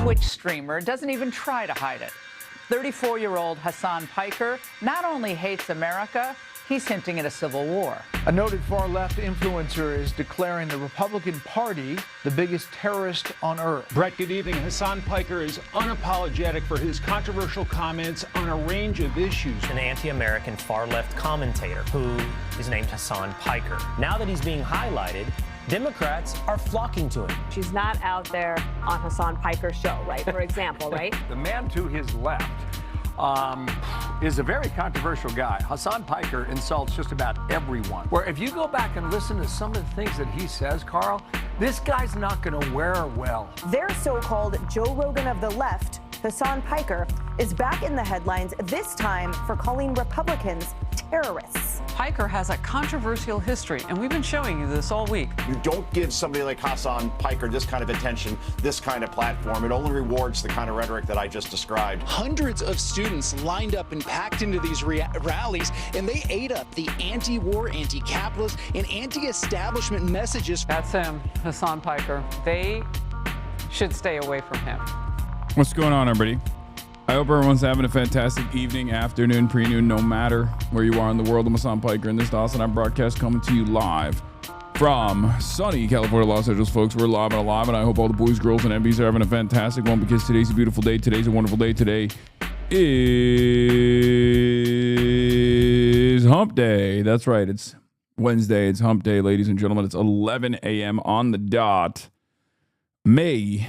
Twitch streamer doesn't even try to hide it. 34-year-old Hasan Piker not only hates America, he's hinting at a civil war. A noted far-left influencer is declaring the Republican Party the biggest terrorist on earth. Brett, good evening. Hasan Piker is unapologetic for his controversial comments on a range of issues. An anti-American far-left commentator who is named Hasan Piker. Now that he's being highlighted, Democrats are flocking to him. She's not out there on Hasan Piker's show, right? For example, right? The man to his left is a very controversial guy. Hasan Piker insults just about everyone. Where if you go back and listen to some of the things that he says, Carl, this guy's not going to wear well. Their so-called Joe Rogan of the left, Hasan Piker, is back in the headlines, this time for calling Republicans terrorists. Piker has a controversial history, and we've been showing you this all week. You don't give somebody like Hasan Piker this kind of attention, this kind of platform. It only rewards the kind of rhetoric that I just described. Hundreds of students lined up and packed into these rallies, and they ate up the anti-war, anti-capitalist, and anti-establishment messages. That's him, Hasan Piker. They should stay away from him. What's going on, everybody? I hope everyone's having a fantastic evening, afternoon, pre-noon, no matter where you are in the world. I'm Hasan Piker, and this is the HasanAbi broadcast coming to you live from sunny California, Los Angeles, folks. We're live and alive, and I hope all the boys, girls, and MBs are having a fantastic one because today's a beautiful day. Today's a wonderful day. Today is Hump Day. That's right. It's Wednesday. It's Hump Day, ladies and gentlemen. It's 11 a.m. on the dot. May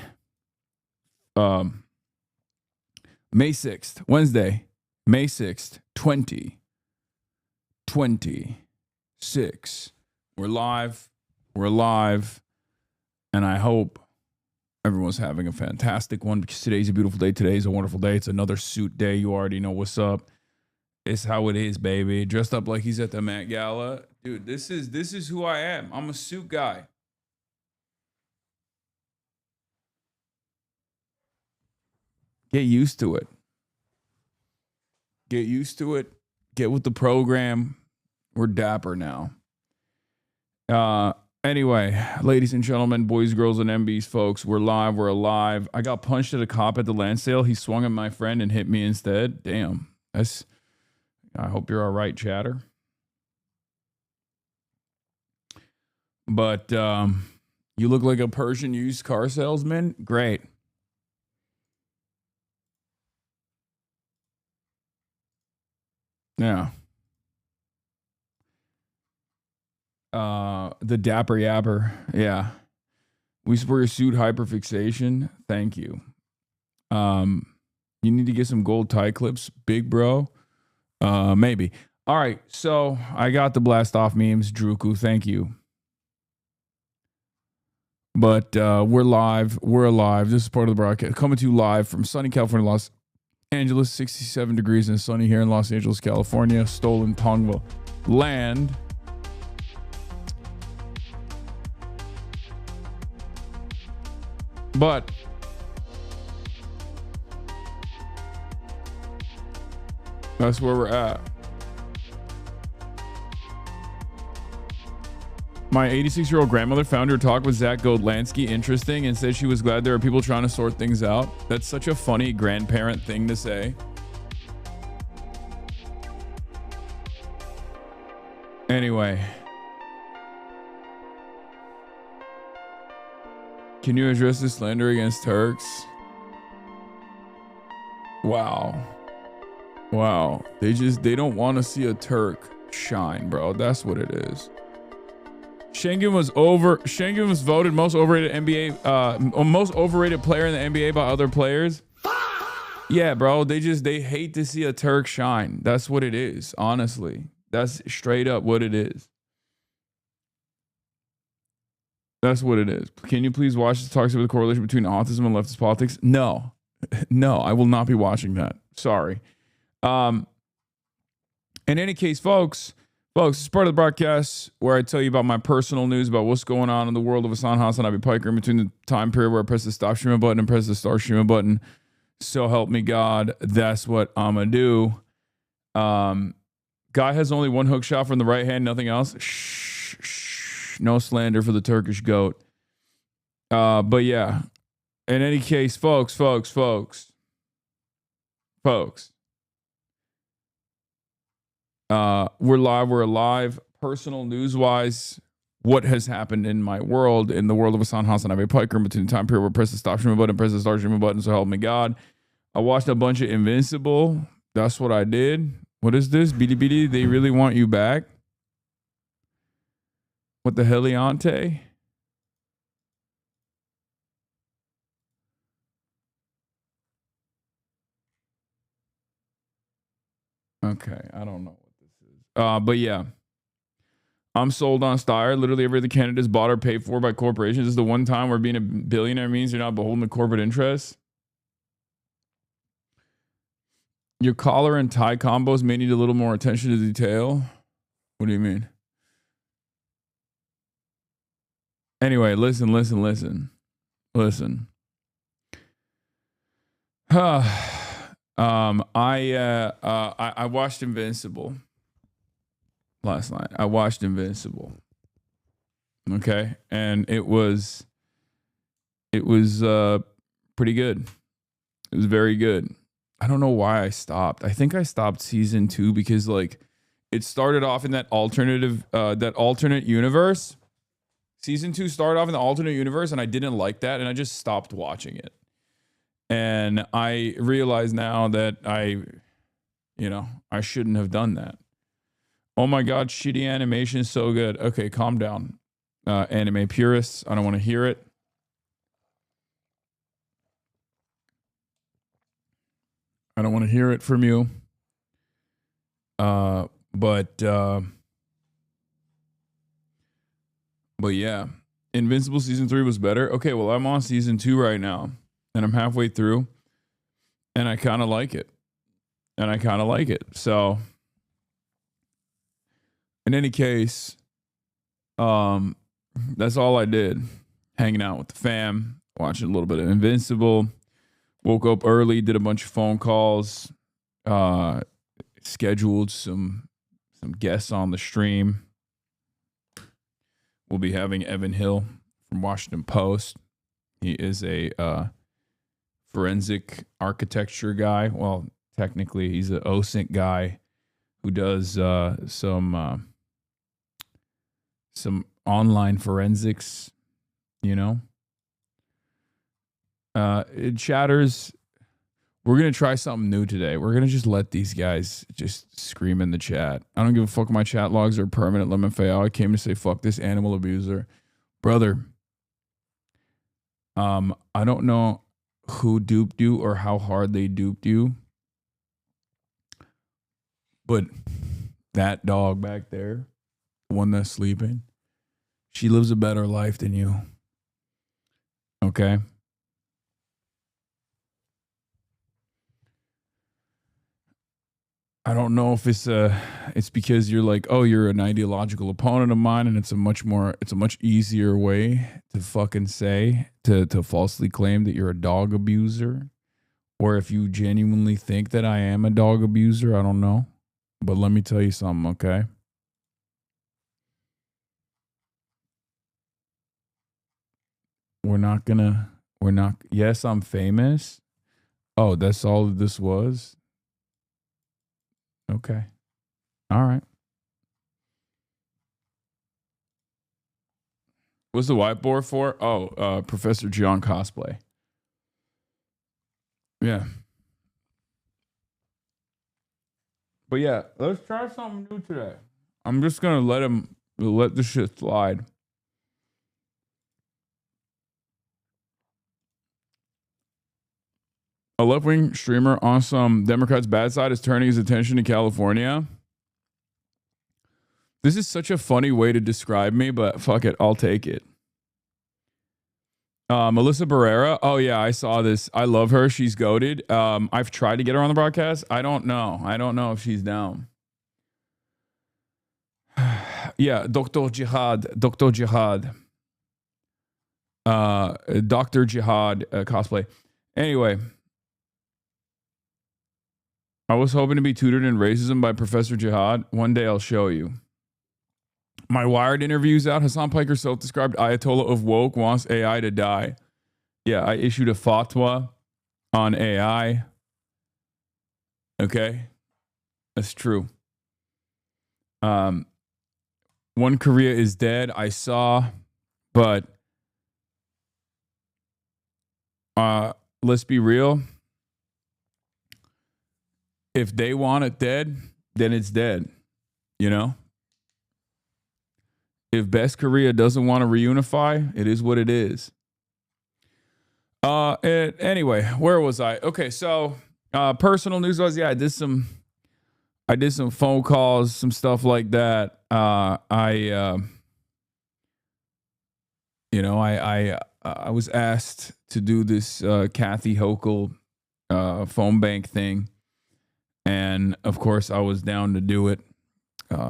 6th, Wednesday, May 6th, 2026. We're live, and I hope everyone's having a fantastic one because today's a beautiful day. Today's a wonderful day. It's another suit day. You already know what's up. It's how it is, baby. Dressed up like he's at the Met Gala. Dude, this is who I am. I'm a suit guy. Get used to it. Get used to it. Get with the program. We're dapper now. Anyway, ladies and gentlemen, boys, girls, and MBs, folks, we're live. We're alive. I got punched at a cop at the land sale. He swung at my friend and hit me instead. Damn. I hope you're all right, chatter. But you look like a Persian used car salesman. Great. Yeah. The dapper yapper. Yeah. We support your suit hyperfixation. Thank you. You need to get some gold tie clips, big bro. Maybe. All right. So I got the blast off memes, Druku. Thank you. But we're live. We're alive. This is part of the broadcast. Coming to you live from sunny California, Los Angeles, 67 degrees and sunny here in Los Angeles, California, stolen Tongva land. But that's where we're at. My 86-year-old grandmother found her talk with Zach Godlansky interesting and said she was glad there are people trying to sort things out. That's such a funny grandparent thing to say. Anyway. Can you address the slander against Turks? Wow. Wow. They don't want to see a Turk shine, bro. That's what it is. Schengen was voted most overrated NBA, most overrated player in the NBA by other players. Yeah, bro. They hate to see a Turk shine. That's what it is. Honestly, that's straight up what it is. That's what it is. Can you please watch this talks about the correlation between autism and leftist politics? No, I will not be watching that. Sorry. In any case, folks, this is part of the broadcast where I tell you about my personal news about what's going on in the world of HasanAbi Piker in between the time period where I press the stop streaming button and press the start streaming button. So help me God, that's what I'm going to do. Guy has only one hook shot from the right hand, nothing else. Shh. No slander for the Turkish goat. But yeah, In any case, folks. We're alive. Personal news-wise, what has happened in my world, in the world of HasanAbi Piker, between the time period where press the stop streaming button, press the start streaming button, so help me God. I watched a bunch of Invincible. That's what I did. What is this? BD, they really want you back? What the heliante? Okay, I don't know what this is. But yeah. I'm sold on Steyer. Literally every other candidate is bought or paid for by corporations. This is the one time where being a billionaire means you're not beholden to corporate interests. Your collar and tie combos may need a little more attention to detail. What do you mean? Anyway, listen. I watched Invincible last night. Okay, and it was pretty good. It was very good. I don't know why I stopped. I think I stopped season 2 because like it started off in that alternate universe. Season 2 started off in the alternate universe, and I didn't like that, and I just stopped watching it. And I realize now that I shouldn't have done that. Oh my God, shitty animation is so good. Okay, calm down. Anime purists, I don't want to hear it. I don't want to hear it from you. But yeah, Invincible season 3 was better. Okay, well, I'm on season 2 right now, and I'm halfway through, and I kind of like it. So, in any case, that's all I did. Hanging out with the fam, watching a little bit of Invincible. Woke up early, did a bunch of phone calls, scheduled some guests on the stream. We'll be having Evan Hill from Washington Post. He is a forensic architecture guy. Well, technically, he's an OSINT guy who does some online forensics, chatters. We're going to try something new today. We're going to just let these guys just scream in the chat. I don't give a fuck if my chat logs are permanent. Lemon Fayal. I came to say fuck this animal abuser. Brother, I don't know who duped you or how hard they duped you, but that dog back there, the one that's sleeping, she lives a better life than you. Okay? I don't know if it's because you're like, oh, you're an ideological opponent of mine, and it's a much easier way to fucking say, to falsely claim that you're a dog abuser, or if you genuinely think that I am a dog abuser. I don't know, but let me tell you something, okay? Yes, I'm famous. Oh, that's all this was? Okay. All right. What's the whiteboard for? Oh, Professor John cosplay. Yeah. But yeah, let's try something new today. I'm just going to let this shit slide. A left-wing streamer on some Democrats' bad side is turning his attention to California. This is such a funny way to describe me, but fuck it, I'll take it. Melissa Barrera. Oh yeah, I saw this. I love her. She's goated. I've tried to get her on the broadcast. I don't know if she's down. Yeah, Dr. Jihad. Dr. Jihad cosplay. Anyway. I was hoping to be tutored in racism by Professor Jihad. One day I'll show you. My Wired interview's out. Hasan Piker, self-described Ayatollah of woke, wants AI to die. Yeah, I issued a fatwa on AI. Okay, that's true. One Korea is dead. I saw, but let's be real. If they want it dead, then it's dead. You know? If Best Korea doesn't want to reunify, it is what it is. Anyway, where was I? Okay, so personal news was, yeah, I did some phone calls, some stuff like that. I was asked to do this Kathy Hochul phone bank thing. And of course, I was down to do it.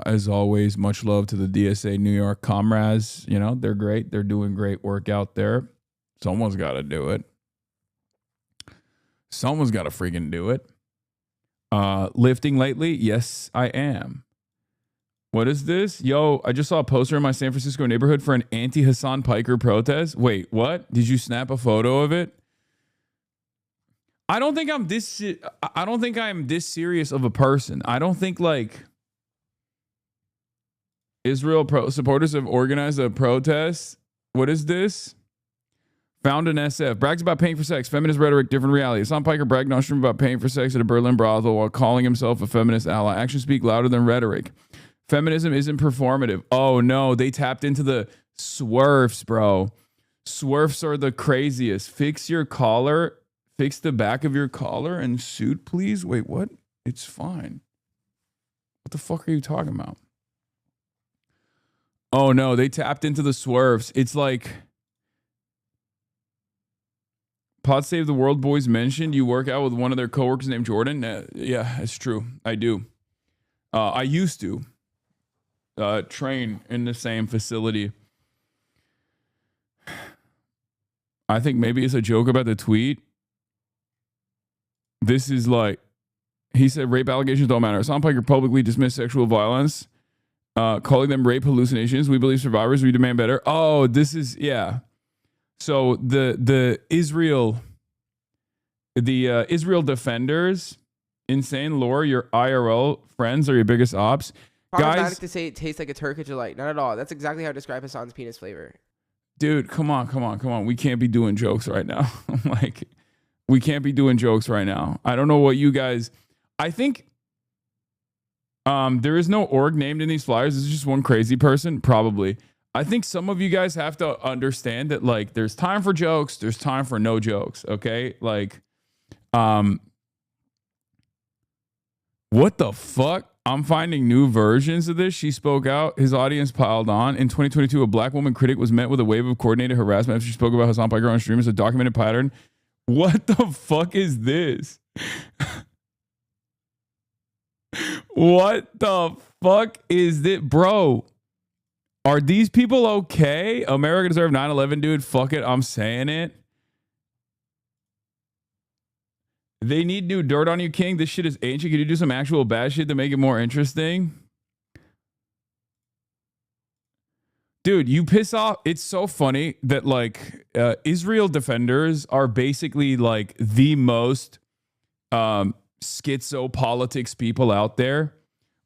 As always, much love to the DSA New York comrades. You know, they're great. They're doing great work out there. Someone's got to do it. Someone's got to freaking do it. Lifting lately? Yes, I am. What is this? Yo, I just saw a poster in my San Francisco neighborhood for an anti-Hasan Piker protest. Wait, what? Did you snap a photo of it? I don't think I'm this serious of a person. I don't think like Israel supporters have organized a protest. What is this? Found an SF. Brags about paying for sex. Feminist rhetoric, different reality. Hasan Piker bragged on stream about paying for sex at a Berlin brothel while calling himself a feminist ally. Actions speak louder than rhetoric. Feminism isn't performative. Oh no, they tapped into the swerfs, bro. Swerfs are the craziest. Fix your collar. Fix the back of your collar and suit, please. Wait, what? It's fine. What the fuck are you talking about? Oh no, they tapped into the swerves. It's like Pod Save the World boys mentioned you work out with one of their coworkers named Jordan. Yeah, it's true. I do. I used to train in the same facility. I think maybe it's a joke about the tweet. This is like, he said rape allegations don't matter. Hasan Piker publicly dismissed sexual violence, calling them rape hallucinations. We believe survivors, we demand better. Oh, this is, yeah. So the Israel defenders, insane lore, your IRL friends are your biggest ops. Guys, to say it tastes like a Turkish delight. Not at all. That's exactly how I describe Hasan's penis flavor. Dude, come on. We can't be doing jokes right now. Like, we can't be doing jokes right now. I don't know what you guys... I think there is no org named in these flyers. This is just one crazy person. Probably. I think some of you guys have to understand that, like, there's time for jokes. There's time for no jokes. Okay? Like, what the fuck? I'm finding new versions of this. She spoke out. His audience piled on. In 2022, a black woman critic was met with a wave of coordinated harassment after she spoke about Hasan Piker on stream as a documented pattern. What the fuck is this? What the fuck is this? Bro, are these people okay? America deserved 9/11, dude. Fuck it. I'm saying it. They need new dirt on you, King. This shit is ancient. Can you do some actual bad shit to make it more interesting? Dude, you piss off. It's so funny that like Israel defenders are basically like the most schizo politics people out there,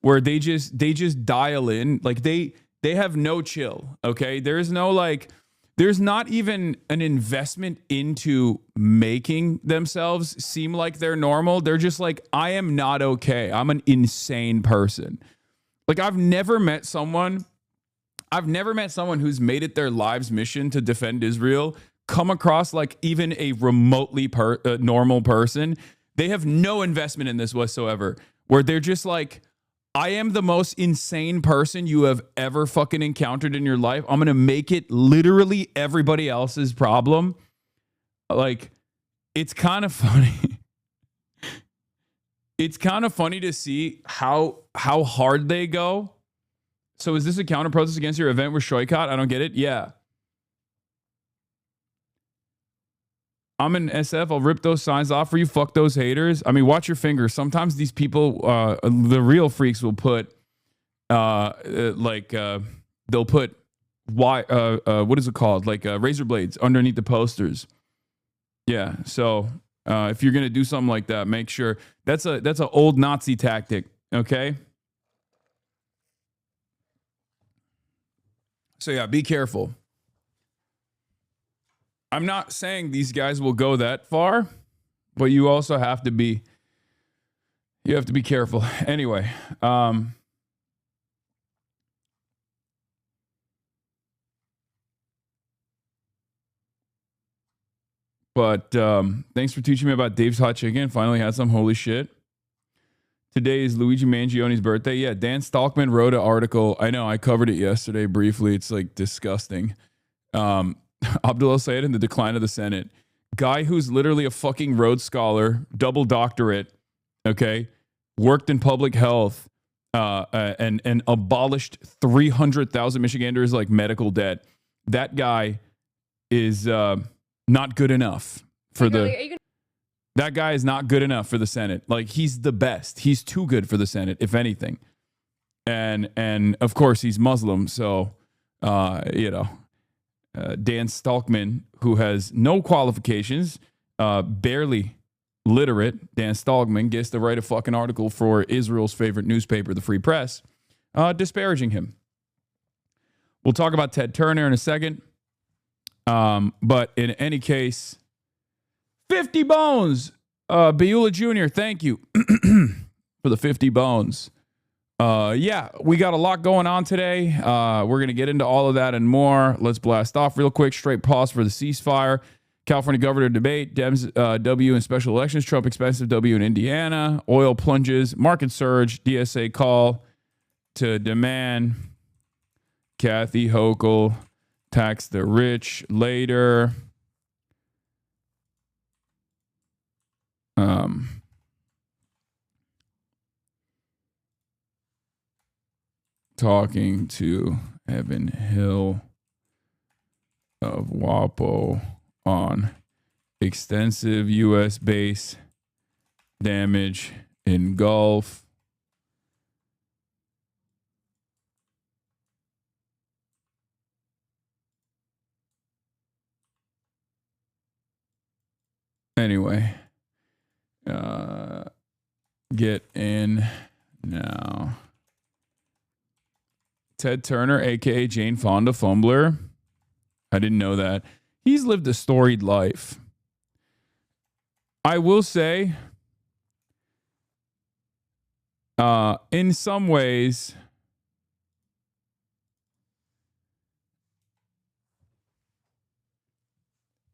where they just dial in. Like they have no chill. Okay, there's no like, there's not even an investment into making themselves seem like they're normal. They're just like, I am not okay. I'm an insane person. Like I've never met someone who's made it their life's mission to defend Israel come across like even a remotely normal person. They have no investment in this whatsoever, where they're just like, I am the most insane person you have ever fucking encountered in your life. I'm going to make it literally everybody else's problem. Like, it's kind of funny. It's kind of funny to see how hard they go. So is this a counter protest against your event with Shoykot? I don't get it. Yeah. I'm an SF. I'll rip those signs off for you. Fuck those haters. I mean, watch your fingers. Sometimes these people, the real freaks will put, they'll put, what is it called? Like razor blades underneath the posters. Yeah. So if you're gonna do something like that, make sure that's an old Nazi tactic. Okay. So yeah, be careful. I'm not saying these guys will go that far, but you also have to be careful. Anyway, but thanks for teaching me about Dave's Hot Chicken. Finally had some. Holy shit. Today is Luigi Mangioni's birthday. Yeah, Dan Stalkman wrote an article. I know, I covered it yesterday briefly. It's like disgusting. Abdul said in The Decline of the Senate. Guy who's literally a fucking Rhodes Scholar, double doctorate, okay, worked in public health, and abolished 300,000 Michiganders like medical debt. That guy is not good enough for that guy is not good enough for the Senate. Like, he's the best. He's too good for the Senate, if anything. And of course he's Muslim, so Dan Stalkman, who has no qualifications, barely literate, Dan Stalkman gets to write a fucking article for Israel's favorite newspaper, the Free Press, disparaging him. We'll talk about Ted Turner in a second. But in any case, 50 bones. Beula Jr., thank you for the 50 bones. Yeah, we got a lot going on today. We're going to get into all of that and more. Let's blast off real quick. Straight pause for the ceasefire. California governor debate. Dems W in special elections. Trump expensive W in Indiana. Oil plunges. Market surge. DSA call to demand. Kathy Hochul tax the rich later. Talking to Evan Hill of WAPO on extensive U.S. base damage in Gulf. Anyway, get in now. Ted Turner, a.k.a. Jane Fonda Fumbler. I didn't know that. He's lived a storied life. I will say, in some ways,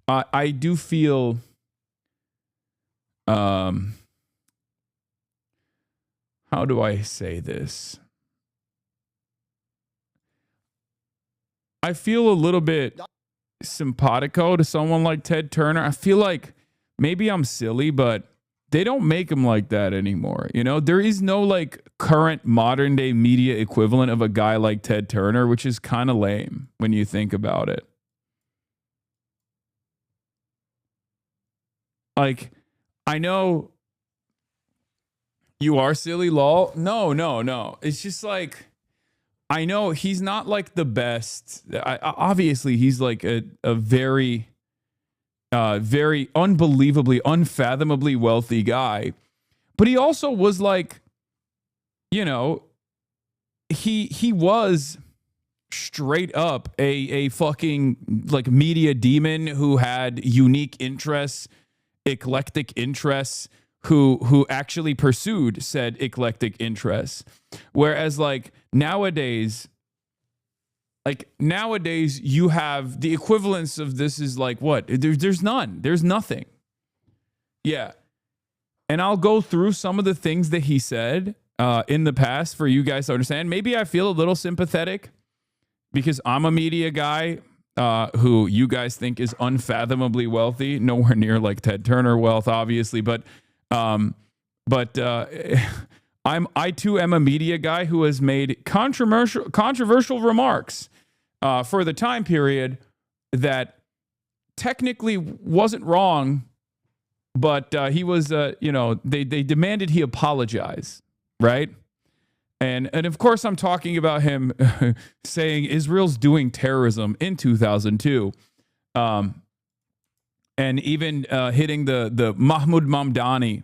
I do feel how do I say this? I feel a little bit simpatico to someone like Ted Turner. I feel like maybe I'm silly, but they don't make him like that anymore. You know, there is no like current modern day media equivalent of a guy like Ted Turner, which is kind of lame when you think about it. Like, I know you are silly, lol. No. It's just like, I know he's not like the best. Obviously, he's like a very, very unbelievably, unfathomably wealthy guy. But he also was like, you know, he was straight up a fucking like media demon who had unique interests, eclectic interests, who actually pursued said eclectic interests. Whereas like nowadays you have the equivalence of this is like what? There's none. There's nothing. Yeah. And I'll go through some of the things that he said in the past for you guys to understand. Maybe I feel a little sympathetic because I'm a media guy who you guys think is unfathomably wealthy, nowhere near like Ted Turner wealth, obviously, but I too am a media guy who has made controversial remarks for the time period that technically wasn't wrong, but he was, they demanded he apologize, right? And of course, I'm talking about him saying Israel's doing terrorism in 2002. and even hitting the Mahmoud Mamdani,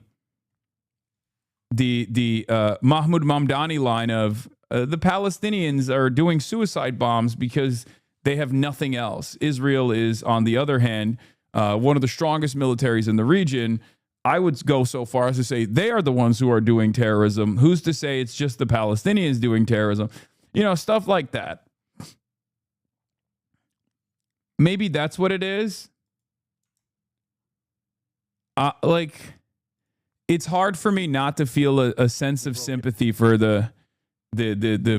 the Mahmoud Mamdani line of the Palestinians are doing suicide bombs because they have nothing else. Israel is, on the other hand, one of the strongest militaries in the region. I would go so far as to say they are the ones who are doing terrorism. Who's to say it's just the Palestinians doing terrorism? You know, stuff like that. Maybe that's what it is. Like, it's hard for me not to feel a sense of sympathy for the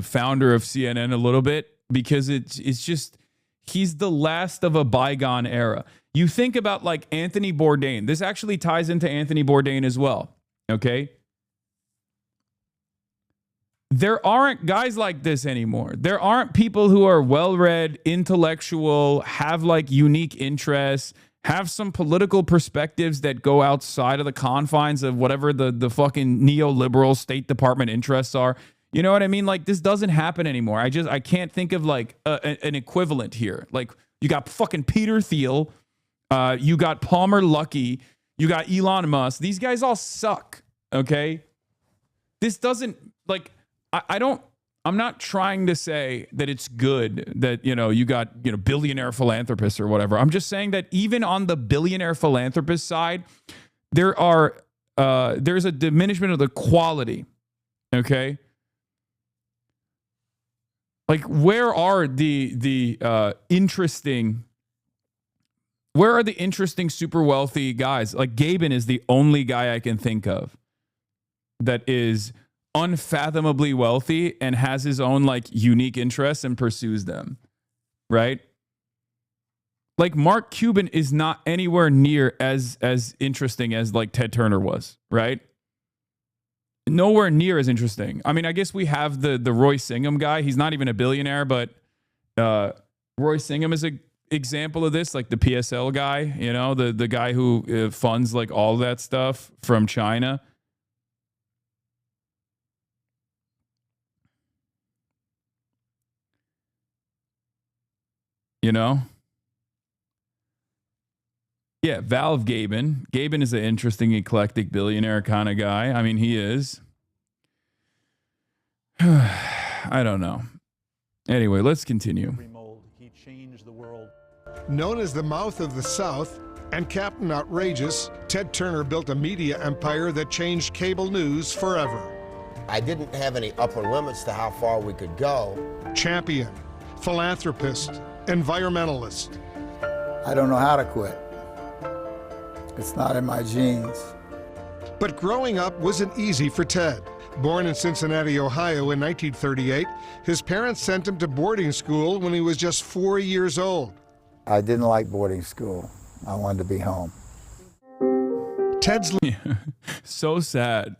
founder of CNN a little bit, because it's just, he's the last of a bygone era. You think about like Anthony Bourdain. This actually ties into Anthony Bourdain as well. Okay. There aren't guys like this anymore. There aren't people who are well-read, intellectual, have like unique interests, have some political perspectives that go outside of the confines of whatever the fucking neoliberal State Department interests are. You know what I mean? Like, this doesn't happen anymore. I can't think of like an equivalent here. Like, you got fucking Peter Thiel. You got Palmer Luckey. You got Elon Musk. These guys all suck. Okay. This doesn't, like, I'm not trying to say that it's good that, you know, you got, you know, billionaire philanthropists or whatever. I'm just saying that even on the billionaire philanthropist side, there's a diminishment of the quality. Okay. Like, where are the interesting super wealthy guys? Like, Gabin is the only guy I can think of that is unfathomably wealthy and has his own like unique interests and pursues them, right? Like, Mark Cuban is not anywhere near as interesting as like Ted Turner was, right? Nowhere near as interesting. I mean, I guess we have the Roy Singham guy. He's not even a billionaire, but Roy Singham is a example of this, like the PSL guy, you know, the guy who funds like all that stuff from China. You know? Yeah, Valve Gabin. Gabin is an interesting, eclectic billionaire kind of guy. I mean, he is. I don't know. Anyway, let's continue. He changed the world. Known as the Mouth of the South and Captain Outrageous, Ted Turner built a media empire that changed cable news forever. I didn't have any upper limits to how far we could go. Champion, philanthropist, environmentalist. I don't know how to quit. It's not in my genes. But growing up wasn't easy for Ted. Born in Cincinnati, Ohio in 1938, his parents sent him to boarding school when he was just 4 years old. I didn't like boarding school. I wanted to be home. Ted's so sad.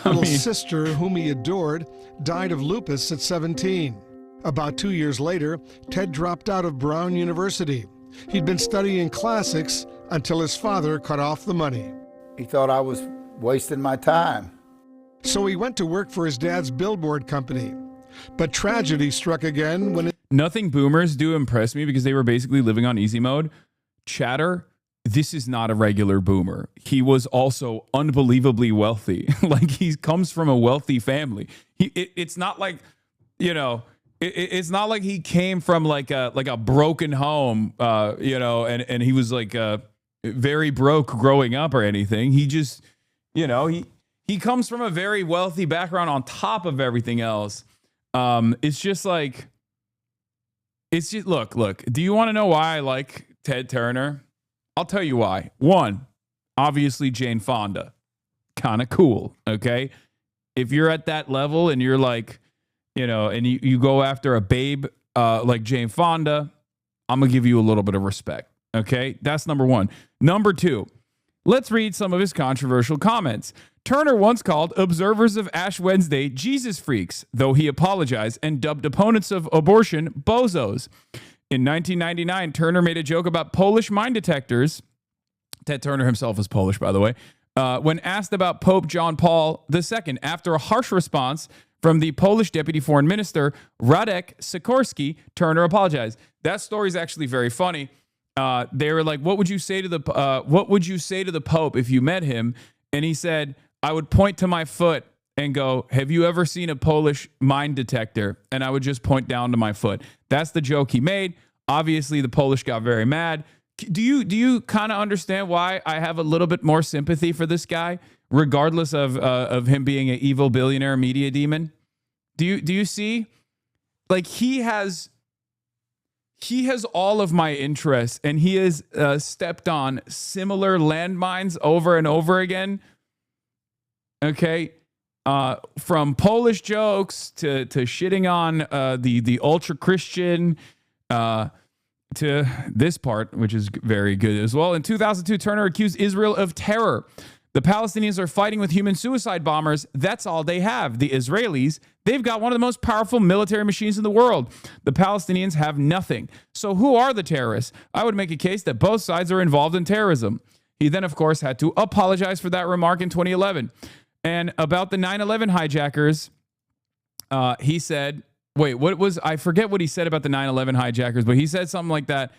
little sister, whom he adored, died of lupus at 17. About 2 years later, Ted dropped out of Brown University. He'd been studying classics until his father cut off the money. He thought I was wasting my time. So he went to work for his dad's billboard company. But tragedy struck again when Nothing boomers do impress me because they were basically living on easy mode. Chatter, this is not a regular boomer. He was also unbelievably wealthy. Like, he comes from a wealthy family. It's not like, you know, it's not like he came from like a broken home, you know, and he was like very broke growing up or anything. He just, you know, he comes from a very wealthy background on top of everything else. It's just like, it's just, look, do you want to know why I like Ted Turner? I'll tell you why. One, obviously Jane Fonda, kind of cool. Okay. If you're at that level and you're like, you know, and you go after a babe like Jane Fonda, I'm going to give you a little bit of respect. Okay. That's number one. Number two, let's read some of his controversial comments. Turner once called observers of Ash Wednesday Jesus freaks, though he apologized and dubbed opponents of abortion bozos. In 1999, Turner made a joke about Polish mine detectors. Ted Turner himself is Polish, by the way. When asked about Pope John Paul II, after a harsh response from the Polish Deputy Foreign Minister, Radek Sikorski, Turner apologized. That story is actually very funny. they were like, what would you say to the Pope if you met him? And he said, I would point to my foot and go, have you ever seen a Polish mine detector? And I would just point down to my foot. That's the joke he made. Obviously, the Polish got very mad. Do you kind of understand why I have a little bit more sympathy for this guy, regardless of him being an evil billionaire media demon? Do you see? Like, he has all of my interests, and he has stepped on similar landmines over and over again. Okay, from Polish jokes to shitting on the ultra Christian, to this part, which is very good as well. In 2002, Turner accused Israel of terror. The Palestinians are fighting with human suicide bombers. That's all they have. The Israelis, they've got one of the most powerful military machines in the world. The Palestinians have nothing. So who are the terrorists? I would make a case that both sides are involved in terrorism. He then, of course, had to apologize for that remark in 2011. And about the 9/11 hijackers, he said, I forget what he said about the 9/11 hijackers, but he said something like that.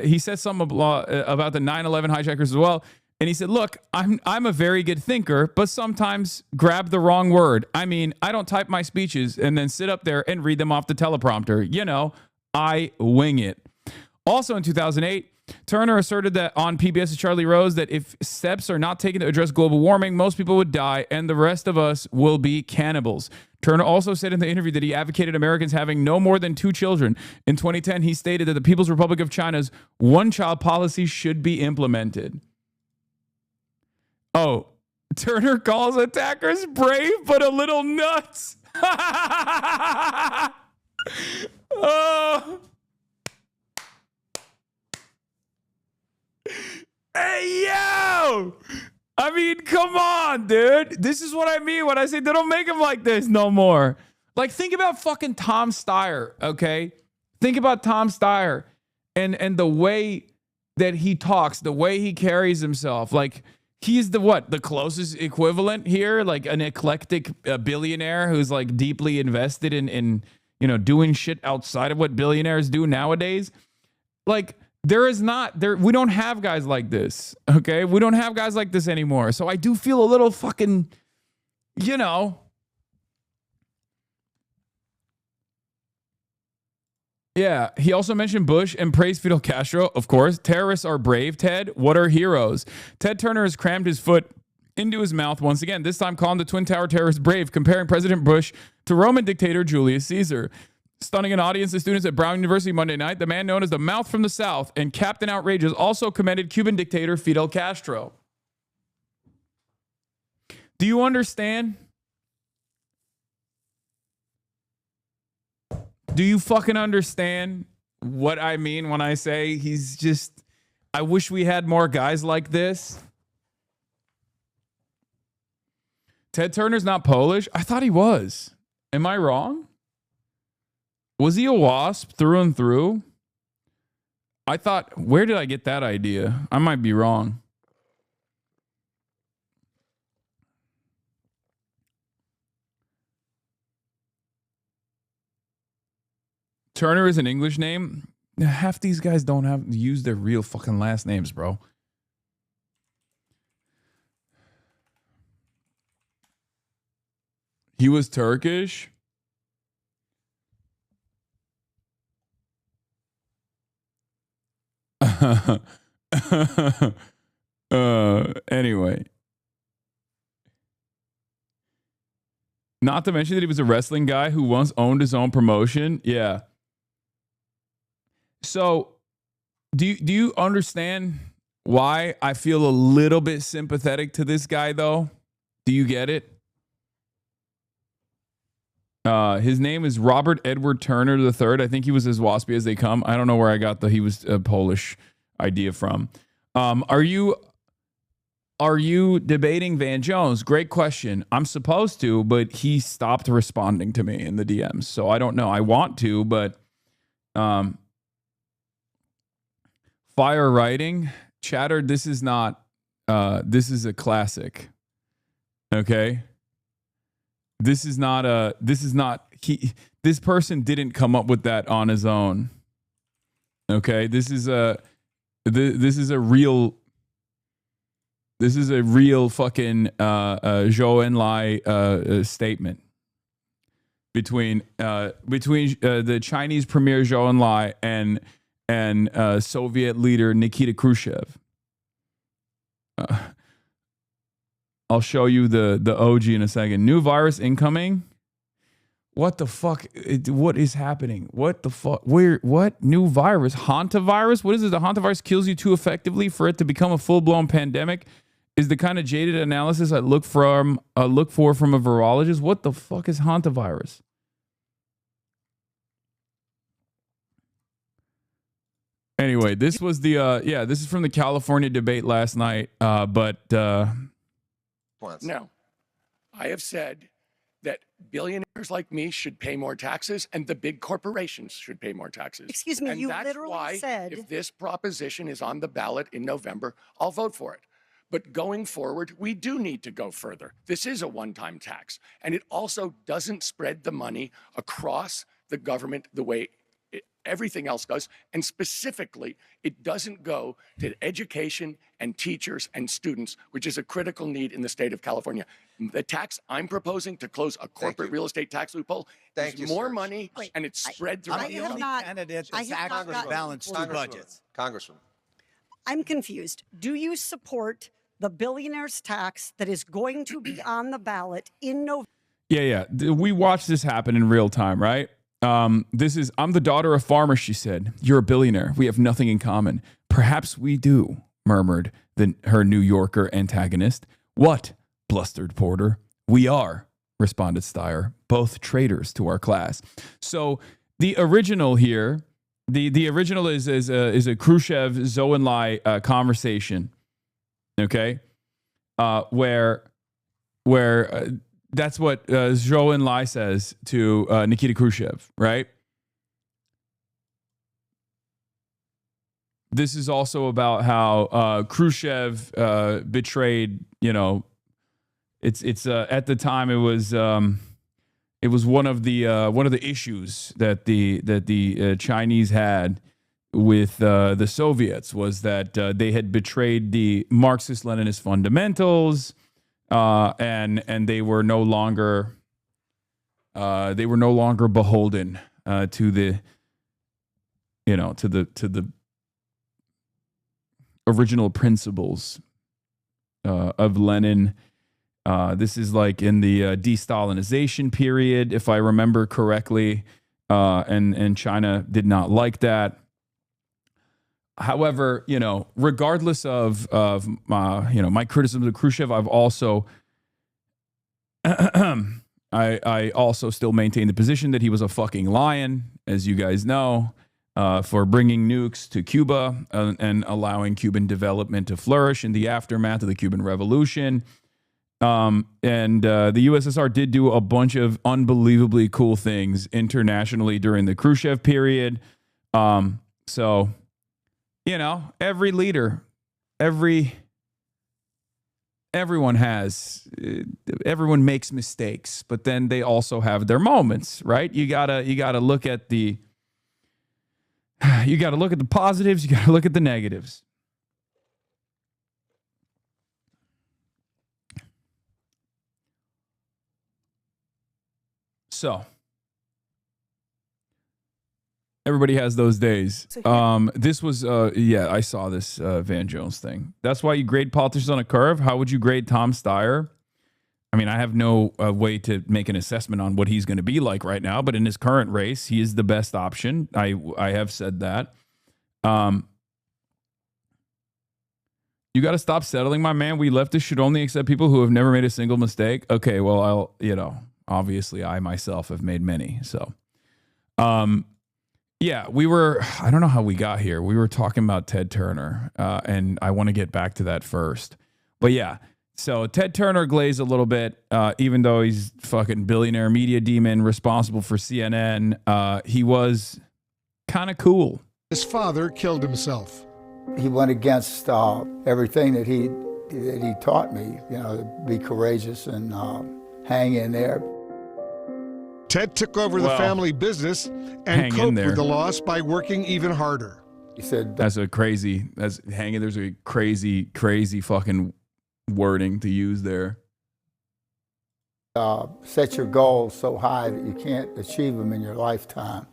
He said something about the 9/11 hijackers as well. And he said, look, I'm a very good thinker, but sometimes grab the wrong word. I mean, I don't type my speeches and then sit up there and read them off the teleprompter. You know, I wing it. Also in 2008, Turner asserted that on PBS's Charlie Rose that if steps are not taken to address global warming, most people would die and the rest of us will be cannibals. Turner also said in the interview that he advocated Americans having no more than 2 children. In 2010, he stated that the People's Republic of China's one-child policy should be implemented. Oh, Turner calls attackers brave but a little nuts. Oh. Hey, yo! I mean, come on, dude. This is what I mean when I say they don't make him like this no more. Like, think about fucking Tom Steyer, okay? Think about Tom Steyer and the way that he talks, the way he carries himself. Like, he's the closest equivalent here, like an eclectic billionaire who's like deeply invested in doing shit outside of what billionaires do nowadays. Like, we don't have guys like this, okay? We don't have guys like this anymore. So I do feel a little fucking, Yeah, he also mentioned Bush and praised Fidel Castro. Of course, terrorists are brave, Ted. What are heroes? Ted Turner has crammed his foot into his mouth once again, this time calling the Twin Tower terrorists brave, comparing President Bush to Roman dictator Julius Caesar. Stunning an audience of students at Brown University Monday night, the man known as the Mouth from the South and Captain Outrageous also commended Cuban dictator Fidel Castro. Do you understand? Do you fucking understand what I mean when I say he's just... I wish we had more guys like this. Ted Turner's not Polish? I thought he was. Am I wrong? Was he a WASP through and through? I thought, where did I get that idea? I might be wrong. Turner is an English name. Half these guys don't have to use their real fucking last names, bro. He was Turkish. Anyway. Not to mention that he was a wrestling guy who once owned his own promotion. Yeah. So, do you understand why I feel a little bit sympathetic to this guy, though? Do you get it? His name is Robert Edward Turner III. I think he was as waspy as they come. I don't know where I got he was a Polish idea from. Are you debating Van Jones? Great question. I'm supposed to, but he stopped responding to me in the DMs. So I don't know. I want to, but fire writing, Chatter, this is not this is a classic. Okay? This person didn't come up with that on his own. Okay? This is This is a real fucking Zhou Enlai statement between the Chinese premier Zhou Enlai and Soviet leader Nikita Khrushchev. I'll show you the OG in a second. New virus incoming. What the fuck? What is happening? What the fuck? Where? What? New virus? Hantavirus? What is it? The hantavirus kills you too effectively for it to become a full-blown pandemic? Is the kind of jaded analysis I look for from a virologist? What the fuck is hantavirus? Anyway, this was the this is from the California debate last night. No, I have said that billionaires like me should pay more taxes and the big corporations should pay more taxes. Excuse me, and you that's literally why, said... if this proposition is on the ballot in November, I'll vote for it. But going forward, we do need to go further. This is a one-time tax, and it also doesn't spread the money across the government the way everything else does. And specifically, it doesn't go to education and teachers and students, which is a critical need in the state of California. The tax I'm proposing to close a corporate real estate tax loophole is more money, and it's spread throughout the only candidate that's actually balanced two budgets. Congressman. I'm confused. Do you support the billionaire's tax that is going to be on the ballot in November? Yeah. We watched this happen in real time, right? I'm the daughter of farmers, she said. You're a billionaire. We have nothing in common. Perhaps we do, murmured her New Yorker antagonist. What? Blustered Porter. We are, responded Steyer, both traitors to our class. So the original here, the original is a Khrushchev Zhou Enlai conversation. Okay, where that's what Zhou Enlai says to Nikita Khrushchev, right? This is also about how Khrushchev betrayed. It's at the time it was one of the issues that the Chinese had with the Soviets was that they had betrayed the Marxist-Leninist fundamentals, and they were no longer beholden to the original principles of Lenin. This is like in the de-Stalinization period, if I remember correctly, and China did not like that. However, regardless of my criticism of Khrushchev, I've also I also still maintain the position that he was a fucking lion, as you guys know, for bringing nukes to Cuba and allowing Cuban development to flourish in the aftermath of the Cuban Revolution. And the USSR did do a bunch of unbelievably cool things internationally during the Khrushchev period. So, every leader, everyone makes mistakes, but then they also have their moments, right? You gotta look at the positives, you gotta look at the negatives. So everybody has those days. This was, I saw this Van Jones thing. That's why you grade politicians on a curve. How would you grade Tom Steyer? I mean, I have no way to make an assessment on what he's going to be like right now, but in his current race, he is the best option. I have said that. You got to stop settling, my man. We leftists should only accept people who have never made a single mistake. Okay, well, obviously I myself have made many. So, yeah, I don't know how we got here. We were talking about Ted Turner, and I want to get back to that first. But yeah, so Ted Turner glazed a little bit, even though he's fucking billionaire media demon responsible for CNN. He was kind of cool. His father killed himself. He went against everything that he taught me, to be courageous and hang in there. Ted took over the family business and coped with the loss by working even harder. He said, there's a crazy fucking wording to use there. set your goals so high that you can't achieve them in your lifetime.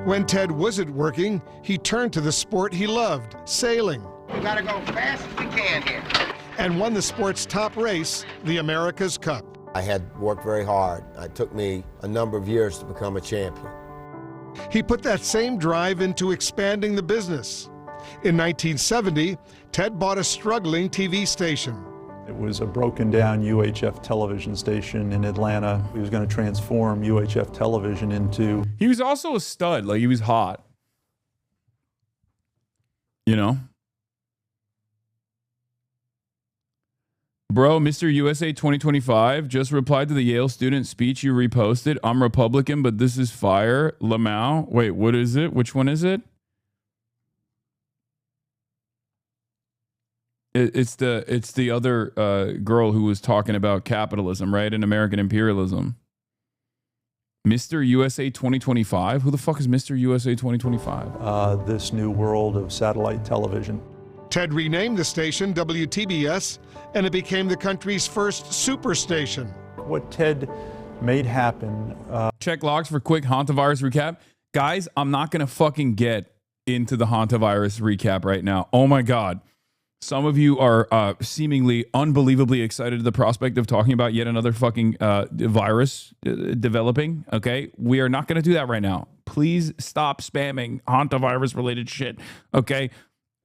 When Ted wasn't working, he turned to the sport he loved, sailing. We gotta go fast as we can here. And won the sport's top race, the America's Cup. I had worked very hard. It took me a number of years to become a champion. He put that same drive into expanding the business. In 1970, Ted bought a struggling TV station. It was a broken down UHF television station in Atlanta. He was going to transform UHF television into... He was also a stud. Like, he was hot. You know? Bro, Mr. USA 2025 just replied to the Yale student speech you reposted. I'm Republican, but this is fire. Lamau. Wait, what is it? Which one is it? It's the other girl who was talking about capitalism, right? And American imperialism. Mr. USA 2025? Who the fuck is Mr. USA 2025? This new world of satellite television. Ted renamed the station WTBS, and it became the country's first superstation. What Ted made happen... Check logs for quick hantavirus recap. Guys, I'm not going to fucking get into the hantavirus recap right now. Oh my God. Some of you are seemingly unbelievably excited at the prospect of talking about yet another fucking virus developing. Okay, we are not going to do that right now. Please stop spamming hantavirus related shit. Okay,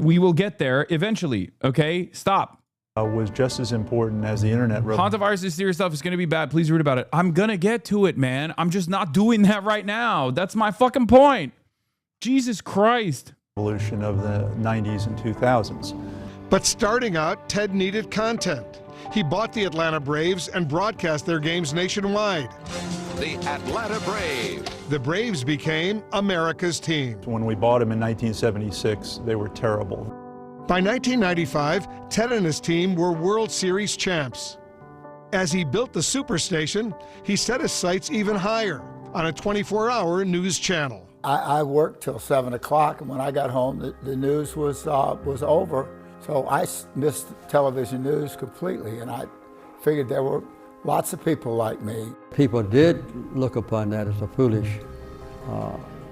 we will get there eventually. Okay, stop. Was just as important as the internet. Hantavirus is serious stuff. It's going to be bad. Please read about it. I'm going to get to it, man. I'm just not doing that right now. That's my fucking point. Jesus Christ. Evolution of the 90s and 2000s. But starting out, Ted needed content. He bought the Atlanta Braves and broadcast their games nationwide. The Atlanta Braves. The Braves became America's team. When we bought them in 1976, they were terrible. By 1995, Ted and his team were World Series champs. As he built the superstation, he set his sights even higher on a 24-hour news channel. I worked till 7 o'clock, and when I got home, the news was over. So I missed television news completely, and I figured there were lots of people like me. People did look upon that as a foolish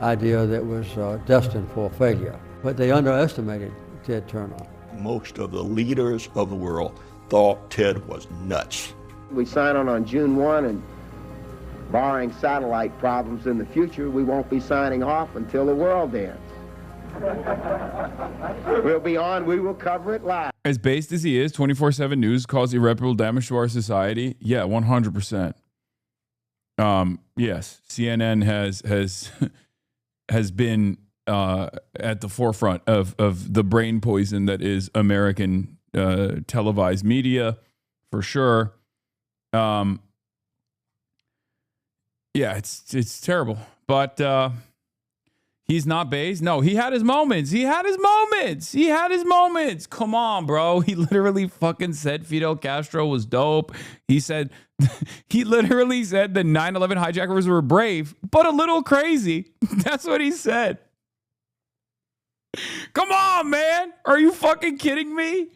idea that was destined for failure, but they underestimated Ted Turner. Most of the leaders of the world thought Ted was nuts. We sign on June 1, and barring satellite problems in the future, we won't be signing off until the world ends. We'll be on, we will cover it live. As based as he is, 24/7 news caused irreparable damage to our society. Yeah, 100%. Yes, CNN has been at the forefront of the brain poison that is American televised media, for sure. Yeah, it's terrible, but he's not based. No, he had his moments. He had his moments. Come on, bro. He literally fucking said Fidel Castro was dope. He literally said the 9/11 hijackers were brave, but a little crazy. That's what he said. Come on, man. Are you fucking kidding me?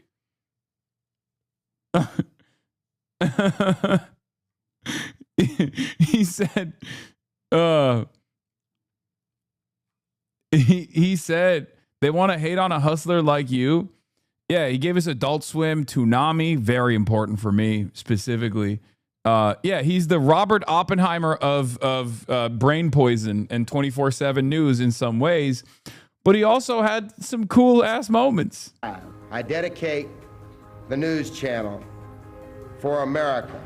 He said, he said they want to hate on a hustler like you. Yeah, he gave us Adult Swim, Toonami, very important for me specifically. Yeah, he's the Robert Oppenheimer of brain poison and 24/7 news in some ways, but he also had some cool ass moments. I dedicate the news channel for America,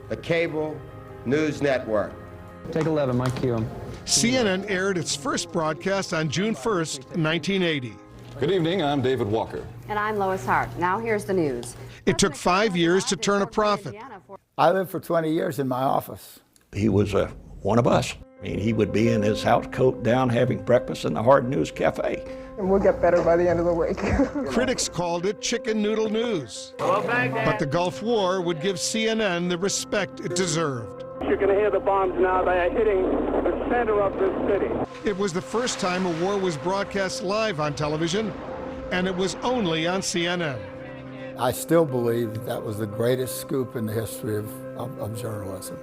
the cable news network. Take 11, Mike Q. CNN aired its first broadcast on June 1st, 1980. Good evening, I'm David Walker. And I'm Lois Hart. Now here's the news. It took 5 years to turn a profit. I lived for 20 years in my office. He was one of us. I mean, he would be in his house coat down having breakfast in the Hard News Cafe. And we'll get better by the end of the week. Critics called it chicken noodle news. But the Gulf War would give CNN the respect it deserved. You're going to hear the bombs now. They are hitting the center of this city. It was the first time a war was broadcast live on television, and it was only on CNN. I still believe that was the greatest scoop in the history of journalism.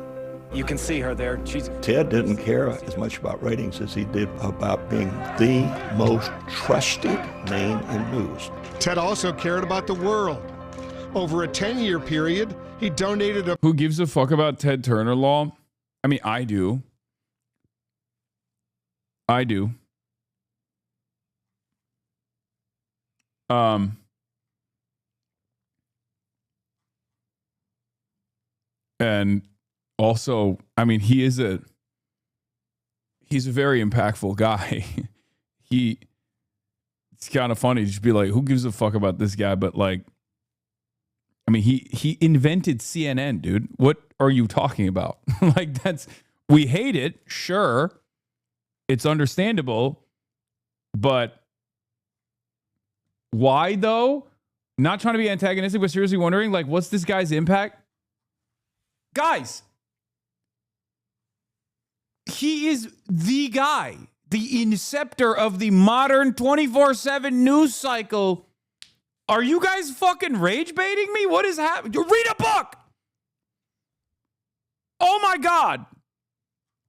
You can see her there. Ted didn't care as much about ratings as he did about being the most trusted name in news. Ted also cared about the world. Over a 10-year period, he donated a... Who gives a fuck about Ted Turner law? I mean, I do. I do. And also, I mean, he's a very impactful guy. It's kind of funny to just be like, who gives a fuck about this guy? But like, I mean, he invented CNN, dude. What are you talking about? Like, we hate it, sure. It's understandable, but why though? Not trying to be antagonistic, but seriously wondering, like, what's this guy's impact? Guys, he is the guy, the inceptor of the modern 24/7 news cycle. Are you guys fucking rage baiting me? What is happening? Read a book. Oh my God.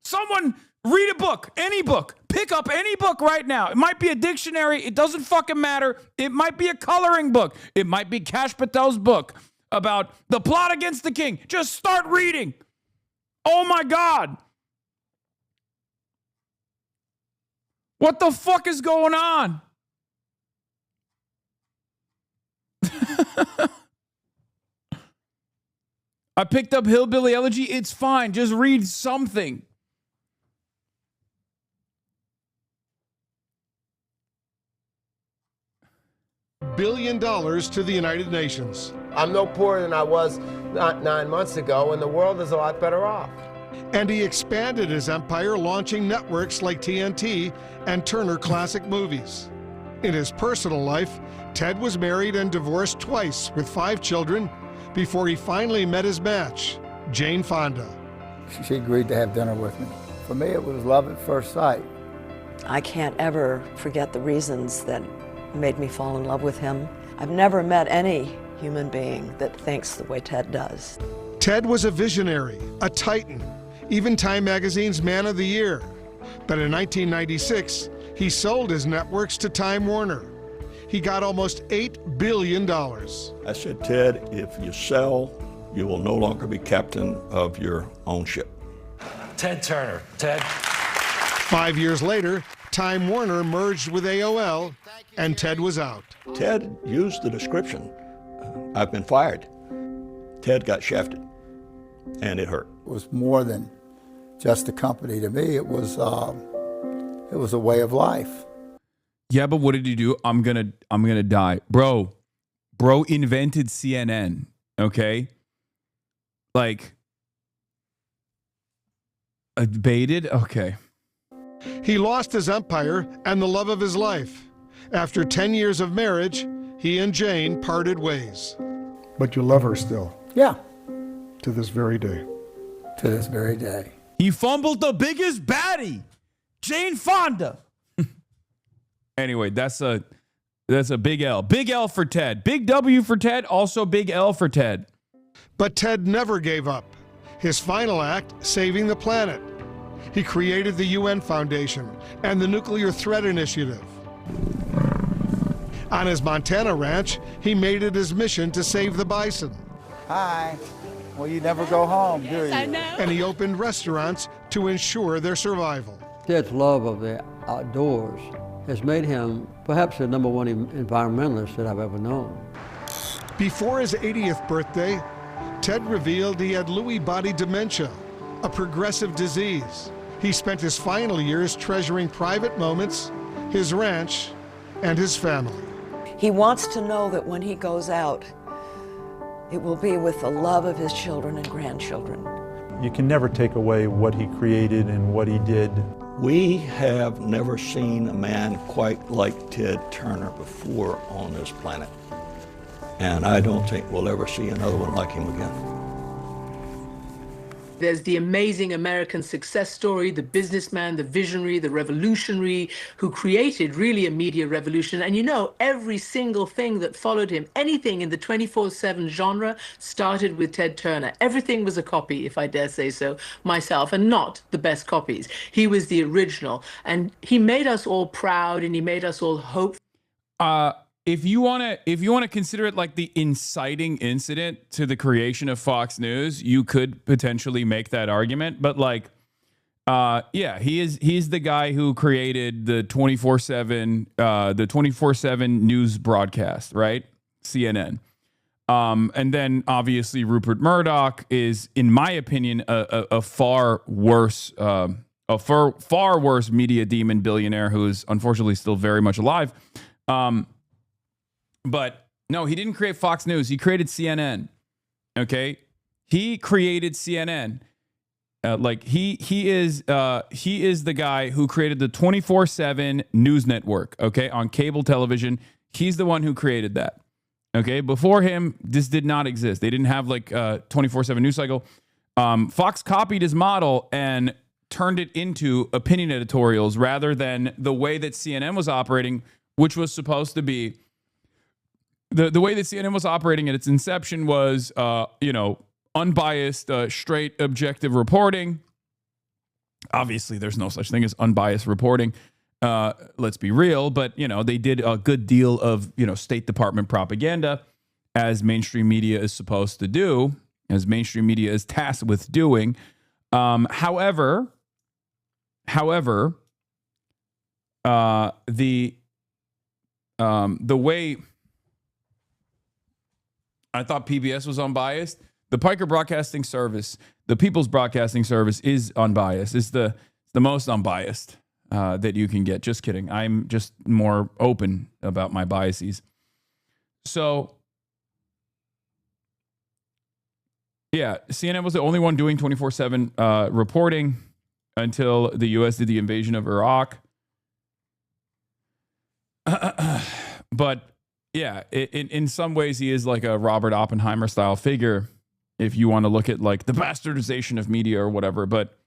Someone read a book, any book. Pick up any book right now. It might be a dictionary. It doesn't fucking matter. It might be a coloring book. It might be Kash Patel's book about the plot against the king. Just start reading. Oh my God. What the fuck is going on? I picked up Hillbilly Elegy. It's fine. Just read something. $1 billion to the United Nations. I'm no poorer than I was 9 months ago, and the world is a lot better off. And he expanded his empire, launching networks like TNT and Turner Classic Movies. In his personal life, Ted was married and divorced twice with 5 children before he finally met his match, Jane Fonda. She agreed to have dinner with me. For me, it was love at first sight. I can't ever forget the reasons that made me fall in love with him. I've never met any human being that thinks the way Ted does. Ted was a visionary, a titan, even Time Magazine's Man of the Year. But in 1996, he sold his networks to Time Warner. He got almost $8 billion. I said, Ted, if you sell, you will no longer be captain of your own ship. Ted Turner. Ted. 5 years later, Time Warner merged with AOL, and Ted was out. Ted used the description, I've been fired. Ted got shafted, and it hurt. It was more than just a company to me. It was a way of life. Yeah, but what did he do? I'm gonna die. Bro invented CNN, okay? Like, baited? Okay. He lost his empire and the love of his life. After 10 years of marriage, he and Jane parted ways. But you love her still? Yeah. To this very day. To this very day. He fumbled the biggest baddie, Jane Fonda. Anyway, that's a big L. Big L for Ted. Big W for Ted, also big L for Ted. But Ted never gave up. His final act, saving the planet. He created the UN Foundation and the Nuclear Threat Initiative. On his Montana ranch, he made it his mission to save the bison. Hi. Well, you never go home, do you? I know. And he opened restaurants to ensure their survival. Ted's love of the outdoors has made him perhaps the #1 environmentalist that I've ever known. Before his 80th birthday, Ted revealed he had Lewy body dementia, a progressive disease. He spent his final years treasuring private moments, his ranch, and his family. He wants to know that when he goes out, it will be with the love of his children and grandchildren. You can never take away what he created and what he did. We have never seen a man quite like Ted Turner before on this planet. And I don't think we'll ever see another one like him again. There's the amazing American success story, the businessman, the visionary, the revolutionary who created really a media revolution. And you know, every single thing that followed him, anything in the 24/7 genre started with Ted Turner. Everything was a copy, if I dare say so myself, and not the best copies. He was the original, and he made us all proud, and he made us all hope. If you wanna consider it like the inciting incident to the creation of Fox News, you could potentially make that argument. But like, yeah, he's the guy who created the 24/7 news broadcast, right? CNN. And then obviously Rupert Murdoch is, in my opinion, a far worse media demon billionaire who is unfortunately still very much alive. But no, he didn't create Fox News. He created CNN. Okay, he created CNN. He is the guy who created the 24/7 news network. Okay, on cable television, he's the one who created that. Okay, before him, this did not exist. They didn't have like a 24/7 news cycle. Fox copied his model and turned it into opinion editorials rather than the way that CNN was operating, which was supposed to be. The way that CNN was operating at its inception was, unbiased, straight, objective reporting. Obviously, there's no such thing as unbiased reporting. Let's be real. But, they did a good deal of, State Department propaganda, as mainstream media is supposed to do, as mainstream media is tasked with doing. However, the way I thought PBS was unbiased, the Piker Broadcasting Service, the People's Broadcasting Service, is unbiased. It's the most unbiased that you can get. Just kidding. I'm just more open about my biases. So, yeah, CNN was the only one doing 24/7 reporting until the U.S. did the invasion of Iraq. But yeah, in some ways, he is like a Robert Oppenheimer style figure, if you want to look at like the bastardization of media or whatever. But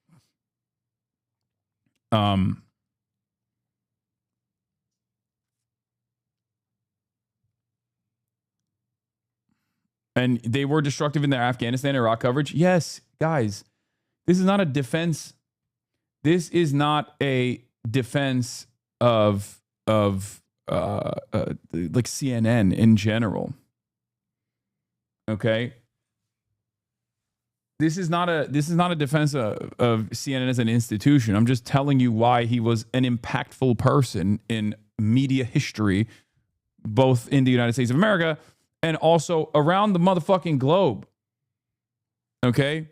and they were destructive in their Afghanistan, Iraq coverage. Yes, guys, this is not a defense. This is not a defense of like CNN in general. Okay. This is not a defense of CNN as an institution. I'm just telling you why he was an impactful person in media history, both in the United States of America and also around the motherfucking globe. Okay.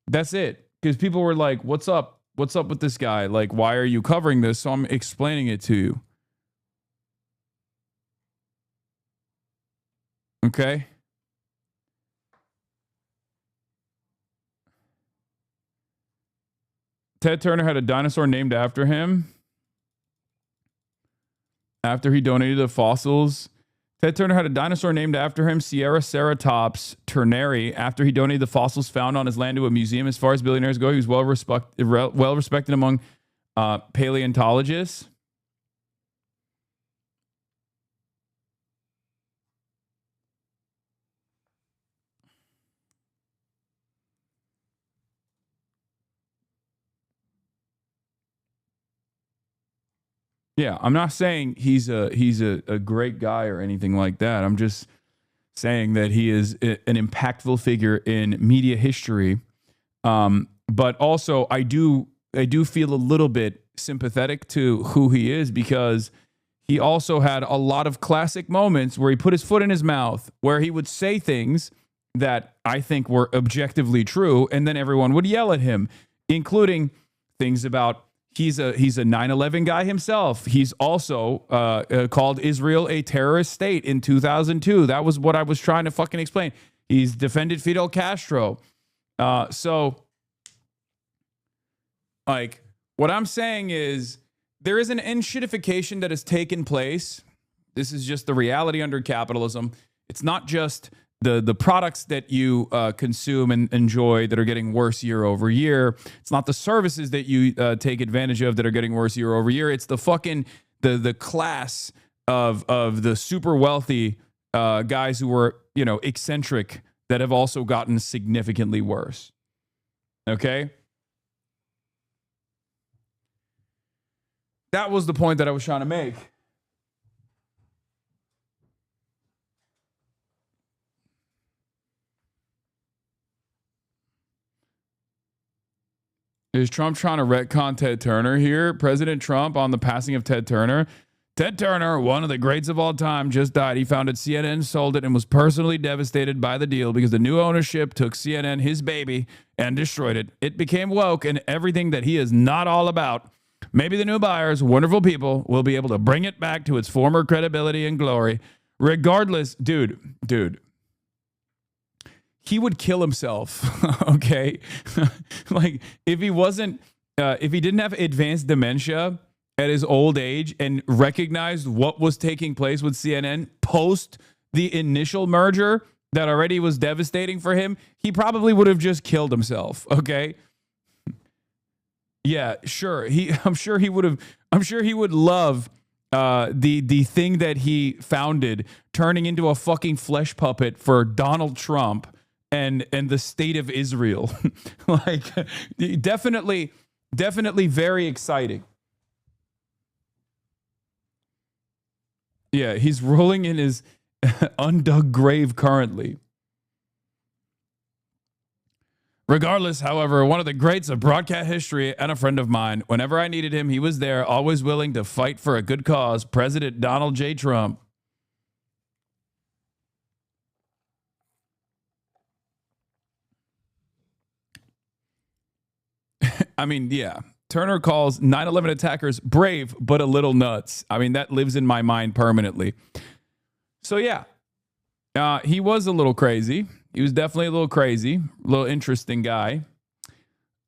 That's it. Because people were like, what's up? What's up with this guy? Like, why are you covering this? So I'm explaining it to you. Okay. Ted Turner had a dinosaur named after him after he donated the fossils. Ted Turner had a dinosaur named after him, Sierraceratops turneri, after he donated the fossils found on his land to a museum. As far as billionaires go, he was well respected among paleontologists. Yeah, I'm not saying he's a great guy or anything like that. I'm just saying that he is an impactful figure in media history. But also, I do feel a little bit sympathetic to who he is, because he also had a lot of classic moments where he put his foot in his mouth, where he would say things that I think were objectively true, and then everyone would yell at him, including things about he's a 9/11 guy himself. He's also called Israel a terrorist state in 2002. That was what I was trying to fucking explain. He's defended Fidel Castro. So, like, what I'm saying is there is an enshittification that has taken place. This is just the reality under capitalism. It's not just the products that you consume and enjoy that are getting worse year over year. It's not the services that you take advantage of that are getting worse year over year. It's the fucking the class of the super wealthy guys who were, you know, eccentric that have also gotten significantly worse. Okay? That was the point that I was trying to make. Is Trump trying to retcon Ted Turner here? President Trump on the passing of Ted Turner. Ted Turner, one of the greats of all time, just died. He founded CNN, sold it, and was personally devastated by the deal because the new ownership took CNN, his baby, and destroyed it. It became woke and everything that he is not all about. Maybe the new buyers, wonderful people, will be able to bring it back to its former credibility and glory. Regardless, dude, he would kill himself, okay? Like, if he wasn't, if he didn't have advanced dementia at his old age and recognized what was taking place with CNN post the initial merger that already was devastating for him, he probably would have just killed himself, okay? Yeah, sure. I'm sure he would love the thing that he founded turning into a fucking flesh puppet for Donald Trump and the state of Israel. Like, definitely very exciting. Yeah, he's rolling in his undug grave currently. Regardless, however, one of the greats of broadcast history and a friend of mine, whenever I needed him, he was there, always willing to fight for a good cause, President Donald J. Trump. I mean, yeah. Turner calls 9/11 attackers brave, but a little nuts. I mean, that lives in my mind permanently. So, yeah, he was a little crazy. He was definitely a little crazy, a little interesting guy.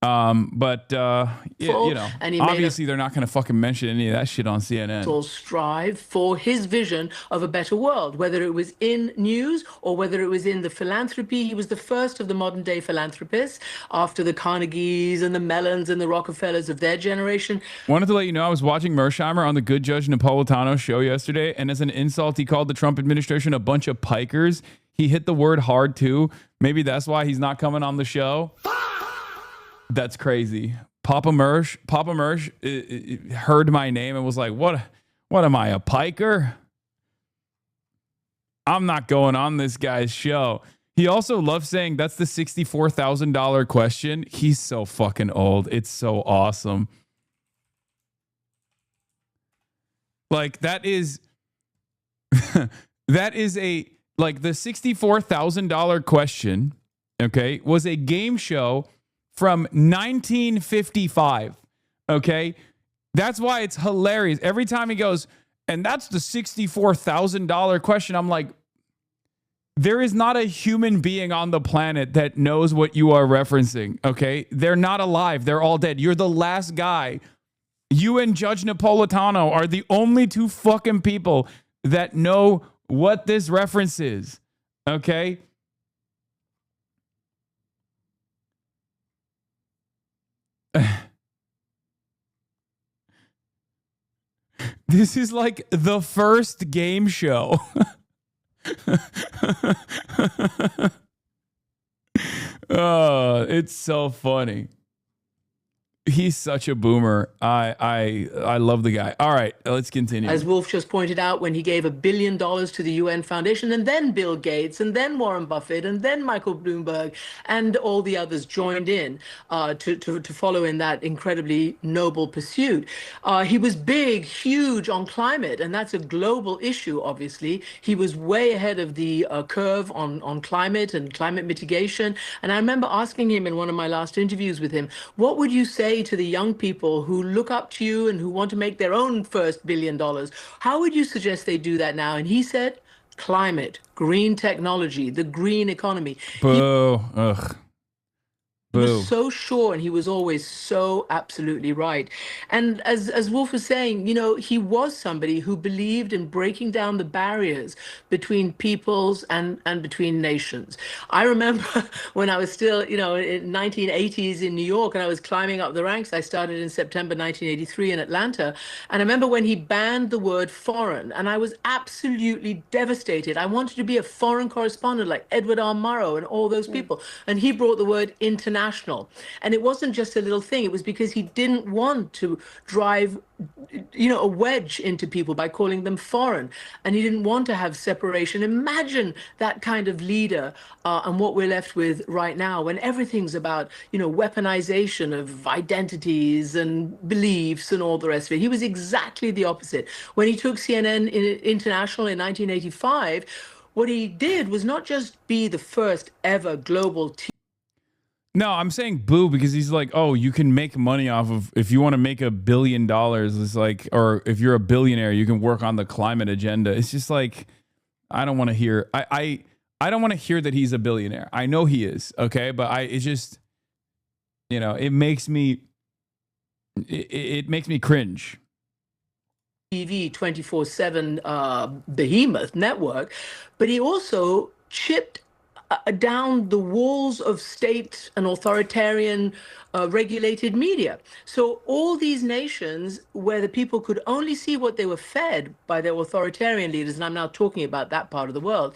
But yeah, you know, obviously they're not going to fucking mention any of that shit on CNN. All strive for his vision of a better world, whether it was in news or whether it was in the philanthropy. He was the first of the modern day philanthropists after the Carnegies and the Mellons and the Rockefellers of their generation. Wanted to let you know I was watching Mersheimer on the Good Judge Napolitano show yesterday, and as an insult, he called the Trump administration a bunch of pikers. He hit the word hard too. Maybe that's why he's not coming on the show. That's crazy. Papa Mersh heard my name and was like, what am I, a piker? I'm not going on this guy's show. He also loves saying that's the $64,000 question. He's so fucking old. It's so awesome. Like, that is like the $64,000 question, okay, was a game show from 1955, okay? That's why it's hilarious. Every time he goes, and that's the $64,000 question, I'm like, there is not a human being on the planet that knows what you are referencing, okay? They're not alive. They're all dead. You're the last guy. You and Judge Napolitano are the only two fucking people that know what this reference is, okay? This is like the first game show. Oh, it's so funny. He's such a boomer. I love the guy. All right, let's continue. As Wolf just pointed out, when he gave $1 billion to the UN Foundation, and then Bill Gates, and then Warren Buffett, and then Michael Bloomberg, and all the others joined in to follow in that incredibly noble pursuit. He was big, huge on climate, and that's a global issue, obviously. He was way ahead of the curve on climate and climate mitigation. And I remember asking him in one of my last interviews with him, what would you say to the young people who look up to you and who want to make their own first $1 billion? How would you suggest they do that now? And he said, climate, green technology, the green economy. Boo. Ugh. He Boo. was so sure, and he was always so absolutely right. And as Wolf was saying, you know, he was somebody who believed in breaking down the barriers between peoples and between nations. I remember when I was still, you know, in 1980s in New York, and I was climbing up the ranks. I started in September 1983 in Atlanta. And I remember when he banned the word foreign, and I was absolutely devastated. I wanted to be a foreign correspondent like Edward R. Murrow and all those people. And he brought the word international. And it wasn't just a little thing. It was because he didn't want to drive, you know, a wedge into people by calling them foreign. And he didn't want to have separation. Imagine that kind of leader and what we're left with right now, when everything's about, you know, weaponization of identities and beliefs and all the rest of it. He was exactly the opposite. When he took CNN International in 1985, what he did was not just be the first ever global No, I'm saying boo because he's like, oh, you can make money off of, if you want to make $1 billion, it's like, or if you're a billionaire, you can work on the climate agenda. It's just like, I don't want to hear, I don't want to hear that he's a billionaire. I know he is, okay? But it's just, you know, it makes me cringe. TV 24/7 behemoth network, but he also chipped down the walls of state and authoritarian regulated media. So all these nations where the people could only see what they were fed by their authoritarian leaders, and I'm now talking about that part of the world,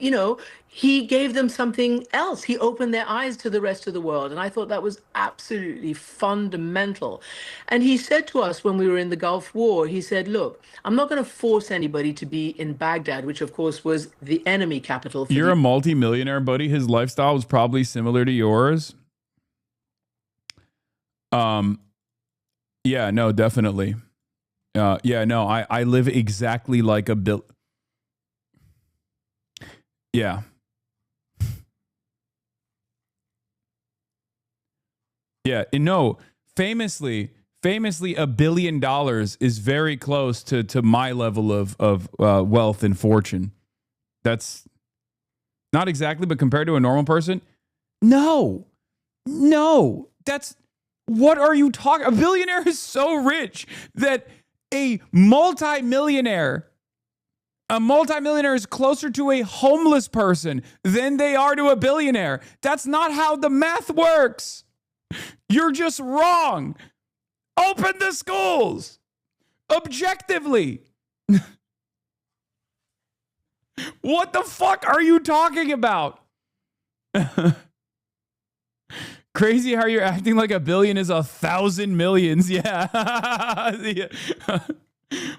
you know, he gave them something else. He opened their eyes to the rest of the world. And I thought that was absolutely fundamental. And he said to us when we were in the Gulf War, he said, look, I'm not going to force anybody to be in Baghdad, which of course was the enemy capital. You're a multi-millionaire, buddy. His lifestyle was probably similar to yours. Yeah, no, definitely. Yeah, no, I live exactly like a bill. Yeah. Yeah, and no, famously, $1 billion is very close to my level of wealth and fortune. That's not exactly, but compared to a normal person, no, that's, what are you talking? A billionaire is so rich that a multimillionaire is closer to a homeless person than they are to a billionaire. That's not how the math works. You're just wrong. Open the schools. Objectively. What the fuck are you talking about? Crazy how you're acting like $1 billion is 1,000 millions. Yeah.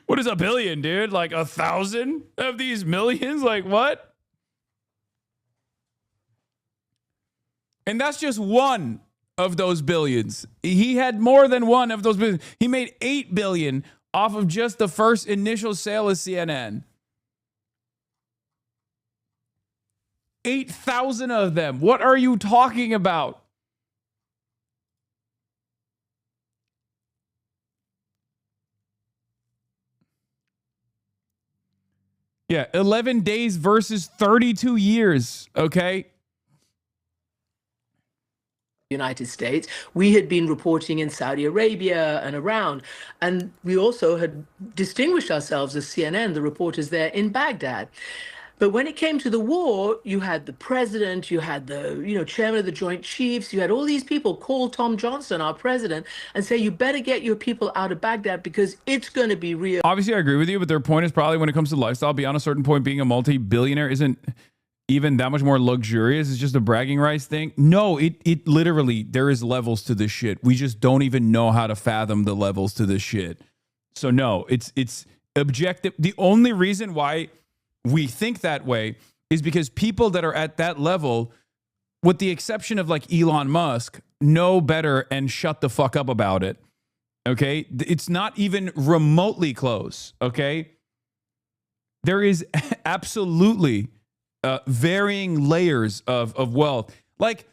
What is $1 billion, dude? Like 1,000 of these millions? Like what? And that's just one of those billions. He had more than one of those billions. He made $8 billion off of just the first initial sale of CNN. 8,000 of them. What are you talking about? Yeah, 11 days versus 32 years, okay? United States. We had been reporting in Saudi Arabia and around, and we also had distinguished ourselves as CNN, the reporters there in Baghdad. But when it came to the war, you had the president, you had the, you know, chairman of the Joint Chiefs, you had all these people call Tom Johnson, our president, and say, you better get your people out of Baghdad because it's going to be real. Obviously, I agree with you, but their point is probably when it comes to lifestyle, beyond a certain point, being a multi-billionaire isn't even that much more luxurious. It's just a bragging rights thing. No, it literally, there is levels to this shit. We just don't even know how to fathom the levels to this shit. So no, it's objective. The only reason why we think that way is because people that are at that level, with the exception of like Elon Musk, know better and shut the fuck up about it. Okay? It's not even remotely close. Okay? There is absolutely varying layers of wealth. Like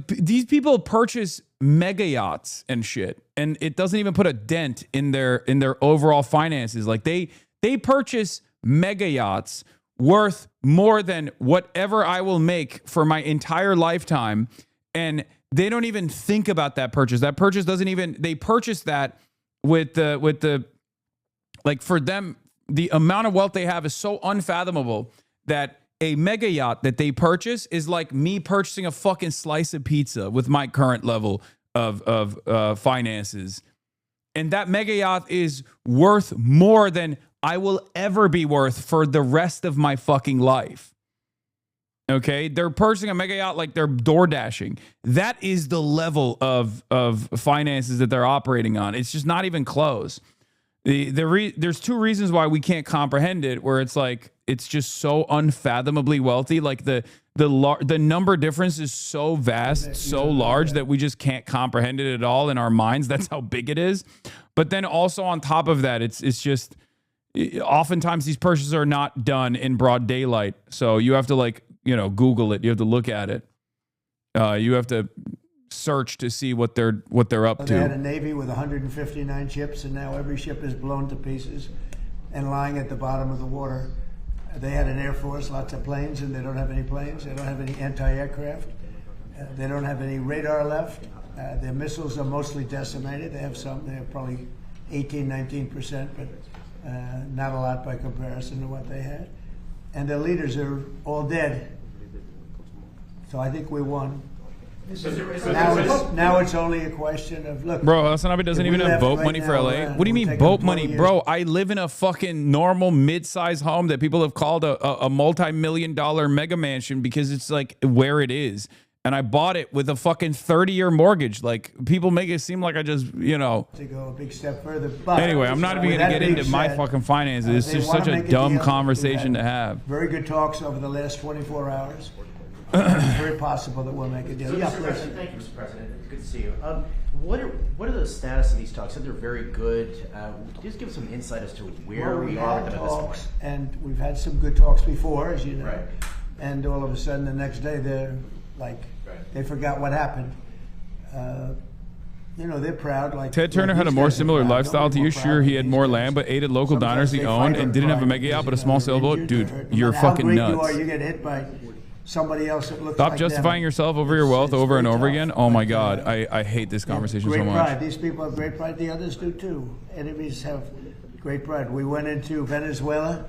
these people purchase mega yachts and shit, and it doesn't even put a dent in their overall finances. Like they purchase mega yachts worth more than whatever I will make for my entire lifetime. And they don't even think about that purchase. That purchase doesn't even, they purchased that with the, like for them, the amount of wealth they have is so unfathomable that a mega yacht that they purchase is like me purchasing a fucking slice of pizza with my current level of finances. And that mega yacht is worth more than I will ever be worth for the rest of my fucking life. Okay? They're purchasing a mega yacht like they're door dashing. That is the level of finances that they're operating on. It's just not even close. There's two reasons why we can't comprehend it, where it's like it's just so unfathomably wealthy. Like the number difference is so vast, so large that we just can't comprehend it at all in our minds. That's how big it is. But then also on top of that, it's just oftentimes these purchases are not done in broad daylight. So you have to Google it. You have to look at it. You have to search to see what they're up to. They had a Navy with 159 ships, and now every ship is blown to pieces and lying at the bottom of the water. They had an Air Force, lots of planes, and they don't have any planes. They don't have any anti-aircraft. They don't have any radar left. Their missiles are mostly decimated. They have some. They have probably 19%, but not a lot by comparison to what they had. And their leaders are all dead. So I think we won. Now it's only a question of, look. Bro, HasanAbi doesn't even have boat money for LA. What do you mean boat money? Bro, I live in a fucking normal mid-sized home that people have called a multi-million-dollar mega mansion because it's like where it is. And I bought it with a fucking 30-year mortgage. Like, people make it seem like I just, To go a big step further. But anyway, I'm not even going to get into my fucking finances. It's just such a dumb conversation to have. Very good talks over the last 24 hours. It's very possible that we'll make a deal. Yeah, please. Thank you, Mr. President. It's good to see you. What are the status of these talks? Said they're very good. Just give some insight as to where we are with them at this point. And we've had some good talks before, as you know. Right. And all of a sudden, the next day, they're like, they forgot what happened. They're proud. Like Ted Turner had a more similar lifestyle to you. Sure, he had more land, but ate at local diners he owned and didn't have a mega yacht but a small sailboat. Dude, you're fucking nuts. You get hit by somebody else that looks Stop like justifying yourself over your wealth over and over again. Oh my God, I hate this conversation so much. Pride. These people have great pride. The others do too. Enemies have great pride. We went into Venezuela.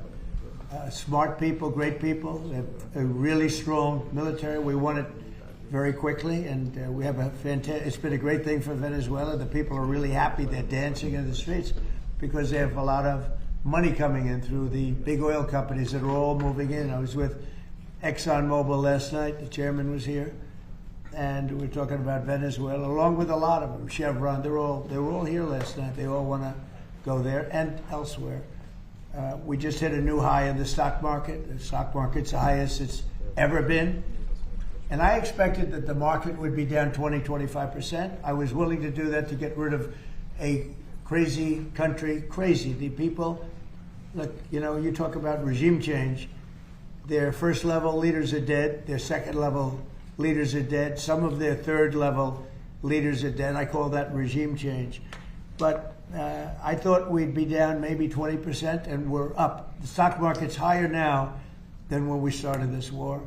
Smart people, great people. They have a really strong military. We won it very quickly, and we have a fantastic. It's been a great thing for Venezuela. The people are really happy. They're dancing in the streets because they have a lot of money coming in through the big oil companies that are all moving in. I was with ExxonMobil last night. The chairman was here, and we were talking about Venezuela, along with a lot of them. Chevron, they were all here last night. They all want to go there and elsewhere. We just hit a new high in the stock market. The stock market's the highest it's ever been. And I expected that the market would be down 20-25%. I was willing to do that to get rid of a crazy country. Crazy. The people, look, you talk about regime change. Their first level leaders are dead. Their second level leaders are dead. Some of their third level leaders are dead. I call that regime change. But I thought we'd be down maybe 20%, and we're up. The stock market's higher now than when we started this war.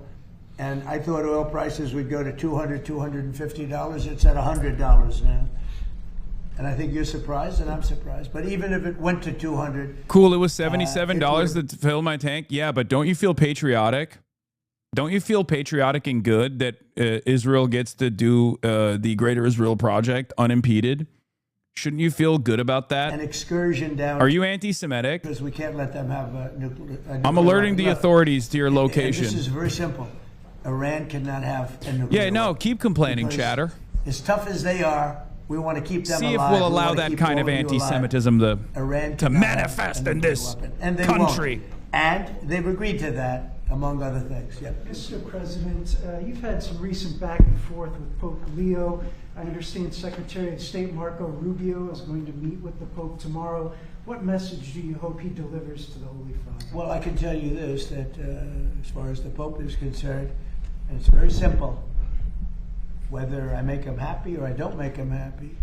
And I thought oil prices would go to $200, $250. It's at $100 now. And I think you're surprised, and I'm surprised. But even if it went to 200, cool. It was $77 to fill my tank. Yeah, but don't you feel patriotic? Don't you feel patriotic and good that Israel gets to do the Greater Israel Project unimpeded? Shouldn't you feel good about that? An excursion down. Are you anti-Semitic? Because we can't let them have a nuclear. I'm alerting the authorities to your location. This is very simple. Iran cannot have a nuclear. Yeah, no, keep complaining, chatter. As tough as they are, we want to keep them alive. See if we'll allow that kind of anti-Semitism to manifest in this country. And they've agreed to that, among other things. Yeah. Mr. President, you've had some recent back and forth with Pope Leo. I understand Secretary of State Marco Rubio is going to meet with the Pope tomorrow. What message do you hope he delivers to the Holy Father? Well, I can tell you this, that as far as the Pope is concerned, and it's very simple. Whether I make him happy or I don't make him happy,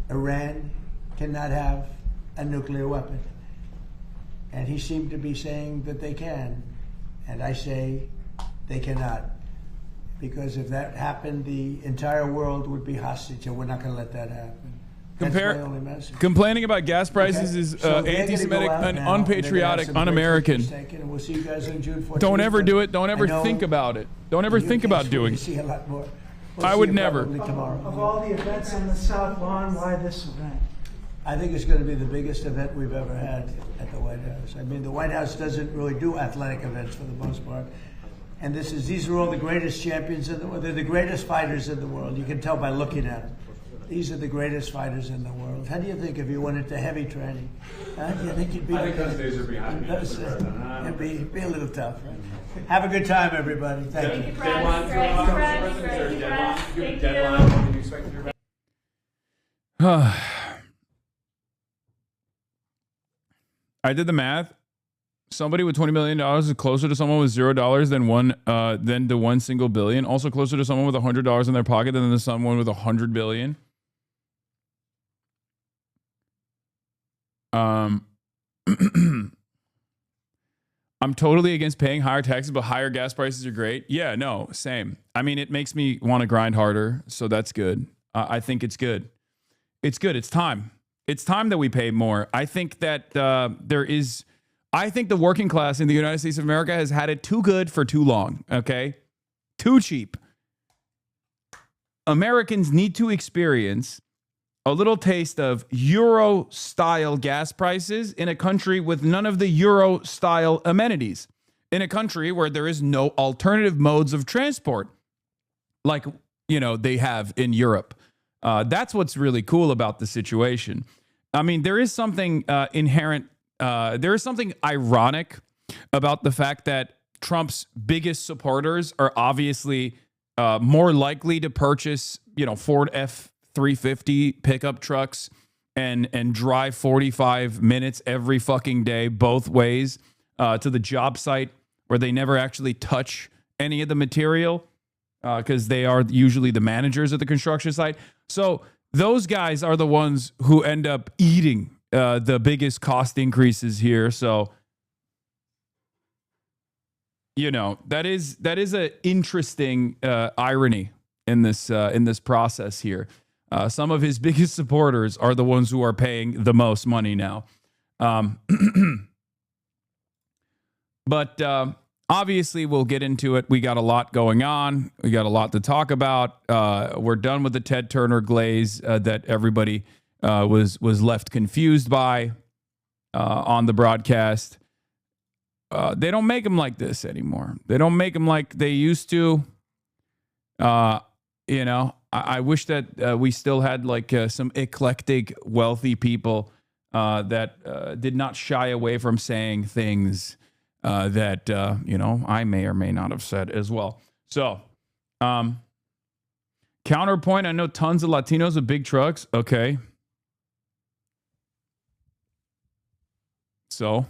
Iran cannot have a nuclear weapon. And he seemed to be saying that they can. And I say they cannot. Because if that happened, the entire world would be hostage, and we're not going to let that happen. That's my only message. Complaining about gas prices is So they're gonna anti-Semitic, go out and now, and they're gonna have unpatriotic, some great un-American. pictures taken, and we'll see you guys on June 14th. Don't ever do it. Don't ever I know think about it. Don't ever in think your about case, doing we'll it. see a lot more. We'll I see would you never. probably tomorrow. Of all the events on the South Lawn, why this event? I think it's going to be the biggest event we've ever had at the White House. I mean, the White House doesn't really do athletic events for the most part. And these are all the greatest champions in the world. They're the greatest fighters in the world. You can tell by looking at them. These are the greatest fighters in the world. How do you think if you went into heavy training? Do you think you'd be? I think those days are behind me. It'd be a little tough. Right? Have a good time, everybody. Thank you. I did the math. Somebody with $20 million is closer to someone with $0 than the one single billion. Also closer to someone with $100 in their pocket than the someone with $100 billion. I'm totally against paying higher taxes, but higher gas prices are great. Yeah, no, same. I mean, it makes me want to grind harder, so that's good. I think it's good. It's good. It's time. It's time that we pay more. I think that I think the working class in the United States of America has had it too good for too long, okay? Too cheap. Americans need to experience a little taste of Euro-style gas prices in a country with none of the Euro-style amenities, in a country where there is no alternative modes of transport like, they have in Europe. That's what's really cool about the situation. I mean, there is something inherent. There is something ironic about the fact that Trump's biggest supporters are obviously more likely to purchase, Ford F-350 pickup trucks and drive 45 minutes every fucking day both ways to the job site where they never actually touch any of the material because they are usually the managers at the construction site. So those guys are the ones who end up eating the biggest cost increases here. So, that is an interesting irony in this process here. Some of his biggest supporters are the ones who are paying the most money now. But obviously, we'll get into it. We got a lot going on. We got a lot to talk about. We're done with the Ted Turner glaze that everybody was left confused by on the broadcast. They don't make them like this anymore. They don't make them like they used to. I wish that we still had some eclectic, wealthy people that did not shy away from saying things that I may or may not have said as well. So, counterpoint. I know tons of Latinos with big trucks. Okay. So,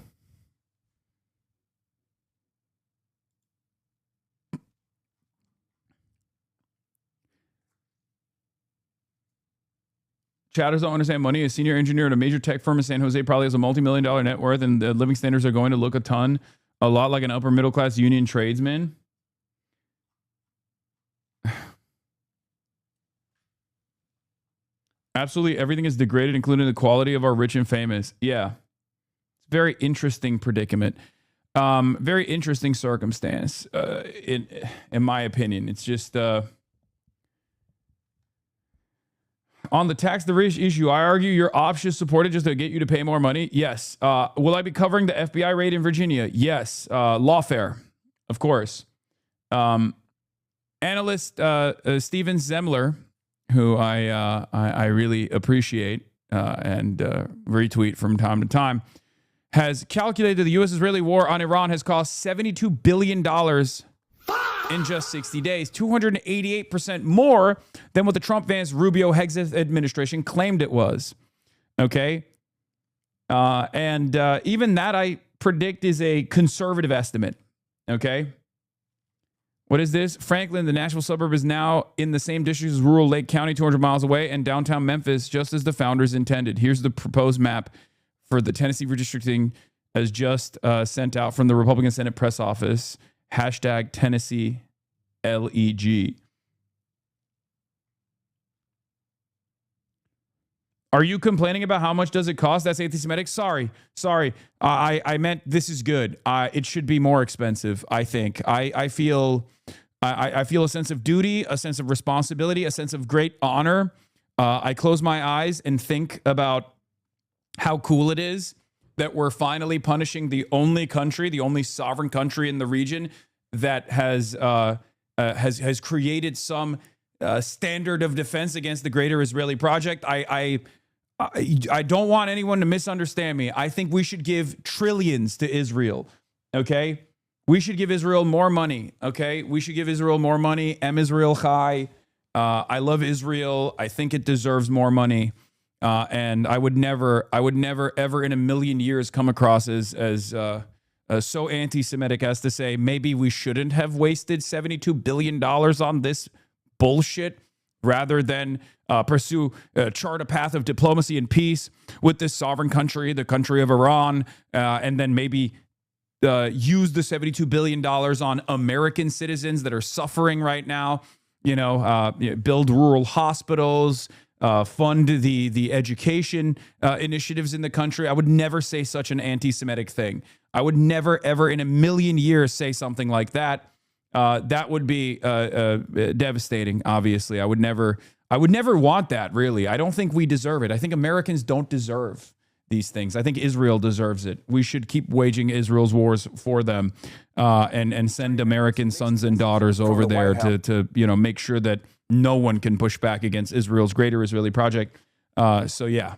chatters don't understand money. A senior engineer at a major tech firm in San Jose probably has a multi-million-dollar net worth, and the living standards are going to look a lot like an upper middle class union tradesman. Absolutely everything is degraded, including the quality of our rich and famous. Yeah. Very interesting predicament. Very interesting circumstance, in my opinion. It's just on the tax issue, I argue your option is supported just to get you to pay more money. Yes. Will I be covering the FBI raid in Virginia? Yes. Lawfare, of course. Analyst Steven Zemler, who I really appreciate and retweet from time to time, has calculated the U.S.-Israeli war on Iran has cost $72 billion in just 60 days, 288% more than what the Trump-Vance-Rubio-Hegseth administration claimed it was. Okay? And even that, I predict, is a conservative estimate. Okay? What is this? Franklin, the Nashville suburb, is now in the same district as rural Lake County, 200 miles away, and downtown Memphis, just as the founders intended. Here's the proposed map for the Tennessee redistricting as just sent out from the Republican Senate press office. Hashtag Tennessee LEG. Are you complaining about how much does it cost? That's anti-Semitic. Sorry. I meant this is good. It should be more expensive. I think. I feel a sense of duty, a sense of responsibility, a sense of great honor. I close my eyes and think about how cool it is that we're finally punishing the only country, the only sovereign country in the region that has created some standard of defense against the greater Israeli project. I don't want anyone to misunderstand me. I think we should give trillions to Israel, okay? We should give Israel more money, okay? We should give Israel more money. Em Israel Chai. I love Israel. I think it deserves more money. And I would never, ever in a million years come across as so anti-Semitic as to say maybe we shouldn't have wasted $72 billion on this bullshit rather than chart a path of diplomacy and peace with this sovereign country, the country of Iran, and then maybe use the $72 billion on American citizens that are suffering right now, build rural hospitals, fund the education initiatives in the country. I would never say such an anti-Semitic thing. I would never, ever in a million years say something like that. That would be devastating, obviously. I would never want that, really. I don't think we deserve it. I think Americans don't deserve these things. I think Israel deserves it. We should keep waging Israel's wars for them and send American sons and daughters over there to make sure that no one can push back against Israel's greater Israeli project. So, yeah.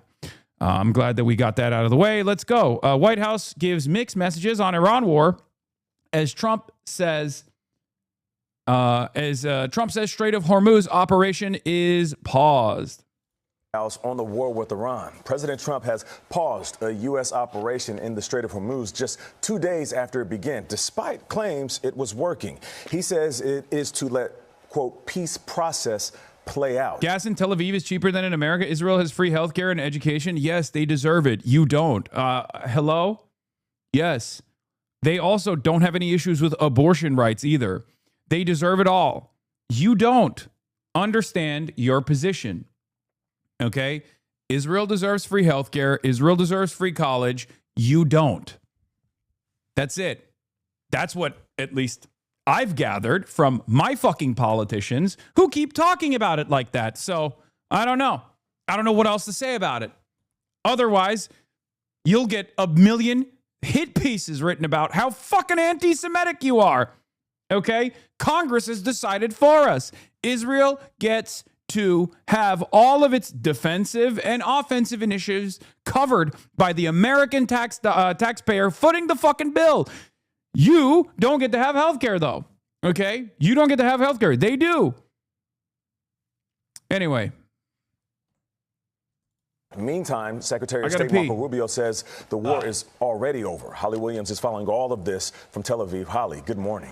I'm glad that we got that out of the way. Let's go. White House gives mixed messages on Iran war as Trump says... Trump says Strait of Hormuz operation is paused. On the war with Iran, President Trump has paused a U.S. operation in the Strait of Hormuz just 2 days after it began, despite claims it was working. He says it is to let, quote, peace process play out. Gas in Tel Aviv is cheaper than in America. Israel has free healthcare and education. Yes, they deserve it. You don't. Hello? Yes. They also don't have any issues with abortion rights either. They deserve it all. You don't. Understand your position. Okay? Israel deserves free healthcare. Israel deserves free college. You don't. That's it. That's what at least I've gathered from my fucking politicians who keep talking about it like that. So I don't know. I don't know what else to say about it. Otherwise, you'll get a million hit pieces written about how fucking anti-Semitic you are. Okay? Congress has decided for us. Israel gets to have all of its defensive and offensive initiatives covered by the American taxpayer footing the fucking bill. You don't get to have healthcare, though. Okay? You don't get to have healthcare. They do. Anyway. Meantime, Secretary of State Marco Rubio says the war is already over. Holly Williams is following all of this from Tel Aviv. Holly, good morning.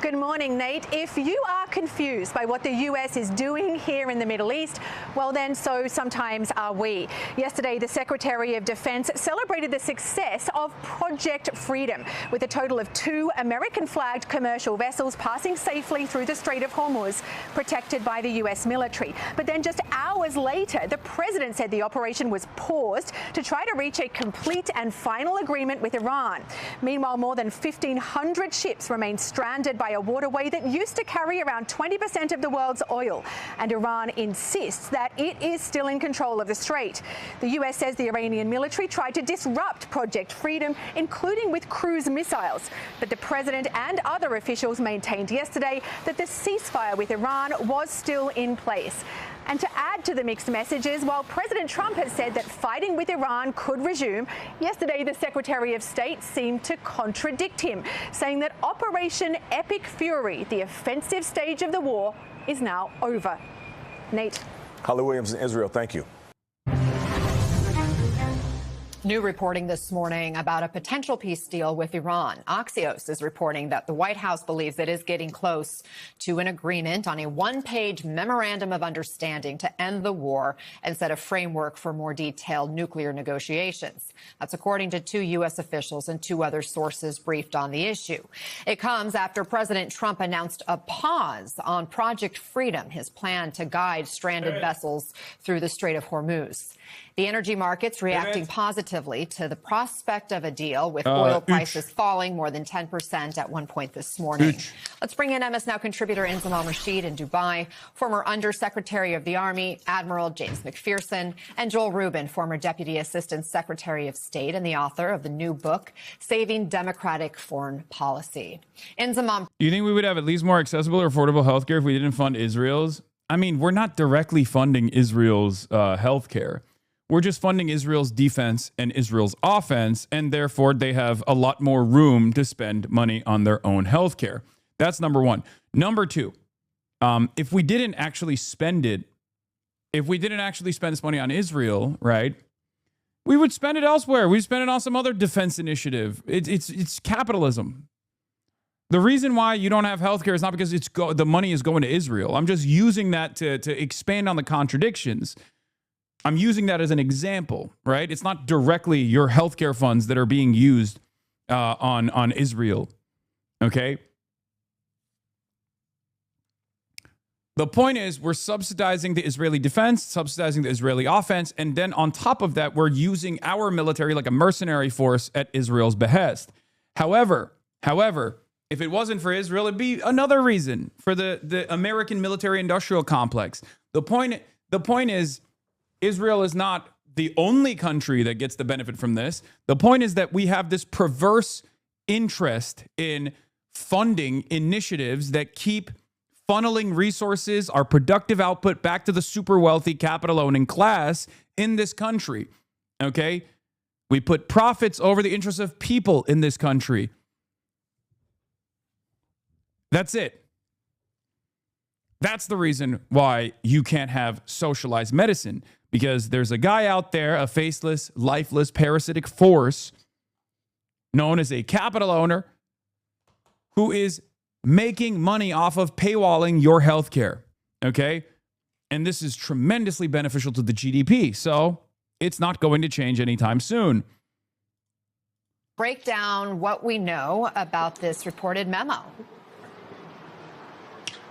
Good morning, Nate. If you are confused by what the U.S. is doing here in the Middle East, well, then so sometimes are we. Yesterday, the Secretary of Defense celebrated the success of Project Freedom, with a total of 2 American-flagged commercial vessels passing safely through the Strait of Hormuz, protected by the U.S. military. But then just hours later, the president said the operation was paused to try to reach a complete and final agreement with Iran. Meanwhile, more than 1,500 ships remain stranded by a waterway that used to carry around 20% of the world's oil, and Iran insists that it is still in control of the strait. The U.S. says the Iranian military tried to disrupt Project Freedom, including with cruise missiles, but the president and other officials maintained yesterday that the ceasefire with Iran was still in place. And to add to the mixed messages, while President Trump has said that fighting with Iran could resume, yesterday the Secretary of State seemed to contradict him, saying that Operation Epic Fury, the offensive stage of the war, is now over. Nate. Holly Williams in Israel, thank you. New reporting this morning about a potential peace deal with Iran. Axios is reporting that the White House believes it is getting close to an agreement on a one-page memorandum of understanding to end the war and set a framework for more detailed nuclear negotiations. That's according to 2 U.S. officials and 2 other sources briefed on the issue. It comes after President Trump announced a pause on Project Freedom, his plan to guide stranded vessels through the Strait of Hormuz. The energy markets reacting positively to the prospect of a deal, with oil prices falling more than 10% at one point this morning. Let's bring in MS Now contributor Inzam al-Rashid in Dubai, former Undersecretary of the Army, Admiral James McPherson, and Joel Rubin, former Deputy Assistant Secretary of State and the author of the new book, Saving Democratic Foreign Policy. Inzam, do you think we would have at least more accessible or affordable healthcare if we didn't fund Israel's? I mean, we're not directly funding Israel's healthcare. We're just funding Israel's defense and Israel's offense, and therefore they have a lot more room to spend money on their own healthcare. That's number one. Number two, if we didn't actually spend it, if we didn't actually spend this money on Israel, right, we would spend it elsewhere. We'd spend it on some other defense initiative. It's capitalism. The reason why you don't have healthcare is not because the money is going to Israel. I'm just using that to expand on the contradictions. I'm using that as an example, right? It's not directly your healthcare funds that are being used on Israel, okay? The point is, we're subsidizing the Israeli defense, subsidizing the Israeli offense, and then on top of that, we're using our military like a mercenary force at Israel's behest. However, if it wasn't for Israel, it'd be another reason for the American military-industrial complex. The point is, Israel is not the only country that gets the benefit from this. The point is that we have this perverse interest in funding initiatives that keep funneling resources, our productive output, back to the super wealthy capital owning class in this country. Okay? We put profits over the interests of people in this country. That's it. That's the reason why you can't have socialized medicine. Because there's a guy out there, a faceless, lifeless, parasitic force known as a capital owner who is making money off of paywalling your healthcare, okay? And this is tremendously beneficial to the GDP, so it's not going to change anytime soon. break down what we know about this reported memo.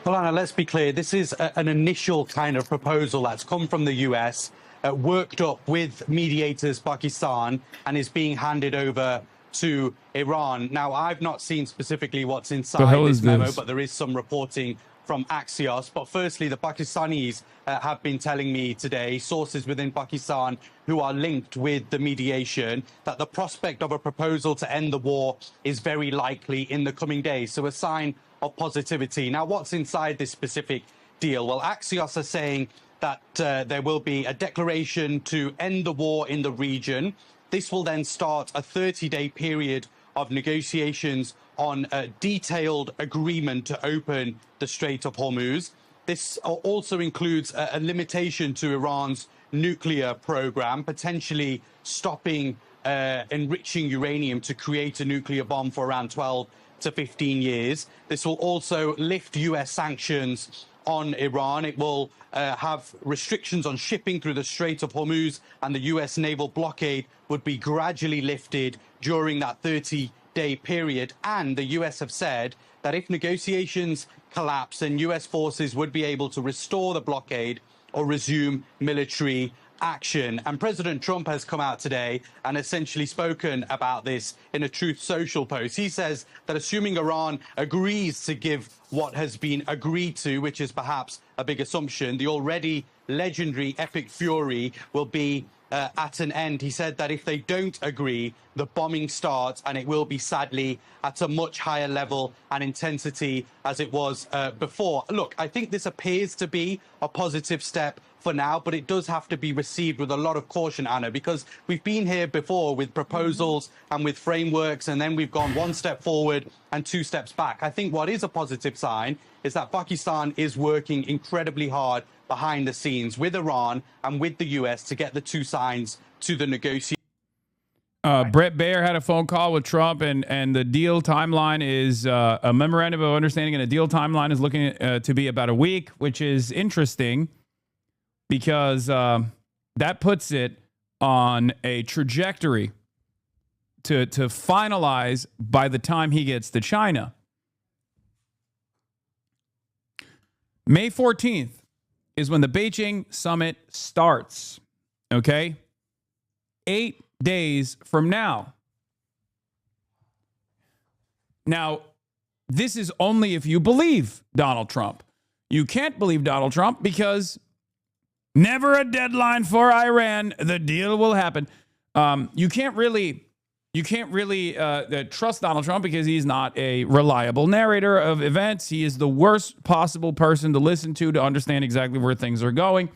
Well, Anna, let's be clear. This is an initial kind of proposal that's come from the US, worked up with mediators Pakistan, and is being handed over to Iran. Now, I've not seen specifically what's inside this memo, but there is some reporting from Axios. But firstly, the Pakistanis have been telling me today, sources within Pakistan who are linked with the mediation, that the prospect of a proposal to end the war is very likely in the coming days. So a sign of positivity. Now, what's inside this specific deal? Well, Axios are saying that there will be a declaration to end the war in the region. This will then start a 30-day period of negotiations on a detailed agreement to open the Strait of Hormuz. This also includes a limitation to Iran's nuclear program, potentially stopping enriching uranium to create a nuclear bomb for around 12 to 15 years. This will also lift US sanctions on Iran. It will have restrictions on shipping through the Strait of Hormuz, and the US naval blockade would be gradually lifted during that 30-day period. And the US have said that if negotiations collapse, then US forces would be able to restore the blockade or resume military action. And President Trump has come out today and essentially spoken about this in a Truth Social post. He says that assuming Iran agrees to give what has been agreed to, which is perhaps a big assumption, the already legendary epic fury will be at an end. He said that if they don't agree, the bombing starts, and it will be sadly at a much higher level and intensity as it was before. Look, I think this appears to be a positive step for now, but it does have to be received with a lot of caution, Anna, because we've been here before with proposals and with frameworks, and then we've gone one step forward and two steps back. I think what is a positive sign is that Pakistan is working incredibly hard behind the scenes with Iran and with the US to get the two sides to the negotiation. Brett Baer had a phone call with Trump, and the deal timeline is a memorandum of understanding, and a deal timeline is looking to be about a week, which is interesting because that puts it on a trajectory to finalize by the time he gets to China. May 14th is when the Beijing summit starts, okay? 8 days from now. Now, this is only if you believe Donald Trump. You can't believe Donald Trump because never a deadline for Iran. The deal will happen. You can't really trust Donald Trump because he's not a reliable narrator of events. He is the worst possible person to listen to understand exactly where things are going.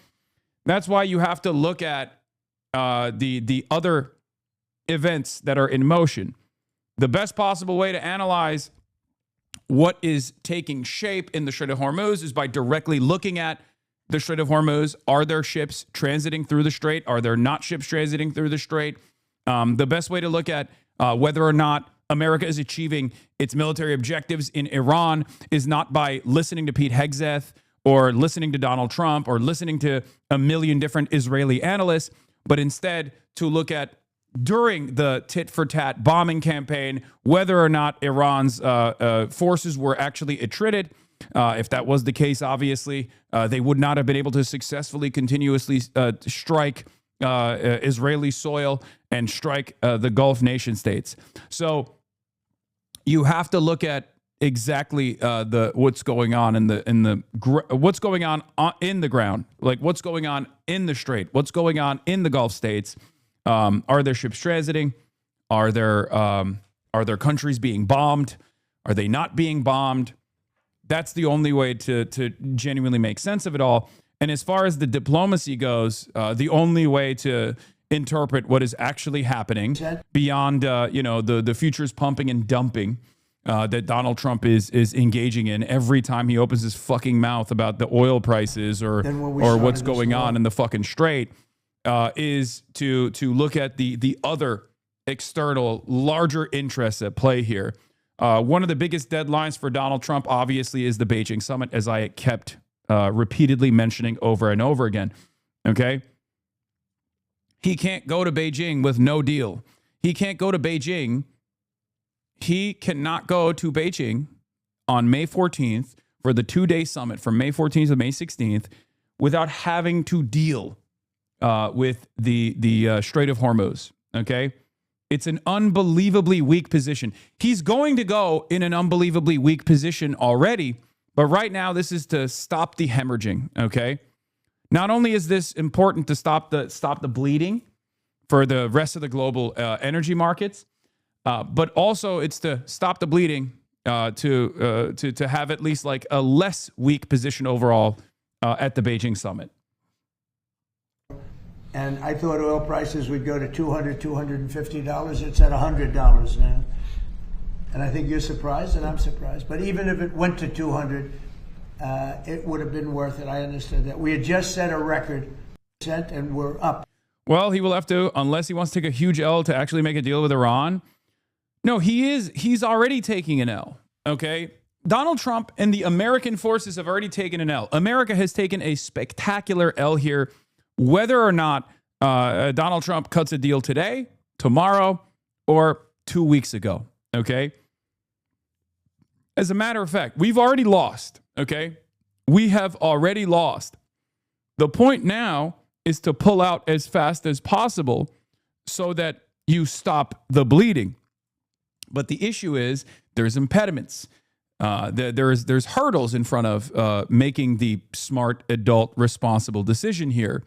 That's why you have to look at the other events that are in motion. The best possible way to analyze what is taking shape in the Strait of Hormuz is by directly looking at the Strait of Hormuz. Are there ships transiting through the strait? Are there not ships transiting through the strait? The best way to look at whether or not America is achieving its military objectives in Iran is not by listening to Pete Hegseth or listening to Donald Trump or listening to a million different Israeli analysts, but instead to look at during the tit-for-tat bombing campaign, whether or not Iran's forces were actually attrited. If that was the case, obviously, they would not have been able to successfully, continuously strike Israeli soil and strike the Gulf nation states. So you have to look at exactly what's going on what's going on in the ground, like what's going on in the strait, what's going on in the Gulf states. Are there ships transiting? Are there countries being bombed? Are they not being bombed? That's the only way to genuinely make sense of it all. And as far as the diplomacy goes, the only way to interpret what is actually happening beyond the futures pumping and dumping that Donald Trump is engaging in every time he opens his fucking mouth about the oil prices or what's going on in the fucking strait. Is to look at the other external, larger interests at play here. One of the biggest deadlines for Donald Trump, obviously, is the Beijing summit, as I kept repeatedly mentioning over and over again. Okay? He can't go to Beijing with no deal. He can't go to Beijing. He cannot go to Beijing on May 14th for the 2-day summit from May 14th to May 16th without having to deal with the Strait of Hormuz, okay? It's an unbelievably weak position. He's going to go in an unbelievably weak position already, but right now this is to stop the hemorrhaging, okay? Not only is this important to stop the bleeding for the rest of the global energy markets, but also it's to stop the bleeding to have at least like a less weak position overall at the Beijing summit. And I thought oil prices would go to $200, $250. It's at $100 now. And I think you're surprised, and I'm surprised. But even if it went to 200, it would have been worth it. I understood that. We had just set a record, and we're up. Well, he will have to, unless he wants to take a huge L to actually make a deal with Iran. No, he's already taking an L, okay? Donald Trump and the American forces have already taken an L. America has taken a spectacular L here. Whether or not Donald Trump cuts a deal today, tomorrow, or 2 weeks ago, okay? As a matter of fact, we've already lost, okay? We have already lost. The point now is to pull out as fast as possible so that you stop the bleeding. But the issue is there's impediments. There's hurdles in front of making the smart, adult, responsible decision here.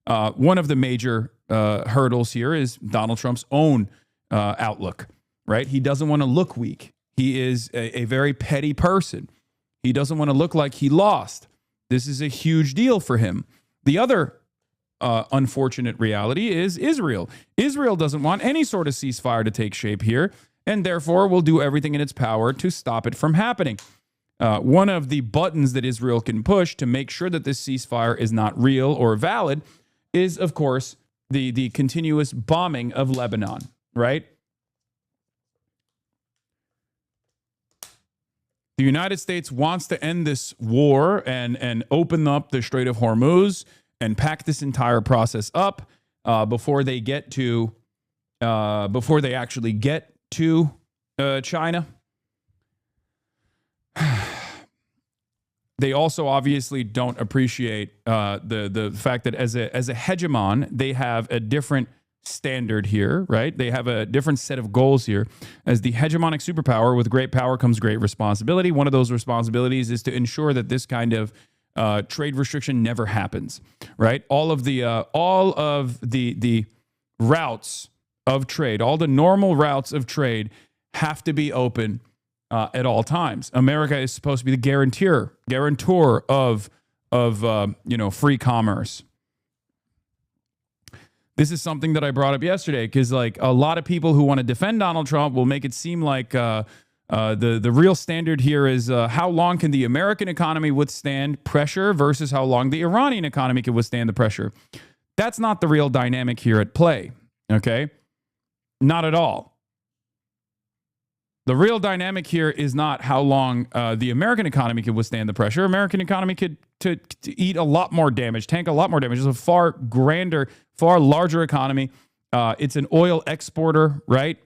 One of the major hurdles here is Donald Trump's own outlook, right? He doesn't want to look weak. He is a very petty person. He doesn't want to look like he lost. This is a huge deal for him. The other unfortunate reality is Israel. Israel doesn't want any sort of ceasefire to take shape here, and therefore will do everything in its power to stop it from happening. One of the buttons that Israel can push to make sure that this ceasefire is not real or valid is, of course, the continuous bombing of Lebanon, right? The United States wants to end this war and open up the Strait of Hormuz and pack this entire process up before they actually get to China. They also obviously don't appreciate the fact that as a hegemon, they have a different standard here, right? They have a different set of goals here. As the hegemonic superpower, with great power comes great responsibility. One of those responsibilities is to ensure that this kind of trade restriction never happens, right? All of the routes of trade, all the normal routes of trade have to be open at all times. America is supposed to be the guarantor of free commerce. This is something that I brought up yesterday because, like, a lot of people who want to defend Donald Trump will make it seem like the real standard here is how long can the American economy withstand pressure versus how long the Iranian economy can withstand the pressure. That's not the real dynamic here at play, okay? Not at all. The real dynamic here is not how long the American economy can withstand the pressure. American economy could to eat a lot more damage, tank a lot more damage. It's a far grander, far larger economy. It's an oil exporter, right?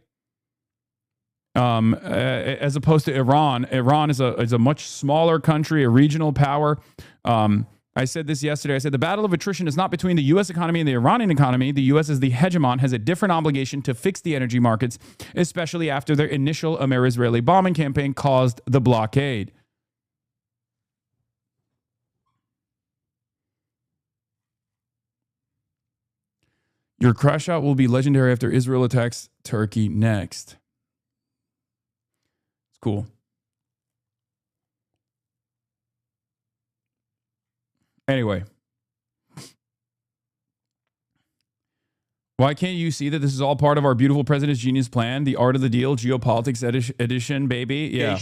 As opposed to Iran. Iran is a much smaller country, a regional power. I said this yesterday. I said the battle of attrition is not between the U.S. economy and the Iranian economy. The U.S. as the hegemon has a different obligation to fix the energy markets, especially after their initial Amer-Israeli bombing campaign caused the blockade. Your crash out will be legendary after Israel attacks Turkey next. It's cool. Anyway, why can't you see that this is all part of our beautiful president's genius plan? The art of the deal, geopolitics edition, baby. Yeah.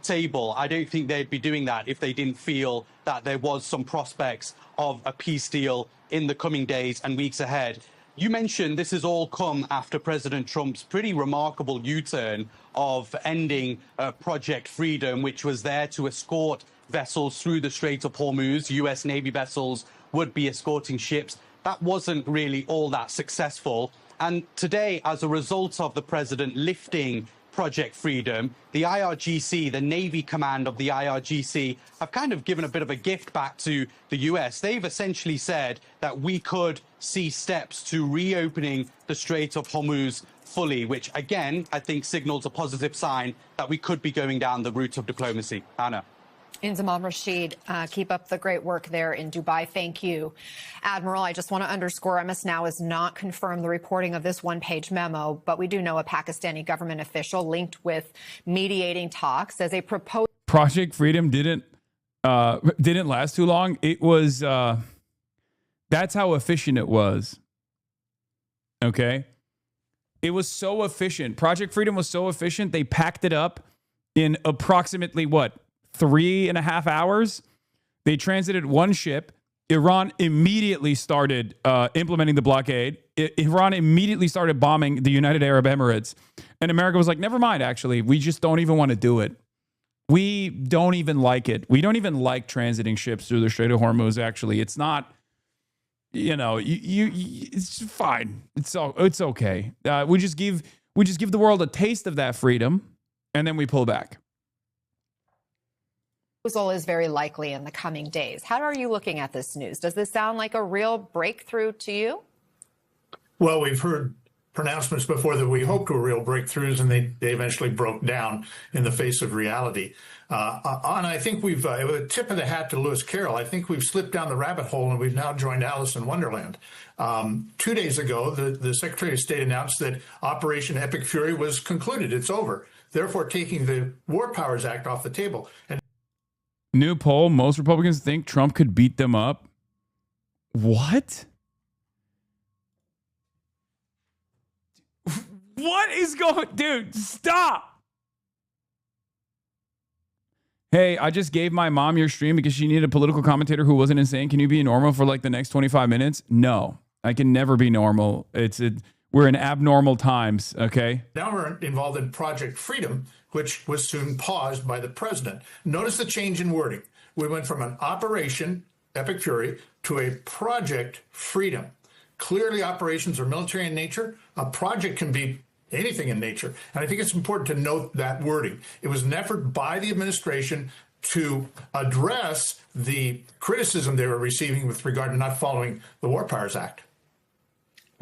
Table. I don't think they'd be doing that if they didn't feel that there was some prospects of a peace deal in the coming days and weeks ahead. You mentioned this has all come after President Trump's pretty remarkable U-turn of ending Project Freedom, which was there to escort vessels through the Strait of Hormuz. U.S. Navy vessels would be escorting ships. That wasn't really all that successful. And today, as a result of the president lifting Project Freedom, the IRGC, the Navy command of the IRGC, have kind of given a bit of a gift back to the U.S. They've essentially said that we could see steps to reopening the Strait of Hormuz fully, which, again, I think signals a positive sign that we could be going down the route of diplomacy. Anna. Inzamam Rashid, keep up the great work there in Dubai. Thank you. Admiral, I just want to underscore MS Now has not confirmed the reporting of this one-page memo, but we do know a Pakistani government official linked with mediating talks as a proposed... Project Freedom didn't last too long. It was... that's how efficient it was. Okay? It was so efficient. Project Freedom was so efficient, they packed it up in approximately, 3.5 hours. They transited one ship. Iran immediately started implementing the blockade. Iran immediately started bombing the United Arab Emirates. And America was like, never mind, actually. We just don't even want to do it. We don't even like it. We don't even like transiting ships through the Strait of Hormuz, actually. It's not, it's fine. It's okay. We just give the world a taste of that freedom, and then we pull back. Proposal is very likely in the coming days. How are you looking at this news? Does this sound like a real breakthrough to you? Well, we've heard pronouncements before that we hoped were real breakthroughs, and they eventually broke down in the face of reality. I think we've a tip of the hat to Lewis Carroll. I think we've slipped down the rabbit hole, and we've now joined Alice in Wonderland. 2 days ago, the Secretary of State announced that Operation Epic Fury was concluded. It's over, therefore taking the War Powers Act off the table. And new poll, most Republicans think Trump could beat them up. What? What is going... Dude, stop! Hey, I just gave my mom your stream because she needed a political commentator who wasn't insane. Can you be normal for like the next 25 minutes? No, I can never be normal. We're in abnormal times, okay? Now we're involved in Project Freedom, which was soon paused by the president. Notice the change in wording. We went from an Operation Epic Fury to a Project Freedom. Clearly, operations are military in nature. A project can be anything in nature. And I think it's important to note that wording. It was an effort by the administration to address the criticism they were receiving with regard to not following the War Powers Act.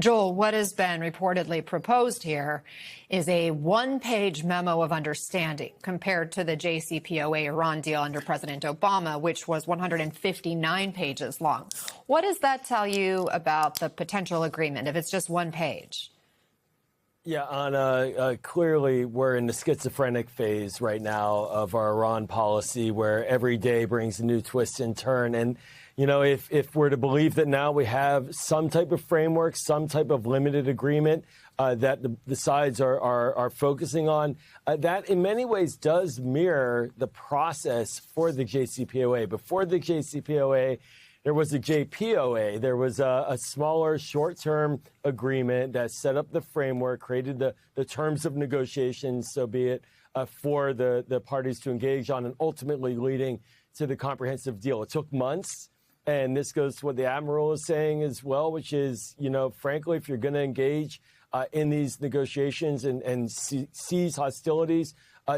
Joel, what has been reportedly proposed here is a one-page memo of understanding compared to the JCPOA Iran deal under President Obama, which was 159 pages long. What does that tell you about the potential agreement if it's just one page? Yeah, Anna, clearly we're in the schizophrenic phase right now of our Iran policy, where every day brings a new twist and turn. And you know, if we're to believe that now we have some type of framework, some type of limited agreement that the sides are focusing on, that in many ways does mirror the process for the JCPOA. Before the JCPOA, there was a JPOA. There was a smaller short-term agreement that set up the framework, created the terms of negotiations, so be it, for the parties to engage on, and ultimately leading to the comprehensive deal. It took months. And this goes to what the Admiral is saying as well, which is, you know, frankly, if you're going to engage in these negotiations and cease hostilities,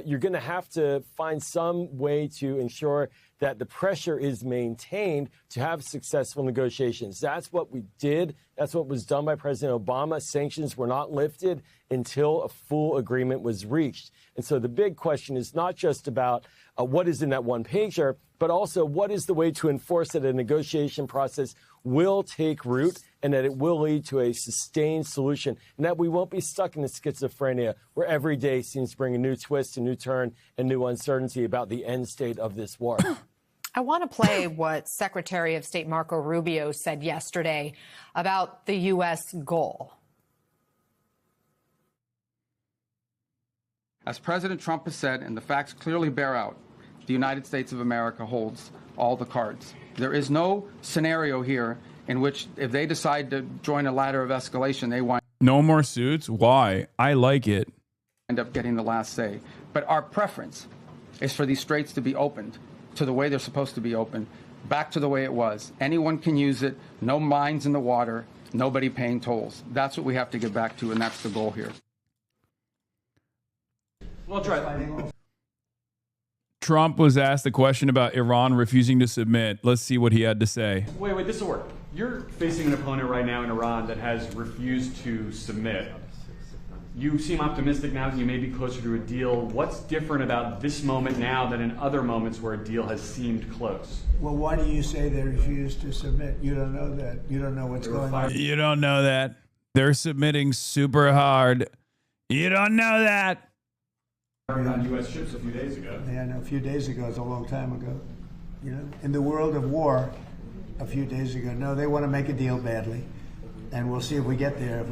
you're going to have to find some way to ensure that the pressure is maintained to have successful negotiations. That's what we did. That's what was done by President Obama. Sanctions were not lifted until a full agreement was reached. And so the big question is not just about what is in that one pager, but also what is the way to enforce that a negotiation process will take root and that it will lead to a sustained solution, and that we won't be stuck in the schizophrenia where every day seems to bring a new twist, a new turn, and new uncertainty about the end state of this war. I want to play what Secretary of State Marco Rubio said yesterday about the U.S. goal. As President Trump has said, and the facts clearly bear out, the United States of America holds all the cards. There is no scenario here in which if they decide to join a ladder of escalation, they wind No more suits? Why? I like it. up getting the last say. But our preference is for these straits to be opened to the way they're supposed to be opened, back to the way it was. Anyone can use it, no mines in the water, nobody paying tolls. That's what we have to get back to, and that's the goal here. Well, Trump was asked a question about Iran refusing to submit. Let's see what he had to say. Wait, this will work. You're facing an opponent right now in Iran that has refused to submit. You seem optimistic now that you may be closer to a deal. What's different about this moment now than in other moments where a deal has seemed close? Well, why do you say they refused to submit? You don't know that. You don't know what's going on. You don't know that. They're submitting super hard. You don't know that. On U.S. ships a few days ago. Yeah, no, a few days ago is a long time ago. You know, in the world of war, a few days ago. No, they want to make a deal badly, and we'll see if we get there.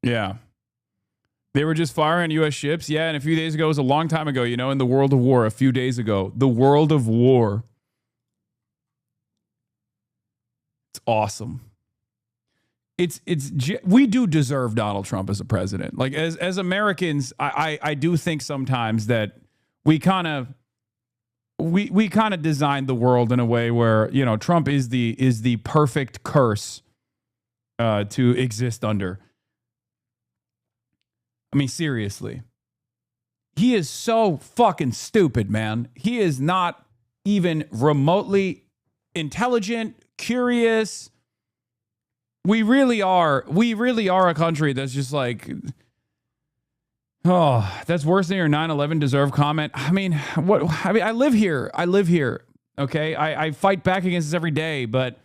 Yeah. They were just firing U.S. ships. Yeah, and a few days ago was a long time ago, you know, in the world of war, a few days ago. The world of war. It's awesome. We do deserve Donald Trump as a president. Like as Americans, I do think sometimes that we kind of designed the world in a way where, you know, Trump is the perfect curse to exist under. I mean, seriously. He is so fucking stupid, man. He is not even remotely intelligent, curious. We really are a country that's just like, oh, that's worse than your 9/11 deserved comment. I mean, I live here. Okay. I fight back against this every day, but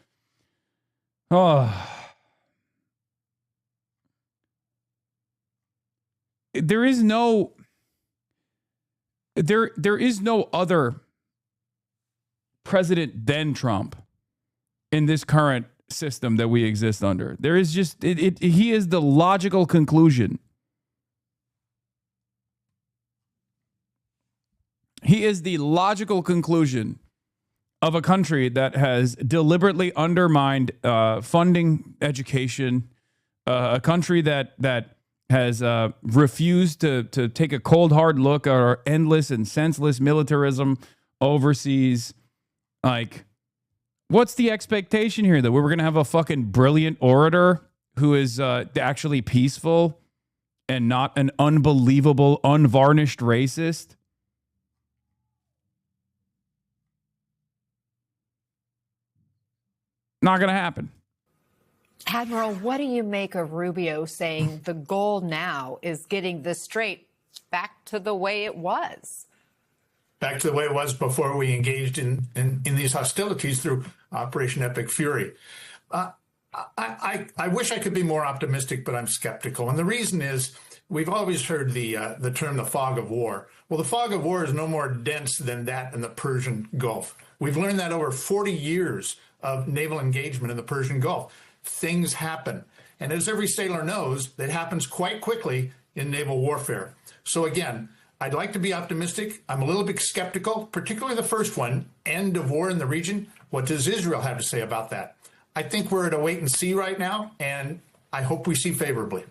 there is no other president than Trump in this current system that we exist under. There is just he is the logical conclusion. He is the logical conclusion of a country that has deliberately undermined funding education, a country that has refused to take a cold, hard look at our endless and senseless militarism overseas. Like, what's the expectation here? That we're going to have a fucking brilliant orator who is actually peaceful and not an unbelievable, unvarnished racist? Not going to happen. Admiral, what do you make of Rubio saying the goal now is getting the Strait back to the way it was? Back to the way it was before we engaged in these hostilities through Operation Epic Fury. I wish I could be more optimistic, but I'm skeptical. And the reason is we've always heard the term the fog of war. Well, the fog of war is no more dense than that in the Persian Gulf. We've learned that over 40 years of naval engagement in the Persian Gulf. Things happen. And as every sailor knows, that happens quite quickly in naval warfare. So again, I'd like to be optimistic. I'm a little bit skeptical, particularly the first one, end of war in the region. What does Israel have to say about that? I think we're at a wait and see right now, and I hope we see favorably.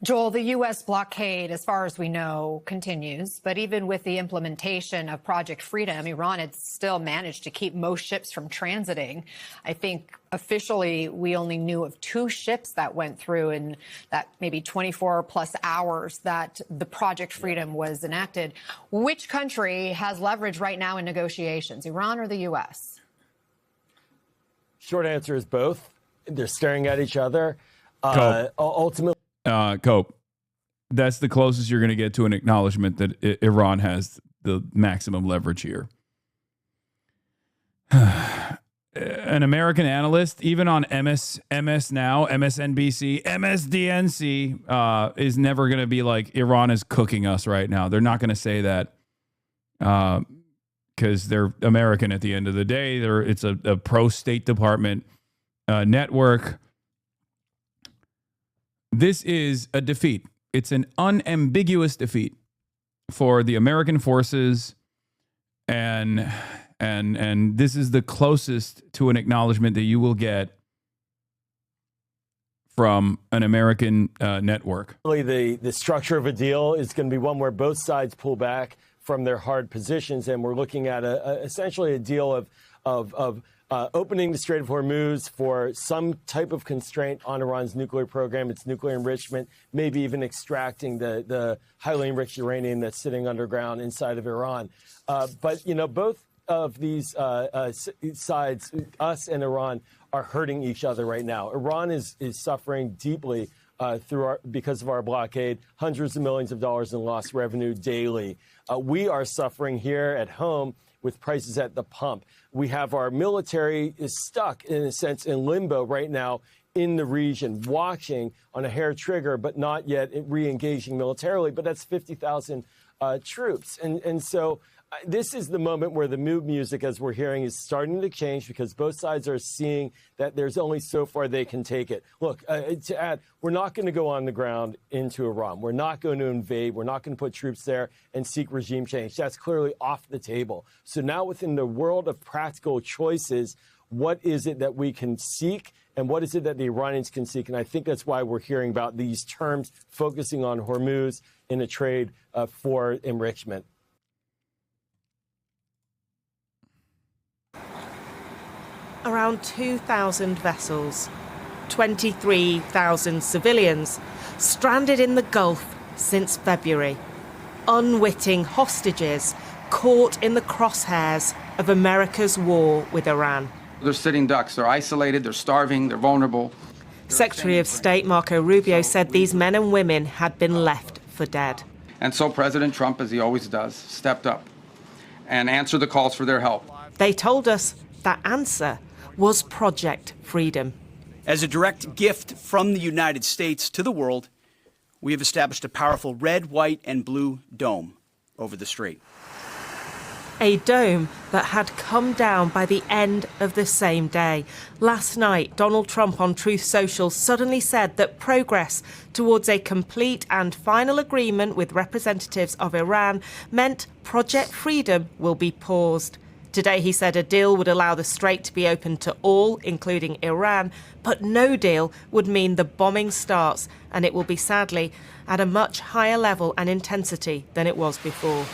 Joel, the U.S. blockade, as far as we know, continues. But even with the implementation of Project Freedom, Iran had still managed to keep most ships from transiting. I think officially we only knew of 2 ships that went through in that maybe 24 plus hours that the Project Freedom was enacted. Which country has leverage right now in negotiations, Iran or the U.S.? Short answer is both. They're staring at each other. Ultimately. Cope, that's the closest you're going to get to an acknowledgement that Iran has the maximum leverage here. An American analyst, even on MS Now, MSNBC, MSDNC, is never going to be like, Iran is cooking us right now. They're not going to say that because they're American at the end of the day. It's a pro-State Department network. This is a defeat. It's an unambiguous defeat for the American forces, and this is the closest to an acknowledgement that you will get from an American network. The structure of a deal is going to be one where both sides pull back from their hard positions, and we're looking at essentially a deal of opening the Strait of Hormuz for some type of constraint on Iran's nuclear program, its nuclear enrichment, maybe even extracting the highly enriched uranium that's sitting underground inside of Iran. But, you know, both of these sides, us and Iran, are hurting each other right now. Iran is suffering deeply because of our blockade, hundreds of millions of dollars in lost revenue daily. We are suffering here at home with prices at the pump. We have our military is stuck, in a sense, in limbo right now in the region, watching on a hair trigger, but not yet re-engaging militarily. But that's 50,000 troops. And so this is the moment where the mood music, as we're hearing, is starting to change because both sides are seeing that there's only so far they can take it. Look, to add, we're not going to go on the ground into Iran. We're not going to invade. We're not going to put troops there and seek regime change. That's clearly off the table. So now within the world of practical choices, what is it that we can seek and what is it that the Iranians can seek? And I think that's why we're hearing about these terms focusing on Hormuz in a trade for enrichment. Around 2,000 vessels, 23,000 civilians stranded in the Gulf since February. Unwitting hostages caught in the crosshairs of America's war with Iran. They're sitting ducks. They're isolated. They're starving. They're vulnerable. Secretary of State Marco Rubio said these men and women had been left for dead. And so President Trump, as he always does, stepped up and answered the calls for their help. They told us that answer was Project Freedom. As a direct gift from the United States to the world, we have established a powerful red, white, and blue dome over the strait. A dome that had come down by the end of the same day. Last night, Donald Trump on Truth Social suddenly said that progress towards a complete and final agreement with representatives of Iran meant Project Freedom will be paused. Today he said a deal would allow the Strait to be open to all, including Iran, but no deal would mean the bombing starts, and it will be, sadly, at a much higher level and intensity than it was before.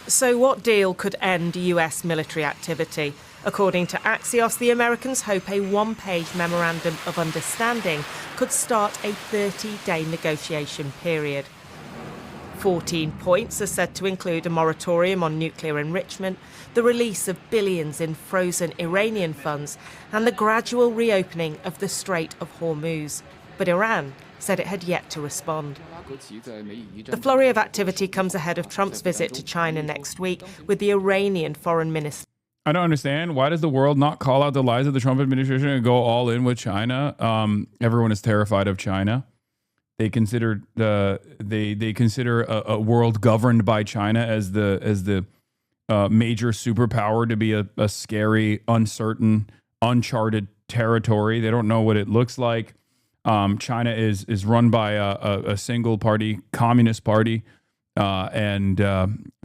So what deal could end US military activity? According to Axios, the Americans hope a one-page memorandum of understanding could start a 30-day negotiation period. 14 points are said to include a moratorium on nuclear enrichment, the release of billions in frozen Iranian funds, and the gradual reopening of the Strait of Hormuz. But Iran said it had yet to respond. The flurry of activity comes ahead of Trump's visit to China next week with the Iranian foreign minister. I don't understand. Why does the world not call out the lies of the Trump administration and go all in with China? Everyone is terrified of China. They consider they consider a world governed by China as the major superpower to be a scary, uncertain, uncharted territory. They don't know what it looks like. China is run by a single party, communist party, and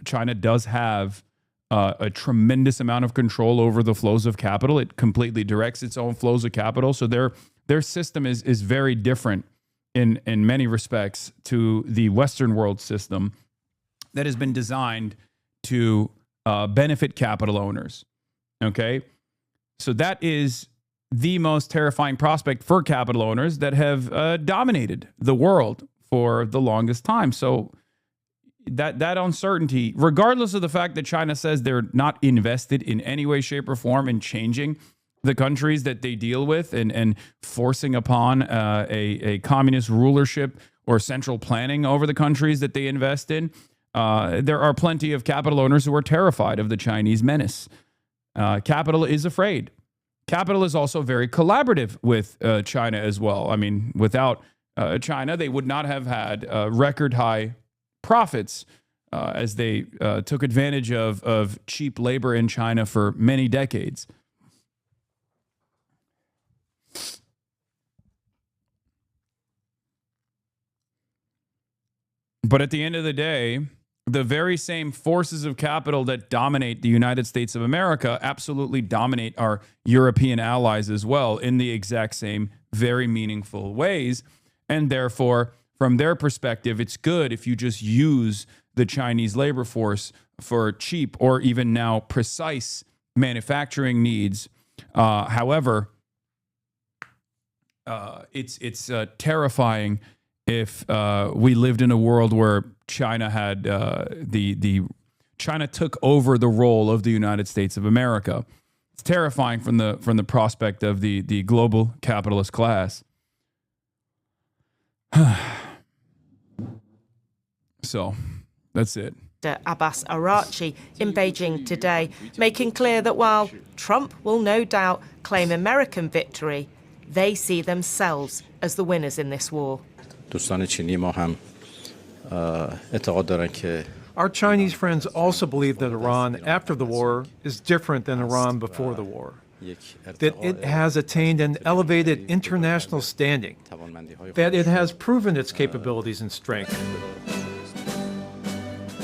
China does have a tremendous amount of control over the flows of capital. It completely directs its own flows of capital. So their system is very different in many respects to the Western world system that has been designed to benefit capital owners. Okay, so that is the most terrifying prospect for capital owners that have dominated the world for the longest time. So that uncertainty, regardless of the fact that China says they're not invested in any way, shape, or form in changing the countries that they deal with and forcing upon a communist rulership or central planning over the countries that they invest in, there are plenty of capital owners who are terrified of the Chinese menace. Capital is afraid. Capital is also very collaborative with China as well. I mean, without China, they would not have had record high profits as they took advantage of cheap labor in China for many decades. But at the end of the day, the very same forces of capital that dominate the United States of America absolutely dominate our European allies as well in the exact same very meaningful ways. And therefore, from their perspective, it's good if you just use the Chinese labor force for cheap or even now precise manufacturing needs. However, it's terrifying if we lived in a world where China had China took over the role of the United States of America. It's terrifying from the prospect of the global capitalist class. So that's it. Abbas Araghchi in Beijing today, making clear that while Trump will no doubt claim American victory, they see themselves as the winners in this war. Our Chinese friends also believe that Iran after the war is different than Iran before the war, that it has attained an elevated international standing, that it has proven its capabilities and strength.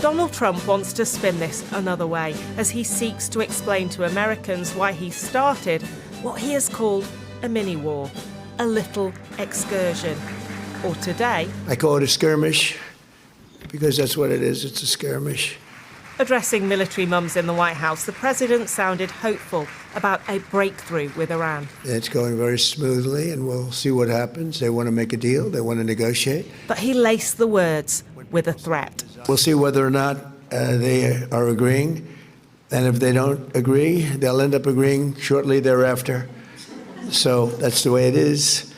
Donald Trump wants to spin this another way as he seeks to explain to Americans why he started what he has called a mini-war, a little excursion. Or today, I call it a skirmish because that's what it is. It's a skirmish. Addressing military mums in the White House, the president sounded hopeful about a breakthrough with Iran. It's going very smoothly, and we'll see what happens. They want to make a deal. They want to negotiate. But he laced the words with a threat. We'll see whether or not they are agreeing. And if they don't agree, they'll end up agreeing shortly thereafter. So that's the way it is.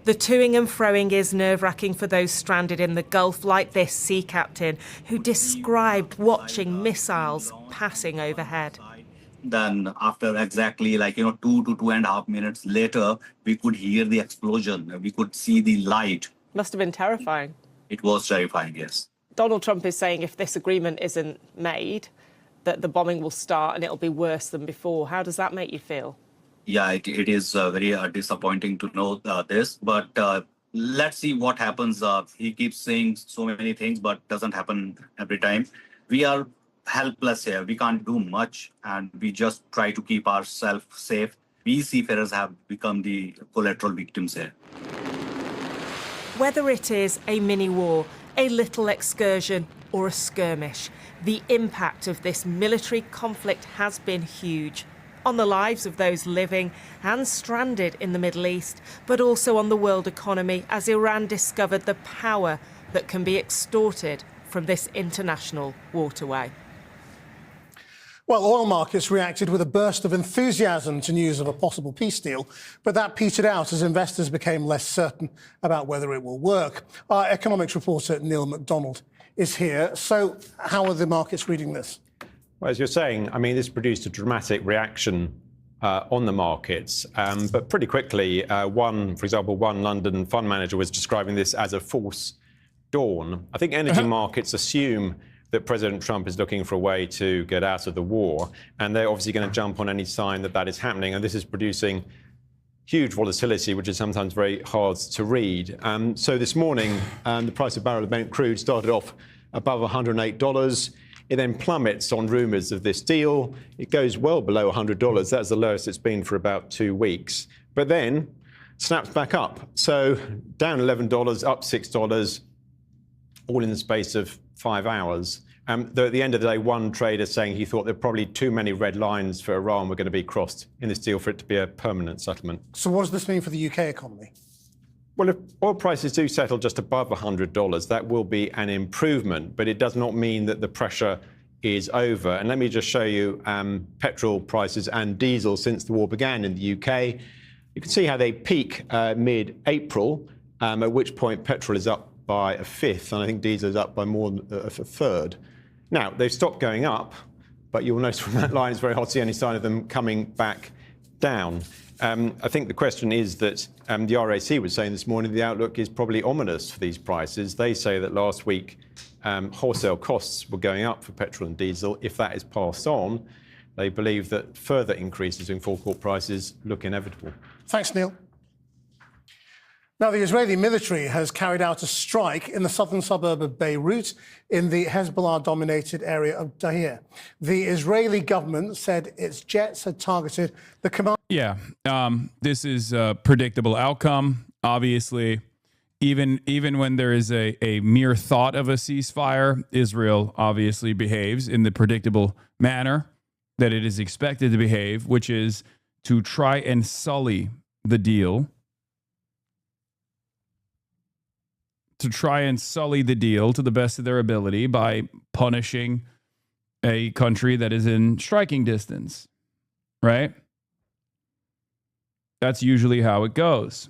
The toing and froing is nerve-wracking for those stranded in the Gulf, like this sea captain who described watching missiles passing overhead. Then after exactly 2 to 2.5 minutes later, we could hear the explosion. We could see the light. Must have been terrifying. It was terrifying, yes. Donald Trump is saying if this agreement isn't made, that the bombing will start and it'll be worse than before. How does that make you feel? Yeah, it is very disappointing to know this, but let's see what happens. He keeps saying so many things, but doesn't happen every time. We are helpless here. We can't do much, and we just try to keep ourselves safe. We seafarers have become the collateral victims here. Whether it is a mini war, a little excursion, or a skirmish, the impact of this military conflict has been huge on the lives of those living and stranded in the Middle East, but also on the world economy as Iran discovered the power that can be extorted from this international waterway. Well, oil markets reacted with a burst of enthusiasm to news of a possible peace deal, but that petered out as investors became less certain about whether it will work. Our economics reporter, Neil MacDonald, is here. So how are the markets reading this? Well, as you're saying, I mean, this produced a dramatic reaction on the markets, but pretty quickly, for example, one London fund manager was describing this as a false dawn. I think energy markets assume that President Trump is looking for a way to get out of the war, and they're obviously going to jump on any sign that that is happening, and this is producing huge volatility, which is sometimes very hard to read. So this morning, the price of a barrel of Brent crude started off above $108. It then plummets on rumours of this deal. It goes well below $100. That's the lowest it's been for about 2 weeks. But then snaps back up. So down $11, up $6, all in the space of 5 hours. Though at the end of the day, one trader saying he thought there were probably too many red lines for Iran were going to be crossed in this deal for it to be a permanent settlement. So what does this mean for the UK economy? Well, if oil prices do settle just above $100, that will be an improvement, but it does not mean that the pressure is over. And let me just show you petrol prices and diesel since the war began in the UK. You can see how they peak mid-April, at which point petrol is up by a fifth, and I think diesel is up by more than a third. Now, they've stopped going up, but you'll notice from that line it's very hard to see any sign of them coming back down. I think the question is that the RAC was saying this morning the outlook is probably ominous for these prices. They say that last week wholesale costs were going up for petrol and diesel. If that is passed on, they believe that further increases in forecourt prices look inevitable. Thanks, Neil. Now, the Israeli military has carried out a strike in the southern suburb of Beirut in the Hezbollah-dominated area of Deir. The Israeli government said its jets had targeted the command... Yeah, this is a predictable outcome. Obviously, even when there is a mere thought of a ceasefire, Israel obviously behaves in the predictable manner that it is expected to behave, which is to try and sully the deal. To try and sully the deal to the best of their ability by punishing a country that is in striking distance, right? That's usually how it goes.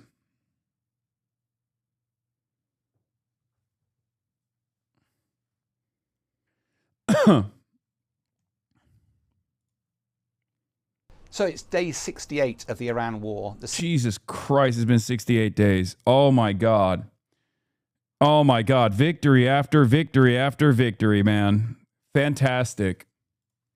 So it's day 68 of the Iran war. Jesus Christ, it's been 68 days. Oh my God. Oh my God, victory after victory after victory, man. Fantastic.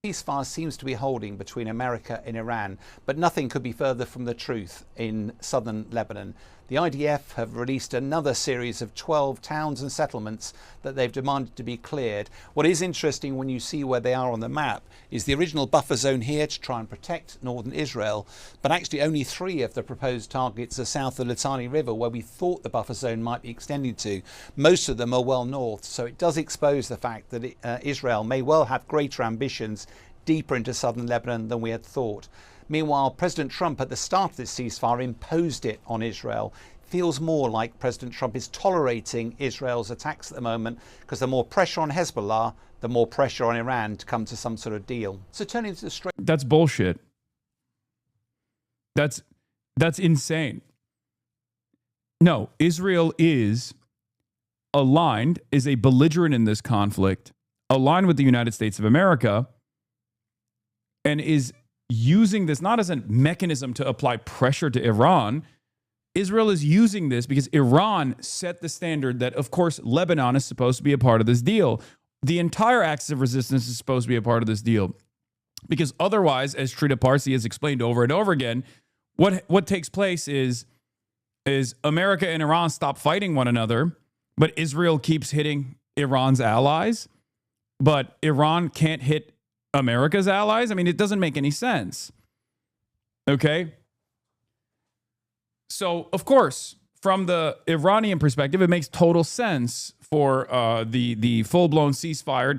Ceasefire seems to be holding between America and Iran, but nothing could be further from the truth in southern Lebanon. The IDF have released another series of 12 towns and settlements that they've demanded to be cleared. What is interesting when you see where they are on the map is the original buffer zone here to try and protect northern Israel, but actually only 3 of the proposed targets are south of the Litani River, where we thought the buffer zone might be extending to. Most of them are well north, so it does expose the fact that Israel may well have greater ambitions deeper into southern Lebanon than we had thought. Meanwhile, President Trump at the start of this ceasefire imposed it on Israel. Feels more like President Trump is tolerating Israel's attacks at the moment, because the more pressure on Hezbollah, the more pressure on Iran to come to some sort of deal. So turning to the straight... That's bullshit. That's insane. No, Israel is aligned, is a belligerent in this conflict, aligned with the United States of America, and is using this not as a mechanism to apply pressure to Iran. Israel is using this because Iran set the standard that, of course, Lebanon is supposed to be a part of this deal. The entire axis of resistance is supposed to be a part of this deal. Because otherwise, as Trita Parsi has explained over and over again, what takes place is America and Iran stop fighting one another, but Israel keeps hitting Iran's allies. but Iran can't hit America's allies? I mean, it doesn't make any sense. Okay? So, of course, from the Iranian perspective, it makes total sense for the full-blown ceasefire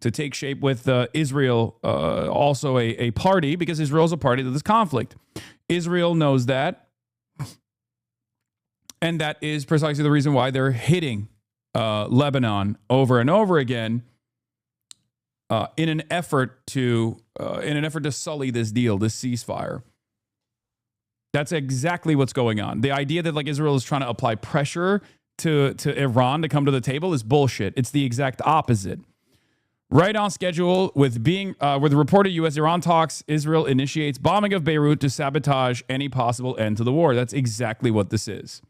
to take shape with Israel also a party, because Israel's a party to this conflict. Israel knows that, and that is precisely the reason why they're hitting Lebanon over and over again in an effort to sully this deal, this ceasefire. That's exactly what's going on. The idea that like Israel is trying to apply pressure to Iran to come to the table is bullshit. It's the exact opposite. Right on schedule with reported U.S.-Iran talks, Israel initiates bombing of Beirut to sabotage any possible end to the war. That's exactly what this is.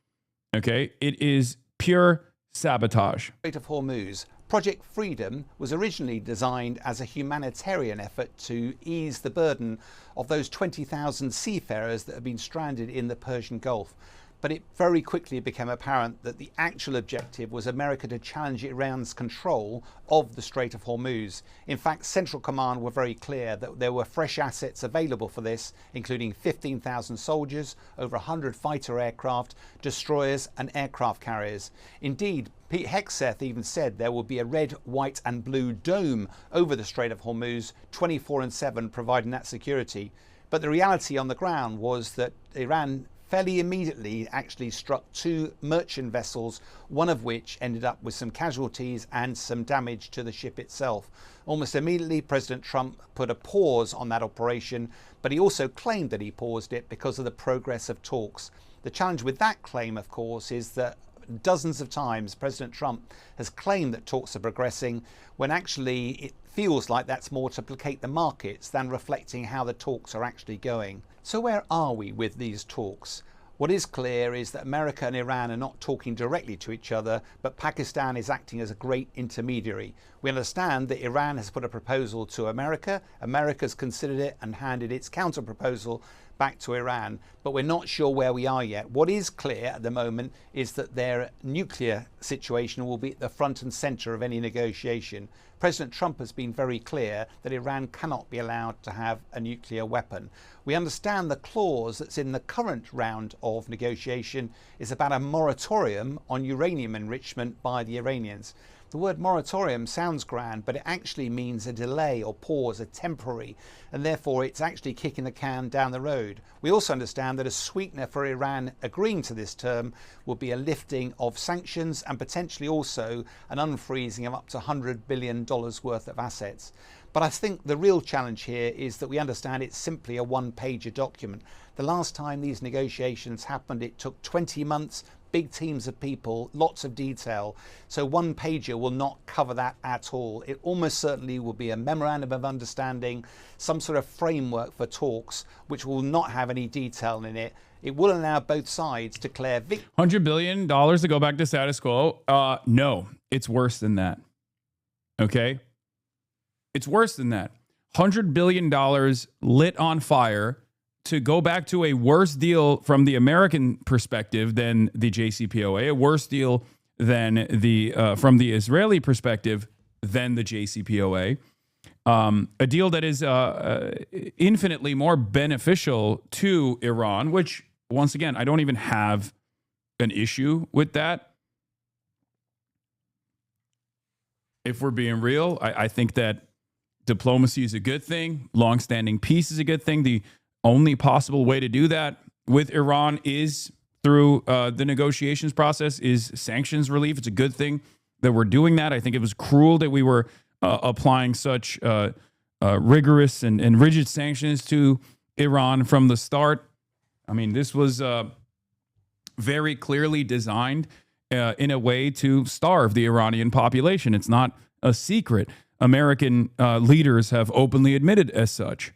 Okay? It is pure sabotage. Strait of Hormuz. Project Freedom was originally designed as a humanitarian effort to ease the burden of those 20,000 seafarers that have been stranded in the Persian Gulf. But it very quickly became apparent that the actual objective was America to challenge Iran's control of the Strait of Hormuz. In fact, Central Command were very clear that there were fresh assets available for this, including 15,000 soldiers, over 100 fighter aircraft, destroyers and aircraft carriers. Indeed, Pete Hegseth even said there will be a red, white and blue dome over the Strait of Hormuz 24/7, providing that security. But the reality on the ground was that Iran fairly immediately actually struck 2 merchant vessels, one of which ended up with some casualties and some damage to the ship itself. Almost immediately, President Trump put a pause on that operation, but he also claimed that he paused it because of the progress of talks. The challenge with that claim, of course, is that dozens of times President Trump has claimed that talks are progressing, when actually it feels like that's more to placate the markets than reflecting how the talks are actually going. So where are we with these talks? What is clear is that America and Iran are not talking directly to each other, but Pakistan is acting as a great intermediary. We understand that Iran has put a proposal to America. America's considered it and handed its counter proposal back to Iran, but we're not sure where we are yet. What is clear at the moment is that their nuclear situation will be at the front and center of any negotiation. President Trump has been very clear that Iran cannot be allowed to have a nuclear weapon. We understand the clause that's in the current round of negotiation is about a moratorium on uranium enrichment by the Iranians. The word moratorium sounds grand, but it actually means a delay or pause, a temporary, and therefore it's actually kicking the can down the road. We also understand that a sweetener for Iran agreeing to this term will be a lifting of sanctions and potentially also an unfreezing of up to $100 billion worth of assets. But I think the real challenge here is that we understand it's simply a one-pager document. The last time these negotiations happened, it took 20 months, big teams of people, lots of detail. So one pager will not cover that at all. It almost certainly will be a memorandum of understanding, some sort of framework for talks, which will not have any detail in it. It will allow both sides to declare victory. $100 billion to go back to status quo? No, it's worse than that. Okay? It's worse than that. $100 billion lit on fire to go back to a worse deal from the American perspective than the JCPOA, a worse deal than from the Israeli perspective than the JCPOA, a deal that is infinitely more beneficial to Iran, which, once again, I don't even have an issue with that. If we're being real, I think that diplomacy is a good thing. Longstanding peace is a good thing. The only possible way to do that with Iran is through the negotiations process, is sanctions relief. It's a good thing that we're doing that. I think it was cruel that we were applying such rigorous and rigid sanctions to Iran from the start. I mean, this was very clearly designed in a way to starve the Iranian population. It's not a secret. American leaders have openly admitted as such.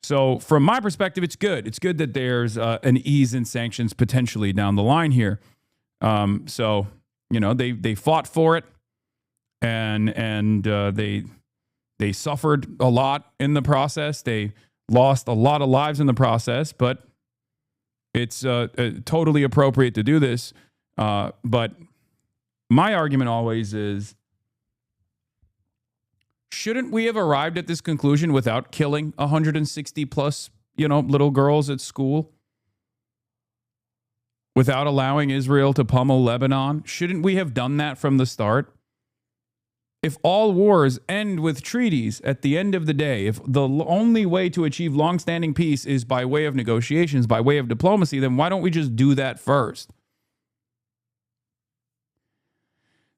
So from my perspective, it's good. It's good that there's an ease in sanctions potentially down the line here. So, you know, they fought for it and they suffered a lot in the process. They lost a lot of lives in the process, but it's totally appropriate to do this. But my argument always is shouldn't we have arrived at this conclusion without killing 160 plus, little girls at school? Without allowing Israel to pummel Lebanon? Shouldn't we have done that from the start? If all wars end with treaties at the end of the day, if the only way to achieve long-standing peace is by way of negotiations, by way of diplomacy, then why don't we just do that first?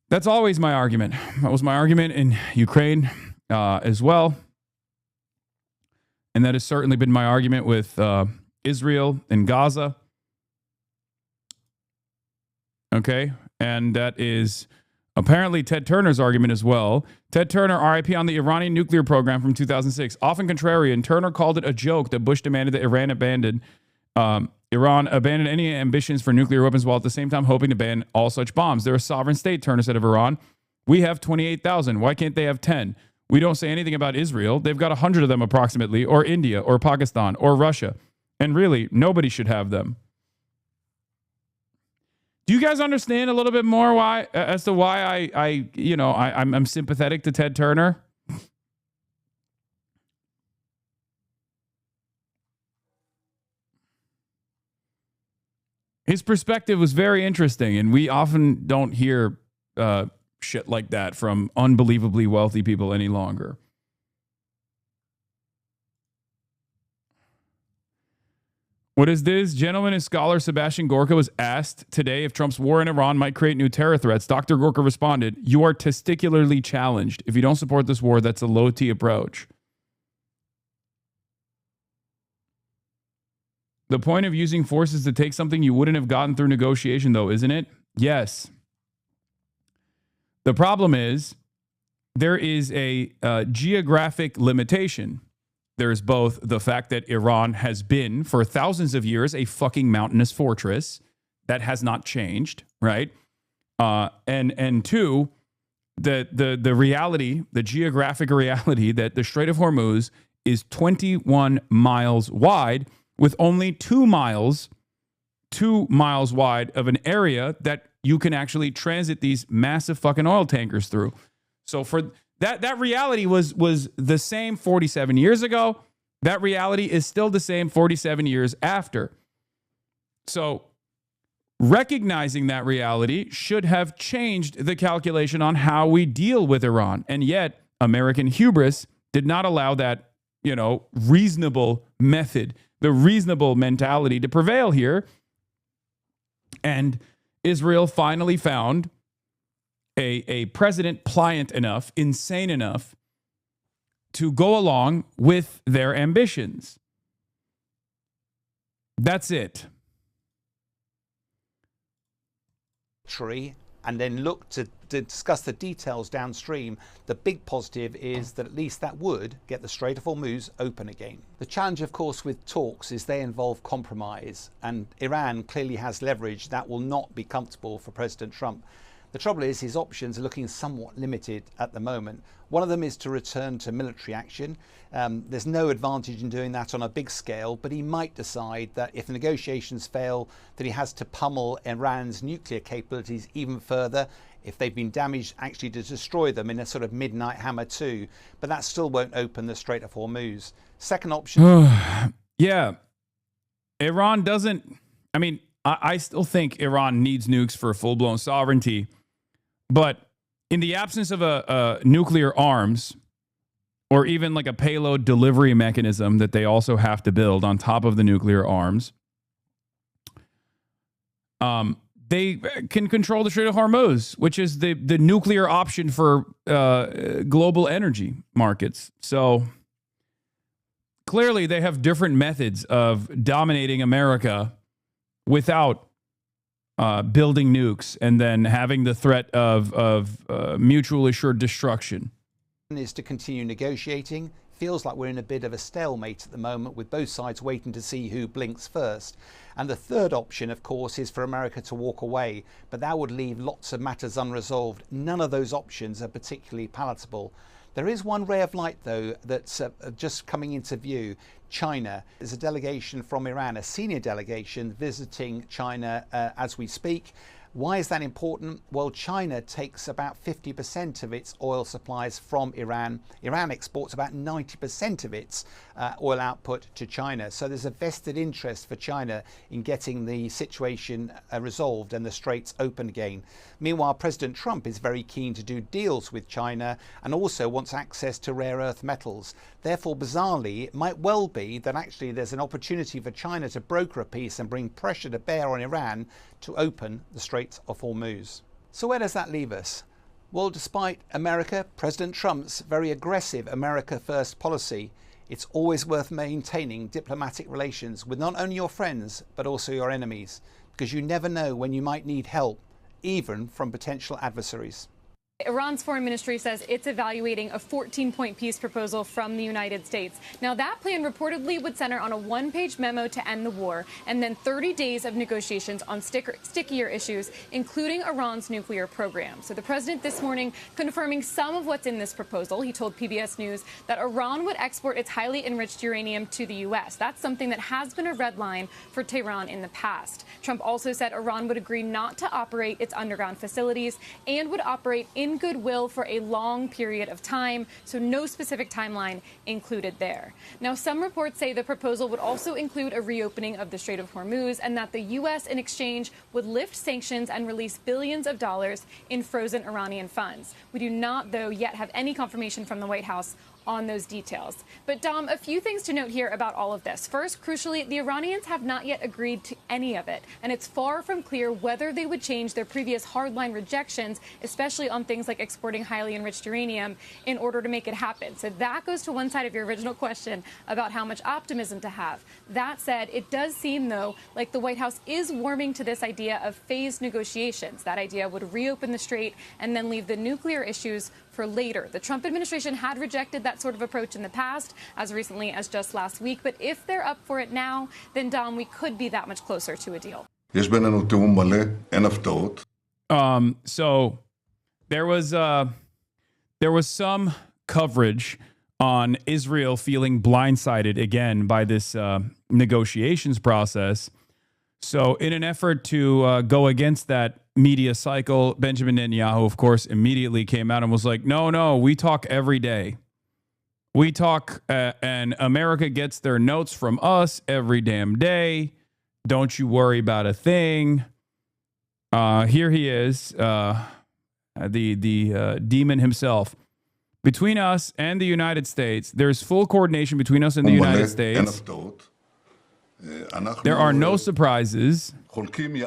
That's always my argument. That was my argument in Ukraine as well. And that has certainly been my argument with Israel and Gaza. Okay? And that is apparently Ted Turner's argument as well. Ted Turner, RIP on the Iranian nuclear program from 2006. Often contrarian, Turner called it a joke that Bush demanded that Iran abandon any ambitions for nuclear weapons while at the same time hoping to ban all such bombs. They're a sovereign state, Turner said of Iran. We have 28,000. Why can't they have 10? We don't say anything about Israel. They've got 100 of them approximately, or India, or Pakistan, or Russia. And really, nobody should have them. Do you guys understand a little bit more as to why I'm sympathetic to Ted Turner? His perspective was very interesting, and we often don't hear shit like that from unbelievably wealthy people any longer. What is this? Gentleman and scholar Sebastian Gorka was asked today if Trump's war in Iran might create new terror threats. Dr. Gorka responded, "You are testicularly challenged. If you don't support this war, that's a low-T approach." The point of using force is to take something you wouldn't have gotten through negotiation, though, isn't it? Yes. The problem is there is a geographic limitation. There's both the fact that Iran has been, for thousands of years, a fucking mountainous fortress that has not changed, right? And two, the reality, the geographic reality that the Strait of Hormuz is 21 miles wide, with only 2 miles wide of an area that you can actually transit these massive fucking oil tankers through. So for that reality was the same 47 years ago. That reality is still the same 47 years after. So recognizing that reality should have changed the calculation on how we deal with Iran. And yet American hubris did not allow that, reasonable method, the reasonable mentality to prevail here. And Israel finally found a president pliant enough, insane enough to go along with their ambitions. That's it. And then look to discuss the details downstream. The big positive is that at least that would get the Strait of Hormuz open again. The challenge, of course, with talks is they involve compromise, and Iran clearly has leverage that will not be comfortable for President Trump. The trouble is his options are looking somewhat limited at the moment. One of them is to return to military action. There's no advantage in doing that on a big scale, but he might decide that if the negotiations fail, that he has to pummel Iran's nuclear capabilities even further. If they've been damaged, actually to destroy them in a sort of midnight hammer too. But that still won't open the Strait of Hormuz. Second option. Yeah. Iran doesn't, I still think Iran needs nukes for full-blown sovereignty. But in the absence of a nuclear arms, or even like a payload delivery mechanism that they also have to build on top of the nuclear arms, they can control the Strait of Hormuz, which is the nuclear option for global energy markets. So clearly they have different methods of dominating America without building nukes and then having the threat of mutually assured destruction. Is to continue negotiating. Feels like we're in a bit of a stalemate at the moment, with both sides waiting to see who blinks first. And the third option, of course, is for America to walk away, but that would leave lots of matters unresolved. None of those options are particularly palatable. There is one ray of light, though, that's just coming into view. China. There's a delegation from Iran, a senior delegation visiting China as we speak. Why is that important? Well, China takes about 50% of its oil supplies from Iran. Iran exports about 90% of its oil output to China. So there's a vested interest for China in getting the situation resolved and the straits open again. Meanwhile, President Trump is very keen to do deals with China and also wants access to rare earth metals. Therefore, bizarrely, it might well be that actually there's an opportunity for China to broker a peace and bring pressure to bear on Iran to open the Straits of Hormuz. So where does that leave us? Well, despite America, President Trump's very aggressive America First policy, it's always worth maintaining diplomatic relations with not only your friends, but also your enemies, because you never know when you might need help, even from potential adversaries. Iran's foreign ministry says it's evaluating a 14-point peace proposal from the United States. Now, that plan reportedly would center on a one-page memo to end the war and then 30 days of negotiations on stickier issues, including Iran's nuclear program. So the president this morning confirming some of what's in this proposal. He told PBS News that Iran would export its highly enriched uranium to the U.S. That's something that has been a red line for Tehran in the past. Trump also said Iran would agree not to operate its underground facilities and would operate in goodwill for a long period of time, so no specific timeline included there. Now, some reports say the proposal would also include a reopening of the Strait of Hormuz and that the U.S. in exchange would lift sanctions and release billions of dollars in frozen Iranian funds. We do not, though, yet have any confirmation from the White House on those details. But Dom, a few things to note here about all of this. First, crucially, the Iranians have not yet agreed to any of it, and it's far from clear whether they would change their previous hardline rejections, especially on things like exporting highly enriched uranium, in order to make it happen. So that goes to one side of your original question about how much optimism to have. That said, it does seem, though, like the White House is warming to this idea of phased negotiations. That idea would reopen the strait and then leave the nuclear issues for later. The Trump administration had rejected that sort of approach in the past, as recently as just last week. But if they're up for it now, then, Dom, we could be that much closer to a deal. So there was some coverage on Israel feeling blindsided again by this negotiations process. So in an effort to go against that media cycle, Benjamin Netanyahu, of course, immediately came out and was like, no, we talk every day. We talk and America gets their notes from us every damn day. Don't you worry about a thing. Here he is, the demon himself. Between us and the United States, there's full coordination between us and the United States. There are no surprises.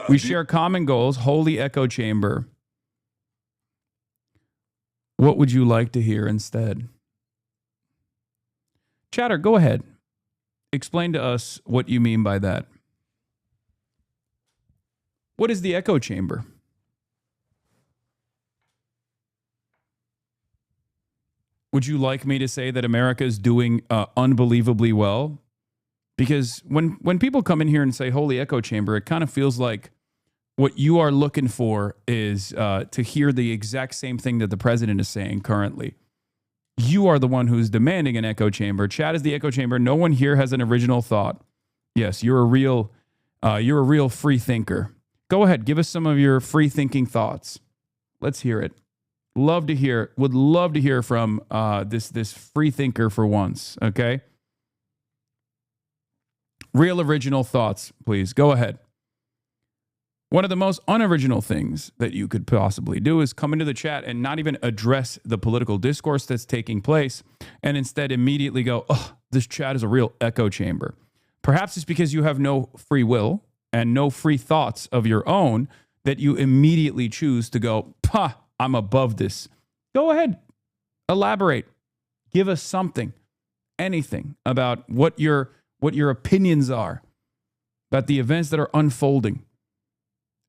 We share common goals, holy echo chamber. What would you like to hear instead? Chatter, go ahead. Explain to us what you mean by that. What is the echo chamber? Would you like me to say that America is doing unbelievably well? Because when people come in here and say holy echo chamber, it kind of feels like what you are looking for is to hear the exact same thing that the president is saying currently. You are the one who's demanding an echo chamber. Chad is the echo chamber. No one here has an original thought. Yes, you're a real free thinker. Go ahead, give us some of your free thinking thoughts. Let's hear it. Would love to hear from this free thinker for once. Okay. Real original thoughts, please. Go ahead. One of the most unoriginal things that you could possibly do is come into the chat and not even address the political discourse that's taking place and instead immediately go, oh, this chat is a real echo chamber. Perhaps it's because you have no free will and no free thoughts of your own that you immediately choose to go, pah, I'm above this. Go ahead. Elaborate. Give us something, anything about what your opinions are about the events that are unfolding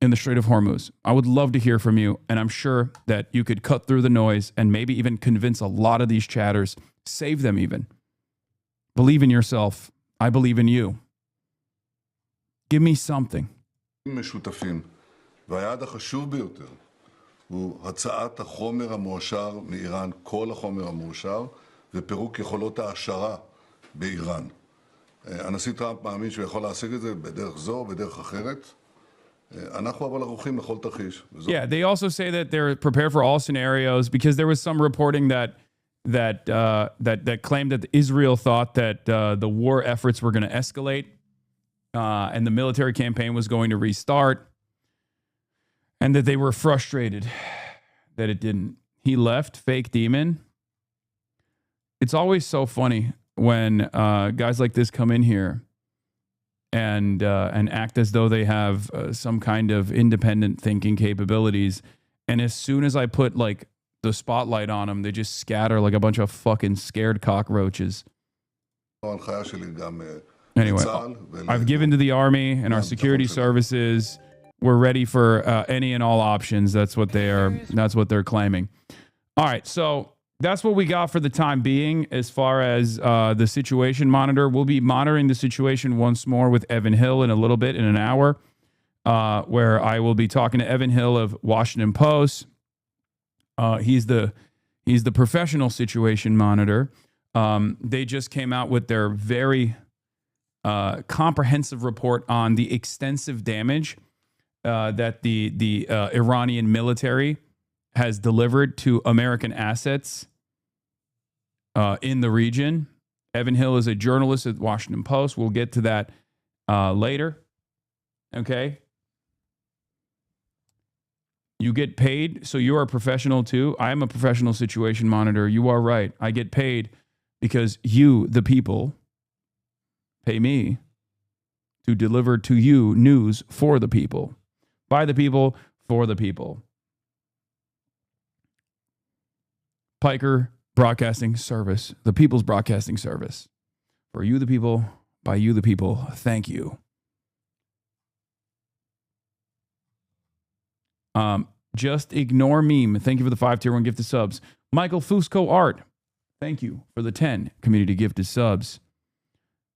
in the Strait of Hormuz. I would love to hear from you, and I'm sure that you could cut through the noise and maybe even convince a lot of these chatters, save them even. Believe in yourself. I believe in you. Give me something. והיעד החשוב ביותר הוא הצעת החומר המועשר מאיראן, כל החומר המועשר, ופירוק יכולות העשרה באיראן. הנשיא טראמפ מאמין שהוא יכול להשיג את זה בדרך זו או בדרך אחרת. אנחנו אבל ערוכים לכל תרחיש. Yeah, they also say that they're prepared for all scenarios because there was some reporting that claimed that Israel thought that the war efforts were going to escalate and the military campaign was going to restart, and that they were frustrated that it didn't. He left, fake demon. It's always so funny when guys like this come in here and act as though they have some kind of independent thinking capabilities. And as soon as I put like the spotlight on them, they just scatter like a bunch of fucking scared cockroaches. Anyway, I've given to the Army and our security services. We're ready for any and all options. That's what they are. That's what they're claiming. All right, so that's what we got for the time being as far as the situation monitor. We'll be monitoring the situation once more with Evan Hill in a little bit, in an hour, where I will be talking to Evan Hill of Washington Post. He's the professional situation monitor. They just came out with their very comprehensive report on the extensive damage that the Iranian military has delivered to American assets in the region. Evan Hill is a journalist at Washington Post. We'll get to that later. Okay. You get paid, so you are a professional too. I am a professional situation monitor. You are right. I get paid because you, the people, pay me to deliver to you news for the people, by the people, for the people. Piker Broadcasting Service, the People's Broadcasting Service. For you, the people, by you, the people. Thank you. Just ignore meme. Thank you for the 5 tier 1 gifted subs. Michael Fusco Art. Thank you for the 10 community gifted subs.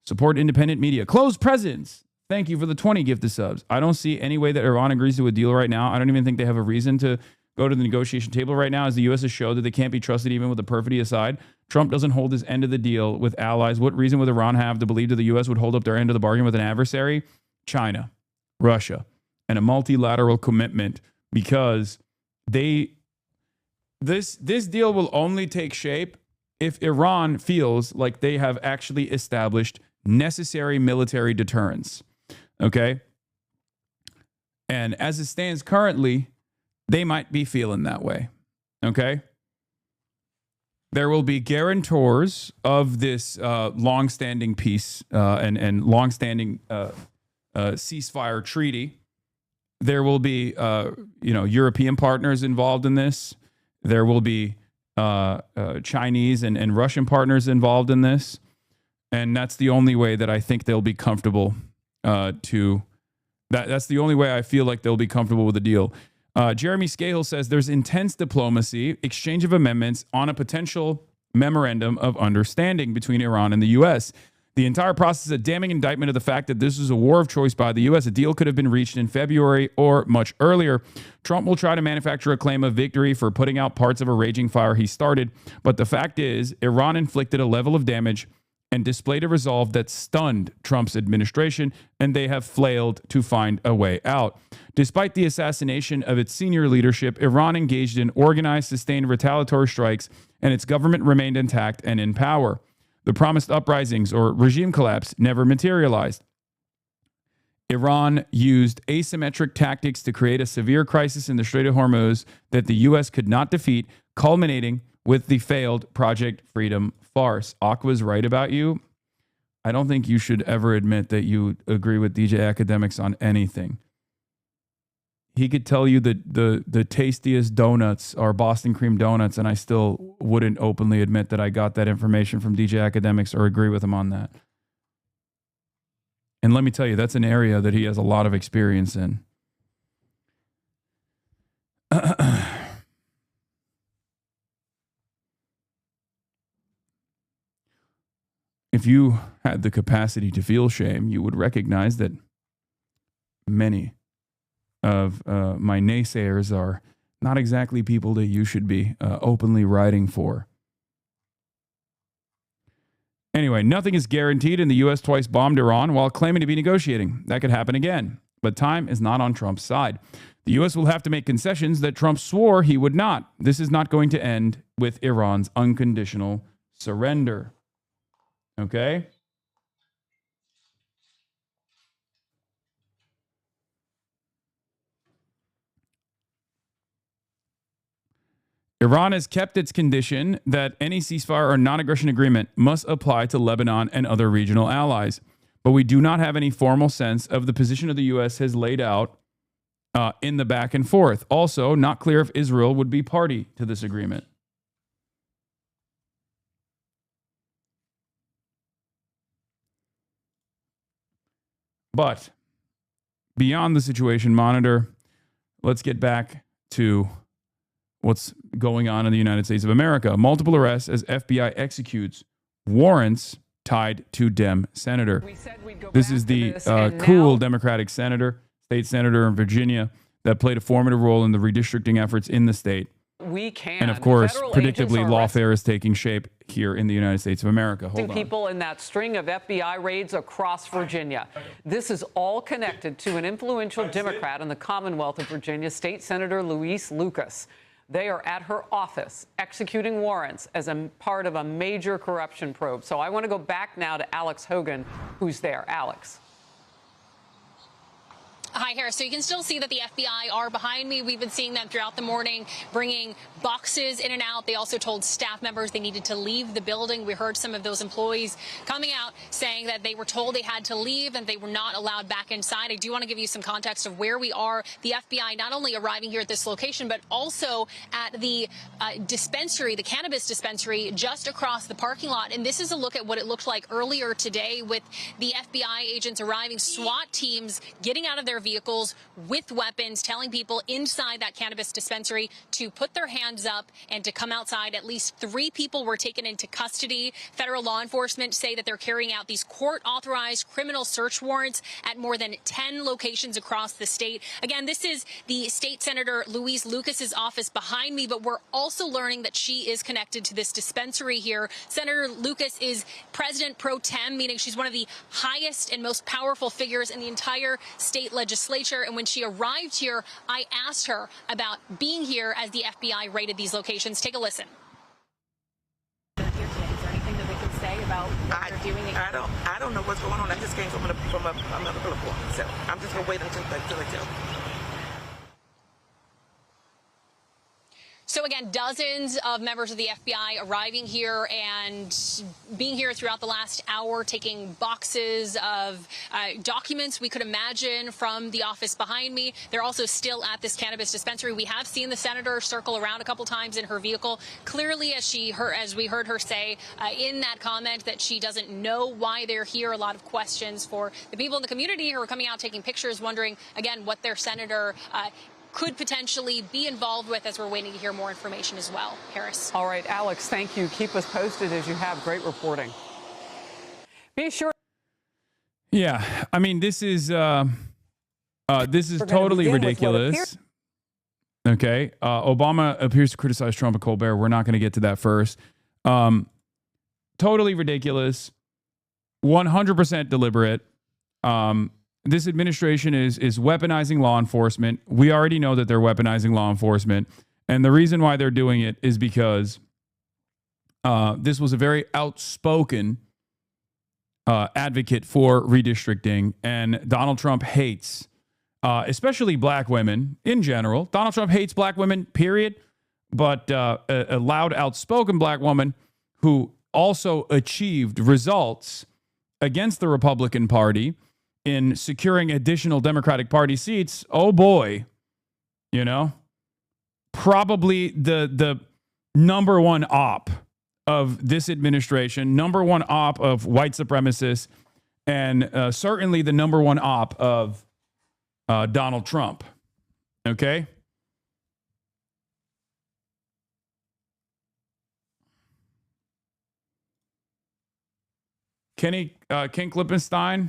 Support independent media. Closed presence. Thank you for the 20 gifted subs. I don't see any way that Iran agrees to a deal right now. I don't even think they have a reason to go to the negotiation table right now, as the U.S. has showed that they can't be trusted even with the perfidy aside. Trump doesn't hold his end of the deal with allies. What reason would Iran have to believe that the U.S. would hold up their end of the bargain with an adversary? China, Russia, and a multilateral commitment, because this deal will only take shape if Iran feels like they have actually established necessary military deterrence. Okay? And as it stands currently, they might be feeling that way. Okay? There will be guarantors of this long-standing peace and long-standing ceasefire treaty. There will be, European partners involved in this. There will be Chinese and Russian partners involved in this. And that's the only way that I think they'll be comfortable that's the only way I feel like they'll be comfortable with the deal. Jeremy Scahill says there's intense diplomacy, exchange of amendments on a potential memorandum of understanding between Iran and the U.S. The entire process is a damning indictment of the fact that this is a war of choice by the U.S. A deal could have been reached in February or much earlier. Trump will try to manufacture a claim of victory for putting out parts of a raging fire he started. But the fact is, Iran inflicted a level of damage and displayed a resolve that stunned Trump's administration, and they have flailed to find a way out. Despite the assassination of its senior leadership, Iran engaged in organized, sustained retaliatory strikes, and its government remained intact and in power. The promised uprisings or regime collapse never materialized. Iran used asymmetric tactics to create a severe crisis in the Strait of Hormuz that the U.S. could not defeat, culminating with the failed Project Freedom farce. Aqua's right about you. I don't think you should ever admit that you agree with DJ Academics on anything. He could tell you that the tastiest donuts are Boston cream donuts, and I still wouldn't openly admit that I got that information from DJ Academics or agree with him on that. And let me tell you, that's an area that he has a lot of experience in. If you had the capacity to feel shame, you would recognize that many of my naysayers are not exactly people that you should be openly writing for. Anyway, nothing is guaranteed, and the U.S. twice bombed Iran while claiming to be negotiating. That could happen again. But time is not on Trump's side. The U.S. will have to make concessions that Trump swore he would not. This is not going to end with Iran's unconditional surrender. Okay? Iran has kept its condition that any ceasefire or non-aggression agreement must apply to Lebanon and other regional allies. But we do not have any formal sense of the position of the U.S. has laid out in the back and forth. Also, not clear if Israel would be party to this agreement. But beyond the situation monitor, let's get back to what's going on in the United States of America. Multiple arrests as FBI executes warrants tied to Dem senator. This is the cool Democratic senator, state senator in Virginia that played a formative role in the redistricting efforts in the state. We can. And of course, predictably, lawfare is taking shape here in the United States of America. Hold on. People in that string of FBI raids across Virginia. This is all connected to an influential Democrat in the Commonwealth of Virginia, State Senator Louise Lucas. They are at her office executing warrants as a part of a major corruption probe. So I want to go back now to Alex Hogan, who's there. Alex. Hi, Harris. So you can still see that the FBI are behind me. We've been seeing them throughout the morning, bringing boxes in and out. They also told staff members they needed to leave the building. We heard some of those employees coming out saying that they were told they had to leave and they were not allowed back inside. I do want to give you some context of where we are. The FBI not only arriving here at this location, but also at the dispensary, the cannabis dispensary, just across the parking lot. And this is a look at what it looked like earlier today with the FBI agents arriving, SWAT teams getting out of their vehicles with weapons, telling people inside that cannabis dispensary to put their hands up and to come outside. At least 3 people were taken into custody. Federal law enforcement say that they're carrying out these court-authorized criminal search warrants at more than 10 locations across the state. Again, this is the State Senator Louise Lucas's office behind me, but we're also learning that she is connected to this dispensary here. Senator Lucas is president pro tem, meaning she's one of the highest and most powerful figures in the entire state legislature. And when she arrived here, I asked her about being here as the FBI raided these locations. Take a listen. Is there anything that they can say about what they're doing? I don't know what's going on. I just came from another book, so I'm just gonna wait until they tell me. So again, dozens of members of the FBI arriving here and being here throughout the last hour, taking boxes of documents we could imagine from the office behind me. They're also still at this cannabis dispensary. We have seen the senator circle around a couple times in her vehicle. Clearly, as we heard her say in that comment, that she doesn't know why they're here. A lot of questions for the people in the community who are coming out taking pictures, wondering again what their senator could potentially be involved with, as we're waiting to hear more information as well. Harris. All right, Alex, thank you. Keep us posted as you have. Great reporting. Be sure. Yeah, I mean, this is totally ridiculous. Okay, Obama appears to criticize Trump and Colbert. We're not going to get to that first. Totally ridiculous. 100% deliberate. This administration is weaponizing law enforcement. We already know that they're weaponizing law enforcement. And the reason why they're doing it is because this was a very outspoken advocate for redistricting. And Donald Trump hates, especially black women in general. Donald Trump hates black women, period. But a loud, outspoken black woman who also achieved results against the Republican Party in securing additional Democratic Party seats, oh boy, probably the number one op of this administration, number one op of white supremacists, and certainly the number one op of Donald Trump. Okay? Ken Klippenstein.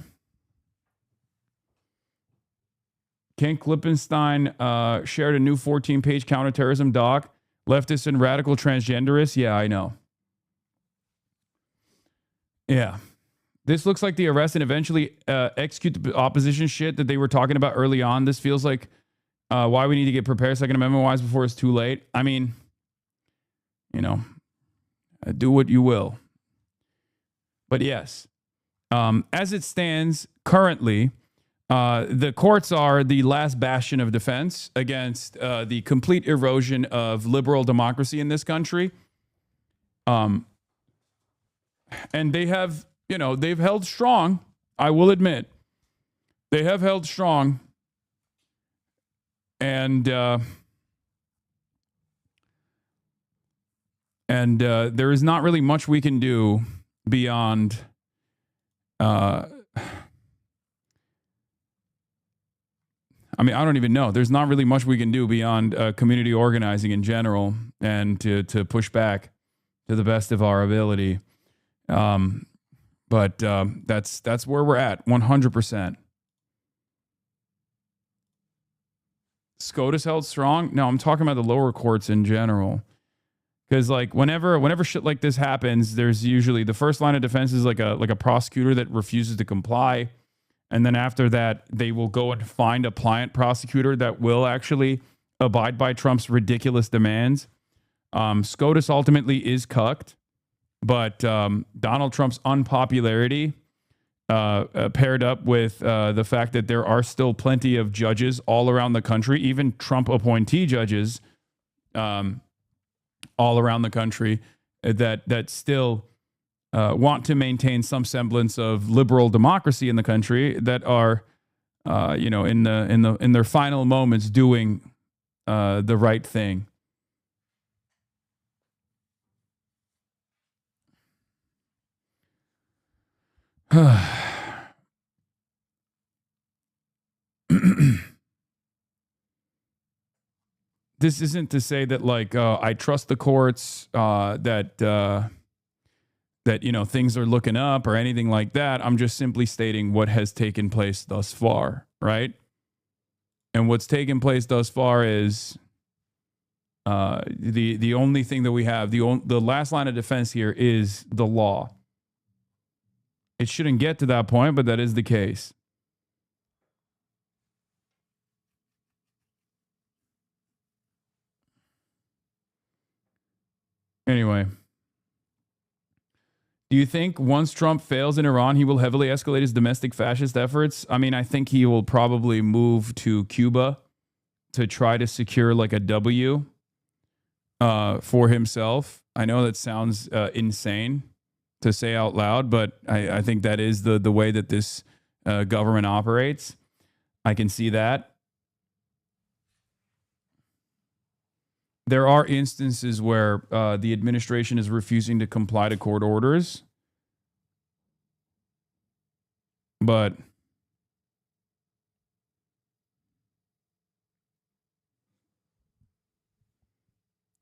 Ken Klippenstein shared a new 14-page counterterrorism doc. Leftists and radical transgenderists. Yeah, I know. Yeah. This looks like the arrest and eventually execute the opposition shit that they were talking about early on. This feels like why we need to get prepared Second Amendment-wise before it's too late. I mean, you know, do what you will. But yes, as it stands currently, the courts are the last bastion of defense against the complete erosion of liberal democracy in this country. And they have, you know, they've held strong. I will admit, they have held strong. And there is not really much we can do beyond I mean, I don't even know. There's not really much we can do beyond community organizing in general and to push back to the best of our ability. But that's where we're at, 100%. SCOTUS held strong? No, I'm talking about the lower courts in general. Because like whenever shit like this happens, there's usually the first line of defense is like a prosecutor that refuses to comply. And then after that, they will go and find a pliant prosecutor that will actually abide by Trump's ridiculous demands. SCOTUS ultimately is cucked, but Donald Trump's unpopularity paired up with the fact that there are still plenty of judges all around the country, even Trump appointee judges all around the country that still want to maintain some semblance of liberal democracy in the country, that are, you know, in their final moments doing the right thing. This isn't to say that like I trust the courts, that you know things are looking up or anything like that. I'm just simply stating what has taken place thus far, right? And what's taken place thus far is the only thing that we have, the last line of defense here is the law. It shouldn't get to that point, but that is the case. Anyway, do you think once Trump fails in Iran, he will heavily escalate his domestic fascist efforts? I mean, I think he will probably move to Cuba to try to secure like a W for himself. I know that sounds insane to say out loud, but I think that is the way that this government operates. I can see that. There are instances where the administration is refusing to comply to court orders. But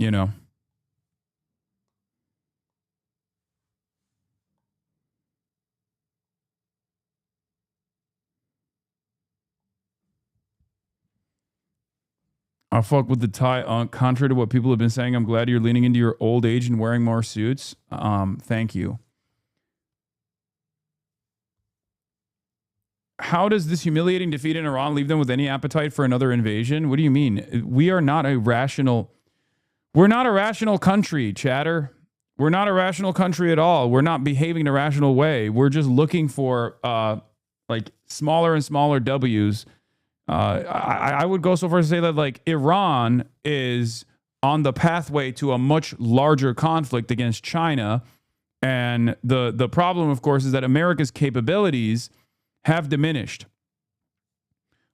you know, I fuck with the tie. Contrary to what people have been saying, I'm glad you're leaning into your old age and wearing more suits. Thank you. How does this humiliating defeat in Iran leave them with any appetite for another invasion? What do you mean? We're not a rational country, chatter. We're not a rational country at all. We're not behaving in a rational way. We're just looking for like smaller and smaller W's. I would go so far as to say that like Iran is on the pathway to a much larger conflict against China. And the problem, of course, is that America's capabilities have diminished.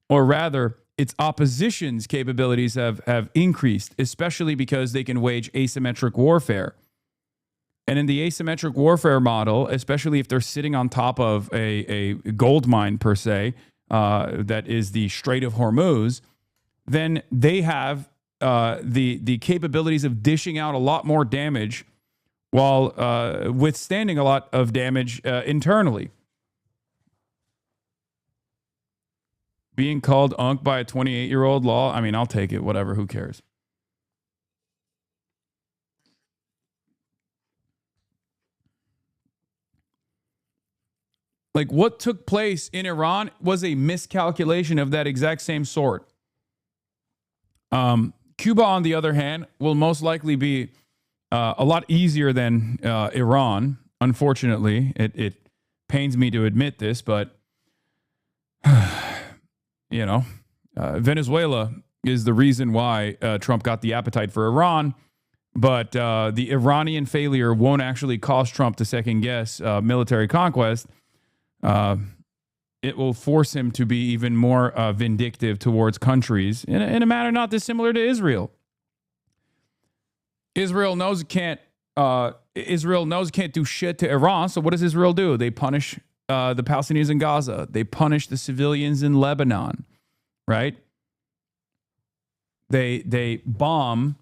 Or rather, its opposition's capabilities have increased, especially because they can wage asymmetric warfare. And in the asymmetric warfare model, especially if they're sitting on top of a gold mine per se, that is the Strait of Hormuz, then they have the capabilities of dishing out a lot more damage while withstanding a lot of damage internally. Being called unk by a 28-year-old law, I mean, I'll take it, whatever, who cares? Like, what took place in Iran was a miscalculation of that exact same sort. Cuba, on the other hand, will most likely be a lot easier than Iran. Unfortunately, it pains me to admit this, but you know, Venezuela is the reason why Trump got the appetite for Iran. But the Iranian failure won't actually cause Trump to second guess military conquest. It will force him to be even more vindictive towards countries in a manner not dissimilar to Israel. Israel knows it can't do shit to Iran. So what does Israel do? They punish the Palestinians in Gaza. They punish the civilians in Lebanon, right? They bomb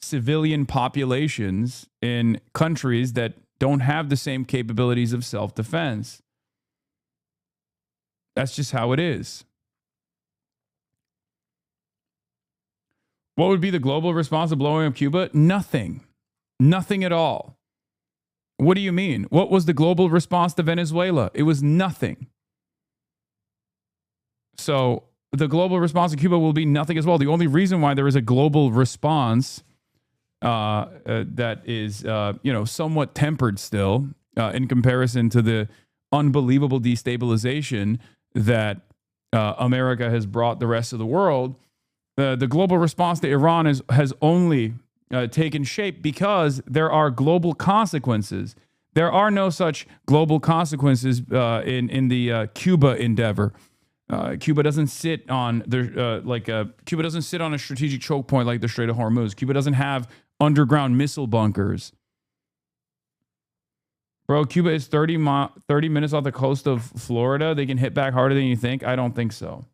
civilian populations in countries that don't have the same capabilities of self-defense. That's just how it is. What would be the global response to blowing up Cuba? Nothing. Nothing at all. What do you mean? What was the global response to Venezuela? It was nothing. So the global response to Cuba will be nothing as well. The only reason why there is a global response that is, somewhat tempered still in comparison to the unbelievable destabilization that America has brought the rest of the world. The global response to Iran has only taken shape because there are global consequences. There are no such global consequences in the Cuba endeavor. Cuba doesn't sit on Cuba doesn't sit on a strategic choke point like the Strait of Hormuz. Cuba doesn't have underground missile bunkers. Bro, Cuba is 30 minutes off the coast of Florida. They can hit back harder than you think. I don't think so.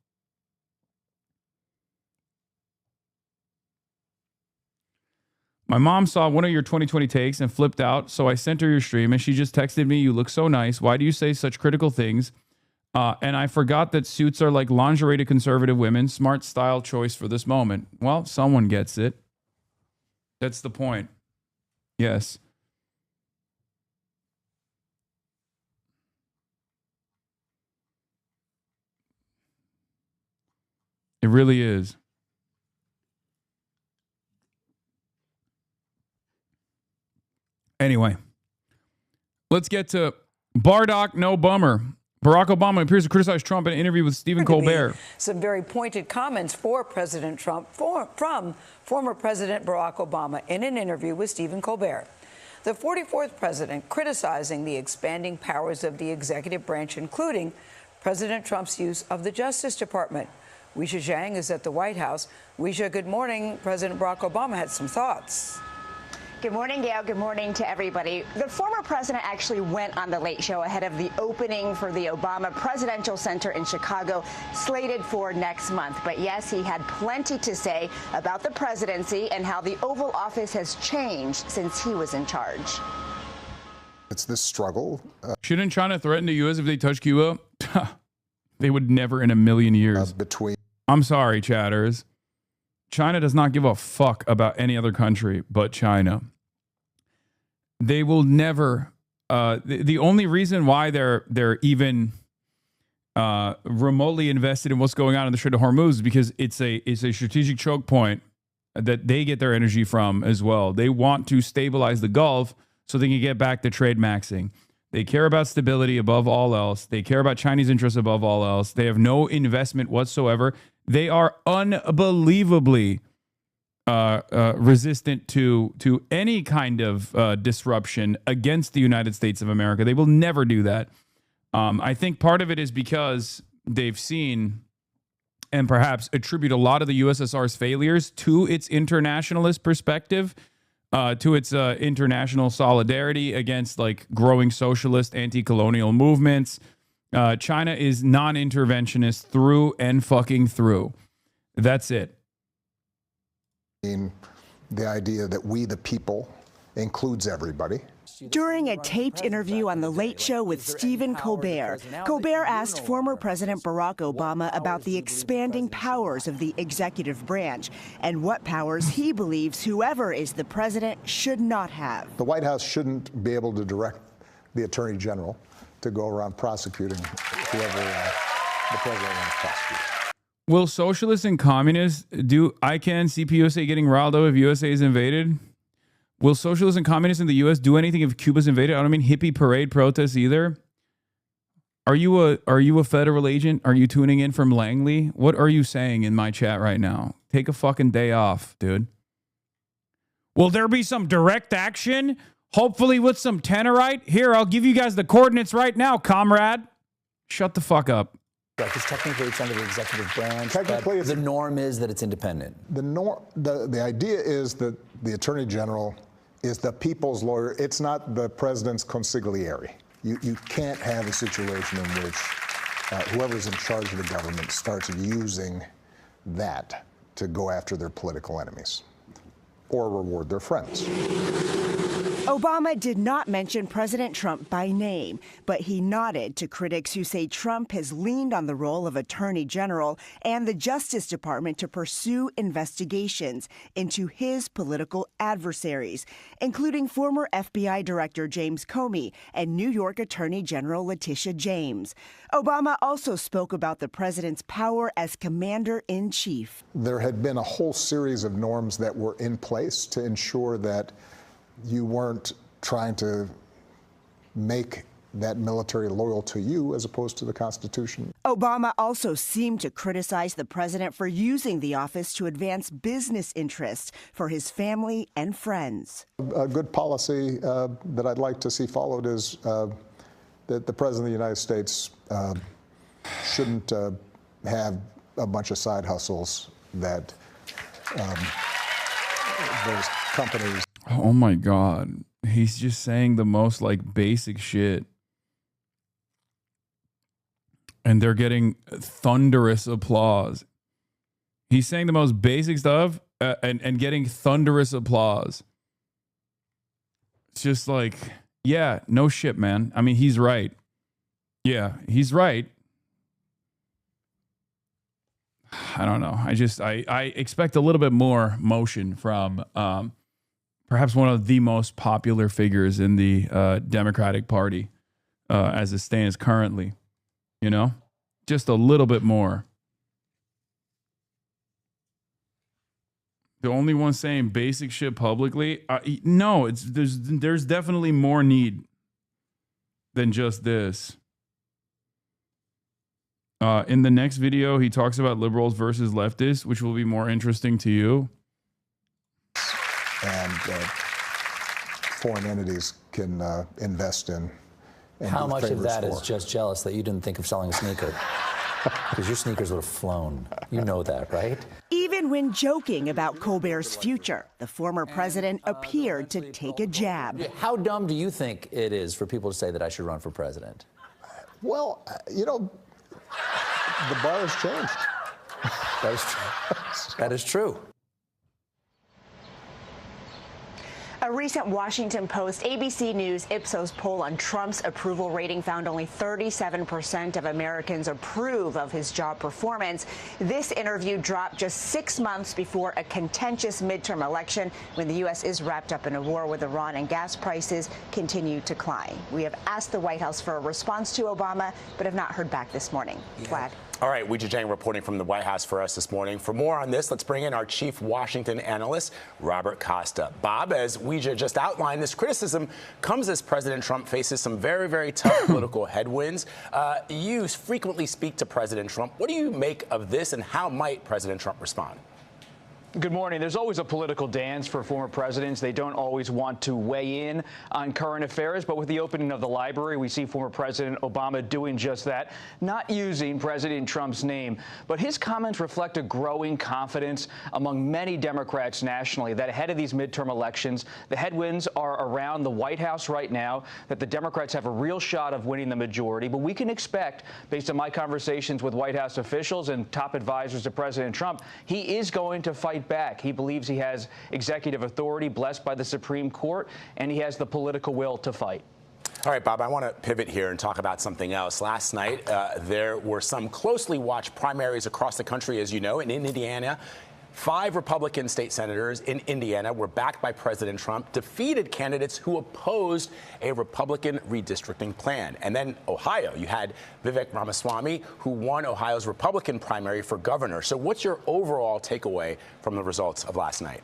My mom saw one of your 2020 takes and flipped out, so I sent her your stream, and she just texted me, "You look so nice. Why do you say such critical things?" And I forgot that suits are like lingerie to conservative women. Smart style choice for this moment. Well, someone gets it. That's the point. Yes. It really is. Anyway, let's get to Bardock No Bummer. Barack Obama appears to criticize Trump in an interview with Stephen Colbert. Some very pointed comments for President Trump from former President Barack Obama in an interview with Stephen Colbert. The 44th president criticizing the expanding powers of the executive branch, including President Trump's use of the Justice Department. Weisha Zhang is at the White House. Weisha, good morning. President Barack Obama had some thoughts. Good morning, Gail. Good morning to everybody. The former president actually went on The Late Show ahead of the opening for the Obama Presidential Center in Chicago, slated for next month. But yes, he had plenty to say about the presidency and how the Oval Office has changed since he was in charge. It's this struggle. Shouldn't China threaten the U.S. if they touch Cuba? They would never in a million years. I'm sorry, chatters. China does not give a fuck about any other country but China. They will never. The only reason why they're even remotely invested in what's going on in the Strait of Hormuz is because it's a strategic choke point that they get their energy from as well. They want to stabilize the Gulf so they can get back to trade maxing. They care about stability above all else. They care about Chinese interests above all else. They have no investment whatsoever. They are unbelievably resistant to any kind of disruption against the United States of America. They will never do that. I think part of it is because they've seen and perhaps attribute a lot of the USSR's failures to its internationalist perspective, to its international solidarity against like growing socialist anti-colonial movements. China is non-interventionist through and fucking through. That's it. The idea that we, the people, includes everybody. During a taped interview on The Late Show with Stephen Colbert, Colbert asked former President Barack Obama about the expanding powers of the executive branch and what powers he believes whoever is the president should not have. The White House shouldn't be able to direct the Attorney General to go around prosecuting whoever the president wants to prosecute. Will socialists and communists do ICANN, CPUSA getting riled up if USA is invaded? Will socialists and communists in the U.S. do anything if Cuba's invaded? I don't mean hippie parade protests either. Are you a federal agent? Are you tuning in from Langley? What are you saying in my chat right now? Take a fucking day off, dude. Will there be some direct action? Hopefully with some Tenorite? Here, I'll give you guys the coordinates right now, comrade. Shut the fuck up. Because technically it's under the executive branch. Technically, the norm is that it's independent. The idea is that the Attorney General is the people's lawyer. It's not the president's consigliere. You can't have a situation in which whoever's in charge of the government starts using that to go after their political enemies or reward their friends. Obama did not mention President Trump by name, but he nodded to critics who say Trump has leaned on the role of Attorney General and the Justice Department to pursue investigations into his political adversaries, including former FBI Director James Comey and New York Attorney General Letitia James. Obama also spoke about the president's power as commander-in-chief. There had been a whole series of norms that were in place to ensure that you weren't trying to make that military loyal to you as opposed to the Constitution. Obama also seemed to criticize the president for using the office to advance business interests for his family and friends. A good policy that I'd like to see followed is that the President of the United States shouldn't have a bunch of side hustles that those companies. Oh my God. He's just saying the most like basic shit. And they're getting thunderous applause. He's saying the most basic stuff and getting thunderous applause. It's just like, yeah, no shit, man. I mean, he's right. Yeah, he's right. I don't know. I expect a little bit more motion from perhaps one of the most popular figures in the Democratic Party as it stands currently. You know, just a little bit more. The only one saying basic shit publicly, no, there's definitely more need than just this. In the next video, he talks about liberals versus leftists, which will be more interesting to you. And foreign entities can invest in. How much of that is just jealous that you didn't think of selling a sneaker? Because your sneakers would have flown. You know that, right? Even when joking about Colbert's future, the former president appeared to take a jab. How dumb do you think it is for people to say that I should run for president? Well, you know, the bar has changed. That is true. That is true. A recent Washington Post ABC News Ipsos poll on Trump's approval rating found only 37% of Americans approve of his job performance. This interview dropped just 6 months before a contentious midterm election when the U.S. is wrapped up in a war with Iran and gas prices continue to climb. We have asked the White House for a response to Obama, but have not heard back this morning. Vlad. All right, Weijia reporting from the White House for us this morning. For more on this, let's bring in our chief Washington analyst, Robert Costa. Bob, as Weijia just outlined, this criticism comes as President Trump faces some very, very tough political headwinds. You frequently speak to President Trump. What do you make of this, and how might President Trump respond? Good morning. There's always a political dance for former presidents. They don't always want to weigh in on current affairs, but with the opening of the library, we see former President Obama doing just that, not using President Trump's name. But his comments reflect a growing confidence among many Democrats nationally that ahead of these midterm elections, the headwinds are around the White House right now, that the Democrats have a real shot of winning the majority. But we can expect, based on my conversations with White House officials and top advisors to President Trump, he is going to fight back. He believes he has executive authority blessed by the Supreme Court, and he has the political will to fight. All right, Bob, I want to pivot here and talk about something else. Last night, there were some closely watched primaries across the country, as you know, and in Indiana. 5 Republican state senators in Indiana were backed by President Trump, defeated candidates who opposed a Republican redistricting plan. And then Ohio, you had Vivek Ramaswamy, who won Ohio's Republican primary for governor. So what's your overall takeaway from the results of last night?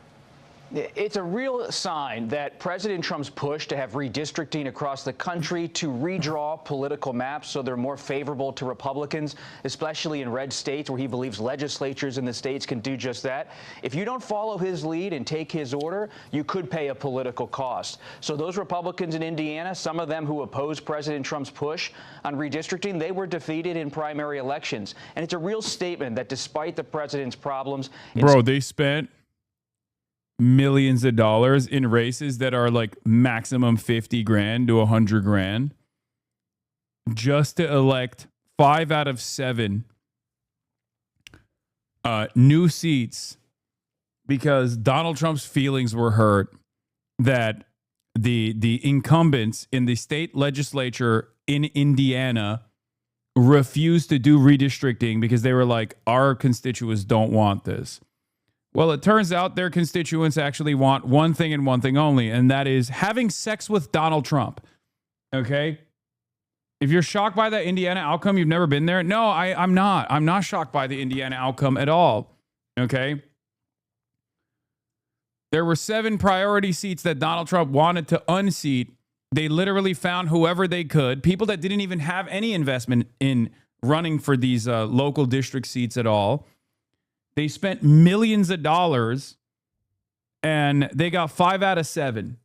It's a real sign that President Trump's push to have redistricting across the country to redraw political maps so they're more favorable to Republicans, especially in red states where he believes legislatures in the states can do just that. If you don't follow his lead and take his order, you could pay a political cost. So those Republicans in Indiana, some of them who opposed President Trump's push on redistricting, they were defeated in primary elections. And it's a real statement that despite the president's problems... Bro, they spent millions of dollars in races that are like maximum 50 grand to 100 grand just to elect 5 out of 7 new seats because Donald Trump's feelings were hurt that the incumbents in the state legislature in Indiana refused to do redistricting because they were like, our constituents don't want this. Well, it turns out their constituents actually want one thing and one thing only, and that is having sex with Donald Trump. Okay? If you're shocked by that Indiana outcome, you've never been there. No, I'm not. I'm not shocked by the Indiana outcome at all. Okay? There were 7 priority seats that Donald Trump wanted to unseat. They literally found whoever they could, people that didn't even have any investment in running for these local district seats at all. They spent millions of dollars and they got 5 out of 7.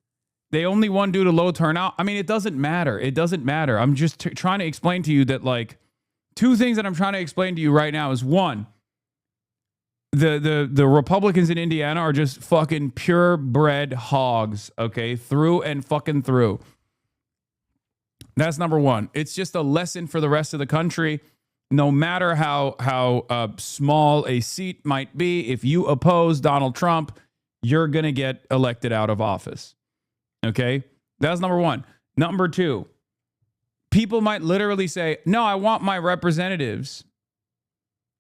They only won due to low turnout. I mean, it doesn't matter. It doesn't matter. I'm just trying to explain to you that, like, 2 things that I'm trying to explain to you right now is, one, the Republicans in Indiana are just fucking purebred hogs, okay, through and fucking through. That's number one. It's just a lesson for the rest of the country. No matter how small a seat might be, if you oppose Donald Trump, you're going to get elected out of office. Okay? That's number one. Number 2, people might literally say, no, I want my representatives.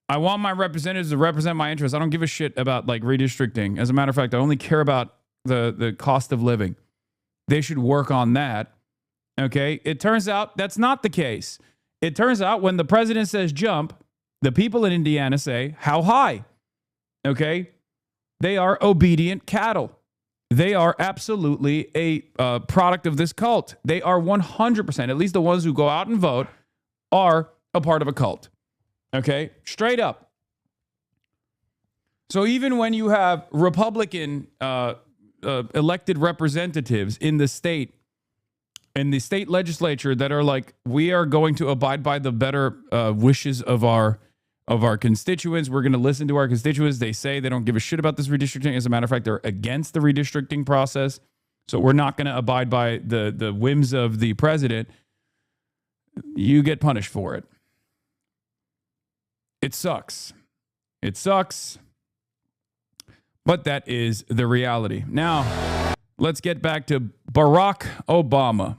I want my representatives to represent my interests. I don't give a shit about, like, redistricting. As a matter of fact, I only care about the cost of living. They should work on that. Okay? It turns out that's not the case. It turns out when the president says jump, the people in Indiana say, how high? Okay? They are obedient cattle. They are absolutely a product of this cult. They are 100%, at least the ones who go out and vote, are a part of a cult. Okay? Straight up. So even when you have Republican elected representatives in the state legislature that are like, we are going to abide by the better wishes of our constituents. We're going to listen to our constituents. They say they don't give a shit about this redistricting. As a matter of fact, they're against the redistricting process. So we're not going to abide by the whims of the president. You get punished for it. It sucks. It sucks. But that is the reality. Now, let's get back to Barack Obama.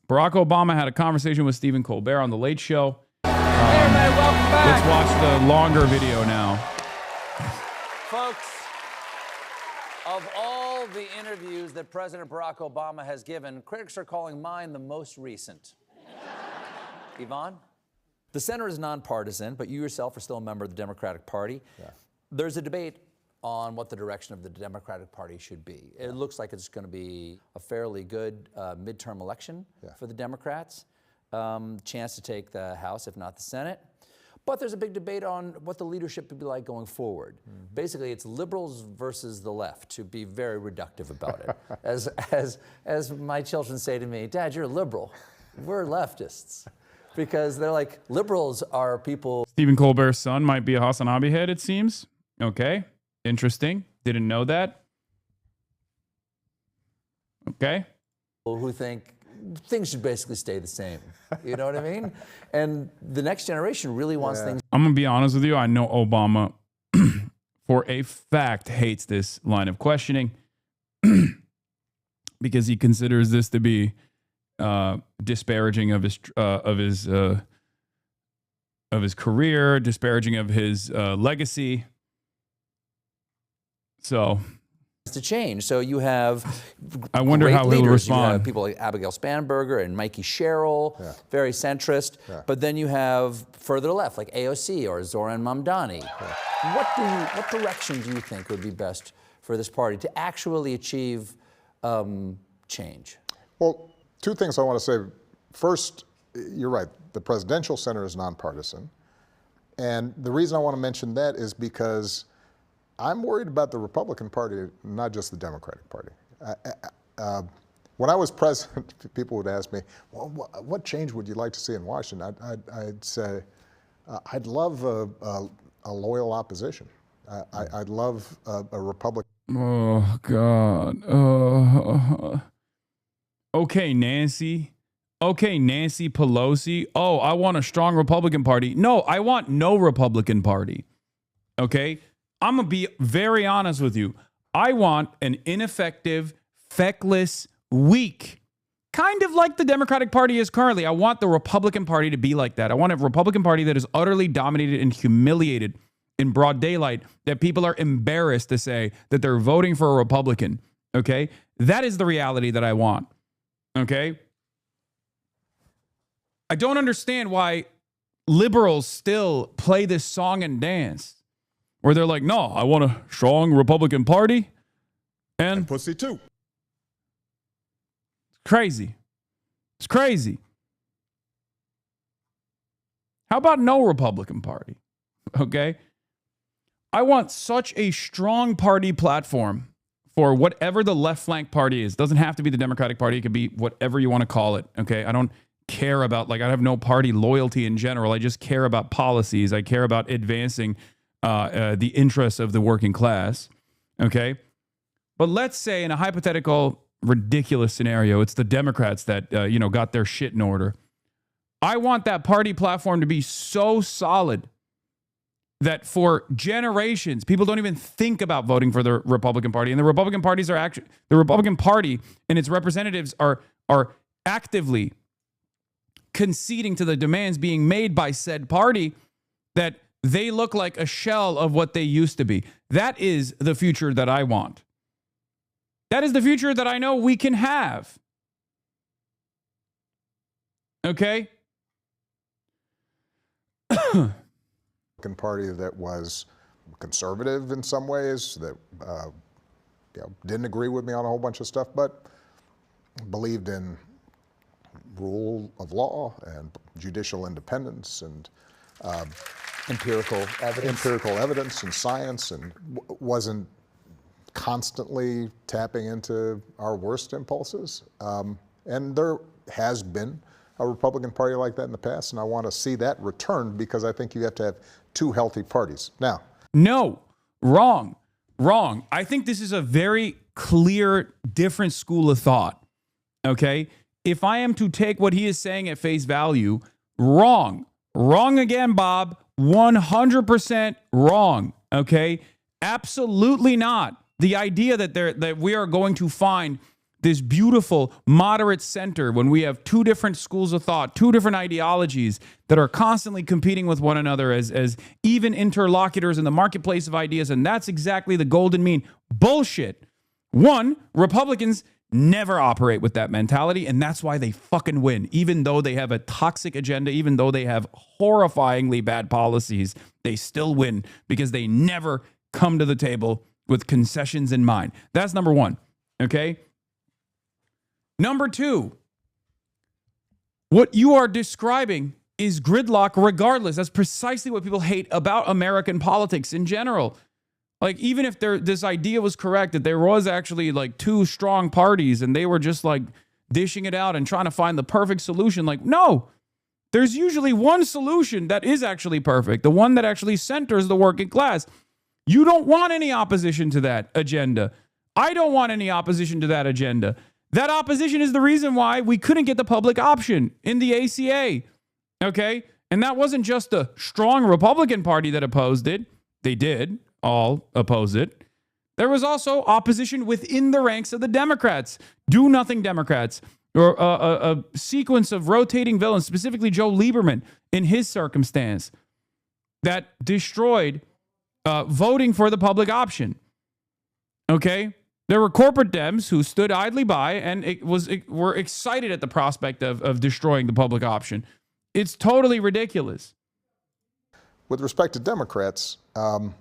Barack Obama had a conversation with Stephen Colbert on The Late Show. Hey, everybody, welcome back. Let's watch the longer video now. Folks, of all the interviews that President Barack Obama has given, critics are calling mine the most recent. Yvonne? The Senate is nonpartisan, but you yourself are still a member of the Democratic Party. Yeah. There's a debate on what the direction of the Democratic Party should be. It looks like it's going to be a fairly good midterm election for the Democrats. Chance to take the House, if not the Senate. But there's a big debate on what the leadership would be like going forward. Mm-hmm. Basically, it's liberals versus the left, to be very reductive about it. As my children say to me, Dad, you're a liberal. We're leftists. Because they're like, liberals are people. Stephen Colbert's son might be a HasanAbi head, it seems. Okay. Interesting. Didn't know that. Okay. Who think things should basically stay the same. You know what I mean? And the next generation really wants things. I'm going to be honest with you. I know Obama, for a fact, hates this line of questioning because he considers this to be disparaging of his career, disparaging of his legacy. So to change. So you have I wonder how he'll leaders. respond. You have people like Abigail Spanberger and Mikey Sherrill, very centrist. But then you have further left, like AOC or Zohran Mamdani. What direction do you think would be best for this party to actually achieve change? Well, two things I want to say. First, you're right. The Presidential Center is nonpartisan. And the reason I want to mention that is because I'm worried about the Republican Party, not just the Democratic Party. When I was president, people would ask me, well, what change would you like to see in Washington? I'd say, I'd love a loyal opposition. I'd love a Republican. Oh, God. Okay, Nancy. Okay, Nancy Pelosi. Oh, I want a strong Republican Party. No, I want no Republican Party. Okay? I'm going to be very honest with you. I want an ineffective, feckless, weak, kind of like the Democratic Party is currently. I want the Republican Party to be like that. I want a Republican Party that is utterly dominated and humiliated in broad daylight, that people are embarrassed to say that they're voting for a Republican. Okay? That is the reality that I want. Okay? I don't understand why liberals still play this song and dance where they're like, no, I want a strong Republican Party and pussy too. Crazy. It's crazy. How about no Republican Party? Okay. I want such a strong party platform for whatever the left flank party is. Doesn't have to be the Democratic Party. It could be whatever you want to call it. Okay. I don't care about, like, I have no party loyalty in general. I just care about policies. I care about advancing the interests of the working class. Okay. But let's say in a hypothetical, ridiculous scenario, it's the Democrats that, got their shit in order. I want that party platform to be so solid that for generations, people don't even think about voting for the Republican Party. And the Republican parties are actually, the Republican Party and its representatives are actively conceding to the demands being made by said party that they look like a shell of what they used to be. That is the future that I want. That is the future that I know we can have. Okay? Party that was conservative in some ways, that didn't agree with me on a whole bunch of stuff, but believed in rule of law and judicial independence and empirical evidence and science, and wasn't constantly tapping into our worst impulses. And there has been a Republican Party like that in the past, and I want to see that returned because I think you have to have two healthy parties. Now, no, wrong. I think this is a very clear, different school of thought. Okay? If I am to take what he is saying at face value, wrong again, Bob, 100% wrong. Okay? Absolutely not. The idea that we are going to find this beautiful moderate center when we have two different schools of thought, two different ideologies that are constantly competing with one another as even interlocutors in the marketplace of ideas. And that's exactly the golden mean. Bullshit. One, Republicans never operate with that mentality, and that's why they fucking win. Even though they have a toxic agenda, even though they have horrifyingly bad policies, they still win because they never come to the table with concessions in mind. That's number one. Okay? Number two, what you are describing is gridlock regardless. That's precisely what people hate about American politics in general. Like, even if this idea was correct, that there was actually like two strong parties and they were just like dishing it out and trying to find the perfect solution. Like, no, there's usually one solution that is actually perfect, the one that actually centers the working class. You don't want any opposition to that agenda. I don't want any opposition to that agenda. That opposition is the reason why we couldn't get the public option in the ACA. Okay? And that wasn't just a strong Republican Party that opposed it. They did all oppose it. There was also opposition within the ranks of the Democrats. Do-nothing Democrats. Or a sequence of rotating villains, specifically Joe Lieberman in his circumstance, that destroyed voting for the public option. Okay? There were corporate Dems who stood idly by and were excited at the prospect of destroying the public option. It's totally ridiculous. With respect to Democrats, I'm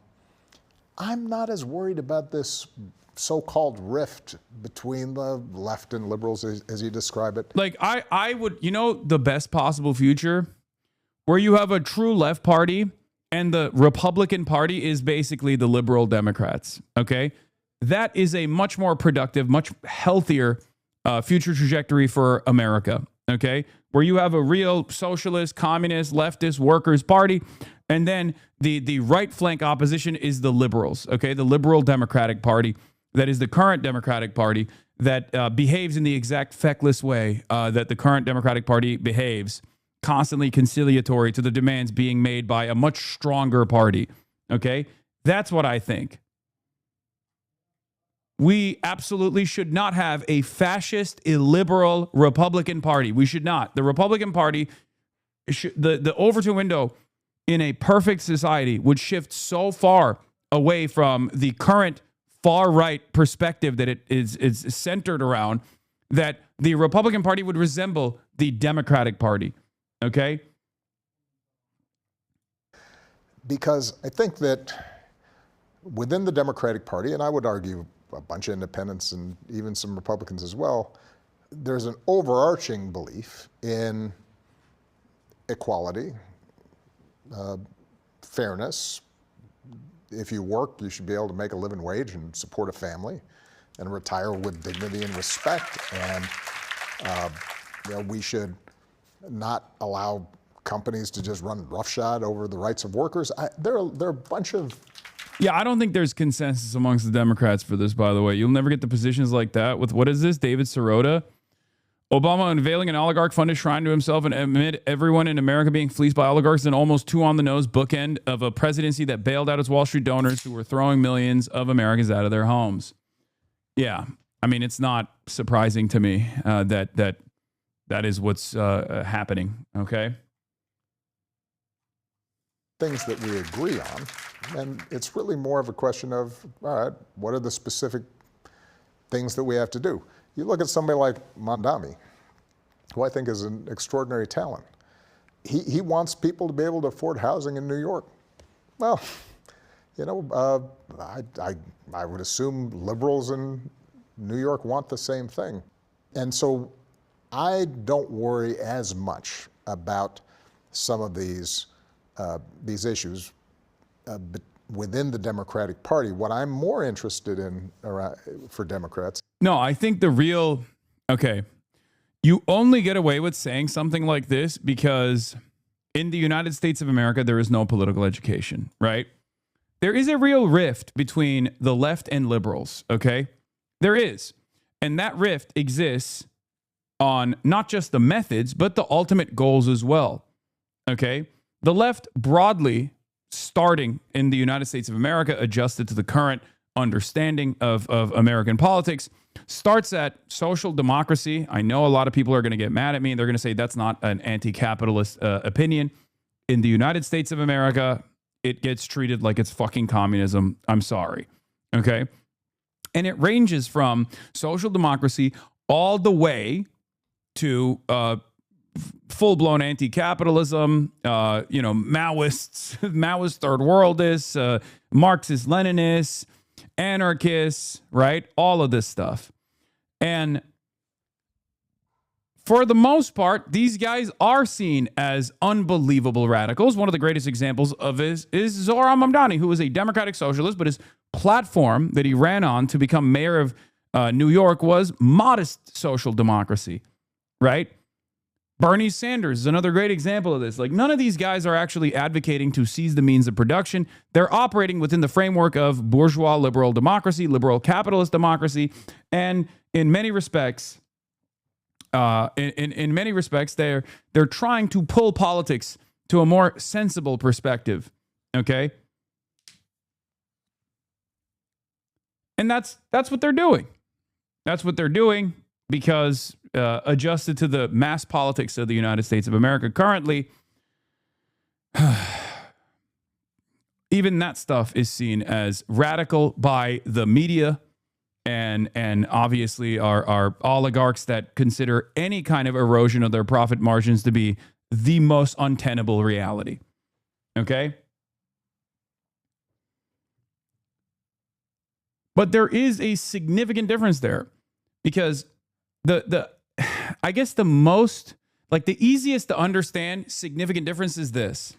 not as worried about this so-called rift between the left and liberals as you describe it. Like, I would, the best possible future where you have a true left party and the Republican Party is basically the liberal Democrats, okay? That is a much more productive, much healthier future trajectory for America, okay? Where you have a real socialist, communist, leftist, workers' party, and then the right flank opposition is the liberals, okay? The liberal Democratic Party, that is the current Democratic Party that behaves in the exact feckless way that the current Democratic Party behaves, constantly conciliatory to the demands being made by a much stronger party, okay? That's what I think. We absolutely should not have a fascist, illiberal Republican Party. We should not. The Republican Party, the Overton window in a perfect society would shift so far away from the current far-right perspective that it is centered around that the Republican Party would resemble the Democratic Party. Okay? Because I think that within the Democratic Party, and I would argue a bunch of independents and even some Republicans as well, there's an overarching belief in equality, fairness. If you work, you should be able to make a living wage and support a family and retire with dignity and respect. And we should not allow companies to just run roughshod over the rights of workers. There are a bunch of... Yeah, I don't think there's consensus amongst the Democrats for this, by the way. You'll never get the positions like that with, what is this, David Sirota? Obama unveiling an oligarch-funded shrine to himself and amid everyone in America being fleeced by oligarchs, and almost too on-the-nose bookend of a presidency that bailed out its Wall Street donors who were throwing millions of Americans out of their homes. Yeah, I mean, it's not surprising to me that is what's happening, okay? Things that we agree on, and it's really more of a question of, all right, what are the specific things that we have to do? You look at somebody like Mamdani, who I think is an extraordinary talent. He wants people to be able to afford housing in New York. Well, I would assume liberals in New York want the same thing. And so I don't worry as much about some of these issues within the Democratic Party. What I'm more interested in for Democrats. No, I think you only get away with saying something like this because in the United States of America, there is no political education, right? There is a real rift between the left and liberals, okay? There is. And that rift exists on not just the methods, but the ultimate goals as well, okay? The left broadly, starting in the United States of America, adjusted to the current understanding of American politics, starts at social democracy. I know a lot of people are going to get mad at me. They're going to say that's not an anti-capitalist opinion. In the United States of America, it gets treated like it's fucking communism. I'm sorry. Okay? And it ranges from social democracy all the way to full-blown anti-capitalism, Maoists, Maoist third worldists, Marxist Leninists, anarchists, right? All of this stuff. And for the most part, these guys are seen as unbelievable radicals. One of the greatest examples of is Zohran Mamdani, who was a democratic socialist, but his platform that he ran on to become mayor of New York was modest social democracy, right? Bernie Sanders is another great example of this. Like, none of these guys are actually advocating to seize the means of production. They're operating within the framework of bourgeois liberal democracy, liberal capitalist democracy, and in many respects, in many respects, they're trying to pull politics to a more sensible perspective. Okay, and that's what they're doing. That's what they're doing because adjusted to the mass politics of the United States of America currently, even that stuff is seen as radical by the media and obviously are oligarchs that consider any kind of erosion of their profit margins to be the most untenable reality. Okay? But there is a significant difference there, because I guess the most, like the easiest to understand significant difference is this.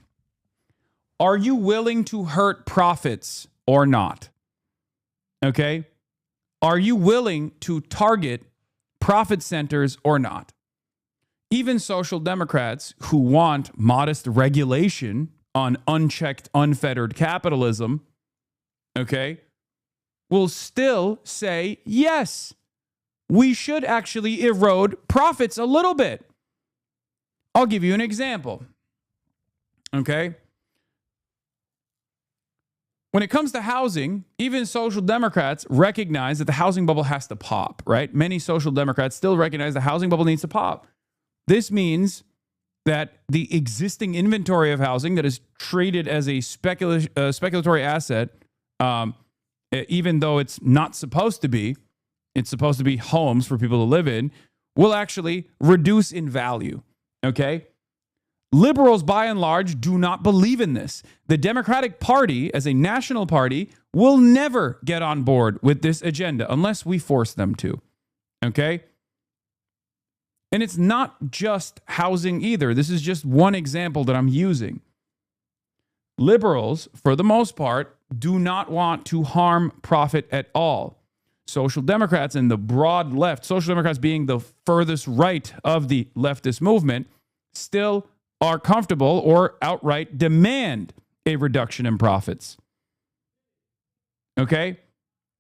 Are you willing to hurt profits or not? Okay? Are you willing to target profit centers or not? Even social democrats who want modest regulation on unchecked, unfettered capitalism, okay, will still say, yes, we should actually erode profits a little bit. I'll give you an example. Okay? When it comes to housing, even social democrats recognize that the housing bubble has to pop, right? Many social democrats still recognize the housing bubble needs to pop. This means that the existing inventory of housing that is treated as a speculatory asset, even though it's not supposed to be, it's supposed to be homes for people to live in, will actually reduce in value, okay? Liberals, by and large, do not believe in this. The Democratic Party, as a national party, will never get on board with this agenda unless we force them to, okay? And it's not just housing either. This is just one example that I'm using. Liberals, for the most part, do not want to harm profit at all. Social Democrats and the broad left, social democrats being the furthest right of the leftist movement, still are comfortable or outright demand a reduction in profits. Okay?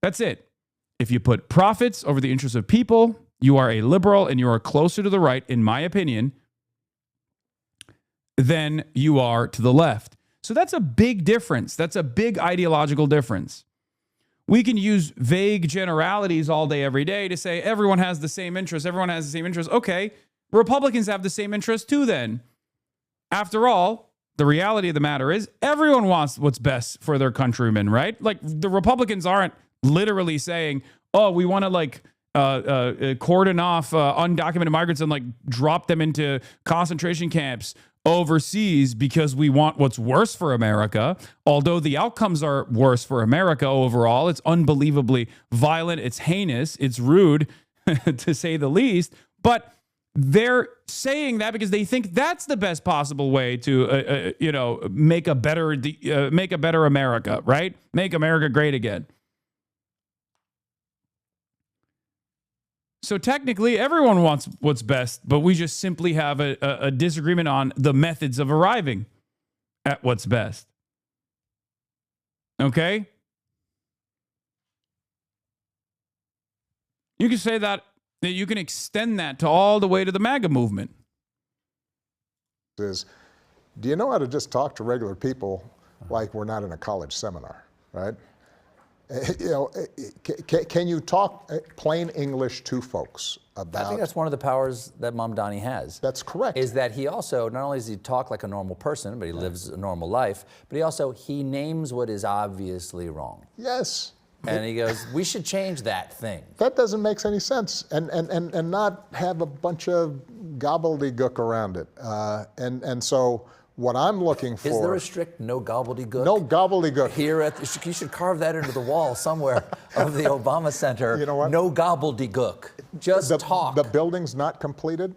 That's it. If you put profits over the interests of people, you are a liberal and you are closer to the right, in my opinion, than you are to the left. So that's a big difference. That's a big ideological difference. We can use vague generalities all day, every day to say everyone has the same interest. Everyone has the same interest. Okay, Republicans have the same interest too then. After all, the reality of the matter is everyone wants what's best for their countrymen, right? Like the Republicans aren't literally saying, oh, we want to cordon off undocumented migrants and like drop them into concentration camps overseas because we want what's worse for America. Although the outcomes are worse for America overall, it's unbelievably violent, it's heinous, it's rude to say the least. But they're saying that because they think that's the best possible way to, make a better America, right? Make America great again. So technically, everyone wants what's best, but we just simply have a disagreement on the methods of arriving at what's best. Okay? You can say that you can extend that to all the way to the MAGA movement. Do you know how to just talk to regular people like we're not in a college seminar, right? Can you talk plain English to folks about? I think that's one of the powers that Mamdani has. That's correct. Is that he also, not only does he talk like a normal person, but he lives a normal life, but he names what is obviously wrong. Yes. And he goes, we should change that thing. That doesn't make any sense, and not have a bunch of gobbledygook around it. And so what I'm looking for... Is there a strict no gobbledygook? No gobbledygook. Here you should carve that into the wall somewhere of the Obama Center. You know what? No gobbledygook. Just talk. The building's not completed.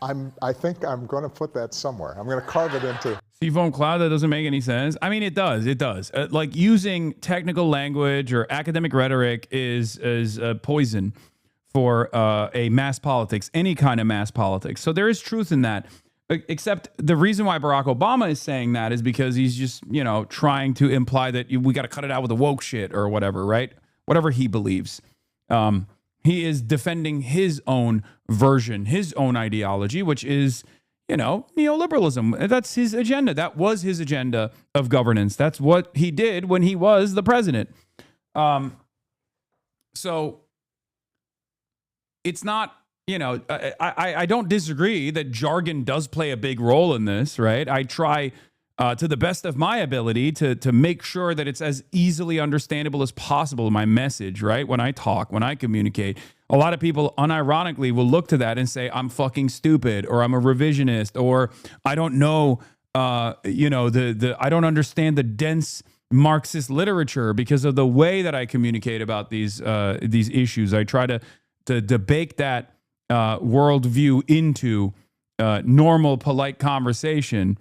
I think I'm going to put that somewhere. I'm going to carve it into... Seafoam cloud, that doesn't make any sense. I mean, it does. It does. Like using technical language or academic rhetoric is poison for a mass politics, any kind of mass politics. So there is truth in that. Except the reason why Barack Obama is saying that is because he's just, trying to imply that we got to cut it out with the woke shit or whatever, right? Whatever he believes. He is defending his own version, his own ideology, which is, neoliberalism. That's his agenda. That was his agenda of governance. That's what he did when he was the president. So it's not, I don't disagree that jargon does play a big role in this, right? I try to the best of my ability to make sure that it's as easily understandable as possible, my message, right? When I talk, when I communicate, a lot of people unironically will look to that and say, I'm fucking stupid, or I'm a revisionist, or I don't know, I don't understand the dense Marxist literature because of the way that I communicate about these issues. I try to bake that worldview into normal, polite conversation.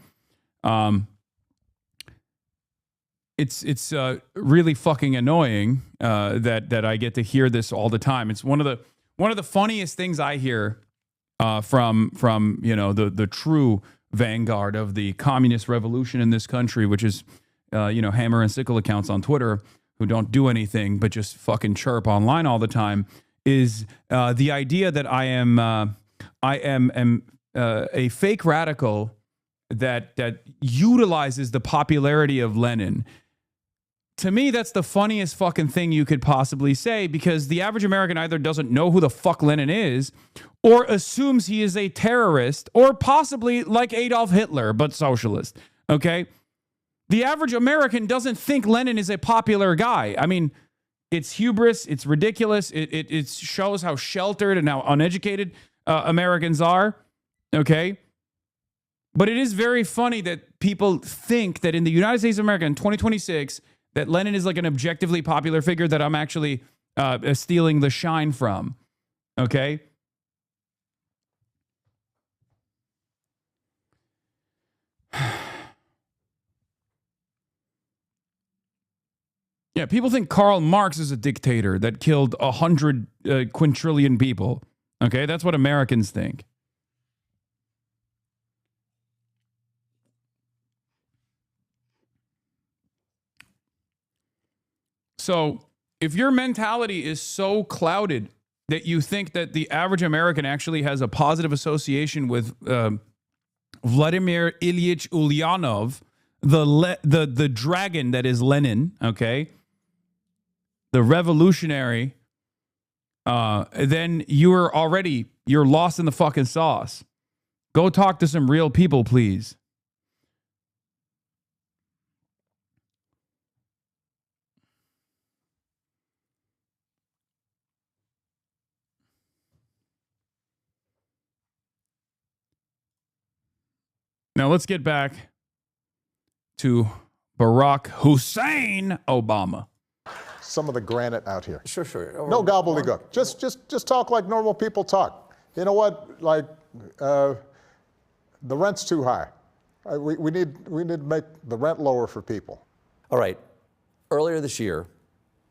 It's really fucking annoying that I get to hear this all the time. It's one of the funniest things I hear from the true vanguard of the communist revolution in this country, which is hammer and sickle accounts on Twitter who don't do anything but just fucking chirp online all the time, is the idea that I am a fake radical that utilizes the popularity of Lenin. To me, that's the funniest fucking thing you could possibly say, because the average American either doesn't know who the fuck Lenin is, or assumes he is a terrorist, or possibly like Adolf Hitler, but socialist. Okay? The average American doesn't think Lenin is a popular guy. I mean, it's hubris, it's ridiculous, it shows how sheltered and how uneducated Americans are. Okay? But it is very funny that people think that in the United States of America in 2026, that Lenin is like an objectively popular figure that I'm actually stealing the shine from. Okay? Yeah, people think Karl Marx is a dictator that killed 100 quintillion people. Okay? That's what Americans think. So if your mentality is so clouded that you think that the average American actually has a positive association with Vladimir Ilyich Ulyanov, the dragon that is Lenin, okay, the revolutionary, then you're lost in the fucking sauce. Go talk to some real people, please. Now let's get back to Barack Hussein Obama. Some of the granite out here. Sure. No gobbledygook. Just talk like normal people talk. You know what? Like the rent's too high. We need to make the rent lower for people. All right. Earlier this year,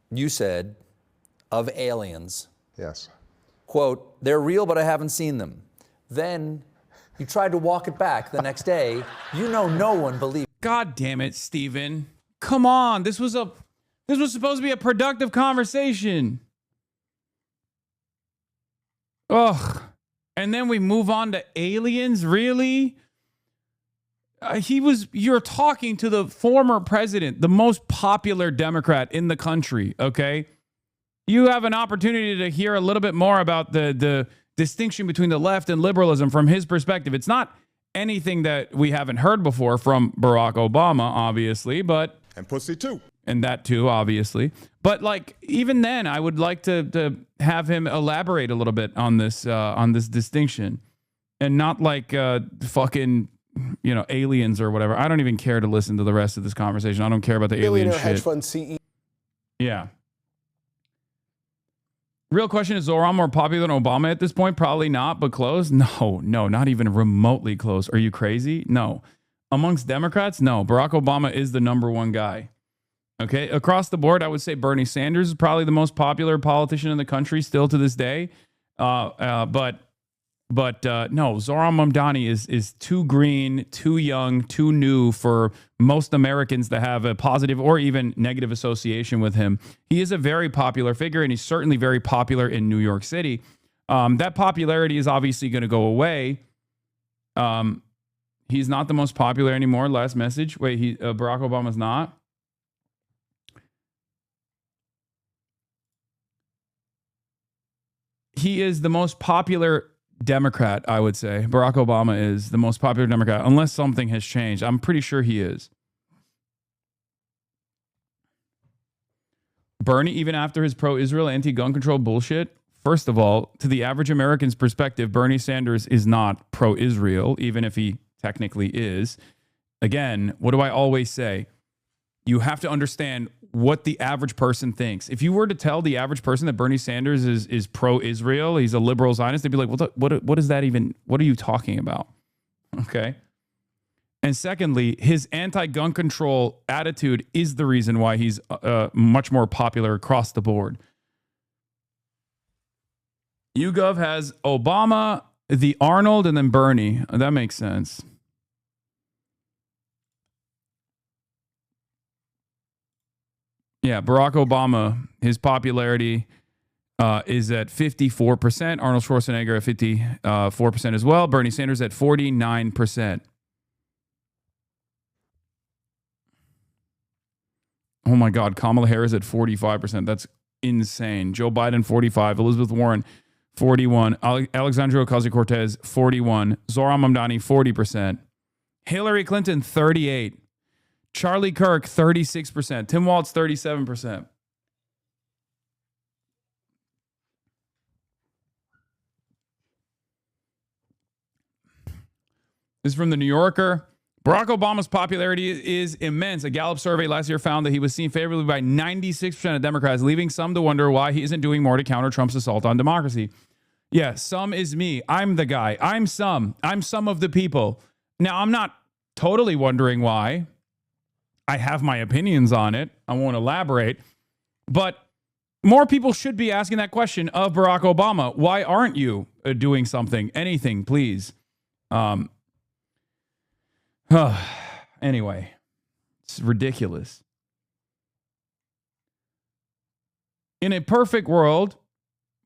you said of aliens. Yes. Quote, they're real, but I haven't seen them. Then you tried to walk it back the next day. No one believed. God damn it, Stephen. Come on. This was supposed to be a productive conversation. Ugh. And then we move on to aliens? Really? You're talking to the former president, the most popular Democrat in the country, okay? You have an opportunity to hear a little bit more about the distinction between the left and liberalism from his perspective. It's not anything that we haven't heard before from Barack Obama, obviously, but... And pussy too. And that too, obviously. But like, even then, I would like to have him elaborate a little bit on this distinction. And not like fucking, aliens or whatever. I don't even care to listen to the rest of this conversation. I don't care about the alien shit. Hedge fund CEO. Yeah. Real question, is Zohran more popular than Obama at this point? Probably not, but close? No, not even remotely close. Are you crazy? No. Amongst Democrats? No. Barack Obama is the number one guy. Okay? Across the board, I would say Bernie Sanders is probably the most popular politician in the country still to this day. But no, Zohran Mamdani is too green, too young, too new for most Americans to have a positive or even negative association with him. He is a very popular figure, and he's certainly very popular in New York City. That popularity is obviously going to go away. He's not the most popular anymore. Last message. Wait, Barack Obama's not? He is the most popular Democrat, I would say. Barack Obama is the most popular Democrat, unless something has changed. I'm pretty sure he is. Bernie, even after his pro-Israel, anti-gun control bullshit, first of all, to the average American's perspective, Bernie Sanders is not pro-Israel, even if he technically is. Again, what do I always say? You have to understand what the average person thinks. If you were to tell the average person that Bernie Sanders is pro-Israel, he's a liberal Zionist, they'd be like, what is that even? What are you talking about? Okay. And secondly, his anti-gun control attitude is the reason why he's much more popular across the board. YouGov has Obama, the Arnold, and then Bernie. That makes sense. Yeah, Barack Obama, his popularity is at 54%. Arnold Schwarzenegger at 54% as well. Bernie Sanders at 49%. Oh my God, Kamala Harris at 45%. That's insane. Joe Biden, 45. Elizabeth Warren, 41. Alexandria Ocasio-Cortez, 41. Zohran Mamdani, 40%. Hillary Clinton, 38. Charlie Kirk, 36%. Tim Walz, 37%. This is from The New Yorker. Barack Obama's popularity is immense. A Gallup survey last year found that he was seen favorably by 96% of Democrats, leaving some to wonder why he isn't doing more to counter Trump's assault on democracy. Yeah, some is me. I'm the guy. I'm some of the people. Now, I'm not totally wondering why. I have my opinions on it. I won't elaborate. But more people should be asking that question of Barack Obama. Why aren't you doing something? Anything, please. Anyway, it's ridiculous. In a perfect world,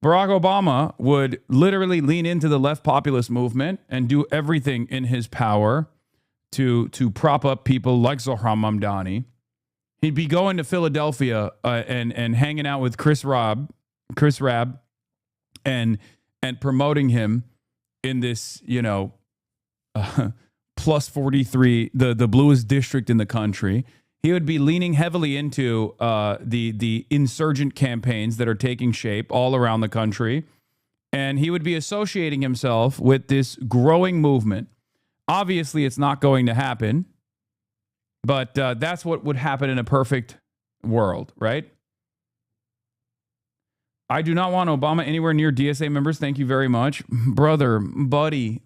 Barack Obama would literally lean into the left populist movement and do everything in his power to prop up people like Zohran Mamdani. He'd be going to Philadelphia and hanging out with Chris Rabb, and promoting him in this, plus 43, the bluest district in the country. He would be leaning heavily into the insurgent campaigns that are taking shape all around the country. And he would be associating himself with this growing movement. Obviously, it's not going to happen, but that's what would happen in a perfect world, right? I do not want Obama anywhere near DSA members. Thank you very much. Brother, buddy.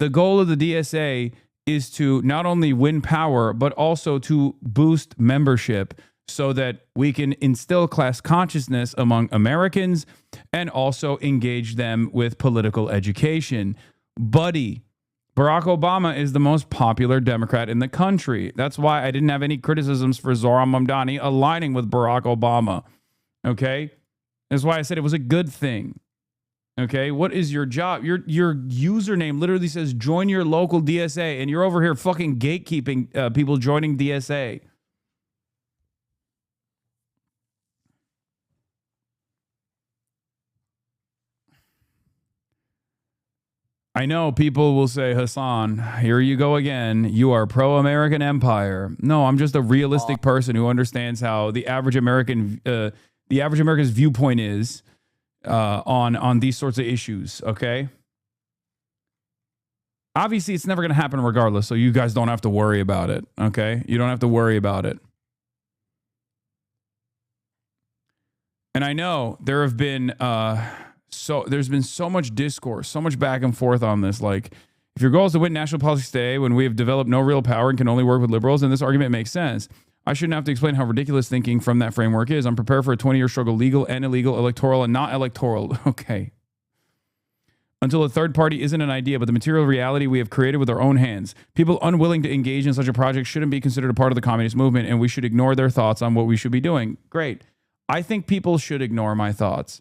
The goal of the DSA is to not only win power, but also to boost membership so that we can instill class consciousness among Americans and also engage them with political education. Buddy, Barack Obama is the most popular Democrat in the country. That's why I didn't have any criticisms for Zohran Mamdani aligning with Barack Obama. Okay? That's why I said it was a good thing. Okay, what is your job? Your username literally says join your local DSA, and you're over here fucking gatekeeping people joining DSA. I know people will say, Hasan, here you go again. You are pro-American empire. No, I'm just a realistic person who understands how the average American's viewpoint is on these sorts of issues, okay? Obviously, it's never going to happen regardless, so you guys don't have to worry about it, okay? You don't have to worry about it. And I know there have been there's been so much discourse, so much back and forth on this. Like, if your goal is to win national politics today when we have developed no real power and can only work with liberals, then this argument makes sense. I shouldn't have to explain how ridiculous thinking from that framework is. I'm prepared for a 20-year struggle, legal and illegal, electoral and not electoral. Okay. Until a third party isn't an idea, but the material reality we have created with our own hands. People unwilling to engage in such a project shouldn't be considered a part of the communist movement, and we should ignore their thoughts on what we should be doing. Great. I think people should ignore my thoughts.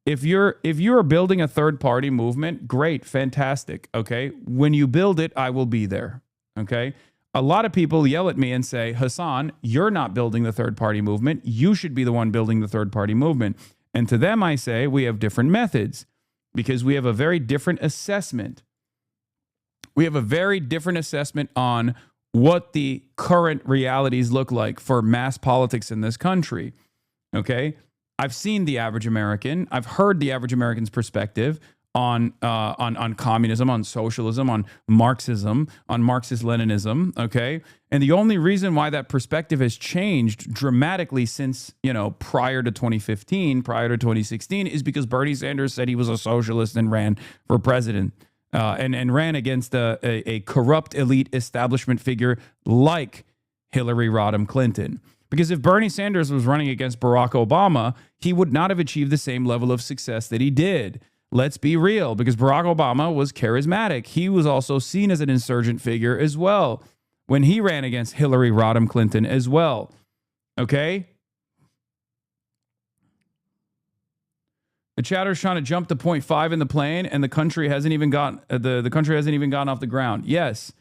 If you're building a third party movement, great, fantastic. Okay. When you build it, I will be there. Okay. A lot of people yell at me and say, Hasan, you're not building the third party movement. You should be the one building the third party movement. And to them, I say, we have different methods. because we have a very different assessment. We have a very different assessment on what the current realities look like for mass politics in this country. Okay? I've seen the average American. I've heard the average American's perspective on communism, on socialism, on Marxism, on Marxist-Leninism, okay? And the only reason why that perspective has changed dramatically since, prior to 2015, prior to 2016, is because Bernie Sanders said he was a socialist and ran for president, and ran against a corrupt elite establishment figure like Hillary Rodham Clinton. Because if Bernie Sanders was running against Barack Obama, he would not have achieved the same level of success that he did. Let's be real, because Barack Obama was charismatic. He was also seen as an insurgent figure as well when he ran against Hillary Rodham Clinton as well. Okay? The chatter's trying to jump to 0.5 in the plane, and the country hasn't even gotten the country hasn't even gotten off the ground. Yes.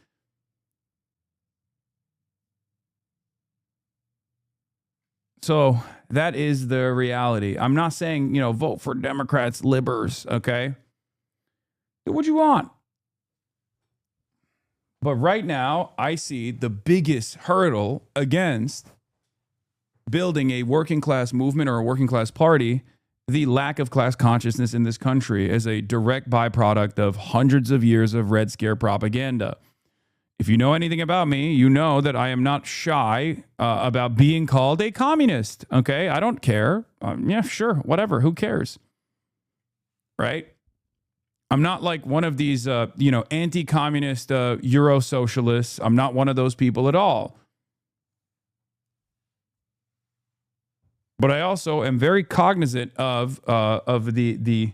So that is the reality. I'm not saying, vote for Democrats, libbers, okay? Do what you want. But right now, I see the biggest hurdle against building a working class movement or a working class party, the lack of class consciousness in this country as a direct byproduct of hundreds of years of Red Scare propaganda. If you know anything about me, you know that I am not shy about being called a communist, okay? I don't care. Yeah, sure, whatever. Who cares? Right? I'm not like one of these, anti-communist Euro-socialists. I'm not one of those people at all. But I also am very cognizant of the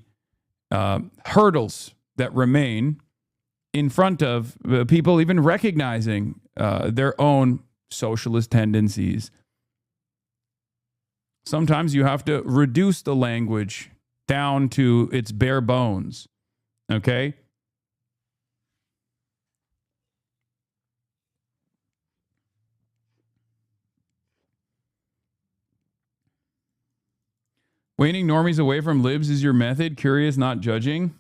hurdles that remain in front of people even recognizing their own socialist tendencies. Sometimes you have to reduce the language down to its bare bones, okay? Waning normies away from libs is your method. Curious, not judging.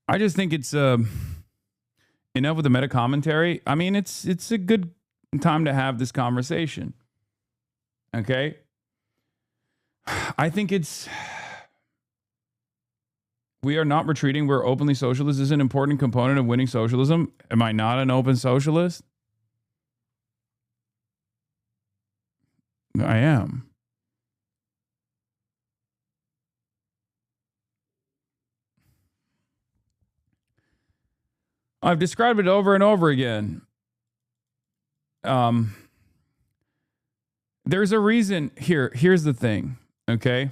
I just think it's enough with the meta commentary. I mean, it's a good time to have this conversation. Okay? I think we are not retreating. We're openly socialist. This is an important component of winning socialism. Am I not an open socialist? I am. I've described it over and over again. There's a reason here. Here's the thing, okay?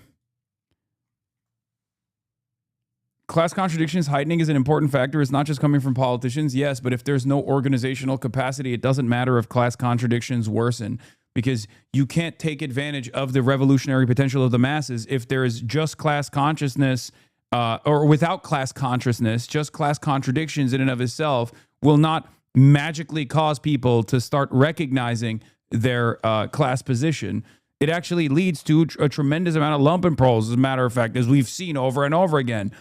Class contradictions heightening is an important factor. It's not just coming from politicians, yes, but if there's no organizational capacity, it doesn't matter if class contradictions worsen, because you can't take advantage of the revolutionary potential of the masses if there is just class consciousness. Or without class consciousness, just class contradictions in and of itself will not magically cause people to start recognizing their class position. It actually leads to a tremendous amount of lumpenproles, as a matter of fact, as we've seen over and over again.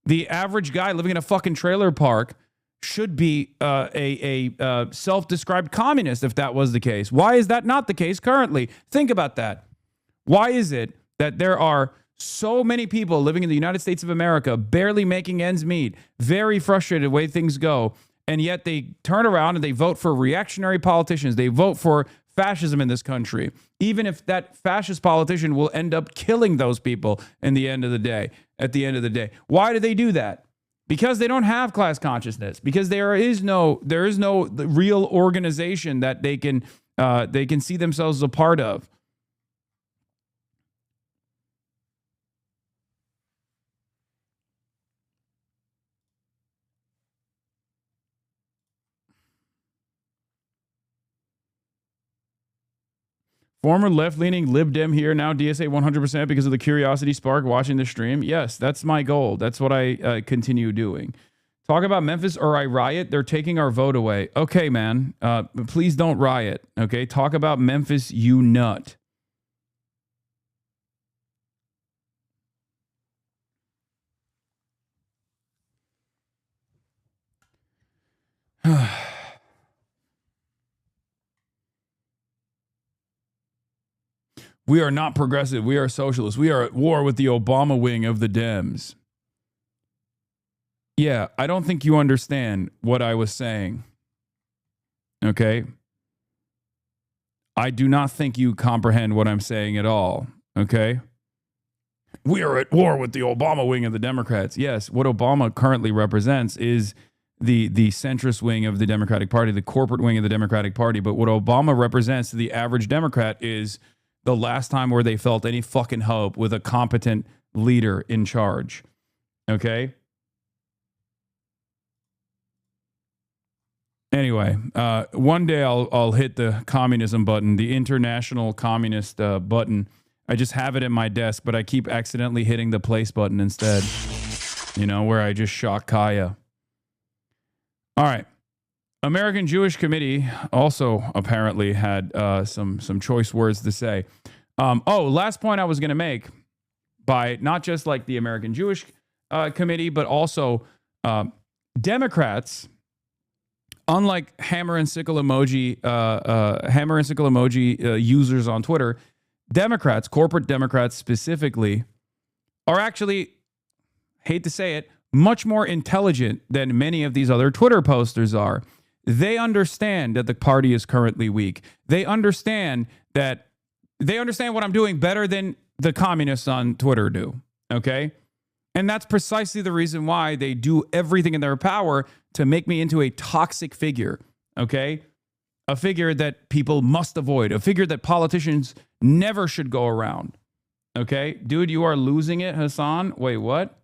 The average guy living in a fucking trailer park should be a self-described communist if that was the case. Why is that not the case currently? Think about that. Why is it that there are so many people living in the United States of America, barely making ends meet, very frustrated the way things go, and yet they turn around and they vote for reactionary politicians. They vote for fascism in this country, even if that fascist politician will end up killing those people in the end of the day. At the end of the day, why do they do that? Because they don't have class consciousness. Because there is no real organization that they can see themselves as a part of. Former left-leaning Lib Dem here, now DSA 100% because of the curiosity spark watching the stream. Yes, that's my goal. That's what I continue doing. Talk about Memphis or I riot. They're taking our vote away. Okay, man. Please don't riot. Okay, talk about Memphis, you nut. We are not progressive. We are socialists. We are at war with the Obama wing of the Dems. Yeah, I don't think you understand what I was saying. Okay? I do not think you comprehend what I'm saying at all. Okay? We are at war with the Obama wing of the Democrats. Yes, what Obama currently represents is the centrist wing of the Democratic Party, the corporate wing of the Democratic Party. But what Obama represents to the average Democrat is the last time where they felt any fucking hope with a competent leader in charge. Okay? Anyway, one day I'll hit the communism button, the international communist button. I just have it at my desk, but I keep accidentally hitting the place button instead. You know, where I just shock Kaya. All right. American Jewish Committee also apparently had some choice words to say. Last point I was going to make by not just like the American Jewish Committee, but also Democrats, unlike hammer and sickle emoji users on Twitter, Democrats, corporate Democrats specifically, are actually, hate to say it, much more intelligent than many of these other Twitter posters are. They understand that the party is currently weak. They understand what I'm doing better than the communists on Twitter do. Okay? And that's precisely the reason why they do everything in their power to make me into a toxic figure. Okay? A figure that people must avoid. A figure that politicians never should go around. Okay? Dude, you are losing it, Hasan. Wait, what?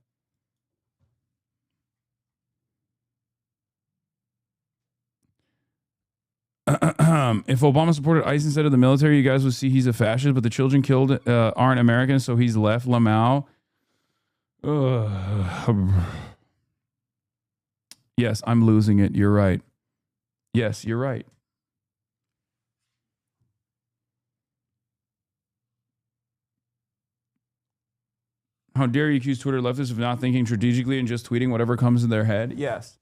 If Obama supported ICE instead of the military, you guys would see he's a fascist, but the children killed aren't Americans, so he's left. Lamau. Yes, I'm losing it. You're right. Yes, you're right. How dare you accuse Twitter leftists of not thinking strategically and just tweeting whatever comes in their head? Yes.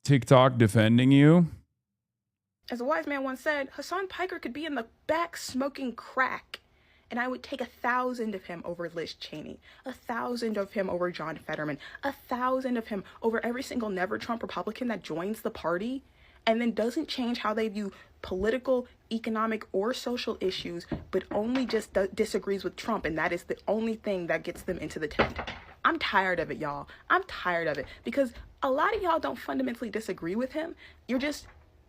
TikTok defending you. As a wise man once said, Hasan Piker could be in the back smoking crack, and I would take 1,000 of him over Liz Cheney, 1,000 of him over John Fetterman, 1,000 of him over every single never Trump Republican that joins the party and then doesn't change how they view political, economic, or social issues, but only just disagrees with Trump, and that is the only thing that gets them into the tent. I'm tired of it, y'all. I'm tired of it because a lot of y'all don't fundamentally disagree with him. You just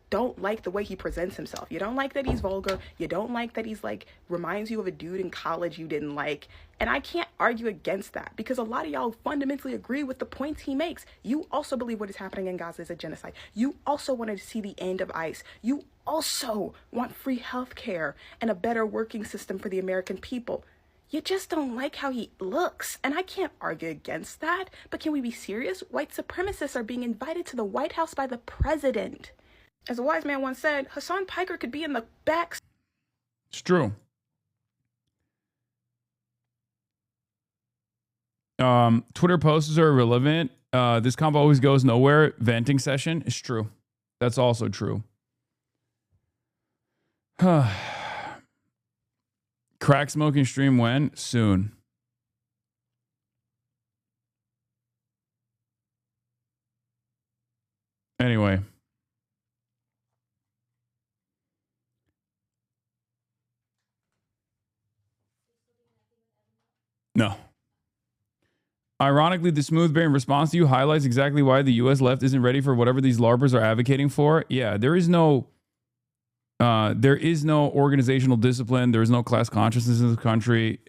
don't like the way he presents himself. You don't like that he's vulgar. You don't like that he's like reminds you of a dude in college you didn't like. And I can't argue against that because a lot of y'all fundamentally agree with the points he makes. You also believe what is happening in Gaza is a genocide. You also want to see the end of ICE. You also want free health care and a better working system for the American people. You just don't like how he looks, and I can't argue against that. But can we be serious? White supremacists are being invited to the White House by the president. As a wise man once said, Hasan Piker could be in the back. It's true. Twitter posts are irrelevant. This combo always goes nowhere. Venting session is true. That's also true. Crack smoking stream when? Soon. Anyway. No. Ironically, the smooth bearing response to you highlights exactly why the U.S. left isn't ready for whatever these LARPers are advocating for. Yeah, there is no organizational discipline. There is no class consciousness in this country.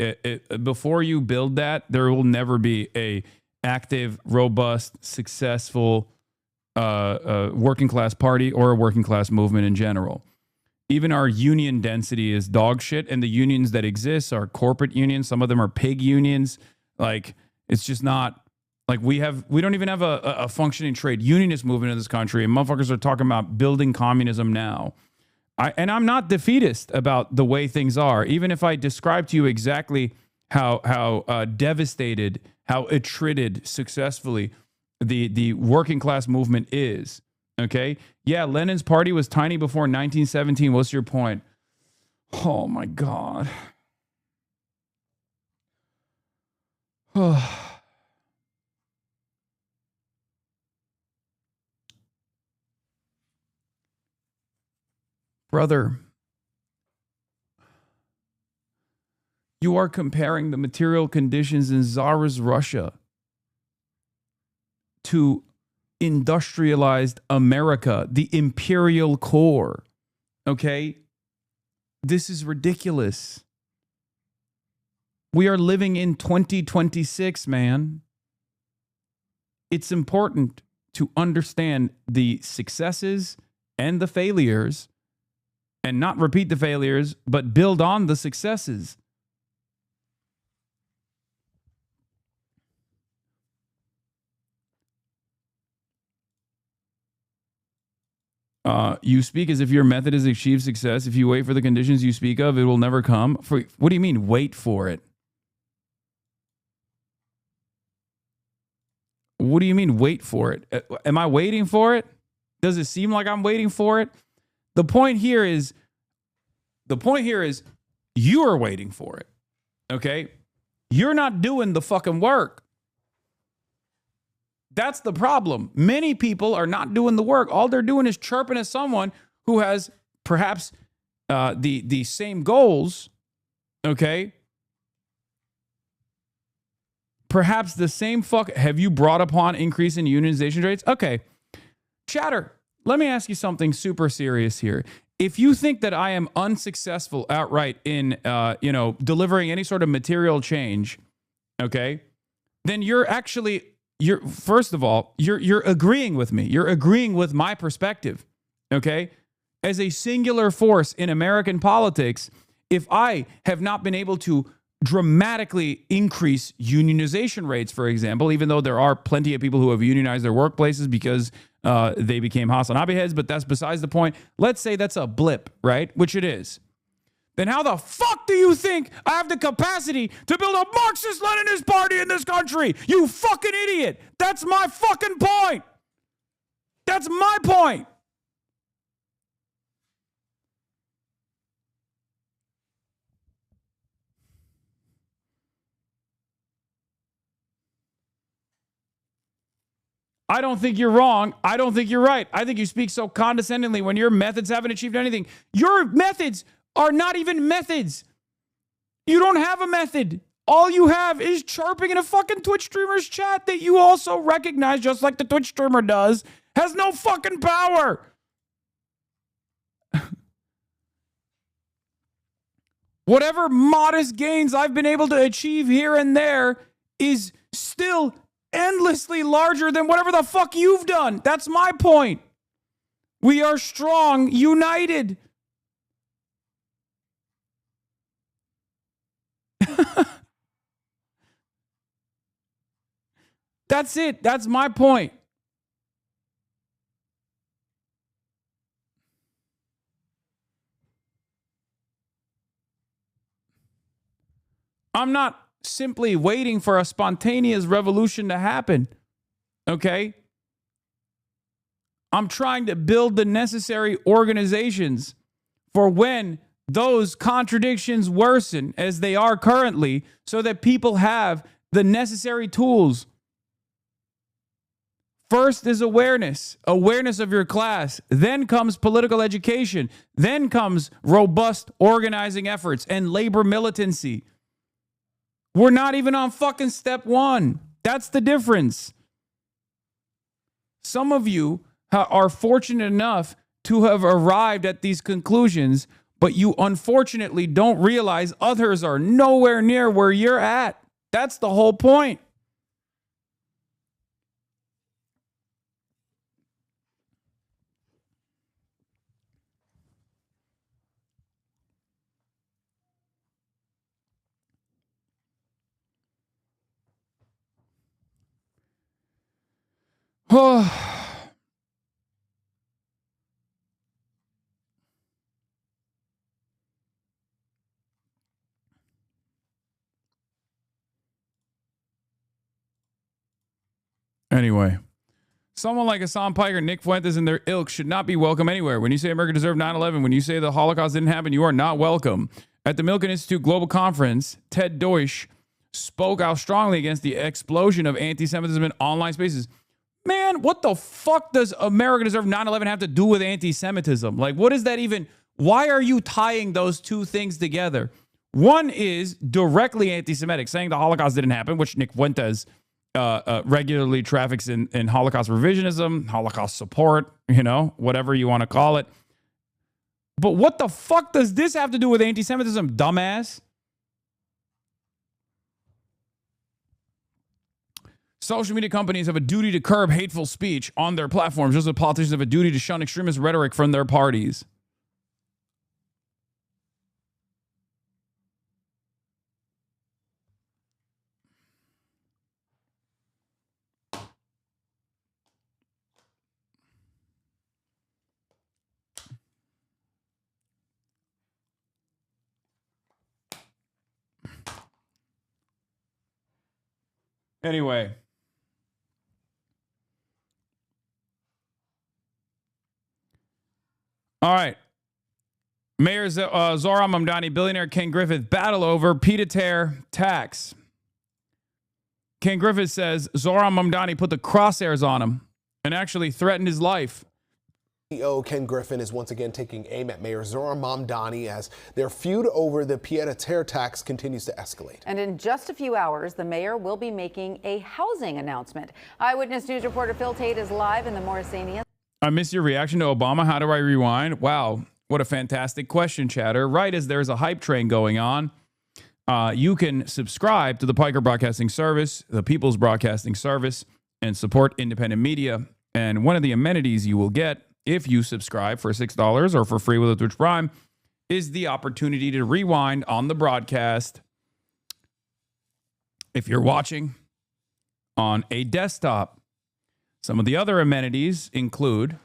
Before you build that, there will never be a active, robust, successful working class party or a working class movement in general. Even our union density is dog shit, and the unions that exist are corporate unions. Some of them are pig unions. Like, it's just not like we don't even have a functioning trade unionist movement in this country, and motherfuckers are talking about building communism now. I'm not defeatist about the way things are. Even if I describe to you exactly how devastated, how attrited successfully the working class movement is. Okay? Yeah, Lenin's party was tiny before 1917. What's your point? Oh my God. Brother, you are comparing the material conditions in Tsarist Russia to industrialized America, the imperial core. Okay? This is ridiculous. We are living in 2026, man. It's important to understand the successes and the failures and not repeat the failures, but build on the successes. You speak as if your method has achieved success. If you wait for the conditions you speak of, it will never come. What do you mean, wait for it? What do you mean, wait for it? Am I waiting for it? Does it seem like I'm waiting for it? The point here is you are waiting for it. Okay? You're not doing the fucking work. That's the problem. Many people are not doing the work. All they're doing is chirping at someone who has perhaps the same goals, okay? Perhaps the same have you brought upon increase in unionization rates? Okay. Chatter, let me ask you something super serious here. If you think that I am unsuccessful outright in, delivering any sort of material change, okay, then you're first of all, you're agreeing with me. You're agreeing with my perspective, okay? As a singular force in American politics, if I have not been able to dramatically increase unionization rates, for example, even though there are plenty of people who have unionized their workplaces because they became HasanAbi heads, but that's besides the point. Let's say that's a blip, right? Which it is. Then how the fuck do you think I have the capacity to build a Marxist-Leninist party in this country? You fucking idiot. That's my fucking point. That's my point. I don't think you're wrong. I don't think you're right. I think you speak so condescendingly when your methods haven't achieved anything. Your methods are not even methods. You don't have a method. All you have is chirping in a fucking Twitch streamer's chat that you also recognize, just like the Twitch streamer does, has no fucking power. Whatever modest gains I've been able to achieve here and there is still endlessly larger than whatever the fuck you've done. That's my point. We are strong, united. That's it. That's my point. I'm not simply waiting for a spontaneous revolution to happen. Okay? I'm trying to build the necessary organizations for when those contradictions worsen as they are currently, so that people have the necessary tools. First is awareness of your class. Then comes political education. Then comes robust organizing efforts and labor militancy. We're not even on fucking step one. That's the difference. Some of you are fortunate enough to have arrived at these conclusions, but you unfortunately don't realize others are nowhere near where you're at. That's the whole point. Anyway, someone like Hasan Piker, Nick Fuentes, and their ilk should not be welcome anywhere. When you say America deserved 9/11, when you say the Holocaust didn't happen, you are not welcome. At the Milken Institute Global Conference, Ted Deutsch spoke out strongly against the explosion of anti-Semitism in online spaces. Man, what the fuck does America deserve 9/11 have to do with anti-Semitism? Like, what is that even? Why are you tying those two things together? One is directly anti-Semitic, saying the Holocaust didn't happen, which Nick Fuentes regularly traffics in Holocaust revisionism, Holocaust support, you know, whatever you want to call it. But what the fuck does this have to do with anti-Semitism, dumbass? Social media companies have a duty to curb hateful speech on their platforms, just as politicians have a duty to shun extremist rhetoric from their parties. Anyway. All right. Mayor Zohran Mamdani, billionaire Ken Griffith battle over pied-à-terre tax. Ken Griffith says Zohran Mamdani put the crosshairs on him and actually threatened his life. CEO Ken Griffin is once again taking aim at Mayor Zohran Mamdani as their feud over the pied-à-terre tax continues to escalate. And in just a few hours, the mayor will be making a housing announcement. Eyewitness News reporter Phil Tate is live in the Morrisania. I missed your reaction to Obama. How do I rewind? Wow, what a fantastic question, chatter. Right as there's a hype train going on, you can subscribe to the Piker Broadcasting Service, the People's Broadcasting Service, and support independent media. And one of the amenities you will get if you subscribe for $6 or for free with a Twitch Prime is the opportunity to rewind on the broadcast if you're watching on a desktop. Some of the other amenities include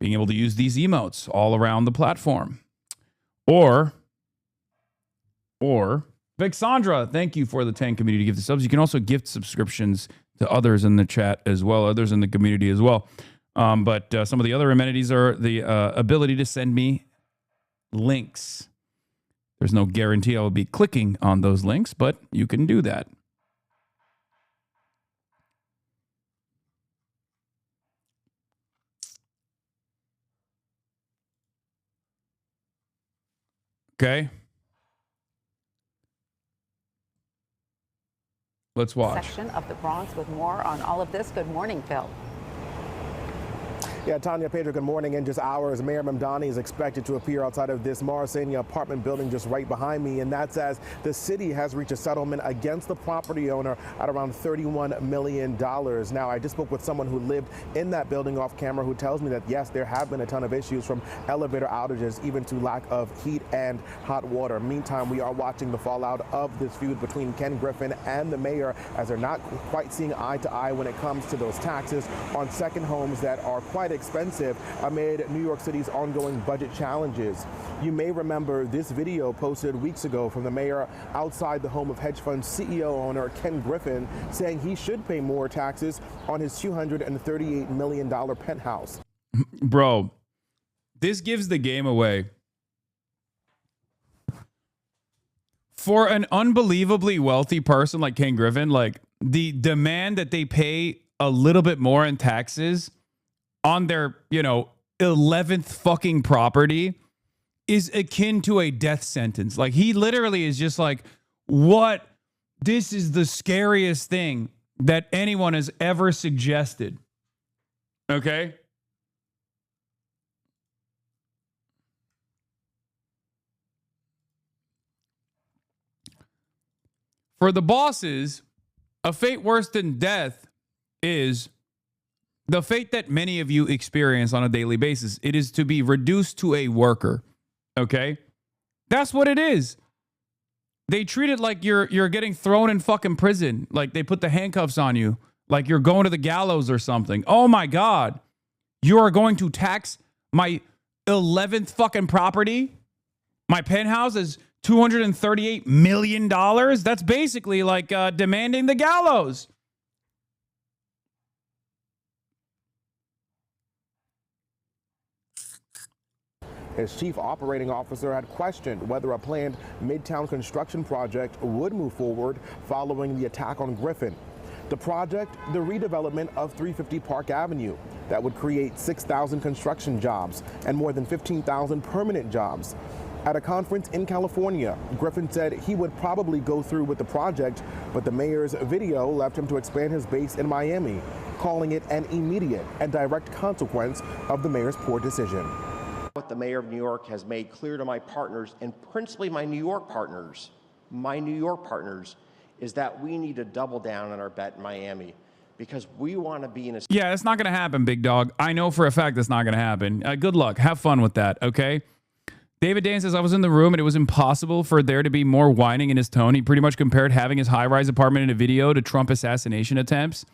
being able to use these emotes all around the platform. Or Vixandra, thank you for the 10 community gift subs. You can also gift subscriptions to others in the chat as well, others in the community as well. But some of the other amenities are the ability to send me links. There's no guarantee I will be clicking on those links, but you can do that. Okay. Let's watch. Section of the Bronx with more on all of this. Good morning, Phil. Yeah, Tanya, Pedro, good morning. In just hours, Mayor Mamdani is expected to appear outside of this Morrisania apartment building just right behind me, and that's as the city has reached a settlement against the property owner at around $31 million. Now, I just spoke with someone who lived in that building off camera who tells me that, yes, there have been a ton of issues from elevator outages, even to lack of heat and hot water. Meantime, we are watching the fallout of this feud between Ken Griffin and the mayor as they're not quite seeing eye to eye when it comes to those taxes on second homes that are quite expensive amid New York City's ongoing budget challenges. You may remember this video posted weeks ago from the mayor outside the home of hedge fund CEO owner Ken Griffin saying he should pay more taxes on his $238 million penthouse. Bro, this gives the game away. For an unbelievably wealthy person like Ken Griffin, like the demand that they pay a little bit more in taxes on their, 11th fucking property is akin to a death sentence. Like, he literally is just like, what? This is the scariest thing that anyone has ever suggested. Okay? For the bosses, a fate worse than death is the fate that many of you experience on a daily basis. It is to be reduced to a worker. Okay? That's what it is. They treat it like you're getting thrown in fucking prison. Like they put the handcuffs on you. Like you're going to the gallows or something. Oh my God. You are going to tax my 11th fucking property? My penthouse is $238 million? That's basically like demanding the gallows. His chief operating officer had questioned whether a planned Midtown construction project would move forward following the attack on Griffin. The project, the redevelopment of 350 Park Avenue, that would create 6,000 construction jobs and more than 15,000 permanent jobs. At a conference in California, Griffin said he would probably go through with the project, but the mayor's video left him to expand his base in Miami, calling it an immediate and direct consequence of the mayor's poor decision. What the mayor of New York has made clear to my partners, and principally my New York partners, is that we need to double down on our bet in Miami because we want to be in a... Yeah, that's not going to happen, big dog. I know for a fact that's not going to happen. Good luck. Have fun with that, okay? David Dane says, I was in the room and it was impossible for there to be more whining in his tone. He pretty much compared having his high-rise apartment in a video to Trump assassination attempts.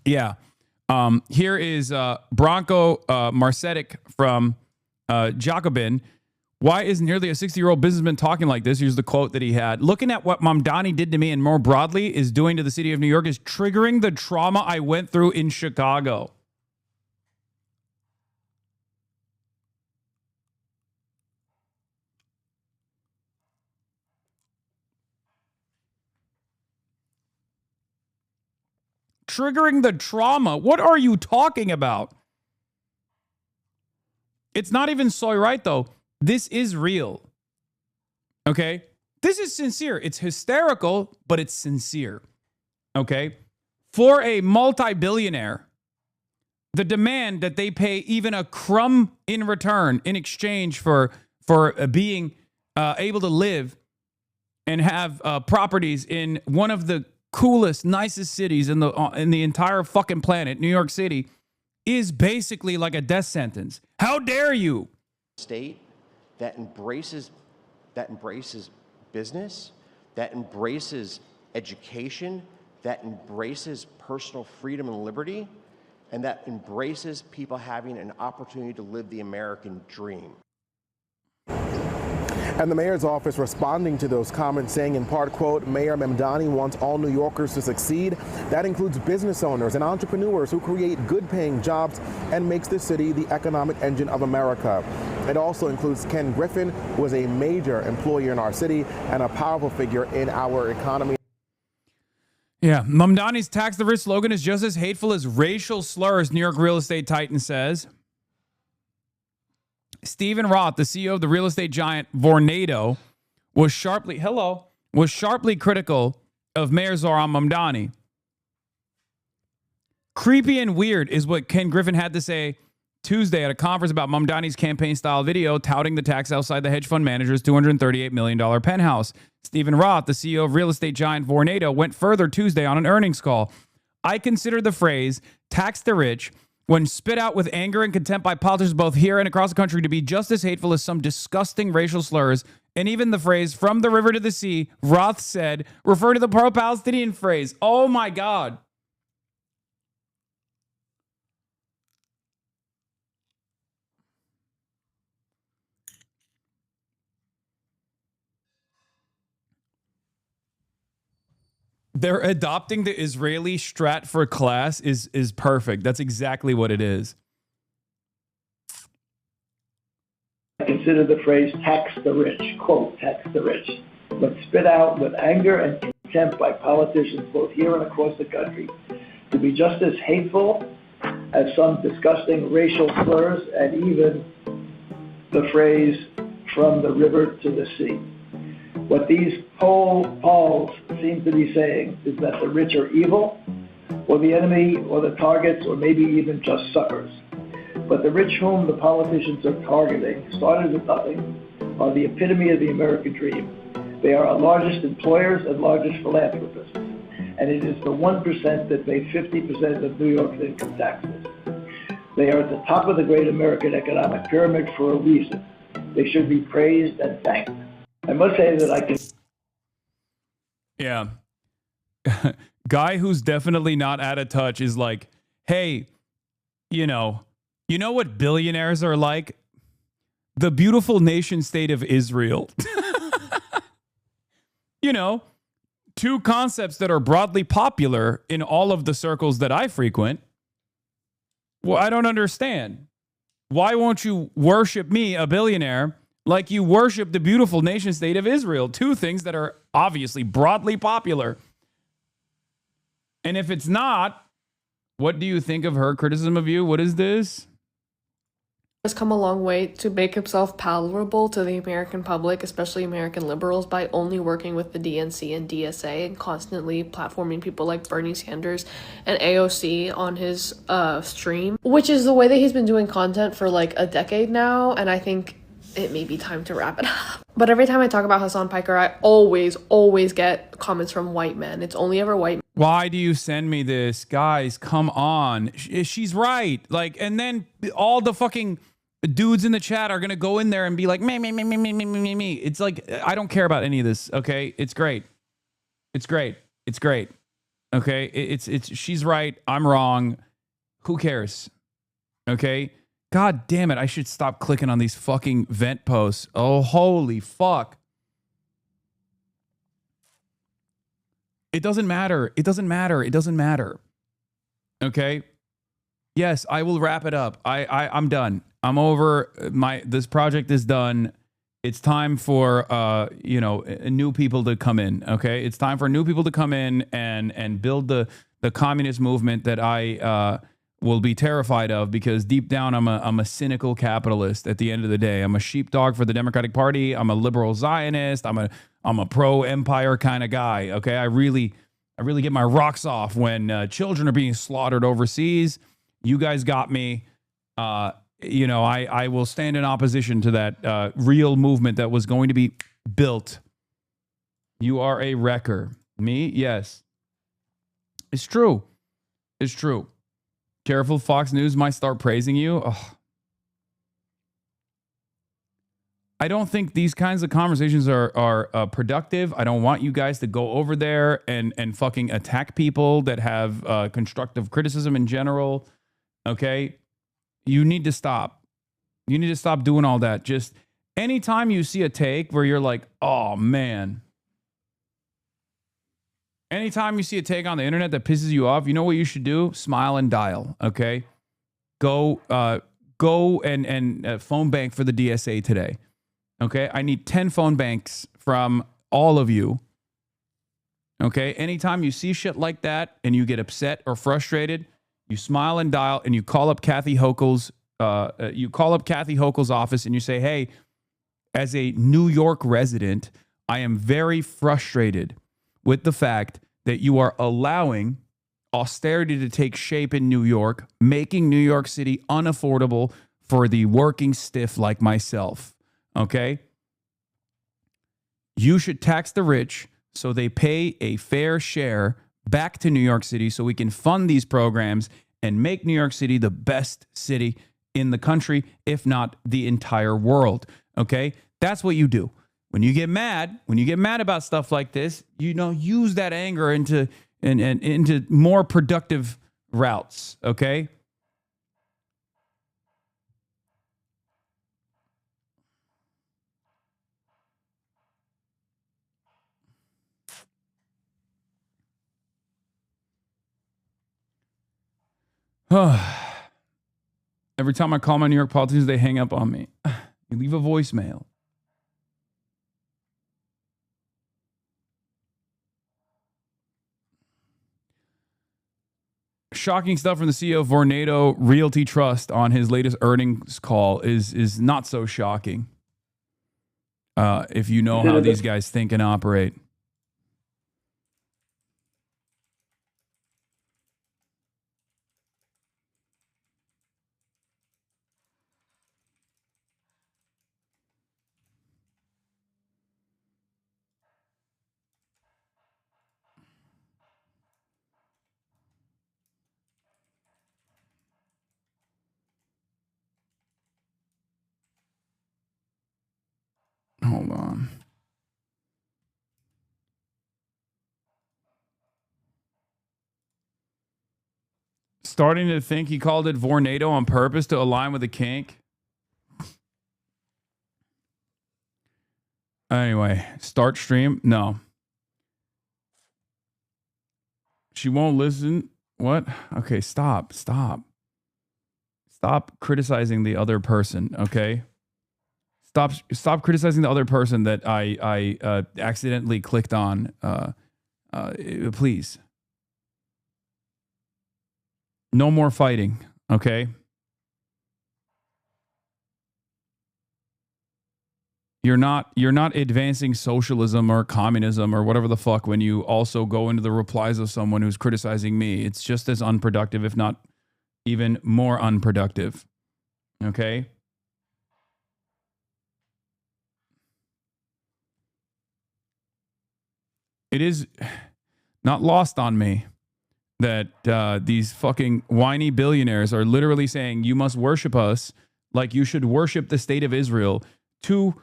Yeah. Here is Bronco Marcetic from Jacobin. Why is nearly a 60-year-old businessman talking like this? Here's the quote that he had. Looking at what Mamdani did to me and more broadly is doing to the city of New York is triggering the trauma I went through in Chicago. Triggering the trauma? What are you talking about? It's not even so right, though. This is real. Okay? This is sincere. It's hysterical, but it's sincere. Okay? For a multi-billionaire, the demand that they pay even a crumb in return in exchange for being able to live and have properties in one of the coolest, nicest cities in the entire fucking planet, New York City, is basically like a death sentence. How dare you? State that embraces business, that embraces education, that embraces personal freedom and liberty, and that embraces people having an opportunity to live the American dream. And the mayor's office responding to those comments, saying in part, quote, Mayor Mamdani wants all New Yorkers to succeed. That includes business owners and entrepreneurs who create good-paying jobs and makes the city the economic engine of America. It also includes Ken Griffin, who is a major employer in our city and a powerful figure in our economy. Yeah, Mamdani's tax the rich slogan is just as hateful as racial slurs, New York real estate titan says. Stephen Roth, the CEO of the real estate giant Vornado, was sharply critical of Mayor Zohran Mamdani. Creepy and weird is what Ken Griffin had to say Tuesday at a conference about Mamdani's campaign-style video touting the tax outside the hedge fund manager's $238 million penthouse. Stephen Roth, the CEO of real estate giant Vornado, went further Tuesday on an earnings call. I consider the phrase tax the rich when spit out with anger and contempt by politicians both here and across the country to be just as hateful as some disgusting racial slurs, and even the phrase from the river to the sea, Roth said, refer to the pro-Palestinian phrase. Oh my God. They're adopting the Israeli Stratford class is perfect. That's exactly what it is. I consider the phrase tax the rich, quote, tax the rich, but spit out with anger and contempt by politicians both here and across the country to be just as hateful as some disgusting racial slurs and even the phrase from the river to the sea. What these polls seem to be saying is that the rich are evil, or the enemy, or the targets, or maybe even just suckers. But the rich whom the politicians are targeting, started with nothing, are the epitome of the American dream. They are our largest employers and largest philanthropists. And it is the 1% that pay 50% of New York's income taxes. They are at the top of the great American economic pyramid for a reason. They should be praised and thanked. I must say that I can... Yeah. Guy who's definitely not out of touch is like, hey, you know what billionaires are like? The beautiful nation state of Israel. Two concepts that are broadly popular in all of the circles that I frequent. Well, I don't understand. Why won't you worship me, a billionaire, like you worship the beautiful nation state of Israel? Two things that are obviously broadly popular. And if it's not, what do you think of her criticism of you? What is this? Has come a long way to make himself palatable to the American public, especially American liberals, by only working with the DNC and DSA and constantly platforming people like Bernie Sanders and AOC on his stream, which is the way that he's been doing content for like a decade now, and I think it may be time to wrap it up. But every time I talk about Hasan Piker, I always get comments from white men. It's only ever white men. Why do you send me this? Guys, come on. She's right. Like, and then all the fucking dudes in the chat are going to go in there and be like, me. It's like, I don't care about any of this, okay? It's great. It's great. It's great. Okay? It's she's right. I'm wrong. Who cares? Okay? God damn it. I should stop clicking on these fucking vent posts. Oh, holy fuck. It doesn't matter. It doesn't matter. It doesn't matter. Okay? Yes, I will wrap it up. I'm done. I'm over. This project is done. It's time for new people to come in. Okay, it's time for new people to come in and build the communist movement that I will be terrified of, because deep down I'm a cynical capitalist. At the end of the day, I'm a sheepdog for the Democratic Party. I'm a liberal Zionist. I'm a pro-empire kind of guy. Okay, I really get my rocks off when children are being slaughtered overseas. You guys got me. I will stand in opposition to that real movement that was going to be built. You are a wrecker. Me? Yes. It's true. It's true. Careful, Fox News might start praising you. Ugh. I don't think these kinds of conversations are productive. I don't want you guys to go over there and fucking attack people that have constructive criticism in general. Okay? You need to stop. You need to stop doing all that. Just anytime you see a take where you're like, oh, man. Anytime you see a take on the internet that pisses you off, you know what you should do? Smile and dial, okay? Go and phone bank for the DSA today, okay? I need 10 phone banks from all of you, okay? Anytime you see shit like that and you get upset or frustrated, you smile and dial, and you call up Kathy Hochul's. Kathy Hochul's office, and you say, "Hey, as a New York resident, I am very frustrated with the fact that you are allowing austerity to take shape in New York, making New York City unaffordable for the working stiff like myself." Okay, you should tax the rich so they pay a fair share back to New York City, so we can fund these programs and make New York City the best city in the country, if not the entire world. Okay? That's what you do. When you get mad about stuff like this, use that anger into more productive routes. Okay? Every time I call my New York politicians, they hang up on me. You leave a voicemail. Shocking stuff from the CEO of Vornado Realty Trust on his latest earnings call is not so shocking. If you know how these guys think and operate. Hold on. Starting to think he called it Vornado on purpose to align with the kink. Anyway, start stream. No. She won't listen. What? Okay, stop. Stop criticizing the other person, okay? Stop criticizing the other person that I accidentally clicked on. Please. No more fighting, okay? You're not advancing socialism or communism or whatever the fuck when you also go into the replies of someone who's criticizing me. It's just as unproductive, if not even more unproductive. Okay? It is not lost on me that these fucking whiny billionaires are literally saying you must worship us like you should worship the state of Israel. Two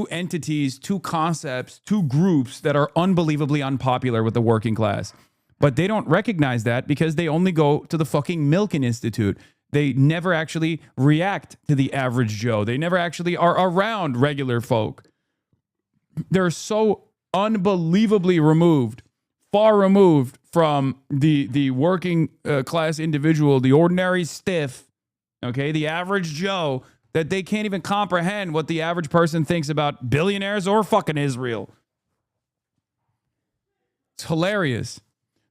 entities, two concepts, two groups that are unbelievably unpopular with the working class. But they don't recognize that because they only go to the fucking Milken Institute. They never actually react to the average Joe. They never actually are around regular folk. They're so unbelievably removed, far removed from the working class individual, the ordinary stiff, okay, the average Joe, that they can't even comprehend what the average person thinks about billionaires or fucking Israel. It's hilarious.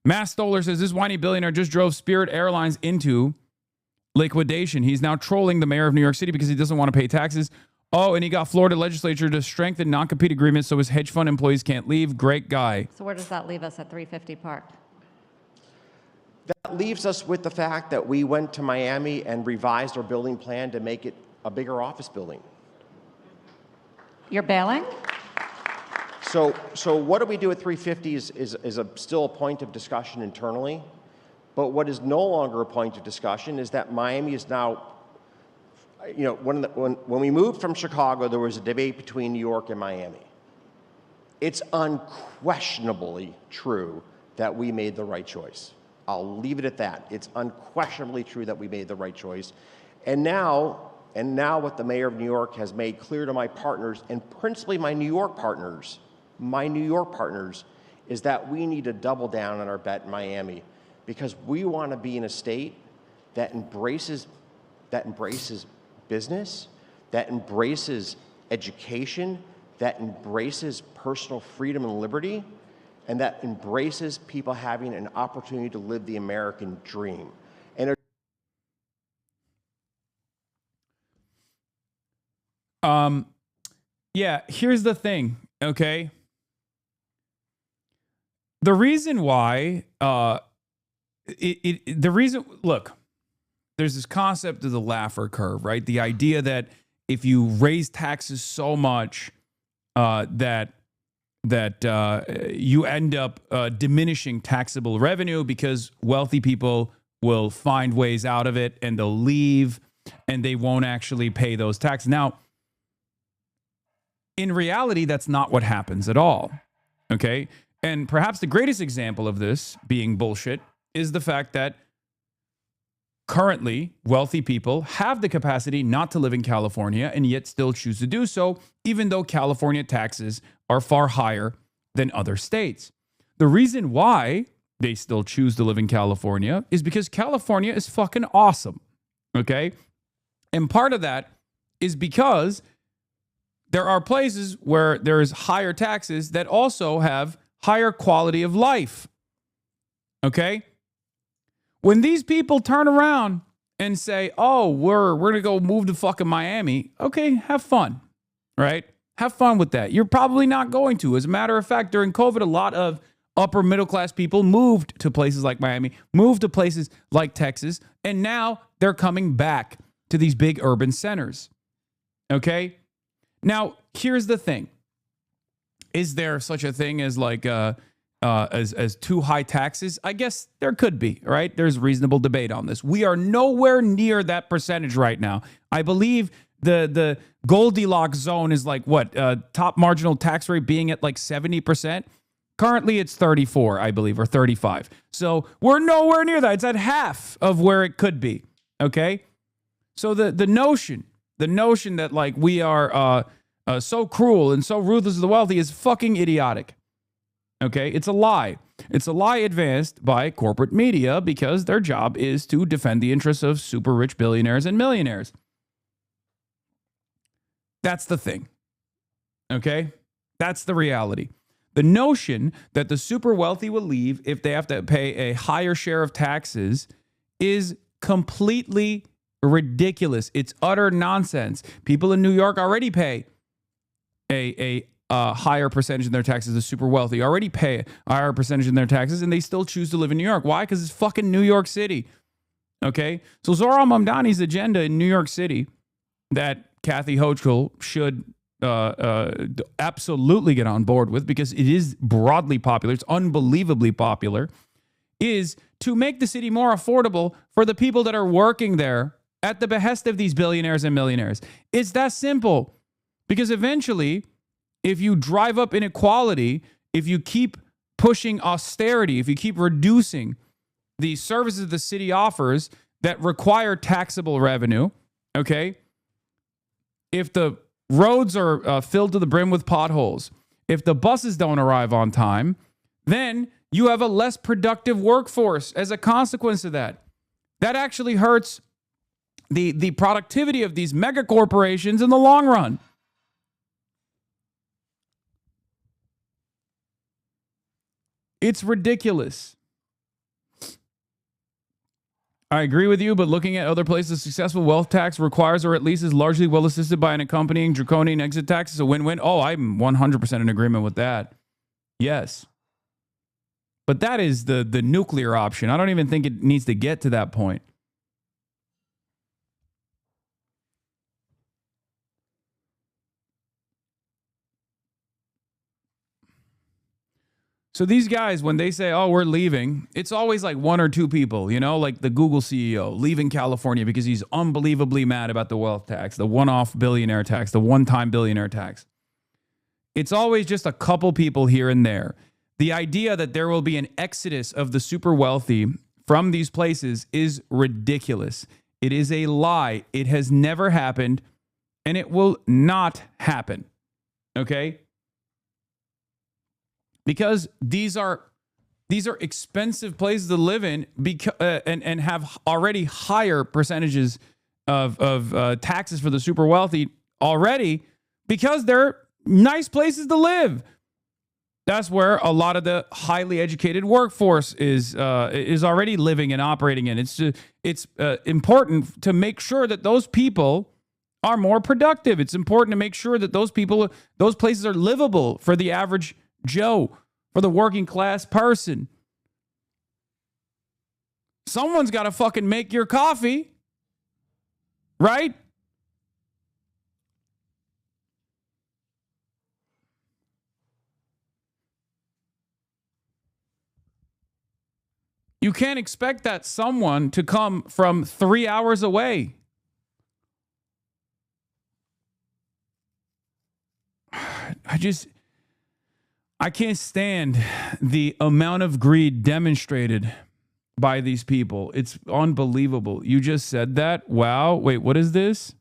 Matt Stoller says this whiny billionaire just drove Spirit Airlines into liquidation. He's now trolling the mayor of New York City because he doesn't want to pay taxes. Oh, and he got Florida legislature to strengthen non-compete agreements so his hedge fund employees can't leave. Great guy. So where does that leave us at 350 Park? That leaves us with the fact that we went to Miami and revised our building plan to make it a bigger office building. You're bailing? So what do we do at 350 is still a point of discussion internally. But what is no longer a point of discussion is that Miami is now, you know, when we moved from Chicago, there was a debate between New York and Miami. It's unquestionably true that we made the right choice. I'll leave it at that. It's unquestionably true that we made the right choice. And now what the mayor of New York has made clear to my partners, and principally my New York partners, is that we need to double down on our bet in Miami because we want to be in a state that embraces business, that embraces education, that embraces personal freedom and liberty, and that embraces people having an opportunity to live the American dream. And yeah, here's the thing, okay? The reason why, look, there's this concept of the Laffer curve, right? The idea that if you raise taxes so much that you end up diminishing taxable revenue because wealthy people will find ways out of it and they'll leave and they won't actually pay those taxes. Now, in reality, that's not what happens at all, okay? And perhaps the greatest example of this being bullshit is the fact that currently wealthy people have the capacity not to live in California and yet still choose to do so, even though California taxes are far higher than other states. The reason why they still choose to live in California is because California is fucking awesome, okay? And part of that is because there are places where there's higher taxes that also have higher quality of life. Okay? When these people turn around and say, oh, we're going to go move to fucking Miami, okay, have fun, right? Have fun with that. You're probably not going to. As a matter of fact, during COVID, a lot of upper middle class people moved to places like Miami, moved to places like Texas, and now they're coming back to these big urban centers. Okay? Now, here's the thing. Is there such a thing as like as too high taxes? I guess there could be, right? There's reasonable debate on this. We are nowhere near that percentage right now. I believe the Goldilocks zone is like what? Top marginal tax rate being at like 70%. Currently, it's 34, I believe, or 35. So we're nowhere near that. It's at half of where it could be. Okay, so the notion that like we are so cruel and so ruthless to the wealthy is fucking idiotic. Okay, it's a lie. It's a lie advanced by corporate media because their job is to defend the interests of super rich billionaires and millionaires. That's the thing. Okay? That's the reality. The notion that the super wealthy will leave if they have to pay a higher share of taxes is completely ridiculous. It's utter nonsense. People in New York already pay a higher percentage in their taxes. The super wealthy already pay a higher percentage in their taxes, and they still choose to live in New York. Why? Because it's fucking New York City. Okay? So Zohran Mamdani's agenda in New York City that Kathy Hochul should absolutely get on board with, because it is broadly popular, it's unbelievably popular, is to make the city more affordable for the people that are working there at the behest of these billionaires and millionaires. It's that simple. Because eventually, if you drive up inequality, if you keep pushing austerity, if you keep reducing the services the city offers that require taxable revenue, okay? If the roads are filled to the brim with potholes, if the buses don't arrive on time, then you have a less productive workforce as a consequence of that. That actually hurts the productivity of these mega corporations in the long run. It's ridiculous. I agree with you, but looking at other places, successful wealth tax requires or at least is largely well assisted by an accompanying draconian exit tax is a win-win. Oh, I'm 100% in agreement with that. Yes. But that is the nuclear option. I don't even think it needs to get to that point. So these guys, when they say, oh, we're leaving, it's always like one or two people, you know, like the Google CEO leaving California because he's unbelievably mad about the wealth tax, the one-off billionaire tax, the one-time billionaire tax. It's always just a couple people here and there. The idea that there will be an exodus of the super wealthy from these places is ridiculous. It is a lie. It has never happened, and it will not happen. Okay? Because these are expensive places to live in, and have already higher percentages of taxes for the super wealthy already, because they're nice places to live. That's where a lot of the highly educated workforce is already living and operating in. It's important to make sure that those people are more productive. It's important to make sure that those places are livable for the average Joe, for the working class person. Someone's got to fucking make your coffee, right? You can't expect that someone to come from 3 hours away. I can't stand the amount of greed demonstrated by these people. It's unbelievable. You just said that? Wow. Wait, what is this?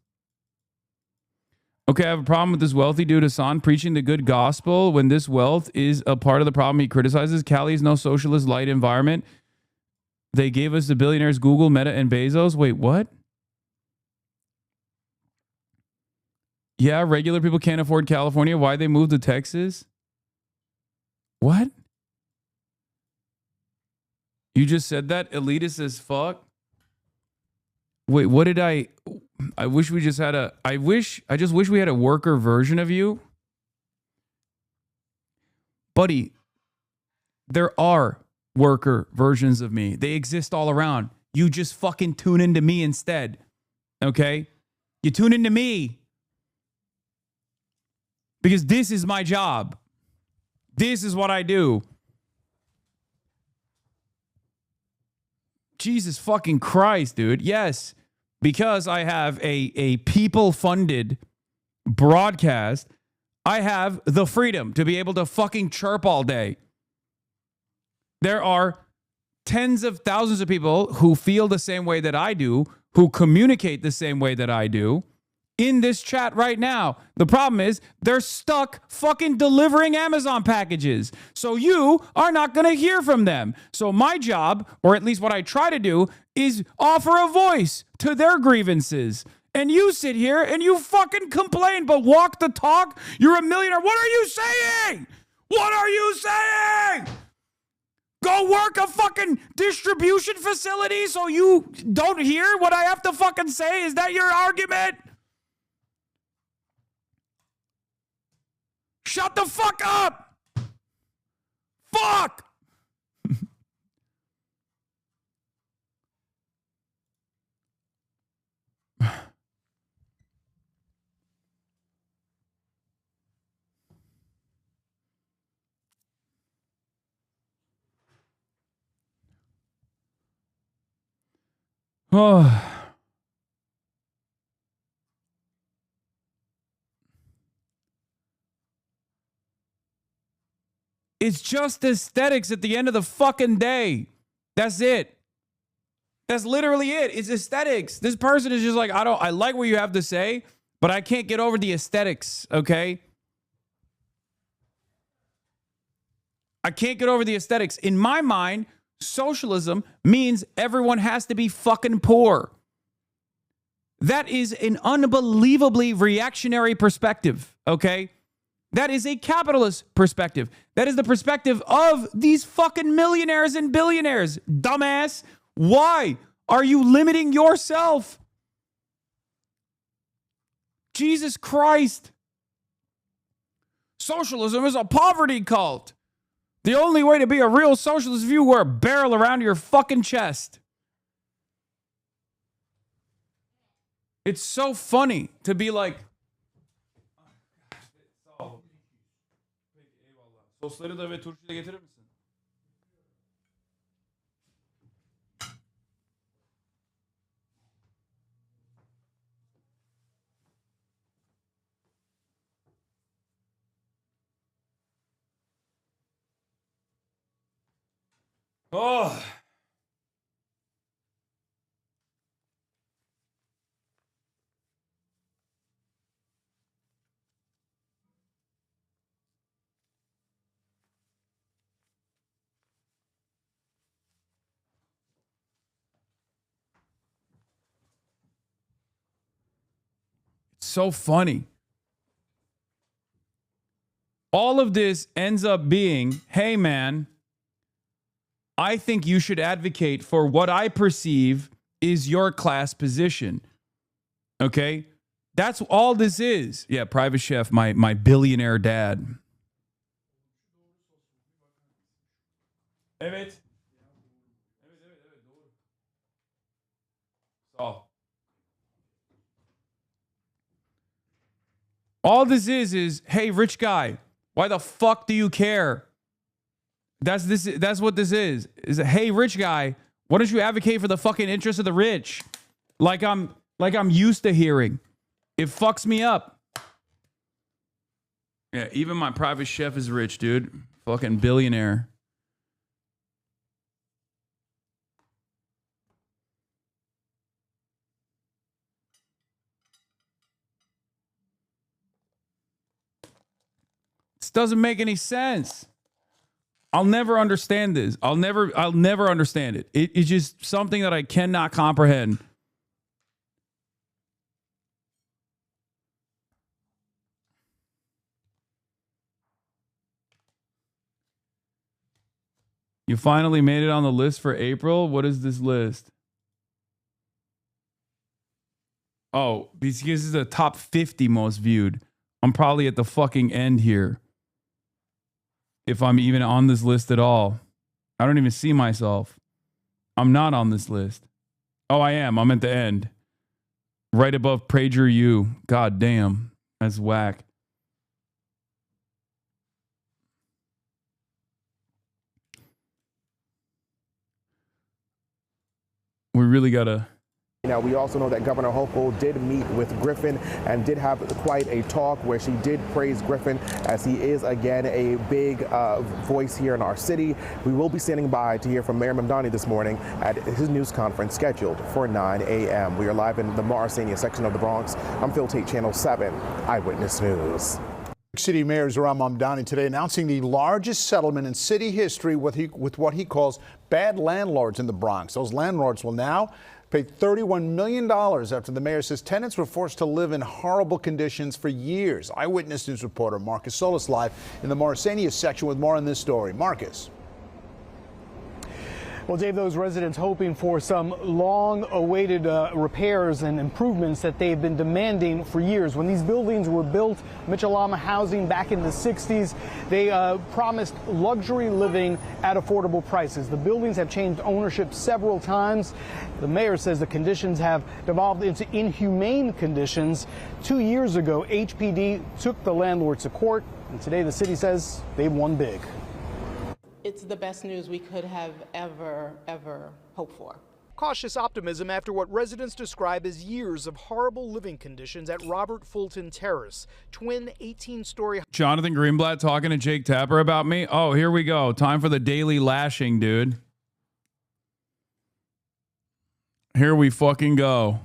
Okay, I have a problem with this wealthy dude, Hasan, preaching the good gospel when this wealth is a part of the problem he criticizes. Cali is no socialist light environment. They gave us the billionaires Google, Meta, and Bezos. Wait, what? Yeah, regular people can't afford California. Why they moved to Texas? What? You just said that? Elitist as fuck? Wait, what did I wish we just had I just wish we had a worker version of you. Buddy, there are worker versions of me. They exist all around. You just fucking tune into me instead. Okay? You tune into me. Because this is my job. This is what I do. Jesus fucking Christ, dude. Yes, because I have a people-funded broadcast, I have the freedom to be able to fucking chirp all day. There are tens of thousands of people who feel the same way that I do, who communicate the same way that I do, in this chat right now. The problem is they're stuck fucking delivering Amazon packages. So you are not going to hear from them. So my job, or at least what I try to do, is offer a voice to their grievances. And you sit here and you fucking complain, but walk the talk. You're a millionaire. What are you saying? What are you saying? Go work a fucking distribution facility so you don't hear what I have to fucking say? Is that your argument? Shut the fuck up! Fuck! Oh. It's just aesthetics at the end of the fucking day. That's it. That's literally it. It's aesthetics. This person is just like, I like what you have to say, but I can't get over the aesthetics, okay? I can't get over the aesthetics. In my mind, socialism means everyone has to be fucking poor. That is an unbelievably reactionary perspective, okay? That is a capitalist perspective. That is the perspective of these fucking millionaires and billionaires. Dumbass. Why are you limiting yourself? Jesus Christ. Socialism is a poverty cult. The only way to be a real socialist is if you wear a barrel around your fucking chest. It's so funny to be like, sosları da ve turşuyu da getirir misin? Oh. So funny. All of this ends up being, hey man, I think you should advocate for what I perceive is your class position. Okay? That's all this is. Yeah, private chef, my billionaire dad. Evet. So. All this is, hey, rich guy, why the fuck do you care? That's what this is. Is hey, rich guy, why don't you advocate for the fucking interests of the rich? Like I'm used to hearing. It fucks me up. Yeah, even my private chef is rich, dude. Fucking billionaire. This doesn't make any sense. I'll never understand this. I'll never understand it. It's just something that I cannot comprehend. You finally made it on the list for April? What is this list? Oh, because this is the top 50 most viewed. I'm probably at the fucking end here. If I'm even on this list at all. I don't even see myself. I'm not on this list. Oh, I am. I'm at the end. Right above PragerU. God damn. That's whack. We really gotta Now, we also know that Governor Hochul did meet with Griffin and did have quite a talk where she did praise Griffin as he is, again, a big voice here in our city. We will be standing by to hear from Mayor Mamdani this morning at his news conference scheduled for 9 a.m. We are live in the Morrisania section of the Bronx. I'm Phil Tate, Channel 7 Eyewitness News. City Mayor Zohran Mamdani today announcing the largest settlement in city history with what he calls bad landlords in the Bronx. Those landlords will now pay $31 million after the mayor says tenants were forced to live in horrible conditions for years. Eyewitness News reporter Marcus Solis live in the Morrisania section with more on this story. Marcus. Well, Dave, those residents hoping for some long-awaited repairs and improvements that they've been demanding for years. When these buildings were built, Mitchell-Lama housing back in the 60s, they promised luxury living at affordable prices. The buildings have changed ownership several times. The mayor says the conditions have devolved into inhumane conditions. 2 years ago, HPD took the landlords to court, and today the city says they've won big. It's the best news we could have ever hoped for. Cautious optimism after what residents describe as years of horrible living conditions at Robert Fulton Terrace, twin 18-story. Jonathan Greenblatt talking to Jake Tapper about me. Oh, here we go. Time for the daily lashing, dude. Here we fucking go.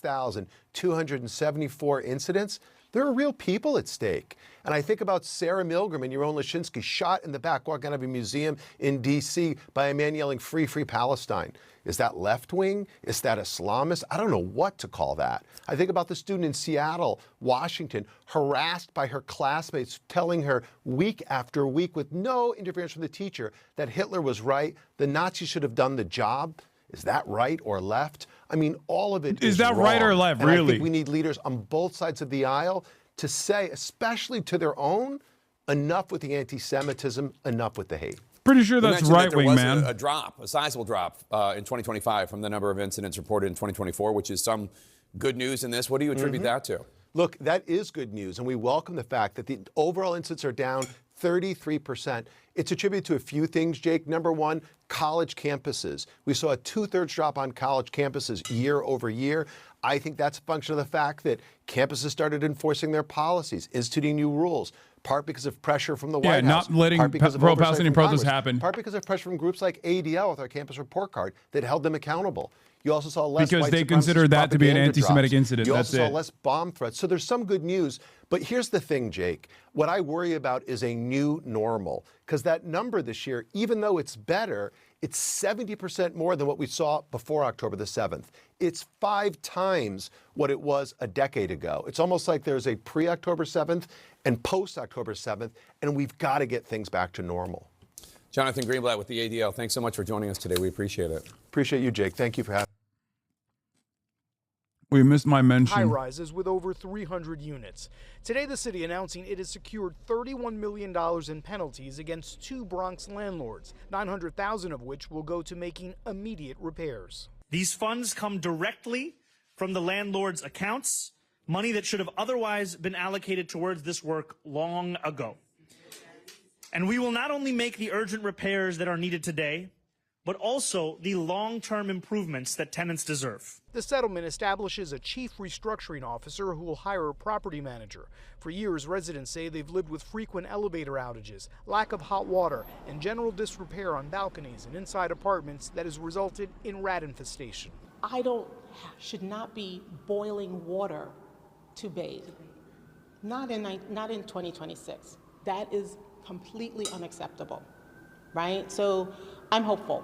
1,274 incidents. There are real people at stake. And I think about Sarah Milgram and Yaron Lashinsky shot in the back walking out of a museum in D.C. by a man yelling, "Free, free Palestine." Is that left-wing? Is that Islamist? I don't know what to call that. I think about the student in Seattle, Washington, harassed by her classmates, telling her week after week with no interference from the teacher that Hitler was right, the Nazis should have done the job. Is that right or left? I mean, all of it is that wrong. right or left, and really? I think we need leaders on both sides of the aisle to say, especially to their own, enough with the anti-Semitism, enough with the hate. Pretty sure that's right-wing, man. A drop, a sizable drop in 2025 from the number of incidents reported in 2024, which is some good news in this. What do you attribute that to? Look, that is good news, and we welcome the fact that the overall incidents are down 33%. It's attributed to a few things, Jake. Number one, college campuses. We saw a 2/3 drop on college campuses year over year. I think that's a function of the fact that campuses started enforcing their policies, instituting new rules, part because of pressure from the White House. Not letting pro-Palestinian protests happen. Part because of pressure from groups like ADL with our campus report card that held them accountable. You also saw less because white they consider that to be an anti-Semitic incident. You That's also saw it. less bomb threats. So there's some good news. But here's the thing, Jake. What I worry about is a new normal. Because that number this year, even though it's better, it's 70% more than what we saw before October the 7th. It's 5 times what it was a decade ago. It's almost like there's a pre-October 7th and post-October 7th, and we've got to get things back to normal. Jonathan Greenblatt with the ADL. Thanks so much for joining us today. We appreciate it. Appreciate you, Jake. Thank you for having me. We missed my mention. High-rises with over 300 units. Today, the city announcing it has secured $31 million in penalties against 2 Bronx landlords, $900,000 of which will go to making immediate repairs. These funds come directly from the landlord's accounts, money that should have otherwise been allocated towards this work long ago. And we will not only make the urgent repairs that are needed today, but also the long-term improvements that tenants deserve. The settlement establishes a chief restructuring officer who will hire a property manager. For years, residents say they've lived with frequent elevator outages, lack of hot water, and general disrepair on balconies and inside apartments that has resulted in rat infestation. I should not be boiling water to bathe. Not in 2026. That is completely unacceptable, right? So I'm hopeful.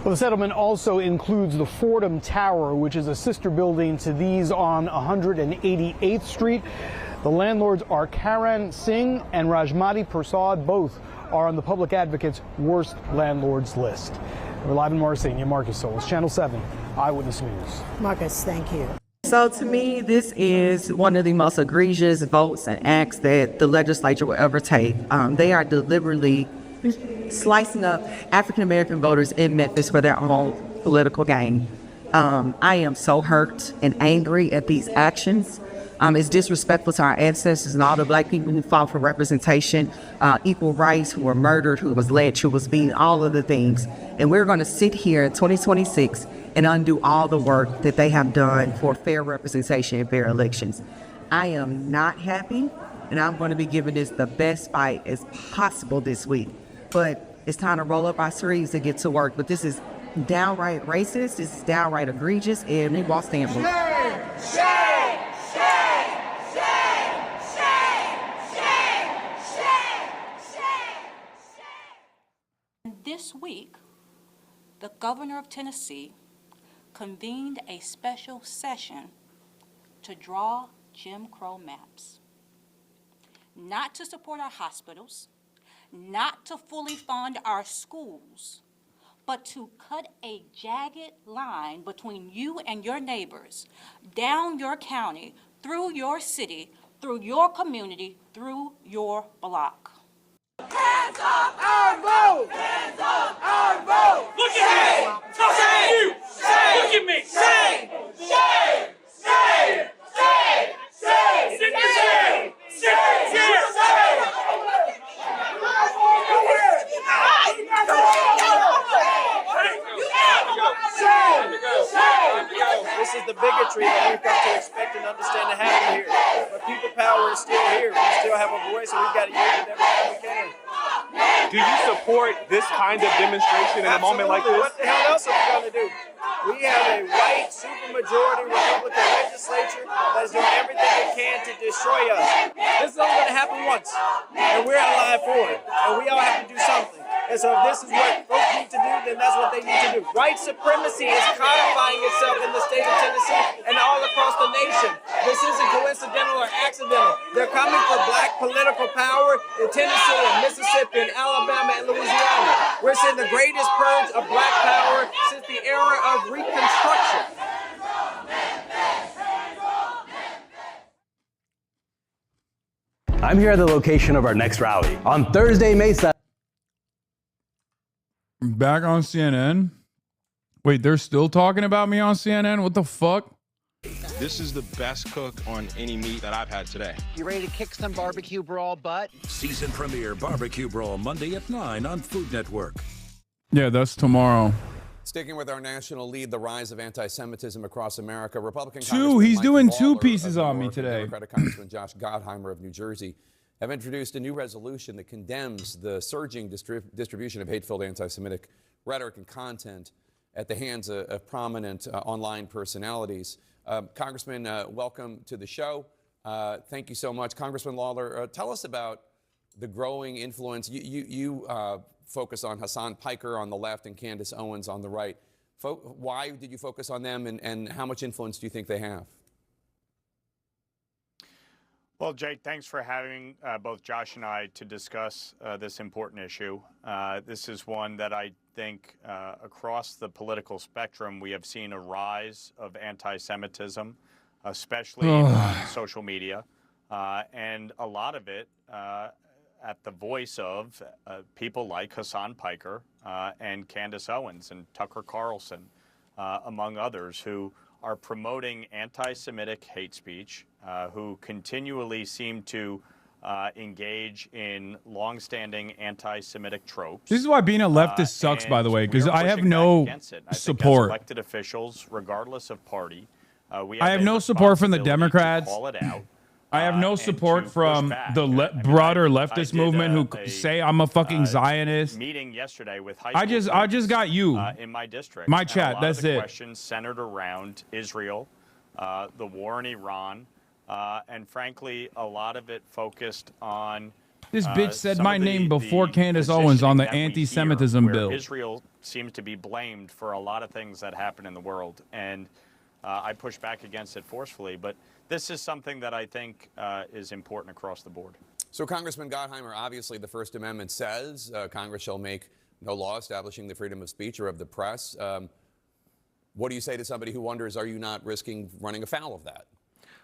Well, the settlement also includes the Fordham Tower, which is a sister building to these on 188th Street. The landlords are Karan Singh and Rajmati Prasad. Both are on the public advocate's worst landlords list. We're live in Morrisania. Marcus Solis, Channel 7 Eyewitness News. Marcus, thank you. So to me, this is one of the most egregious votes and acts that the legislature will ever take. They are deliberately slicing up African-American voters in Memphis for their own political gain. I am so hurt and angry at these actions. It's disrespectful to our ancestors and all the Black people who fought for representation, equal rights, who were murdered, who was lynched, who was beaten, all of the things. And we're going to sit here in 2026 and undo all the work that they have done for fair representation and fair elections. I am not happy, and I'm going to be giving this the best fight as possible this week. But it's time to roll up our sleeves and get to work. But this is downright racist, this is downright egregious, and we won't stand for it. Shame! Shame! Shame! Shame! Shame! Shame! This week, the governor of Tennessee convened a special session to draw Jim Crow maps. Not to support our hospitals, not to fully fund our schools, but to cut a jagged line between you and your neighbors, down your county, through your city, through your community, through your block. Hands up our vote! Hands up our vote! Look at me! Shame! Shame! Look at me! Shame! Shame! Shame! Shame! Shame! Sit in your chair! Sit in your chair! This is the bigotry that we've come to expect and understand to happen here. But people power is still here. We still have a voice, and we've got to use it every time we can. Do you support this kind of demonstration in a moment like this? What the hell else are we going to do? We have a white supermajority Republican legislature that is doing everything it can to destroy us. This is only going to happen once, and we're alive for it, and we all have to do something. And so if this is what folks need to do, then that's what they need to do. White supremacy is codifying itself in the state of Tennessee and all across the nation. This isn't coincidental or accidental. They're coming for black political power in Tennessee and Mississippi and Alabama and Louisiana. We're seeing the greatest purge of black power since the era of Reconstruction. I'm here at the location of our next rally on Thursday, May 7th. Back on CNN. Wait, they're still talking about me on CNN? What the fuck? This is the best cook on any meat that I've had today. You ready to kick some barbecue brawl butt? Season premiere Barbecue Brawl Monday at 9 on Food Network. Yeah, that's tomorrow. Sticking with our national lead, the rise of anti-Semitism across America, Republican He's doing two pieces on me today. Democratic Congressman Josh Gottheimer of New Jersey have introduced a new resolution that condemns the surging distribution of hate-filled anti-Semitic rhetoric and content at the hands of prominent online personalities. Congressman, welcome to the show. Thank you so much. Congressman Lawler, tell us about the growing influence. You focus on Hasan Piker on the left and Candace Owens on the right. Why did you focus on them, and how much influence do you think they have? Well, Jake, thanks for having both Josh and I to discuss this important issue. This is one that I think across the political spectrum, we have seen a rise of anti-Semitism, especially on social media, and a lot of it at the voice of people like Hasan Piker and Candace Owens and Tucker Carlson, among others, who are promoting anti-Semitic hate speech, who continually seem to engage in longstanding anti-Semitic tropes. This is why being a leftist sucks, by the way, because I have no support. As elected officials, regardless of party, I have no support from the Democrats. Call it out. I have no support from the broader leftist movement who say I'm a fucking Zionist. Meeting yesterday with high I just got you in my district. My chat. That's it. Questions centered around Israel, the war in Iran, and frankly, a lot of it focused on. This bitch said my name before Candace Owens on the anti-Semitism bill. Israel seems to be blamed for a lot of things that happen in the world, and I push back against it forcefully. But this is something that I think is important across the board. So, Congressman Gottheimer, obviously the First Amendment says Congress shall make no law establishing the freedom of speech or of the press. What do you say to somebody who wonders, are you not risking running afoul of that?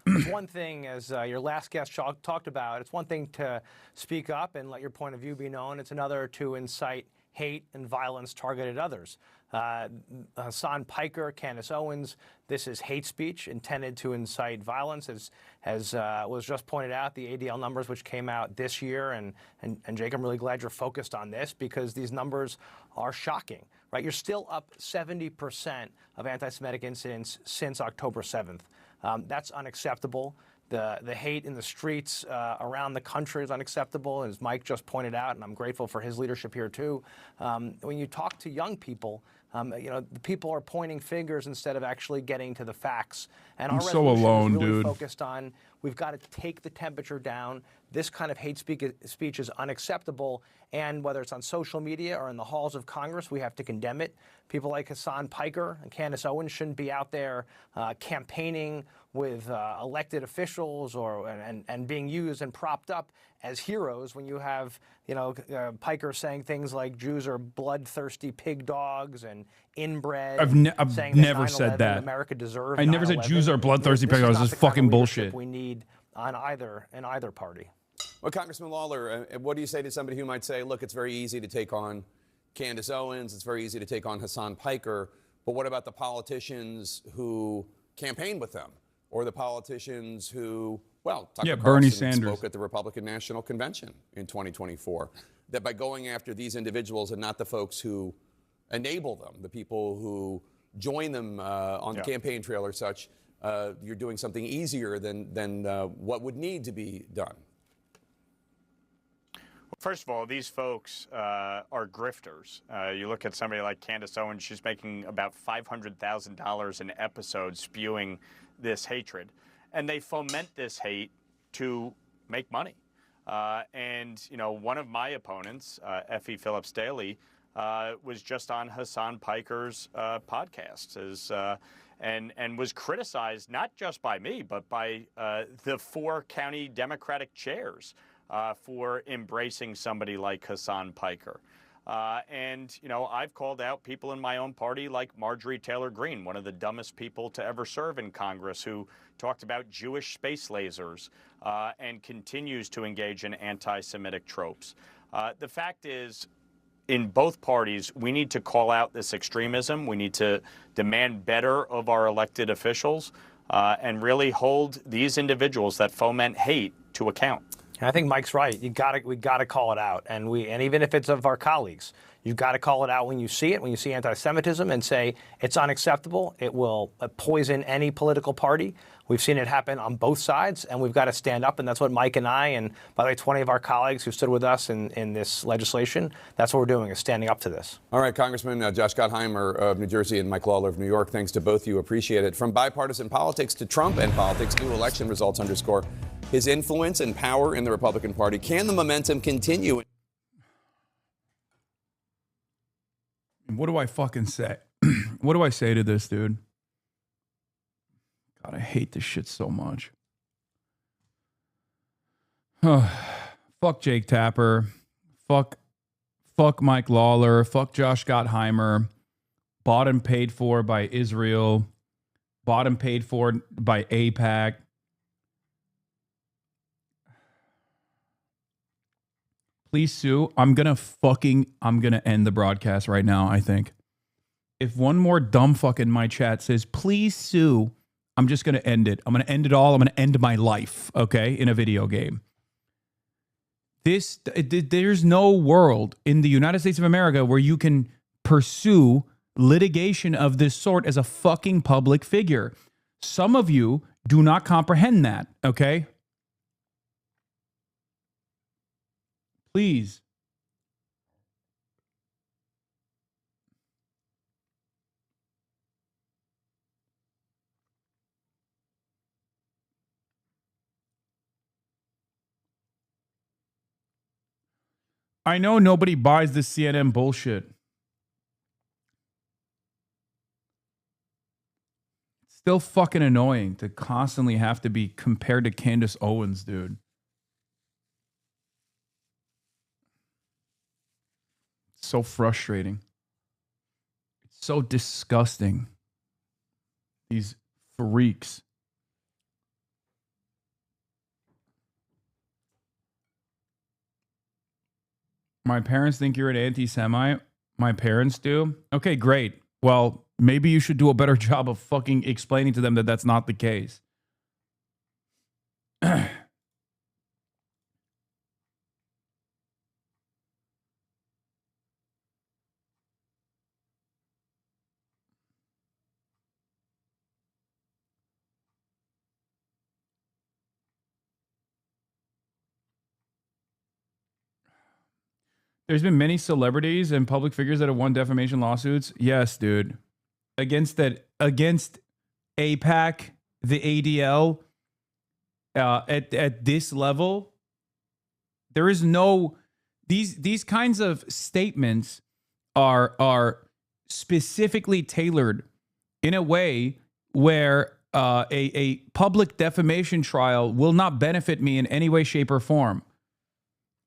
It's one thing, as your last guest talked about, it's one thing to speak up and let your point of view be known. It's another to incite hate and violence targeted at others. Hasan Piker, Candace Owens, this is hate speech intended to incite violence, as was just pointed out, the ADL numbers which came out this year. And Jake, I'm really glad you're focused on this because these numbers are shocking, right? You're still up 70% of anti-Semitic incidents since October 7th. That's unacceptable. The hate in the streets around the country is unacceptable, as Mike just pointed out, and I'm grateful for his leadership here too. When you talk to young people, the people are pointing fingers instead of actually getting to the facts. And I'm our so resolution alone, is really dude. focused on we've got to take the temperature down. This kind of hate speech is unacceptable, and whether it's on social media or in the halls of Congress, we have to condemn it. People like Hasan Piker and Candace Owens shouldn't be out there campaigning with elected officials and being used and propped up as heroes when you have, Piker saying things like Jews are bloodthirsty pig dogs and inbred. I've saying never that said that. America deserved. I never said 9/11. Jews are bloodthirsty This pig is dogs. not This the is kind of fucking leadership bullshit. we need in either party. Well, Congressman Lawler, what do you say to somebody who might say, look, it's very easy to take on Candace Owens, it's very easy to take on Hasan Piker, but what about the politicians who campaign with them? Or the politicians who, well, Tucker Bernie Carlson Sanders spoke at the Republican National Convention in 2024, that by going after these individuals and not the folks who enable them, the people who join them on the campaign trail or such, you're doing something easier than what would need to be done. First of all, these folks are grifters. You look at somebody like Candace Owens, she's making about $500,000 an episode spewing this hatred. And they foment this hate to make money. And one of my opponents, Effie Phillips Daly, was just on Hasan Piker's podcast and was criticized not just by me, but by the 4 county Democratic chairs for embracing somebody like Hasan Piker. And I've called out people in my own party like Marjorie Taylor Greene, one of the dumbest people to ever serve in Congress, who talked about Jewish space lasers and continues to engage in anti-Semitic tropes. The fact is, in both parties, we need to call out this extremism. We need to demand better of our elected officials and really hold these individuals that foment hate to account. And I think Mike's right. We got to call it out, and even if it's of our colleagues, you've got to call it out when you see it, when you see anti-Semitism, and say it's unacceptable. It will poison any political party. We've seen it happen on both sides, and we've got to stand up. And that's what Mike and I, and by the way, 20 of our colleagues who stood with us in this legislation, that's what we're doing, is standing up to this. All right, Congressman Josh Gottheimer of New Jersey and Mike Lawler of New York, thanks to both of you. Appreciate it. From bipartisan politics to Trump and politics, new election results underscore his influence and power in the Republican Party. Can the momentum continue? What do I fucking say? What do I say to this, dude? God, I hate this shit so much. Fuck Jake Tapper. Fuck Mike Lawler. Fuck Josh Gottheimer. Bought and paid for by Israel. Bought and paid for by AIPAC. Please sue. I'm going to end the broadcast right now, I think. If one more dumb fuck in my chat says, please sue, I'm just going to end it. I'm going to end it all. I'm going to end my life, okay, in a video game. There's no world in the United States of America where you can pursue litigation of this sort as a fucking public figure. Some of you do not comprehend that, okay? Please. I know nobody buys this CNN bullshit. It's still fucking annoying to constantly have to be compared to Candace Owens, dude. It's so frustrating. It's so disgusting. These freaks. My parents think you're an anti-Semite. My parents do. Okay, great. Well, maybe you should do a better job of fucking explaining to them that that's not the case. There's been many celebrities and public figures that have won defamation lawsuits. Yes, dude. Against APAC, the ADL, at this level, there is no these kinds of statements are specifically tailored in a way where a public defamation trial will not benefit me in any way, shape, or form.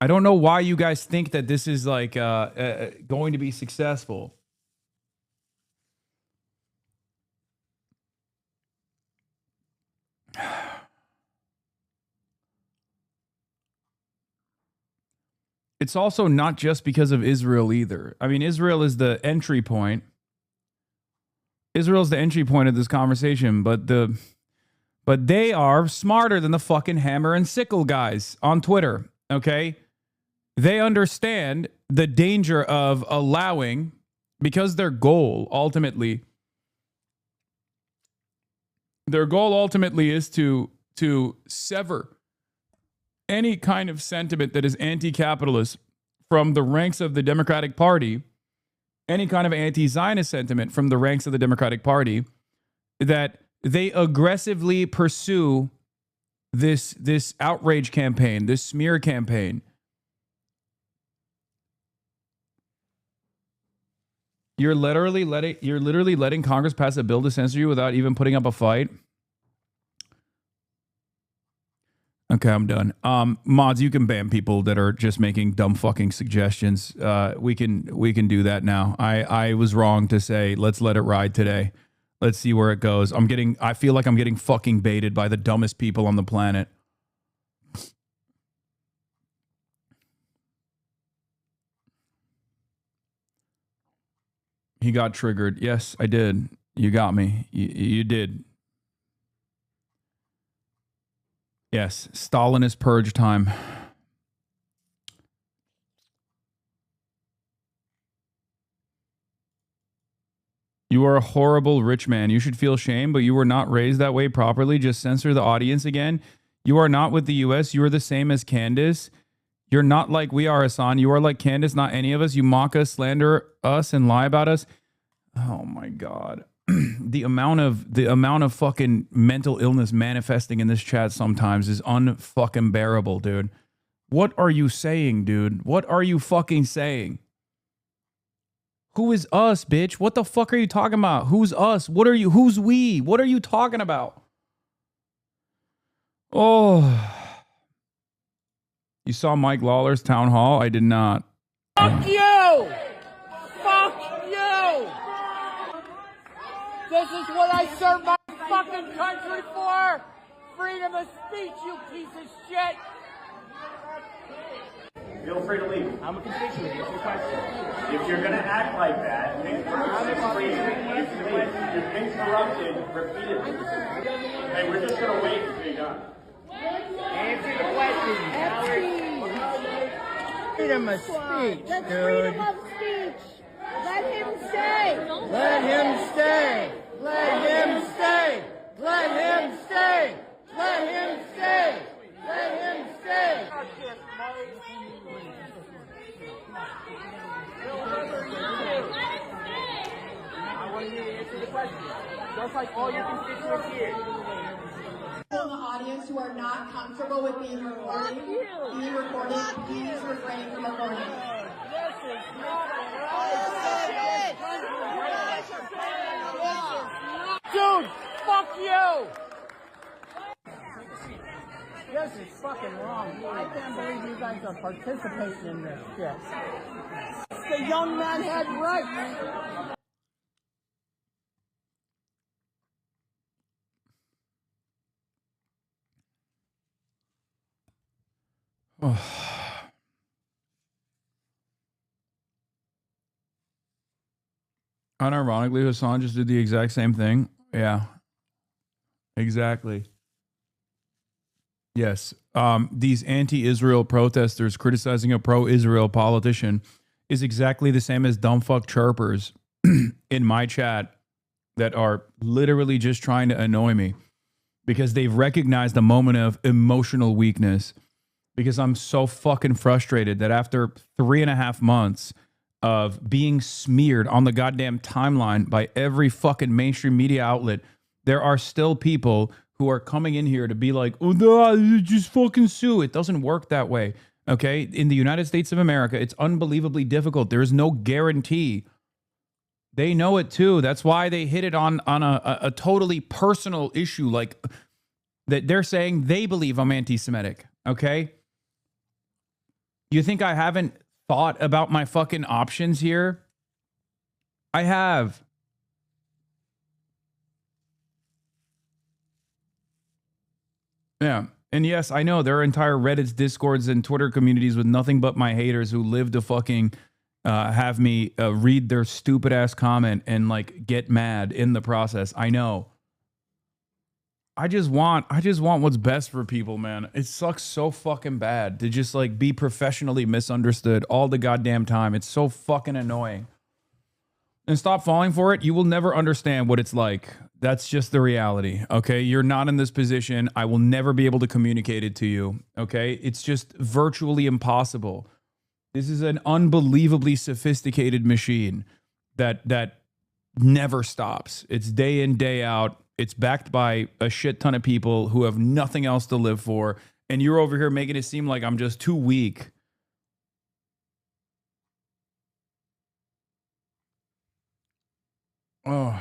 I don't know why you guys think that this is like going to be successful. It's also not just because of Israel either. I mean, Israel is the entry point. Israel's the entry point of this conversation, but they are smarter than the fucking hammer and sickle guys on Twitter, okay? They understand the danger of allowing, because their goal ultimately is to sever any kind of sentiment that is anti-capitalist from the ranks of the Democratic Party, any kind of anti-Zionist sentiment from the ranks of the Democratic Party, that they aggressively pursue this outrage campaign, this smear campaign. You're literally letting Congress pass a bill to censor you without even putting up a fight. Okay, I'm done. Mods, you can ban people that are just making dumb fucking suggestions. We can do that now. I was wrong to say let's let it ride today. Let's see where it goes. I feel like I'm getting fucking baited by the dumbest people on the planet. He got triggered. Yes, I did. You got me. You did. Yes, Stalinist purge time. You are a horrible rich man. You should feel shame, but you were not raised that way properly. Just censor the audience again. You are not with the U.S. You are the same as Candace. You're not like we are, Hasan. You are like Candace, not any of us. You mock us, slander us, and lie about us. Oh my God. The amount of fucking mental illness manifesting in this chat sometimes is unfucking bearable, dude. What are you saying, dude? What are you fucking saying? Who is us, bitch? What the fuck are you talking about? Who's us? What are you? Who's we? What are you talking about? Oh. You saw Mike Lawler's town hall? I did not. Fuck you! Fuck you! This is what I serve my fucking country for! Freedom of speech, you piece of shit! Feel free to leave. I'm a constituent. It's your question. If you're going to act like that, you've interrupted repeatedly. Hey, we're just going to wait until you're done. Answer the question, Howard. Freedom of speech, That's dude. freedom of speech. Let him stay. Let him stay. Let him stay. Let him stay. Let him stay. Let him stay. I want you to answer the question. Just like all your constituents here. People in the audience who are not comfortable with being recorded, please refrain from recording. This is not right. Dude, fuck you! This is fucking wrong. I can't believe you guys are participating in this shit. The young man had rights. Unironically, Hasan just did the exact same thing. Yeah. Exactly. Yes. These anti-Israel protesters criticizing a pro-Israel politician is exactly the same as dumbfuck chirpers in my chat that are literally just trying to annoy me because they've recognized a moment of emotional weakness because I'm so fucking frustrated that after 3.5 months of being smeared on the goddamn timeline by every fucking mainstream media outlet, there are still people who are coming in here to be like, oh, no, just fucking sue. It doesn't work that way. Okay. In the United States of America, it's unbelievably difficult. There is no guarantee. They know it too. That's why they hit it on a totally personal issue, like that they're saying they believe I'm anti-Semitic. Okay. You think I haven't thought about my fucking options here? I have. Yeah. And yes, I know there are entire Reddits, Discords, and Twitter communities with nothing but my haters who live to fucking have me read their stupid ass comment and like get mad in the process. I know. I just want what's best for people, man. It sucks so fucking bad to just like be professionally misunderstood all the goddamn time. It's so fucking annoying. And stop falling for it. You will never understand what it's like. That's just the reality. Okay. You're not in this position. I will never be able to communicate it to you. Okay. It's just virtually impossible. This is an unbelievably sophisticated machine that never stops. It's day in, day out. It's backed by a shit ton of people who have nothing else to live for. And you're over here making it seem like I'm just too weak. Oh.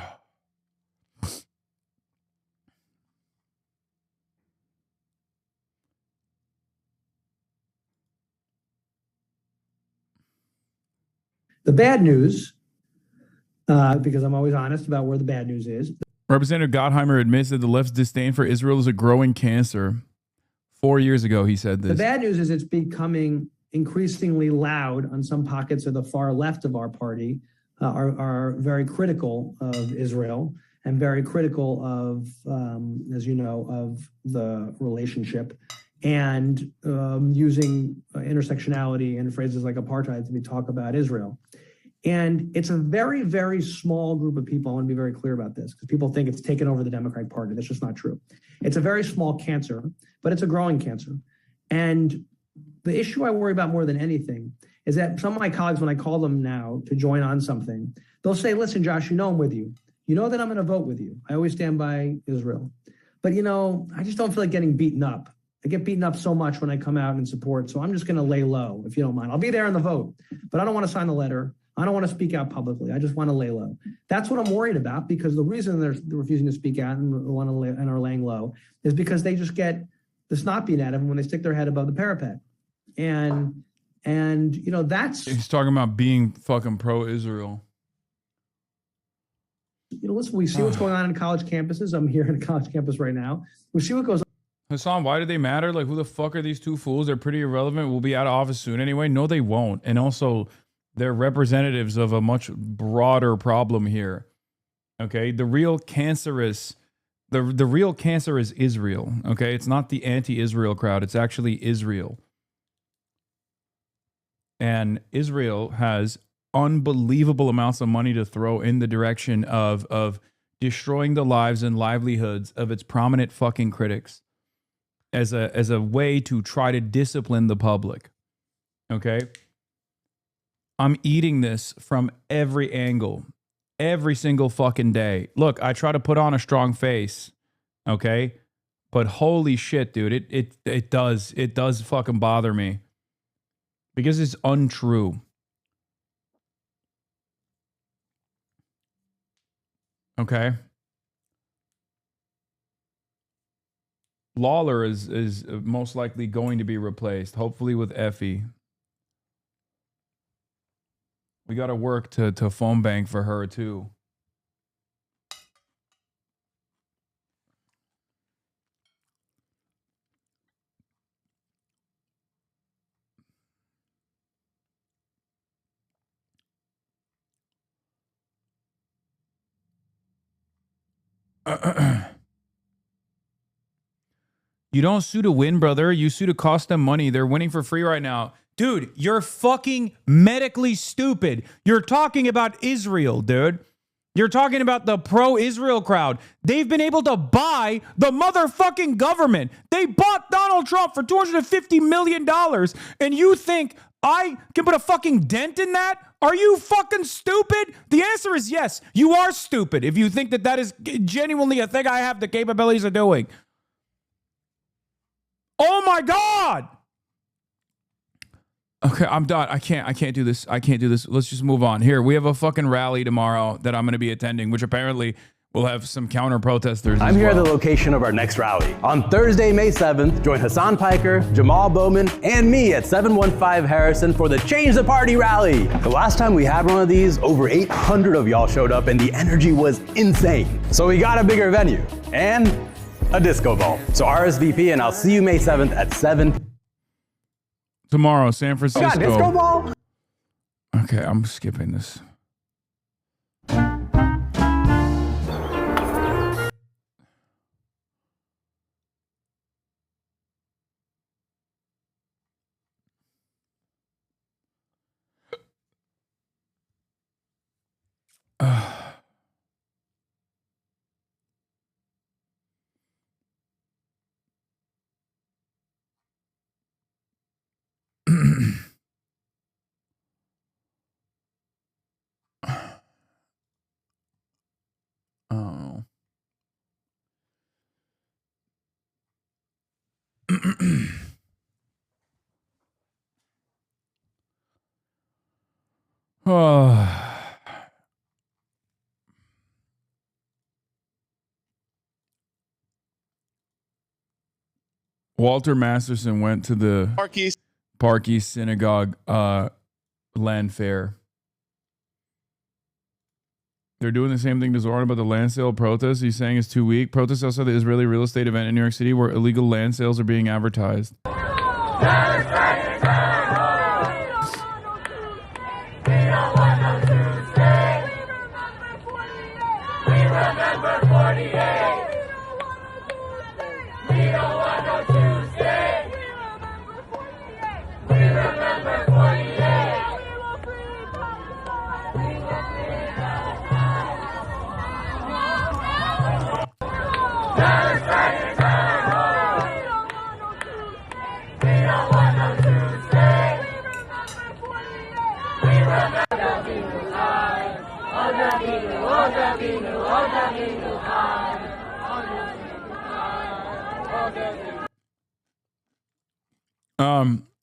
The bad news, because I'm always honest about where the bad news is. Representative Gottheimer admits that the left's disdain for Israel is a growing cancer. 4 years ago, he said this. The bad news is it's becoming increasingly loud on some pockets of the far left of our party are very critical of Israel and very critical of, as you know, of the relationship and using intersectionality and phrases like apartheid to talk about Israel. And it's a very, very small group of people. I want to be very clear about this because people think it's taken over the Democratic Party. That's just not true. It's a very small cancer, but it's a growing cancer. And the issue I worry about more than anything is that some of my colleagues, when I call them now to join on something, they'll say, listen, Josh, you know I'm with you. You know that I'm going to vote with you. I always stand by Israel. But, you know, I just don't feel like getting beaten up. I get beaten up so much when I come out and support. So I'm just going to lay low, if you don't mind. I'll be there in the vote, but I don't want to sign the letter. I don't want to speak out publicly. I just want to lay low. That's what I'm worried about, because the reason they're refusing to speak out and are laying low is because they just get the snot beat at them when they stick their head above the parapet. And you know, that's... He's talking about being fucking pro-Israel. You know, listen, we see what's going on in college campuses. I'm here in a college campus right now. We see what goes on. Hasan, why do they matter? Like, who the fuck are these two fools? They're pretty irrelevant. We'll be out of office soon anyway. No, they won't. And also... they're representatives of a much broader problem here. Okay, the real cancer is Israel. Okay, it's not the anti-Israel crowd. It's actually Israel. And Israel has unbelievable amounts of money to throw in the direction of destroying the lives and livelihoods of its prominent fucking critics as a way to try to discipline the public. Okay? I'm eating this from every angle, every single fucking day. Look, I try to put on a strong face, okay? But holy shit, dude, it does fucking bother me because it's untrue. Okay? Lawler is most likely going to be replaced, hopefully with Effie. We got to work to phone bank for her, too. You don't sue to win, brother. You sue to cost them money. They're winning for free right now. Dude, you're fucking medically stupid. You're talking about Israel, dude. You're talking about the pro-Israel crowd. They've been able to buy the motherfucking government. They bought Donald Trump for $250 million. And you think I can put a fucking dent in that? Are you fucking stupid? The answer is yes. You are stupid if you think that that is genuinely a thing I have the capabilities of doing. Oh my God. Okay, I'm done. I can't do this. I can't do this. Let's just move on. Here, we have a fucking rally tomorrow that I'm going to be attending, which apparently will have some counter protesters. I'm here at the location of our next rally. On Thursday, May 7th, join Hasan Piker, Jamal Bowman, and me at 715 Harrison for the Change the Party rally. The last time we had one of these, over 800 of y'all showed up and the energy was insane. So we got a bigger venue and a disco ball. So RSVP and I'll see you May 7th at 7. Tomorrow, San Francisco. Got disco ball? Okay, I'm skipping this. Oh. Oh. Walter Masterson went to the Park East Synagogue land fair. They're doing the same thing to Zohran about the land sale protest. He's saying it's too weak. Protests outside the Israeli real estate event in New York City where illegal land sales are being advertised.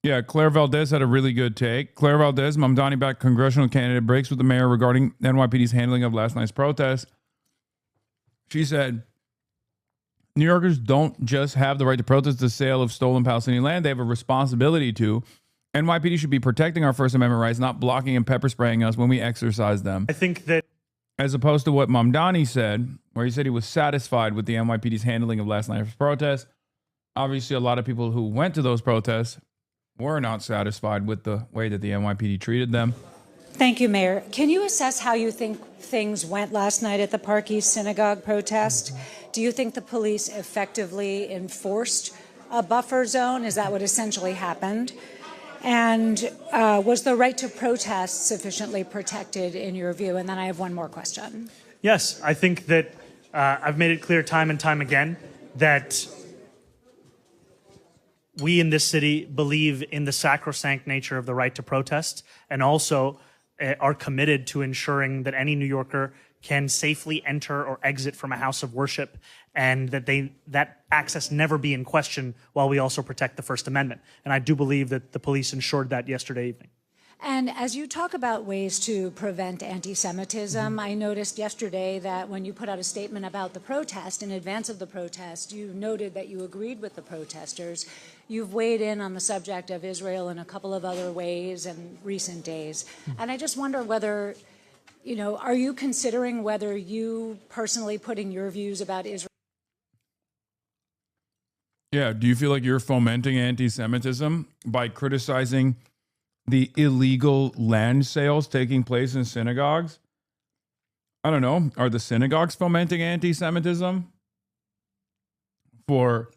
Yeah, Claire Valdez had a really good take. Claire Valdez, Mamdani backed congressional candidate, breaks with the mayor regarding NYPD's handling of last night's protest. She said, New Yorkers don't just have the right to protest the sale of stolen Palestinian land. They have a responsibility to. NYPD should be protecting our First Amendment rights, not blocking and pepper spraying us when we exercise them. I think that, as opposed to what Mamdani said, where he said he was satisfied with the NYPD's handling of last night's protest. Obviously, a lot of people who went to those protests were not satisfied with the way that the NYPD treated them. Thank you, Mayor. Can you assess how you think things went last night at the Park East Synagogue protest? Do you think the police effectively enforced a buffer zone? Is that what essentially happened? And was the right to protest sufficiently protected in your view? And then I have one more question. Yes, I think that I've made it clear time and time again that we in this city believe in the sacrosanct nature of the right to protest and also are committed to ensuring that any New Yorker can safely enter or exit from a house of worship and that access never be in question while we also protect the First Amendment. And I do believe that the police ensured that yesterday evening. And as you talk about ways to prevent anti-Semitism, I noticed yesterday that when you put out a statement about the protest, in advance of the protest, you noted that you agreed with the protesters. You've weighed in on the subject of Israel in a couple of other ways in recent days. And I just wonder whether, you know, are you considering whether you personally putting your views about Israel? Yeah, do you feel like you're fomenting anti-Semitism by criticizing the illegal land sales taking place in synagogues? I don't know, are the synagogues fomenting anti-Semitism for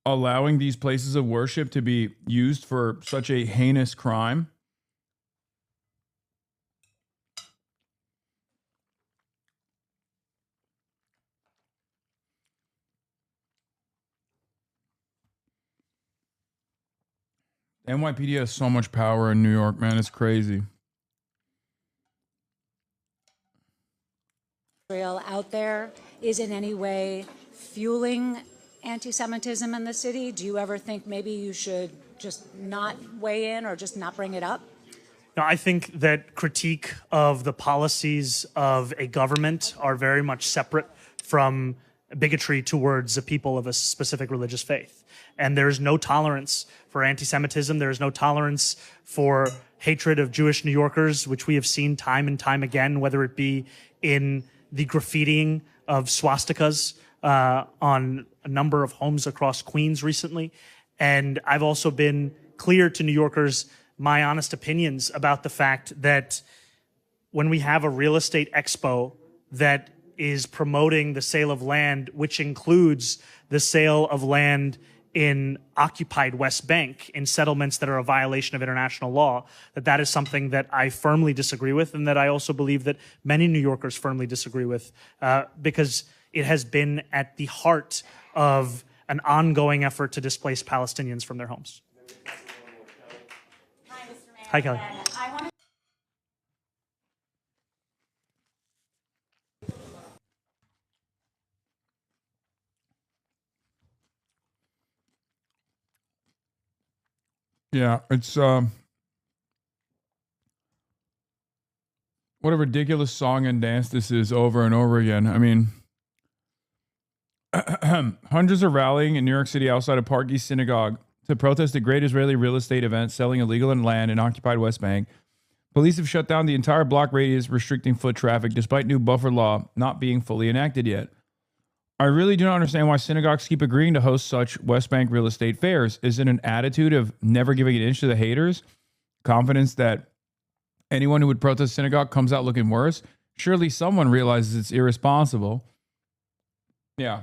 allowing these places of worship to be used for such a heinous crime? NYPD has so much power in New York, man. It's crazy. Israel out there is in any way fueling anti-Semitism in the city? Do you ever think maybe you should just not weigh in or just not bring it up? No, I think that critique of the policies of a government are very much separate from bigotry towards the people of a specific religious faith. And there is no tolerance for anti-Semitism. There is no tolerance for hatred of Jewish New Yorkers, which we have seen time and time again, whether it be in the graffitiing of swastikas on a number of homes across Queens recently. And I've also been clear to New Yorkers my honest opinions about the fact that when we have a real estate expo that is promoting the sale of land, which includes the sale of land in occupied West Bank in settlements that are a violation of international law, that is something that I firmly disagree with, and that I also believe that many New Yorkers firmly disagree with, because it has been at the heart of an ongoing effort to displace Palestinians from their homes. Hi, Kelly. Yeah, it's what a ridiculous song and dance this is over and over again. I mean, hundreds are rallying in New York City outside of Park East Synagogue to protest the great Israeli real estate event selling illegal land in occupied West Bank. Police have shut down the entire block radius, restricting foot traffic, despite new buffer law not being fully enacted yet. I really do not understand why synagogues keep agreeing to host such West Bank real estate fairs. Is it an attitude of never giving an inch to the haters? Confidence that anyone who would protest synagogue comes out looking worse? Surely someone realizes it's irresponsible. Yeah.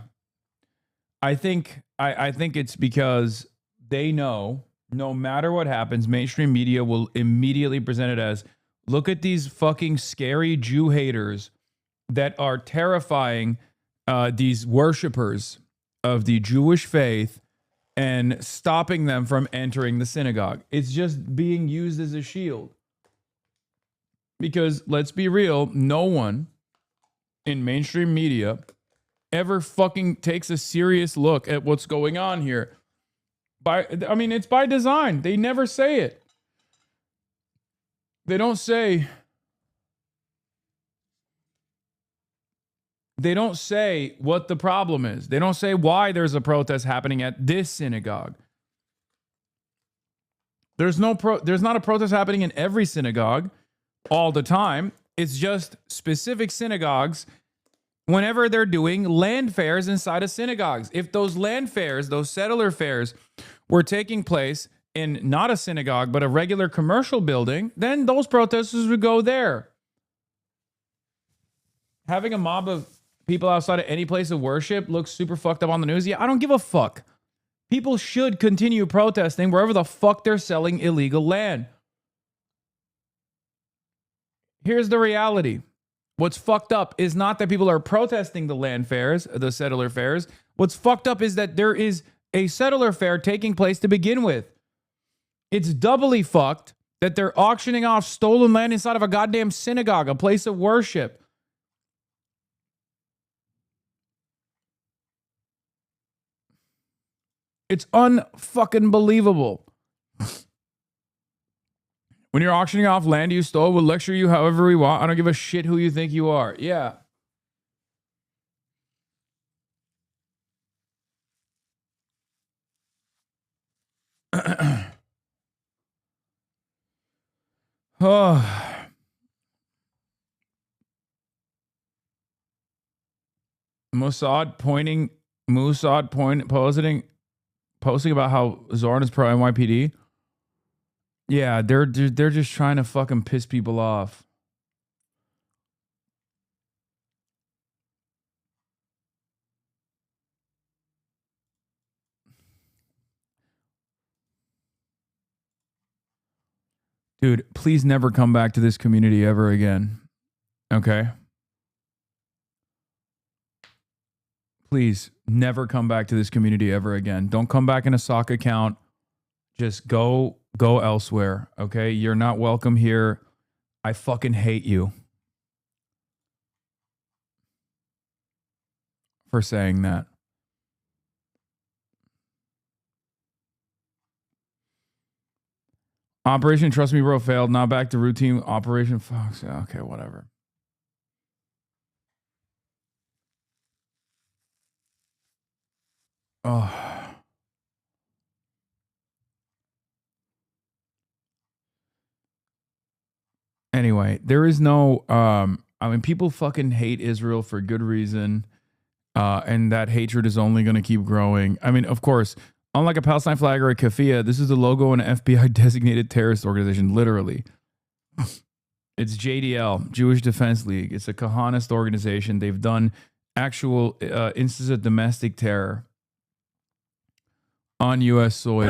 I think it's because they know no matter what happens, mainstream media will immediately present it as, look at these fucking scary Jew haters that are terrifying these worshipers of the Jewish faith and stopping them from entering the synagogue. It's just being used as a shield. Because let's be real, no one in mainstream media ever fucking takes a serious look at what's going on here. I mean, it's by design. They never say it. They don't say what the problem is. They don't say why there's a protest happening at this synagogue. There's not a protest happening in every synagogue all the time. It's just specific synagogues whenever they're doing land fairs inside of synagogues. If those land fairs, those settler fairs, were taking place in not a synagogue, but a regular commercial building, then those protesters would go there. Having a mob of people outside of any place of worship looks super fucked up on the news. Yeah, I don't give a fuck. People should continue protesting wherever the fuck they're selling illegal land. Here's the reality. What's fucked up is not that people are protesting the land fairs, the settler fairs. What's fucked up is that there is a settler fair taking place to begin with. It's doubly fucked that they're auctioning off stolen land inside of a goddamn synagogue, a place of worship. It's unfucking believable. When you're auctioning off land you stole, we'll lecture you however we want. I don't give a shit who you think you are. Yeah. Oh. Mossad posting about how Zohran is pro NYPD. Yeah, they're just trying to fucking piss people off. Dude, please never come back to this community ever again. Okay? Please never come back to this community ever again. Don't come back in a sock account. Just go elsewhere. Okay? You're not welcome here. I fucking hate you for saying that. Operation Trust Me Bro failed. Now back to routine Operation Fox. Okay, whatever. Oh. Anyway, there is no I mean, people fucking hate Israel for good reason. And that hatred is only going to keep growing. I mean, of course, unlike a Palestine flag or a keffiyeh, this is the logo of an FBI designated terrorist organization, literally. It's JDL, Jewish Defense League. It's a Kahanist organization. They've done actual instances of domestic terror on U.S. soil.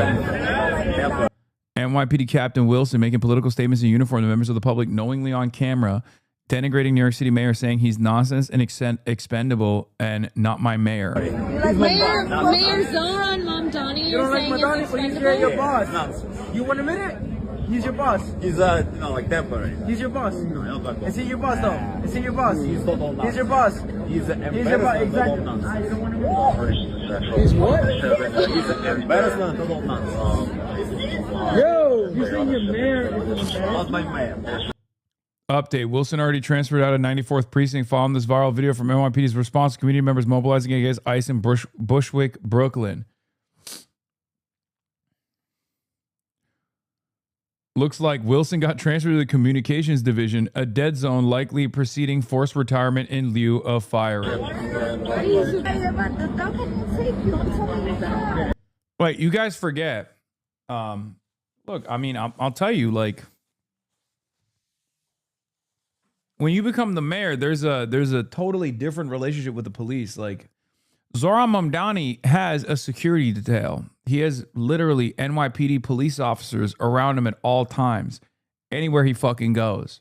NYPD Captain Wilson making political statements in uniform to members of the public knowingly on camera, denigrating New York City mayor, saying he's nonsense and expendable and not my mayor. Mayor Zohran Mamdani. You don't like Mamdani, but he's your boss. No. You want a minute? He's your boss. He's like temporary. He's your boss. No, is he your boss though? Is he your boss? He's total nonsense. He's your boss. He's your boss. Exactly. I don't want to minute. He's what? He's an embarrassment total nonsense. Yo, you saying your mayor is not my mayor. Update. Wilson already transferred out of 94th Precinct following this viral video from NYPD's response to community members mobilizing against ICE in Bushwick, Brooklyn. Looks like Wilson got transferred to the communications division, a dead zone likely preceding forced retirement in lieu of firing. Wait, you guys forget. Look, I mean, I'll tell you, like, when you become the mayor, there's a totally different relationship with the police. Like, Zohran Mamdani has a security detail. He has literally NYPD police officers around him at all times, anywhere he fucking goes.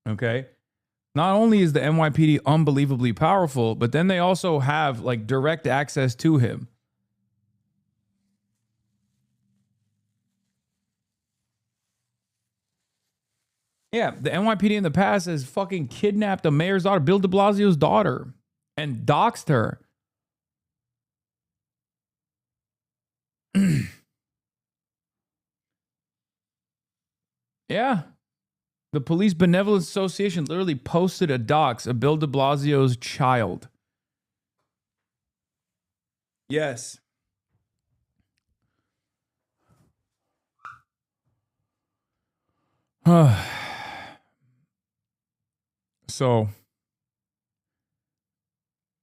Okay? Not only is the NYPD unbelievably powerful, but then they also have like direct access to him. Yeah, the NYPD in the past has fucking kidnapped the mayor's daughter, Bill de Blasio's daughter, and doxed her. Yeah. The Police Benevolence Association literally posted a dox of Bill de Blasio's child. Yes. So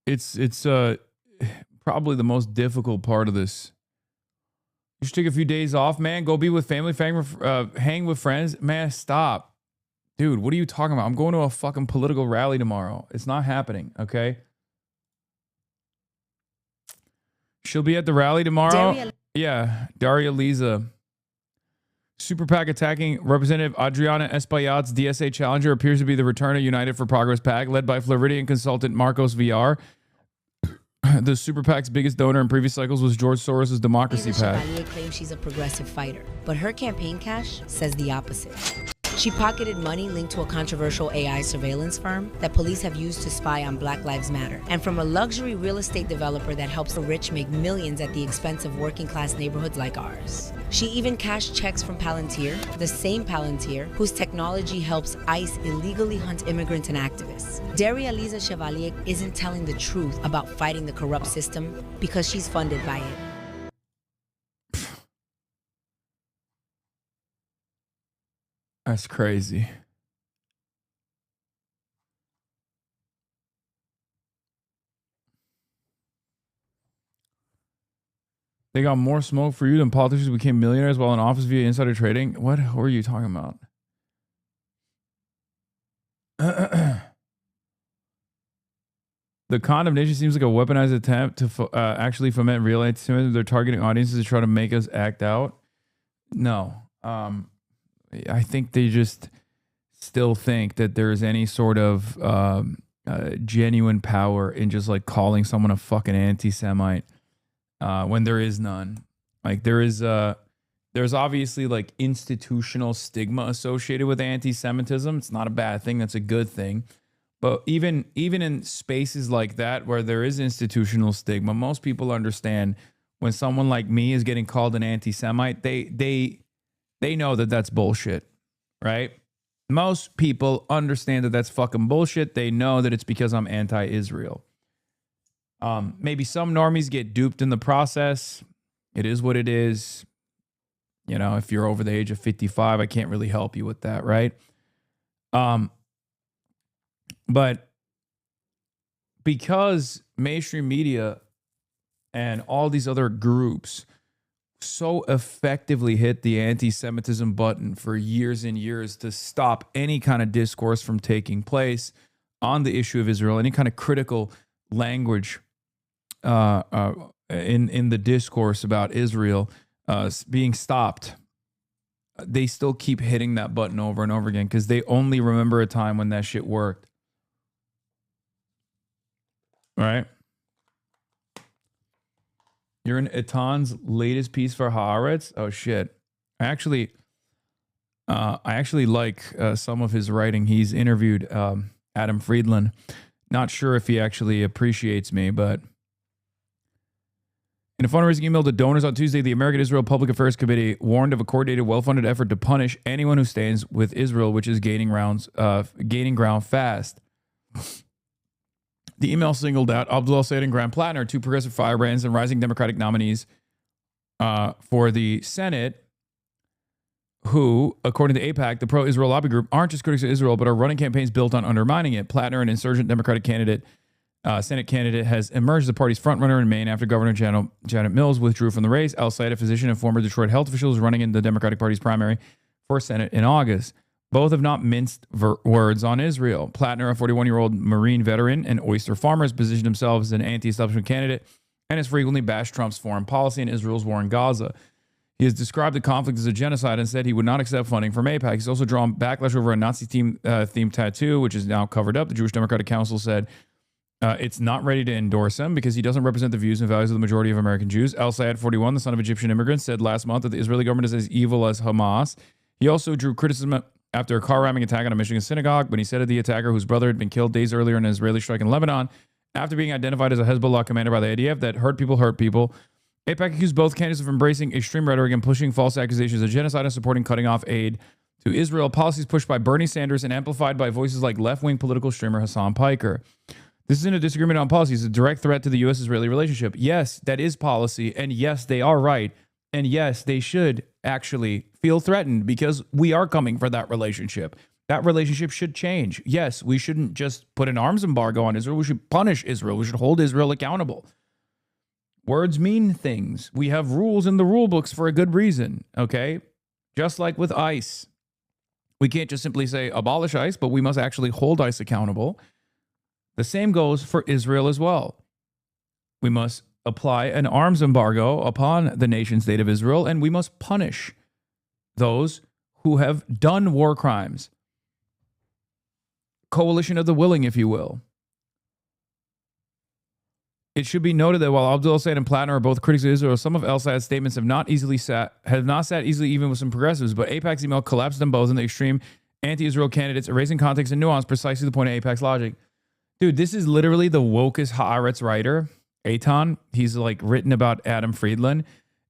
it's probably the most difficult part of this. You should take a few days off, man. Go be with family, hang with friends. Man, stop. Dude, what are you talking about? I'm going to a fucking political rally tomorrow. It's not happening, okay? She'll be at the rally tomorrow. Daria Lisa. Super PAC attacking Representative Adriana Espaillat's DSA challenger appears to be the return of United for Progress PAC, led by Floridian consultant Marcos VR. The Super PAC's biggest donor in previous cycles was George Soros' Democracy PAC. Chevalier claims she's a progressive fighter, but her campaign cash says the opposite. She pocketed money linked to a controversial AI surveillance firm that police have used to spy on Black Lives Matter, and from a luxury real estate developer that helps the rich make millions at the expense of working class neighborhoods like ours. She even cashed checks from Palantir, the same Palantir whose technology helps ICE illegally hunt immigrants and activists. Daria Lisa Chevalier isn't telling the truth about fighting the corrupt system because she's funded by it. That's crazy. They got more smoke for you than politicians became millionaires while in office via insider trading. What are you talking about? The condemnation seems like a weaponized attempt to actually foment real anti-Semitism. They're targeting audiences to try to make us act out. No. I think they just still think that there's any sort of genuine power in just like calling someone a fucking anti-Semite when there is none. Like there's obviously like institutional stigma associated with anti-Semitism. It's not a bad thing. That's a good thing. But even in spaces like that where there is institutional stigma, most people understand when someone like me is getting called an anti-Semite, they know that that's bullshit, right? Most people understand that that's fucking bullshit. They know that it's because I'm anti-Israel. Maybe some normies get duped in the process. It is what it is. You know, if you're over the age of 55, I can't really help you with that, right? But because mainstream media and all these other groups so effectively hit the anti-Semitism button for years and years to stop any kind of discourse from taking place on the issue of Israel, any kind of critical language in the discourse about Israel being stopped, they still keep hitting that button over and over again because they only remember a time when that shit worked. Right? You're in Etan's latest piece for Haaretz? Oh shit! I actually like some of his writing. He's interviewed Adam Friedland. Not sure if he actually appreciates me, but in a fundraising email to donors on Tuesday, the American Israel Public Affairs Committee warned of a coordinated, well-funded effort to punish anyone who stands with Israel, which is gaining ground fast. The email singled out Abdul and Graham Plattner, two progressive firebrands and rising Democratic nominees for the Senate, who, according to AIPAC, the pro-Israel lobby group, aren't just critics of Israel, but are running campaigns built on undermining it. Plattner, an insurgent Democratic candidate, Senate candidate, has emerged as the party's frontrunner in Maine after Governor Janet Mills withdrew from the race. El Sayed, a physician and former Detroit health official, is running in the Democratic Party's primary for Senate in August. Both have not minced words on Israel. Plattner, a 41-year-old Marine veteran and oyster farmer, has positioned himself as an anti-establishment candidate and has frequently bashed Trump's foreign policy and Israel's war in Gaza. He has described the conflict as a genocide and said he would not accept funding from AIPAC. He's also drawn backlash over a Nazi-themed tattoo, which is now covered up. The Jewish Democratic Council said it's not ready to endorse him because he doesn't represent the views and values of the majority of American Jews. El Sayed, 41, the son of Egyptian immigrants, said last month that the Israeli government is as evil as Hamas. He also drew criticism after a car ramming attack on a Michigan synagogue, but he said of the attacker, whose brother had been killed days earlier in an Israeli strike in Lebanon, after being identified as a Hezbollah commander by the IDF, that hurt people hurt people. AIPAC accused both candidates of embracing extreme rhetoric and pushing false accusations of genocide and supporting cutting off aid to Israel, policies pushed by Bernie Sanders and amplified by voices like left-wing political streamer Hasan Piker. This isn't a disagreement on policy. It's a direct threat to the U.S.-Israeli relationship. Yes, that is policy, and yes, they are right. And yes, they should actually feel threatened because we are coming for that relationship. That relationship should change. Yes, we shouldn't just put an arms embargo on Israel. We should punish Israel. We should hold Israel accountable. Words mean things. We have rules in the rule books for a good reason, okay? Just like with ICE. We can't just simply say abolish ICE, but we must actually hold ICE accountable. The same goes for Israel as well. We must apply an arms embargo upon the nation state of Israel, and we must punish those who have done war crimes. Coalition of the willing, if you will. It should be noted that while Abdul and Plattner are both critics of Israel, some of El Sayed's statements have not sat easily even with some progressives, but AIPAC's email collapsed them both in the extreme anti-Israel candidates, erasing context and nuance, precisely the point of AIPAC's logic. Dude, this is literally the wokest Haaretz writer, Eitan. He's like written about Adam Friedland.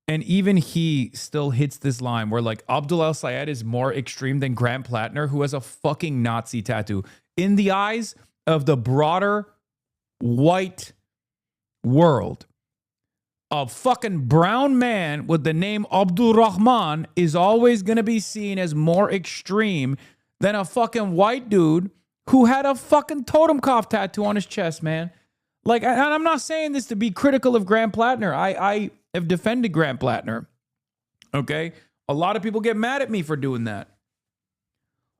And even he still hits this line where like Abdul El Sayed is more extreme than Graham Plattner, who has a fucking Nazi tattoo. In the eyes of the broader white world, a fucking brown man with the name Abdul Rahman is always going to be seen as more extreme than a fucking white dude who had a fucking Totenkopf tattoo on his chest, man. Like, and I'm not saying this to be critical of Graham Plattner. I have defended Graham Plattner. Okay? A lot of people get mad at me for doing that.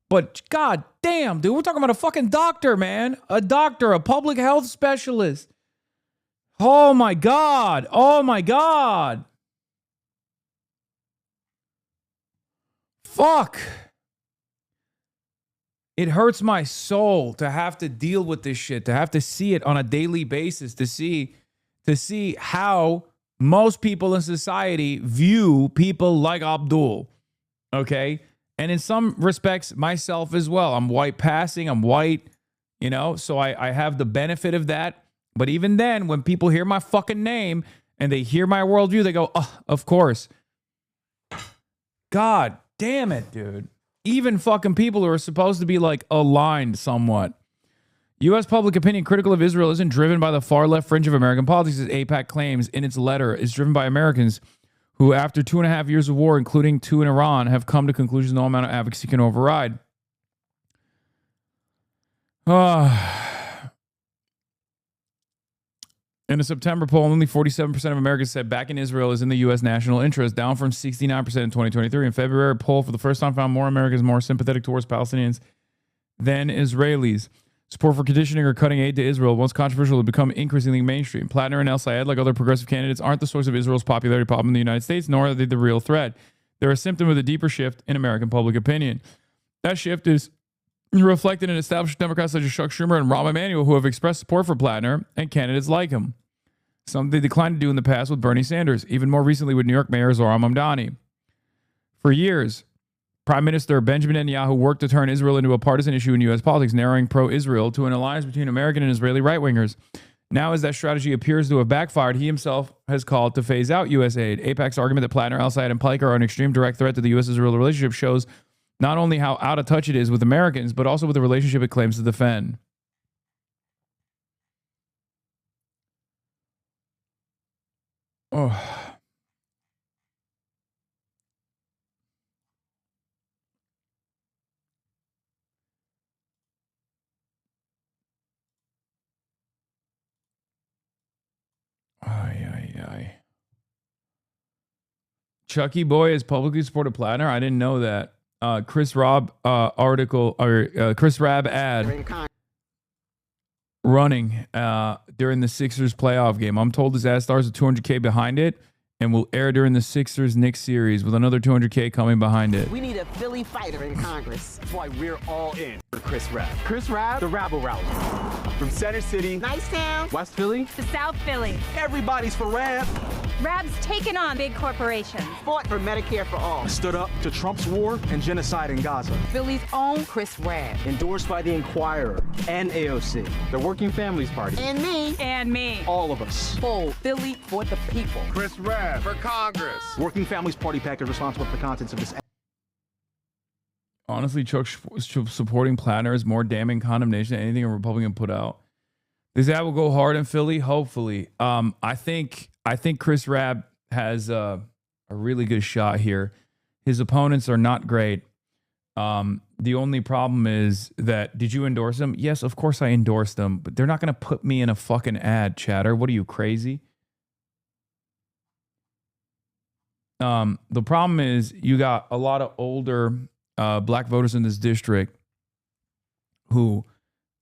But god damn, dude, we're talking about a fucking doctor, man. A doctor, a public health specialist. Oh my God. Oh my God. Fuck. It hurts my soul to have to deal with this shit, to have to see it on a daily basis, to see how most people in society view people like Abdul. Okay? And in some respects, myself as well. I'm white passing, I'm white, you know, so I have the benefit of that. But even then, when people hear my fucking name and they hear my worldview, they go, oh, of course. God damn it, dude. Even fucking people who are supposed to be like aligned somewhat. U.S. public opinion critical of Israel isn't driven by the far left fringe of American politics, as AIPAC claims in its letter. It's driven by Americans who, after 2.5 years of war, including 2 in Iran, have come to conclusions no amount of advocacy can override. In a September poll, only 47% of Americans said back in Israel is in the U.S. national interest, down from 69% in 2023. In February, a poll for the first time found more Americans more sympathetic towards Palestinians than Israelis. Support for conditioning or cutting aid to Israel, once controversial, has become increasingly mainstream. Plattner and El-Sayed, like other progressive candidates, aren't the source of Israel's popularity problem in the United States, nor are they the real threat. They're a symptom of the deeper shift in American public opinion. That shift is reflected in established Democrats such as Chuck Schumer and Rahm Emanuel, who have expressed support for Plattner and candidates like him. Something they declined to do in the past with Bernie Sanders, even more recently with New York Mayor Zohran Mamdani. For years, Prime Minister Benjamin Netanyahu worked to turn Israel into a partisan issue in U.S. politics, narrowing pro-Israel to an alliance between American and Israeli right-wingers. Now, as that strategy appears to have backfired, he himself has called to phase out U.S. aid. AIPAC's argument that Plattner, El-Sayed, and Piker are an extreme direct threat to the U.S.-Israel relationship shows not only how out of touch it is with Americans, but also with the relationship it claims to defend. Oh. Chucky Boy has publicly supported Plattner. I didn't know that. Chris Rabb ad running during the Sixers playoff game. I'm told his ad stars a $200K behind it and will air during the Sixers-Knicks series with another $200K coming behind it. We need a Philly fighter in Congress. That's why we're all in for Chris Rabb. Chris Rabb, the Rabble Rally. From Center City, Nicetown, West Philly, to South Philly. Everybody's for Rabb. Rabb's taken on big corporations. Fought for Medicare for all. Stood up to Trump's war and genocide in Gaza. Philly's own Chris Rabb. Endorsed by the Inquirer and AOC. The Working Families Party. And me. And me. All of us. Full Philly for the people. Chris Rabb for Congress. Working Families Party PAC is responsible for the contents of this. Honestly, Chuck supporting Plattner is more damning condemnation than anything a Republican put out. This ad will go hard in Philly, hopefully. I think Chris Rabb has a really good shot here. His opponents are not great. The only problem is that, did you endorse him? Yes, of course I endorsed them, but they're not going to put me in a fucking ad, chatter. What are you, crazy? The problem is you got a lot of older black voters in this district who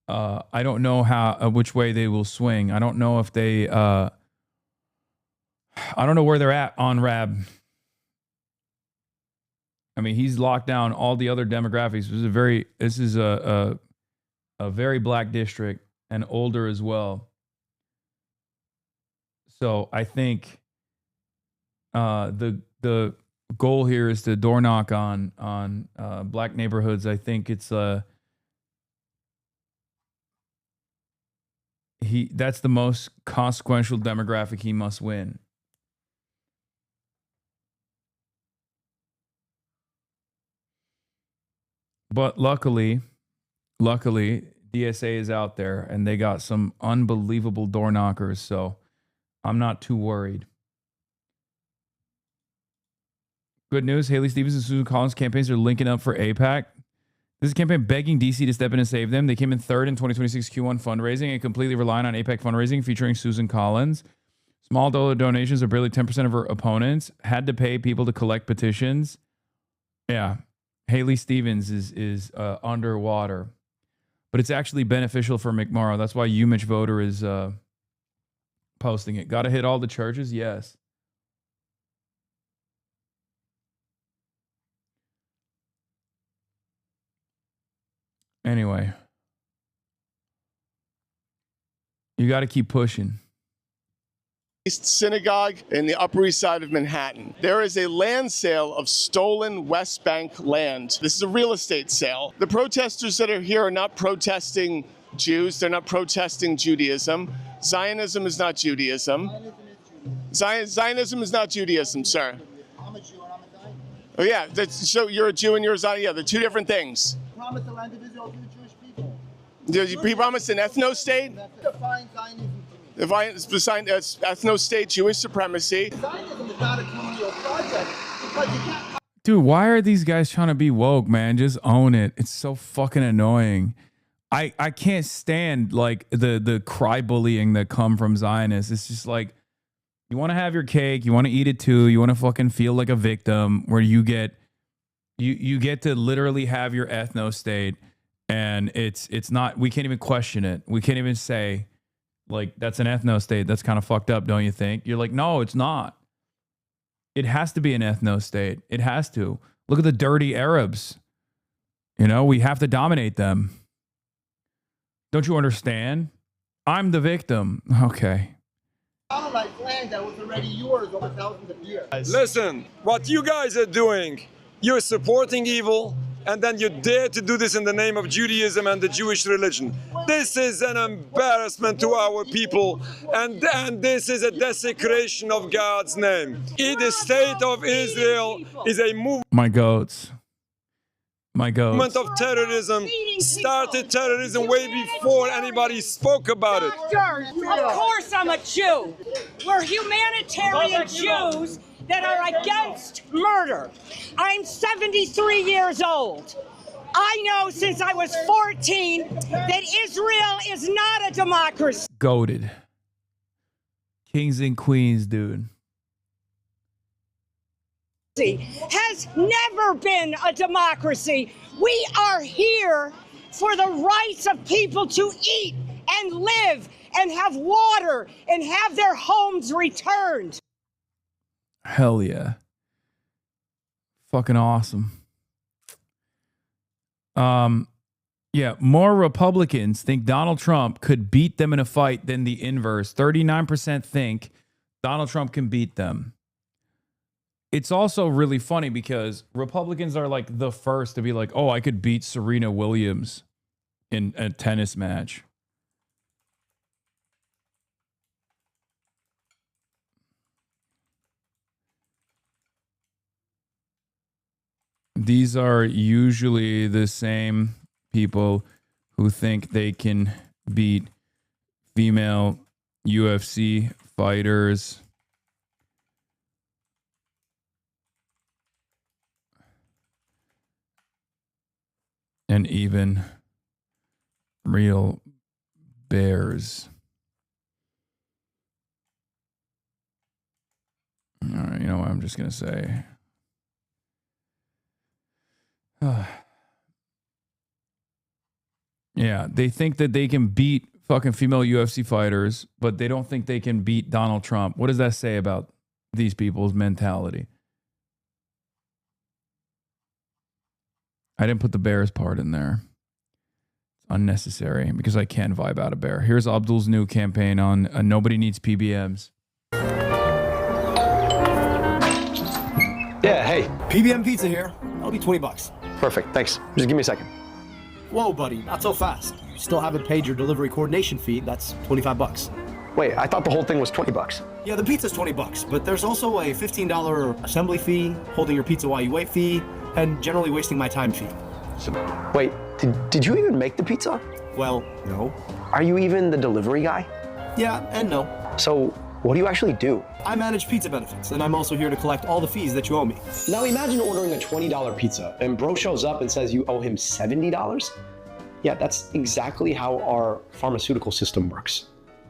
I don't know how which way they will swing. I don't know if they I don't know where they're at on Rabb. I mean, he's locked down all the other demographics. This is a very black district and older as well. So I think the goal here is to door knock on black neighborhoods. I think it's that's the most consequential demographic he must win. But luckily, DSA is out there and they got some unbelievable door knockers, so I'm not too worried. Good news, Haley Stevens and Susan Collins' campaigns are linking up for AIPAC. This is a campaign begging DC to step in and save them. They came in third in 2026 Q1 fundraising and completely relying on AIPAC fundraising featuring Susan Collins. Small dollar donations are barely 10% of her opponents. Had to pay people to collect petitions. Yeah, Haley Stevens is underwater. But it's actually beneficial for McMorrow. That's why UMich Voter is posting it. Got to hit all the churches? Yes. Anyway. You got to keep pushing. Synagogue in the Upper East Side of Manhattan. There is a land sale of stolen West Bank land. This is a real estate sale. The protesters that are here are not protesting Jews. They're not protesting Judaism. Zionism is not Judaism. Zionism is not Judaism, sir. I'm a Jew and I'm a Zionist. Oh yeah, so you're a Jew and you're a Zionist. Yeah, they're two different things. Promise the land of Israel to the Jewish people. Did you promise an ethno-state? Define Zionism. Ethno-state Jewish supremacy. Zionism is not a colonial project because you can't. Dude, why are these guys trying to be woke, man? Just own it. It's so fucking annoying. I can't stand like the cry bullying that come from Zionists. It's just like, you want to have your cake, you want to eat it too, you want to fucking feel like a victim where you get to literally have your ethno-state, and it's not, we can't even question it. We can't even say, like, that's an ethno-state. That's kind of fucked up, don't you think? You're like, no, it's not. It has to be an ethno-state. It has to. Look at the dirty Arabs. You know, we have to dominate them. Don't you understand? I'm the victim. Okay. Like land that was already yours over thousands of years. Listen, what you guys are doing, you're supporting evil, and then you dare to do this in the name of Judaism and the Jewish religion. This is an embarrassment to our people, and this is a desecration of God's name. The state of Israel is a movement. My goats. Of terrorism, started terrorism way before anybody spoke about it. Of course I'm a Jew. We're humanitarian Jews that are against murder. I'm 73 years old. I know since I was 14 that Israel is not a democracy. Goated. Kings and queens, dude. Has never been a democracy. We are here for the rights of people to eat and live and have water and have their homes returned. Hell yeah. Fucking awesome. Yeah, more Republicans think Donald Trump could beat them in a fight than the inverse. 39% think Donald Trump can beat them. It's also really funny because Republicans are like the first to be like, oh, I could beat Serena Williams in a tennis match. These are usually the same people who think they can beat female UFC fighters. And even real bears. All right, you know what I'm just going to say? Yeah, they think that they can beat fucking female UFC fighters, but they don't think they can beat Donald Trump. What does that say about these people's mentality? I didn't put the bears part in there. It's unnecessary because I can vibe out a bear. Here's Abdul's new campaign on Nobody Needs PBMs. Yeah, hey. PBM pizza here. That'll be $20. Perfect, thanks. Just give me a second. Whoa, buddy, not so fast. You still haven't paid your delivery coordination fee. That's $25. Wait, I thought the whole thing was $20. Yeah, the pizza's $20, but there's also a $15 assembly fee, holding your pizza while you wait fee, and generally wasting my time fee. So, wait, did you even make the pizza? Well, no. Are you even the delivery guy? Yeah, and no. So, what do you actually do? I manage pizza benefits, and I'm also here to collect all the fees that you owe me. Now imagine ordering a $20 pizza, and bro shows up and says you owe him $70? Yeah, that's exactly how our pharmaceutical system works.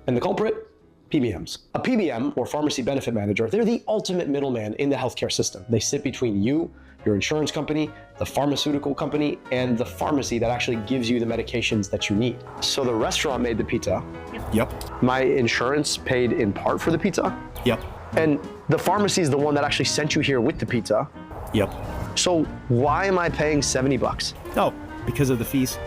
And the culprit? PBMs. A PBM, or pharmacy benefit manager, they're the ultimate middleman in the healthcare system. They sit between you, your insurance company, the pharmaceutical company, and the pharmacy that actually gives you the medications that you need. So the restaurant made the pizza. Yep. My insurance paid in part for the pizza. Yep. And the pharmacy is the one that actually sent you here with the pizza. Yep. So why am I paying $70? Oh, because of the fees.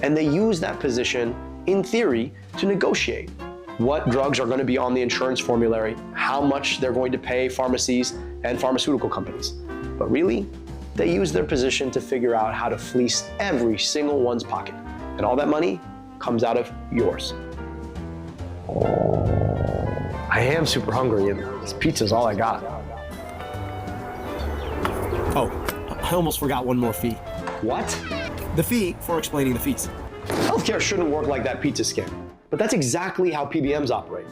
And they use that position, in theory, to negotiate what drugs are going to be on the insurance formulary, how much they're going to pay pharmacies and pharmaceutical companies. But really, they use their position to figure out how to fleece every single one's pocket. And all that money comes out of yours. I am super hungry, and this pizza's all I got. Oh, I almost forgot one more fee. What? The fee for explaining the fees. Healthcare shouldn't work like that pizza scam, but that's exactly how PBMs operate.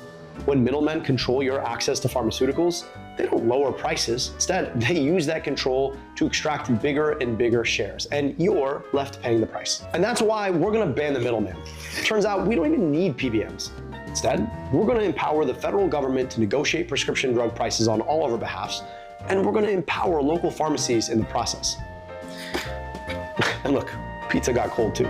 When middlemen control your access to pharmaceuticals, they don't lower prices. Instead, they use that control to extract bigger and bigger shares, and you're left paying the price. And that's why we're gonna ban the middleman. Turns out we don't even need PBMs. Instead, we're gonna empower the federal government to negotiate prescription drug prices on all of our behalfs, and we're gonna empower local pharmacies in the process. And look, pizza got cold too.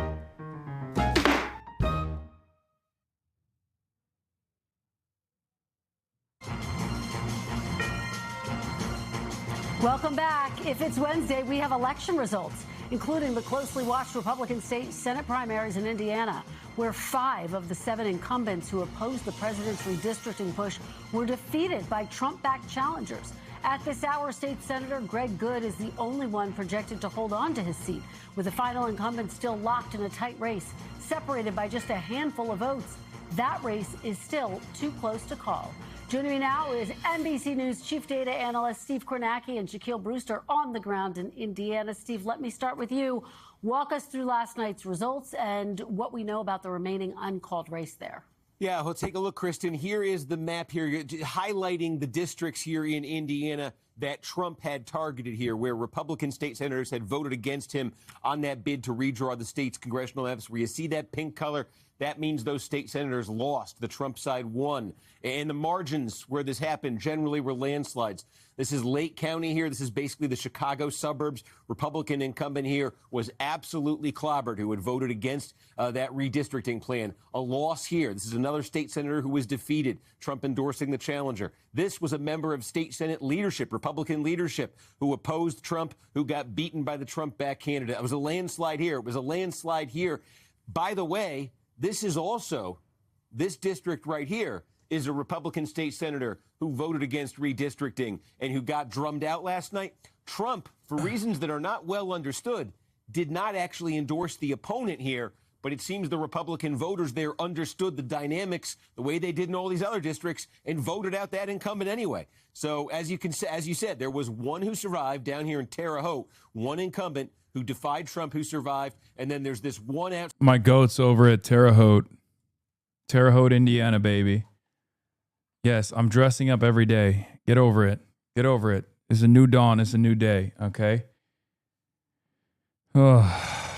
Welcome back. If it's Wednesday, we have election results, including the closely watched Republican state Senate primaries in Indiana, where 5 of the 7 incumbents who opposed the president's redistricting push were defeated by Trump-backed challengers. At this hour, State Senator Greg Good is the only one projected to hold on to his seat, with the final incumbent still locked in a tight race, separated by just a handful of votes. That race is still too close to call. Joining me now is NBC News Chief Data Analyst Steve Kornacki and Shaquille Brewster on the ground in Indiana. Steve, let me start with you. Walk us through last night's results and what we know about the remaining uncalled race there. Yeah, we'll take a look, Kristen. Here is the map here, highlighting the districts here in Indiana that Trump had targeted here, where Republican state senators had voted against him on that bid to redraw the state's congressional maps. Where you see that pink color, that means those state senators lost. The Trump side won. And the margins where this happened generally were landslides. This is Lake County here. This is basically the Chicago suburbs. Republican incumbent here was absolutely clobbered, who had voted against that redistricting plan. A loss here. This is another state senator who was defeated, Trump endorsing the challenger. This was a member of state Senate leadership, Republican leadership, who opposed Trump, who got beaten by the Trump-backed candidate. It was a landslide here. It was a landslide here. By the way, this is also, this district right here is a Republican state senator who voted against redistricting and who got drummed out last night. Trump, for reasons that are not well understood, did not actually endorse the opponent here, but it seems the Republican voters there understood the dynamics the way they did in all these other districts and voted out that incumbent anyway. So as you said, there was one who survived down here in Terre Haute, one incumbent who defied Trump who survived, and then there's this one out. My goat's over at Terre Haute, Indiana, baby. Yes, I'm dressing up every day. Get over it. Get over it. It's a new dawn. It's a new day. Okay. Oh.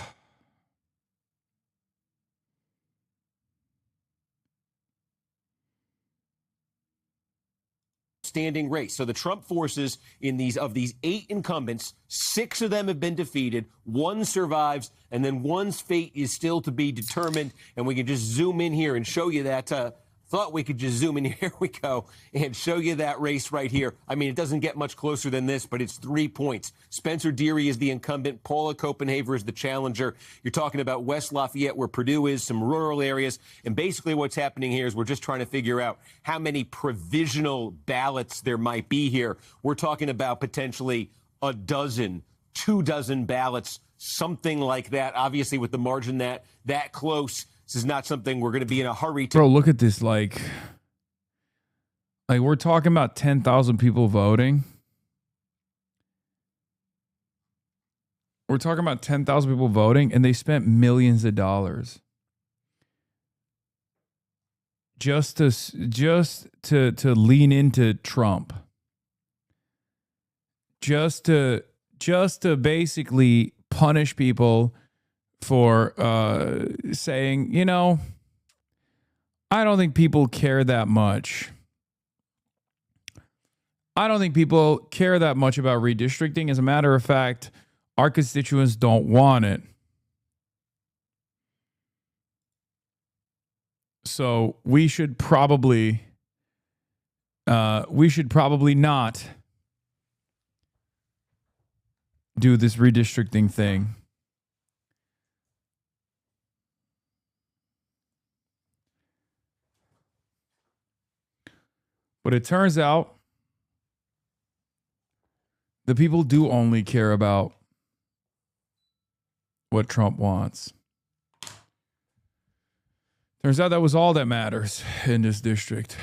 Standing race. So the Trump forces in these 8 incumbents, 6 of them have been defeated, 1 survives, and then one's fate is still to be determined. And we can just zoom in here and show you that. Thought we could just zoom in. Here we go and show you that race right here. I mean, it doesn't get much closer than this, but it's 3 points. Spencer Deary is the incumbent. Paula Copenhaver is the challenger. You're talking about West Lafayette, where Purdue is, some rural areas. And basically what's happening here is we're just trying to figure out how many provisional ballots there might be here. We're talking about potentially a dozen, 2 dozen ballots, something like that. Obviously, with the margin that close, this is not something we're going to be in a hurry to. Bro, look at this. Like we're talking about 10,000 people voting. We're talking about 10,000 people voting, and they spent millions of dollars just to lean into Trump. Just to basically punish people for saying, you know, I don't think people care that much. I don't think people care that much about redistricting. As a matter of fact, our constituents don't want it. So we should probably not do this redistricting thing. But it turns out the people do only care about what Trump wants. Turns out that was all that matters in this district.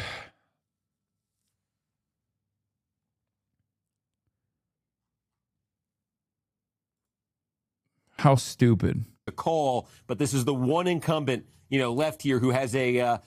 How stupid. A call, but this is the one incumbent, left here who has a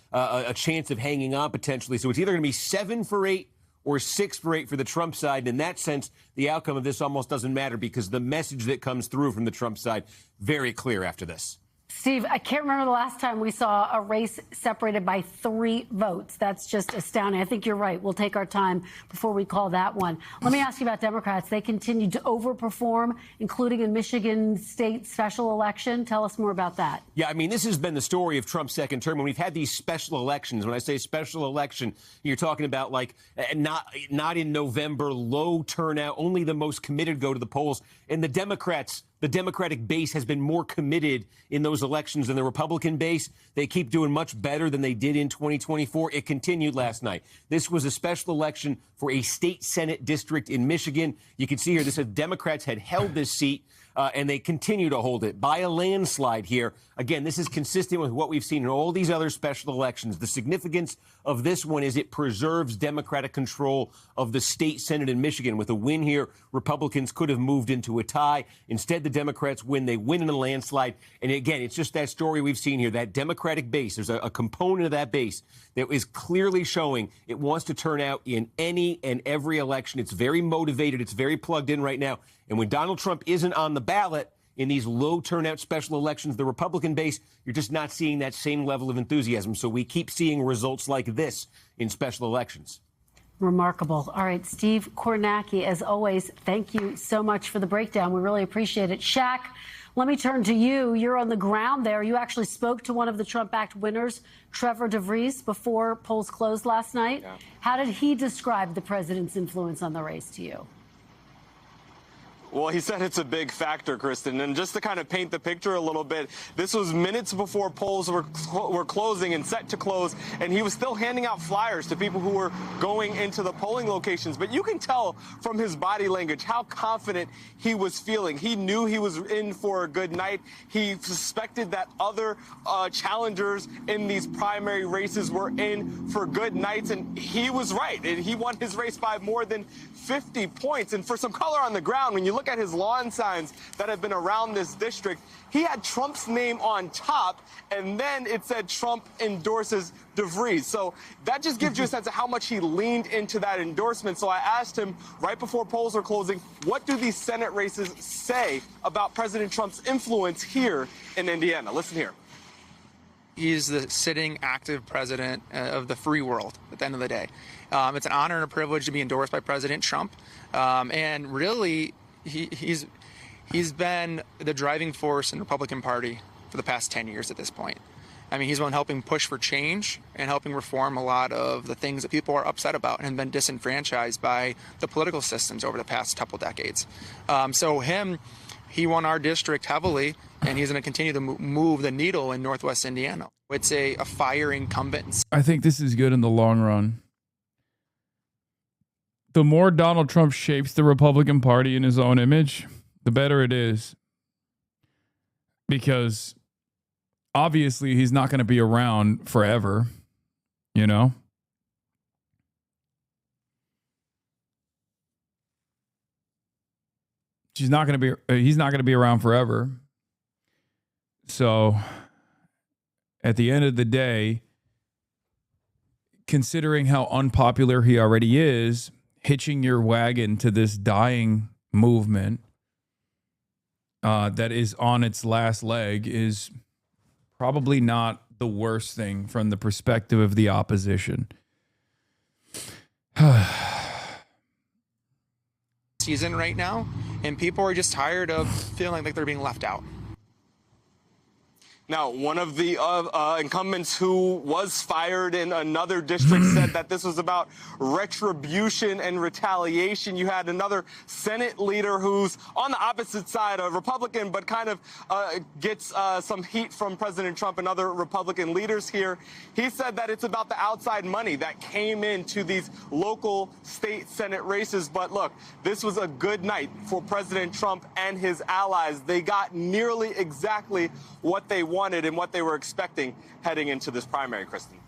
chance of hanging on potentially. So it's either going to be 7 for 8 or 6 for 8 for the Trump side. And in that sense, the outcome of this almost doesn't matter because the message that comes through from the Trump side, very clear after this. Steve, I can't remember the last time we saw a race separated by 3 votes. That's just astounding. I think you're right. We'll take our time before we call that one. Let me ask you about Democrats. They continue to overperform, including in Michigan state special election. Tell us more about that. Yeah, I mean, this has been the story of Trump's second term. When we've had these special elections, when I say special election, you're talking about like not in November, low turnout, only the most committed go to the polls. And the Democratic base has been more committed in those elections than the Republican base. They keep doing much better than they did in 2024. It continued last night. This was a special election for a state Senate district in Michigan. You can see here, this said Democrats had held this seat, and they continue to hold it by a landslide here. Again, this is consistent with what we've seen in all these other special elections. The significance of this one is it preserves Democratic control of the state Senate in Michigan. With a win here, Republicans could have moved into a tie. Instead, the Democrats win. They win in a landslide. And again, it's just that story we've seen here, that Democratic base. There's a component of that base that is clearly showing it wants to turn out in any and every election. It's very motivated. It's very plugged in right now. And when Donald Trump isn't on the ballot in these low turnout special elections, the Republican base, you're just not seeing that same level of enthusiasm. So we keep seeing results like this in special elections. Remarkable. All right, Steve Kornacki, as always, thank you so much for the breakdown. We really appreciate it. Shaq, let me turn to you. You're on the ground there. You actually spoke to one of the Trump-backed winners, Trevor DeVries, before polls closed last night. Yeah. How did he describe the president's influence on the race to you? Well, he said it's a big factor, Kristen. And just to kind of paint the picture a little bit, this was minutes before polls were closing and set to close, and he was still handing out flyers to people who were going into the polling locations. But you can tell from his body language how confident he was feeling. He knew he was in for a good night. He suspected that other challengers in these primary races were in for good nights, and he was right. And he won his race by more than 50 points. And for some color on the ground, when you look at his lawn signs that have been around this district, he had Trump's name on top, and then it said Trump endorses DeVries. So that just gives you a sense of how much he leaned into that endorsement. So I asked him right before polls are closing, what do these Senate races say about President Trump's influence here in Indiana? Listen here. He's the sitting active president of the free world at the end of the day. It's an honor and a privilege to be endorsed by President Trump. And really, he's been the driving force in the Republican Party for the past 10 years at this point. I mean, he's been helping push for change and helping reform a lot of the things that people are upset about and have been disenfranchised by the political systems over the past couple decades. He won our district heavily, and he's going to continue to move the needle in Northwest Indiana. It's a fire incumbent. I think this is good in the long run. The more Donald Trump shapes the Republican Party in his own image, the better it is. Because obviously he's not going to be around forever, you know? He's not going to be around forever. So at the end of the day, considering how unpopular he already is, hitching your wagon to this dying movement that is on its last leg is probably not the worst thing from the perspective of the opposition. Season right now, and people are just tired of feeling like they're being left out. Now, one of the incumbents who was fired in another district said that this was about retribution and retaliation. You had another Senate leader who's on the opposite side, a Republican, but kind of gets some heat from President Trump and other Republican leaders here. He said that it's about the outside money that came into these local state Senate races. But look, this was a good night for President Trump and his allies. They got nearly exactly what they wanted and what they were expecting heading into this primary, Kristen.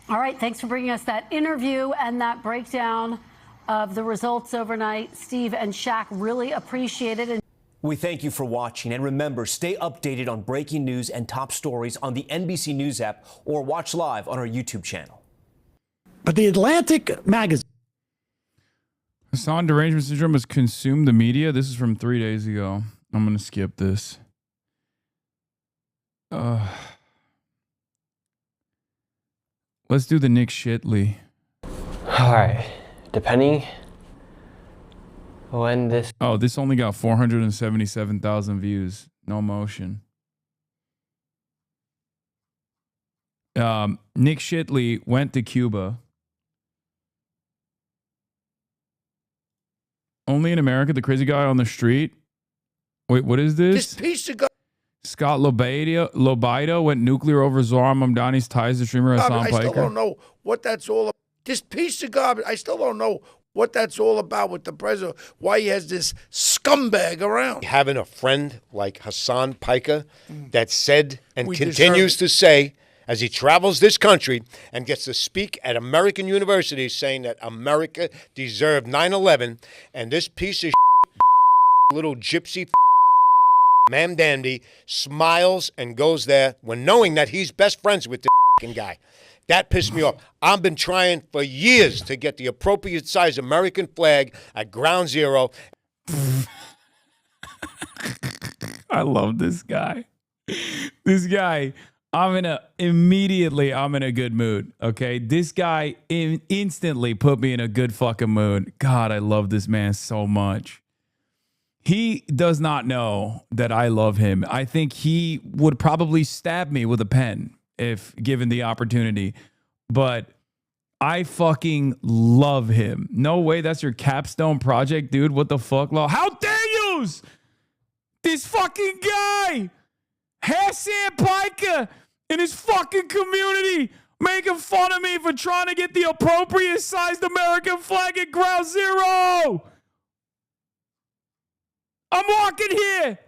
All right, thanks for bringing us that interview and that breakdown of the results overnight. Steve and Shaq, really appreciate it. We thank you for watching, and remember, stay updated on breaking news and top stories on the NBC News app or watch live on our YouTube channel. But the Atlantic magazine. Hasan derangement syndrome has consumed the media. This is from 3 days ago. I'm going to skip this. Let's do the Nick Shitley. All right, depending when this. Oh, this only got 477,000 views. No motion. Nick Shitley went to Cuba. Only in America, the crazy guy on the street. Wait, what is this? This piece of Scott LoBaido went nuclear over Zohran Mamdani's ties to streamer Hasan Piker. I still don't know what that's all about. This piece of garbage, I still don't know what that's all about with the president, why he has this scumbag around. Having a friend like Hasan Piker that said and continues to say, as he travels this country and gets to speak at American universities saying that America deserved 9/11, and this piece of little gypsy Mamdani smiles and goes there when knowing that he's best friends with this guy. That pissed me off. I've been trying for years to get the appropriate size American flag at Ground Zero. I love this guy. This guy, I'm in a good mood, okay? This guy instantly put me in a good fucking mood. God, I love this man so much. He does not know that I love him. I think he would probably stab me with a pen if given the opportunity. But I fucking love him. No way that's your capstone project, dude. What the fuck? How dare you? This fucking guy, Hasan Piker, in his fucking community, making fun of me for trying to get the appropriate sized American flag at Ground Zero. I'm walking here.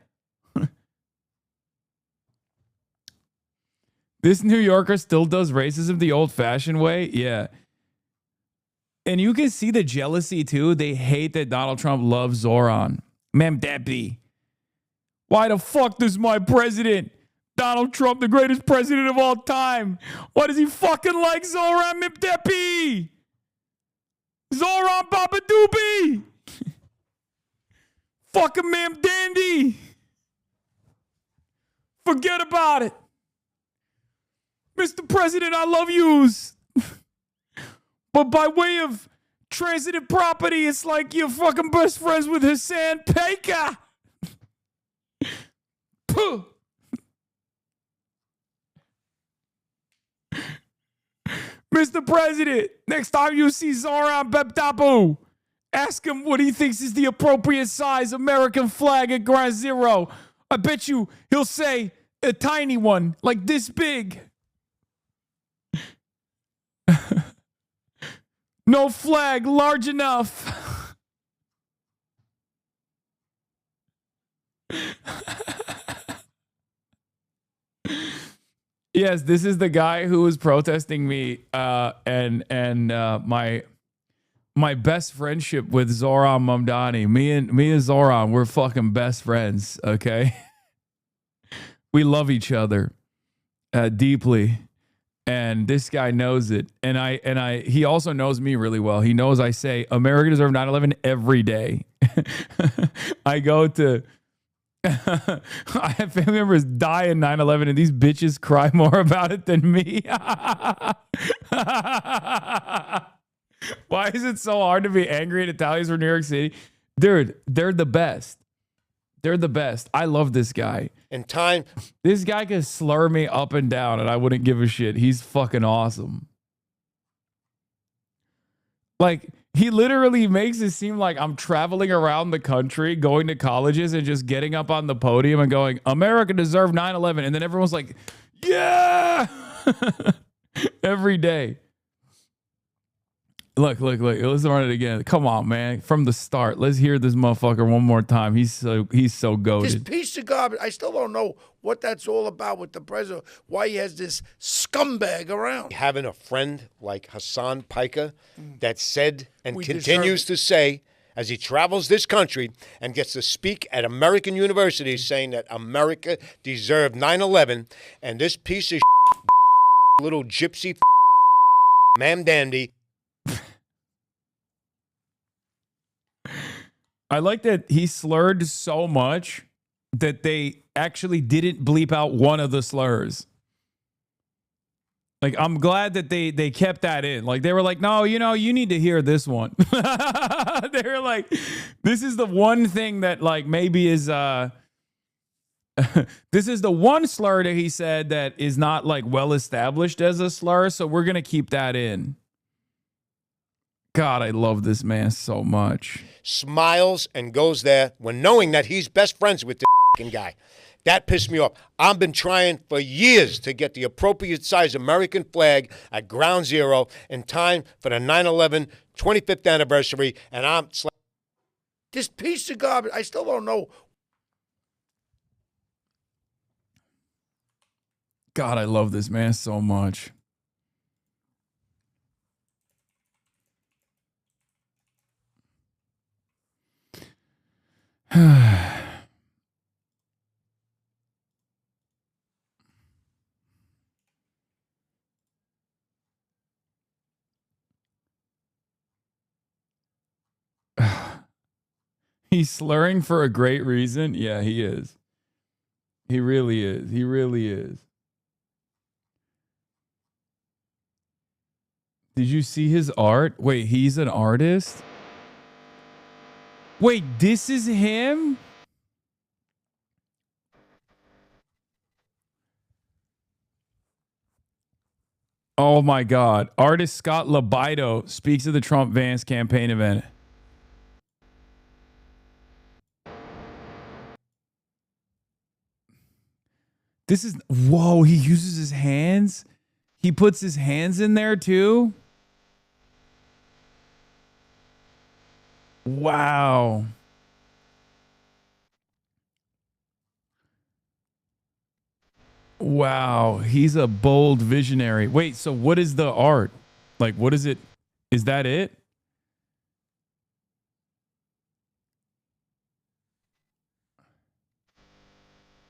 This New Yorker still does racism the old-fashioned way. Yeah. And you can see the jealousy, too. They hate that Donald Trump loves Zohran Mamdani. Why the fuck does my president, Donald Trump, the greatest president of all time, why does he fucking like Zohran Mamdani? Zohran Babadoobie. Fucking Mamdani. Forget about it. Mr. President, I love yous. But by way of transitive property, it's like you're fucking best friends with Hasan Piker. Puh. Mr. President, next time you see Zohran Mamdani, ask him what he thinks is the appropriate size American flag at Ground Zero. I bet you he'll say a tiny one, like this big. No flag large enough. Yes, this is the guy who was protesting me and my best friendship with Zohran Mamdani. Me and Zohran, we're fucking best friends, okay? We love each other deeply. And this guy knows it. And he also knows me really well. He knows I say America deserved 9/11 every day. I go to I have family members die in 9/11 and these bitches cry more about it than me. Why is it so hard to be angry at Italians from New York City? Dude, they're the best. They're the best. I love this guy. In time. This guy could slur me up and down and I wouldn't give a shit. He's fucking awesome. Like, he literally makes it seem like I'm traveling around the country, going to colleges and just getting up on the podium and going, America deserved 9/11. And then everyone's like, yeah, every day. Look. Let's run it again. Come on, man. From the start. Let's hear this motherfucker one more time. He's so This goated. piece of garbage. I still don't know what that's all about with the president. Why he has this scumbag around. Having a friend like Hasan Piker that said and We continues to say, as he travels this country and gets to speak at American universities, saying that America deserved 9/11, and this piece of little gypsy Mamdani. I like that he slurred so much that they actually didn't bleep out one of the slurs. Like, I'm glad that they kept that in. Like, they were like, no, you need to hear this one. They were like, this is the one thing that, like, maybe is, this is the one slur that he said that is not, like, well established as a slur. So we're going to keep that in. God, I love this man so much. Smiles and goes there when knowing that he's best friends with the guy. That pissed me off. I've been trying for years to get the appropriate size American flag at Ground Zero in time for the 9/11 25th anniversary, and I'm... This piece of garbage. I still don't know. God, I love this man so much. He's slurring for a great reason. Yeah, he is. He really is. He really is. Did you see his art? Wait, he's an artist? Wait, this is him? Oh my God. Artist Scott LoBaido speaks of the Trump-Vance campaign event. This is, whoa, he uses his hands? He puts his hands in there too? Wow. Wow, he's a bold visionary. Wait, so what is the art? Like, what is it? Is that it?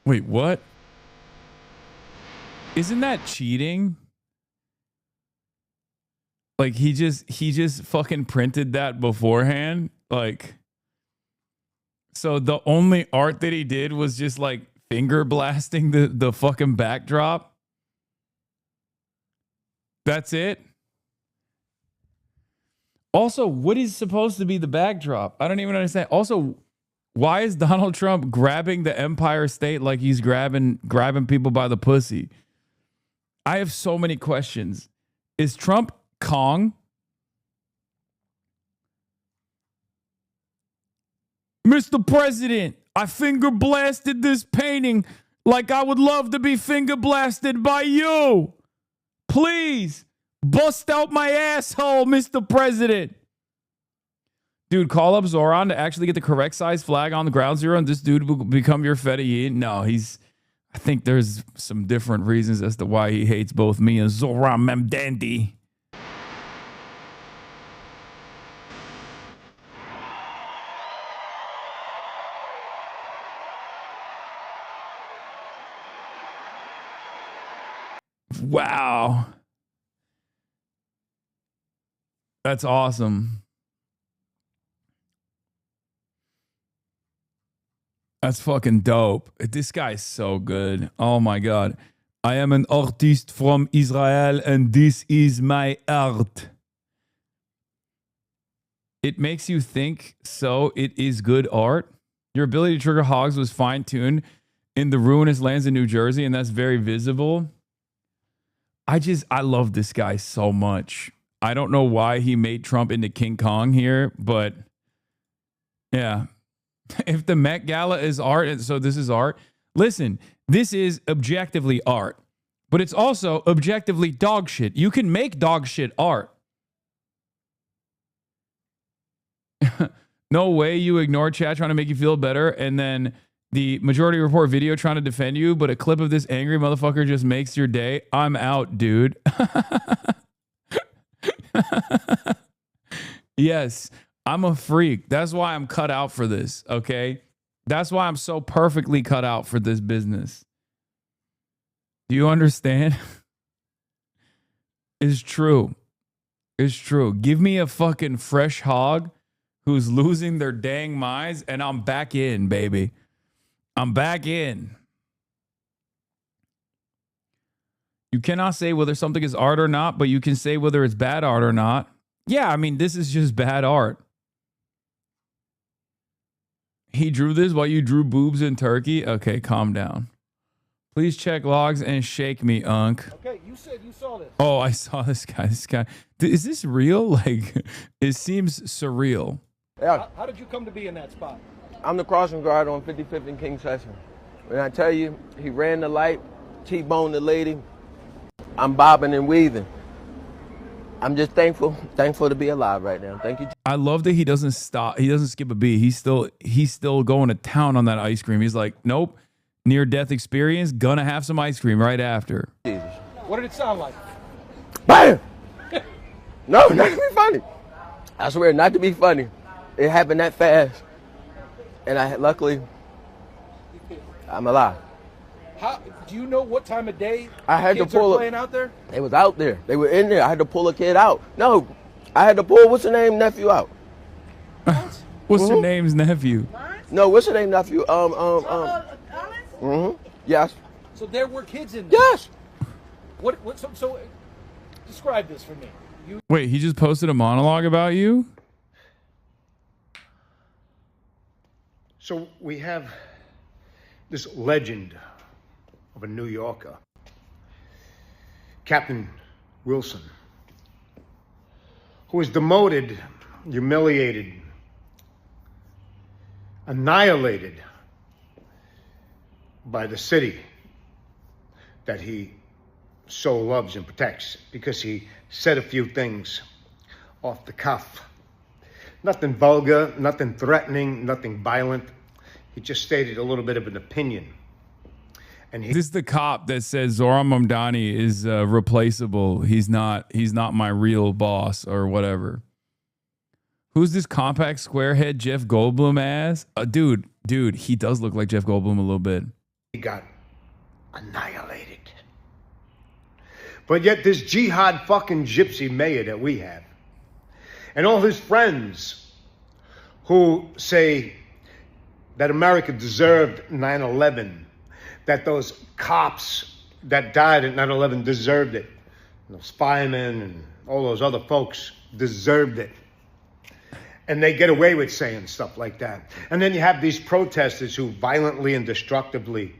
Wait, what? Isn't that cheating? Like, he just fucking printed that beforehand? Like, so the only art that he did was just like finger blasting the fucking backdrop? That's it? Also, what is supposed to be the backdrop? I don't even understand. Also, why is Donald Trump grabbing the Empire State like he's grabbing people by the pussy? I have so many questions. Is Trump Kong? Mr. President, I finger blasted this painting like I would love to be finger blasted by you. Please, bust out my asshole, Mr. President. Dude, call up Zohran to actually get the correct size flag on the Ground Zero and this dude will become your Fedayeen. No, I think there's some different reasons as to why he hates both me and Zohran Mamdani. Wow. That's awesome. That's fucking dope. This guy's so good. Oh my God. I am an artist from Israel and this is my art. It makes you think, so it is good art? Your ability to trigger hogs was fine-tuned in the ruinous lands in New Jersey, and that's very visible. I love this guy so much. I don't know why he made Trump into King Kong here, but yeah. If the Met Gala is art, and so this is art, listen, this is objectively art, but it's also objectively dog shit. You can make dog shit art. No way you ignore chat trying to make you feel better, and then the Majority Report video trying to defend you, but a clip of this angry motherfucker just makes your day. I'm out, dude. Yes, I'm a freak. That's why I'm cut out for this, okay? That's why I'm so perfectly cut out for this business. Do you understand? It's true. It's true. Give me a fucking fresh hog who's losing their dang minds, and I'm back in, baby. I'm back in. You cannot say whether something is art or not, but you can say whether it's bad art or not. Yeah, I mean, this is just bad art. He drew this while you drew boobs in Turkey? Okay, calm down. Please check logs and shake me, Unk. Okay, you said you saw this. Oh, I saw this guy. Is this real? Like, it seems surreal. Yeah. How did you come to be in that spot? I'm the crossing guard on 55th and Cringechin. When I tell you, he ran the light, T-boned the lady, I'm bobbing and weaving. I'm just thankful to be alive right now. Thank you. I love that he doesn't stop. He doesn't skip a beat. He's still going to town on that ice cream. He's like, nope, near-death experience, gonna have some ice cream right after. Jesus. What did it sound like? Bam! No, not to be funny. I swear, not to be funny. It happened that fast. And luckily, I'm alive. How do you know what time of day I had kids to pull are playing out there? They was out there. They were in there. I had to pull a kid out. No, I had to pull what's the name nephew out. What's your name's nephew? No, what's the name nephew? Yes. So there were kids in there. Yes. So describe this for me. Wait, he just posted a monologue about you? So we have this legend of a New Yorker, Captain Wilson, who was demoted, humiliated, annihilated by the city that he so loves and protects because he said a few things off the cuff. Nothing vulgar, nothing threatening, nothing violent. He just stated a little bit of an opinion. And This is the cop that says Zohran Mamdani is replaceable. He's not my real boss or whatever. Who's this compact squarehead Jeff Goldblum ass? Dude, he does look like Jeff Goldblum a little bit. he got annihilated. But yet this jihad fucking gypsy mayor that we have, and all his friends who say that America deserved 9/11, that those cops that died at 9/11 deserved it, those firemen and all those other folks deserved it. And they get away with saying stuff like that. And then you have these protesters who violently and destructively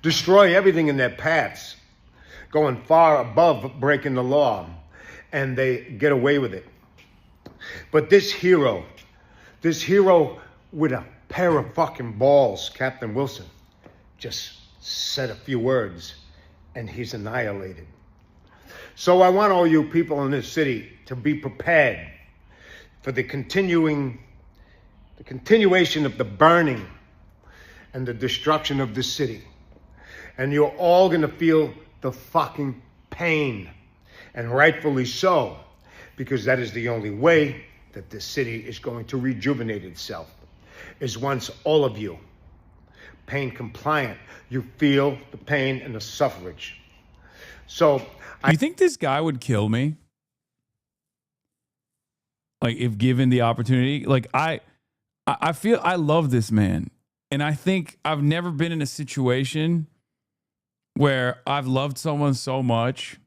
destroy everything in their paths, going far above breaking the law, and they get away with it. But this hero with a pair of fucking balls, Captain Wilson, just said a few words and he's annihilated. So I want all you people in this city to be prepared for the continuation of the burning and the destruction of this city. And you're all gonna feel the fucking pain, and rightfully so, because that is the only way that this city is going to rejuvenate itself, is once all of you, pain compliant, you feel the pain and the suffrage. So you think this guy would kill me? Like, if given the opportunity? Like, I feel I love this man. And I think I've never been in a situation where I've loved someone so much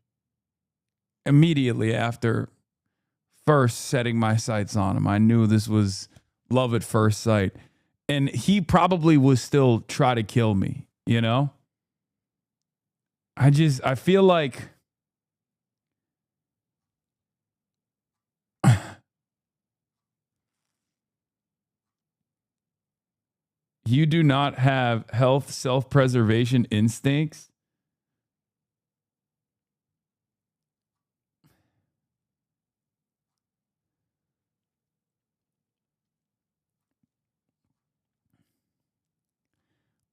immediately after first setting my sights on him. I knew this was love at first sight. And he probably would still try to kill me, you know? I feel like you do not have health self-preservation instincts.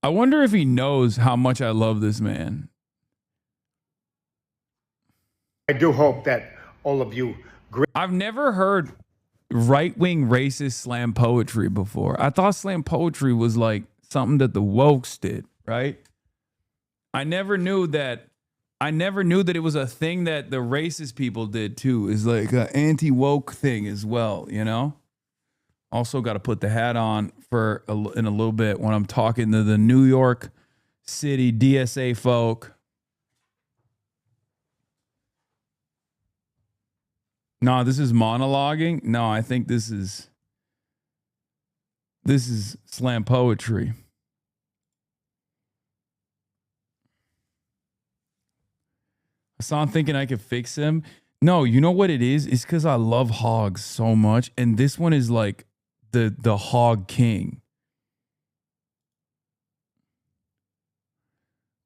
I wonder if he knows how much I love this man. I do hope that all of you. I've never heard right-wing racist slam poetry before. I thought slam poetry was like something that the wokes did, right? I never knew that it was a thing that the racist people did too. Is like an anti-woke thing as well, you know? Also got to put the hat on in a little bit when I'm talking to the New York City DSA folk. No, this is monologuing. No, I think this is slam poetry. Hasan thinking I could fix him. No, you know what it is? It's because I love hogs so much. And this one is like the hog king.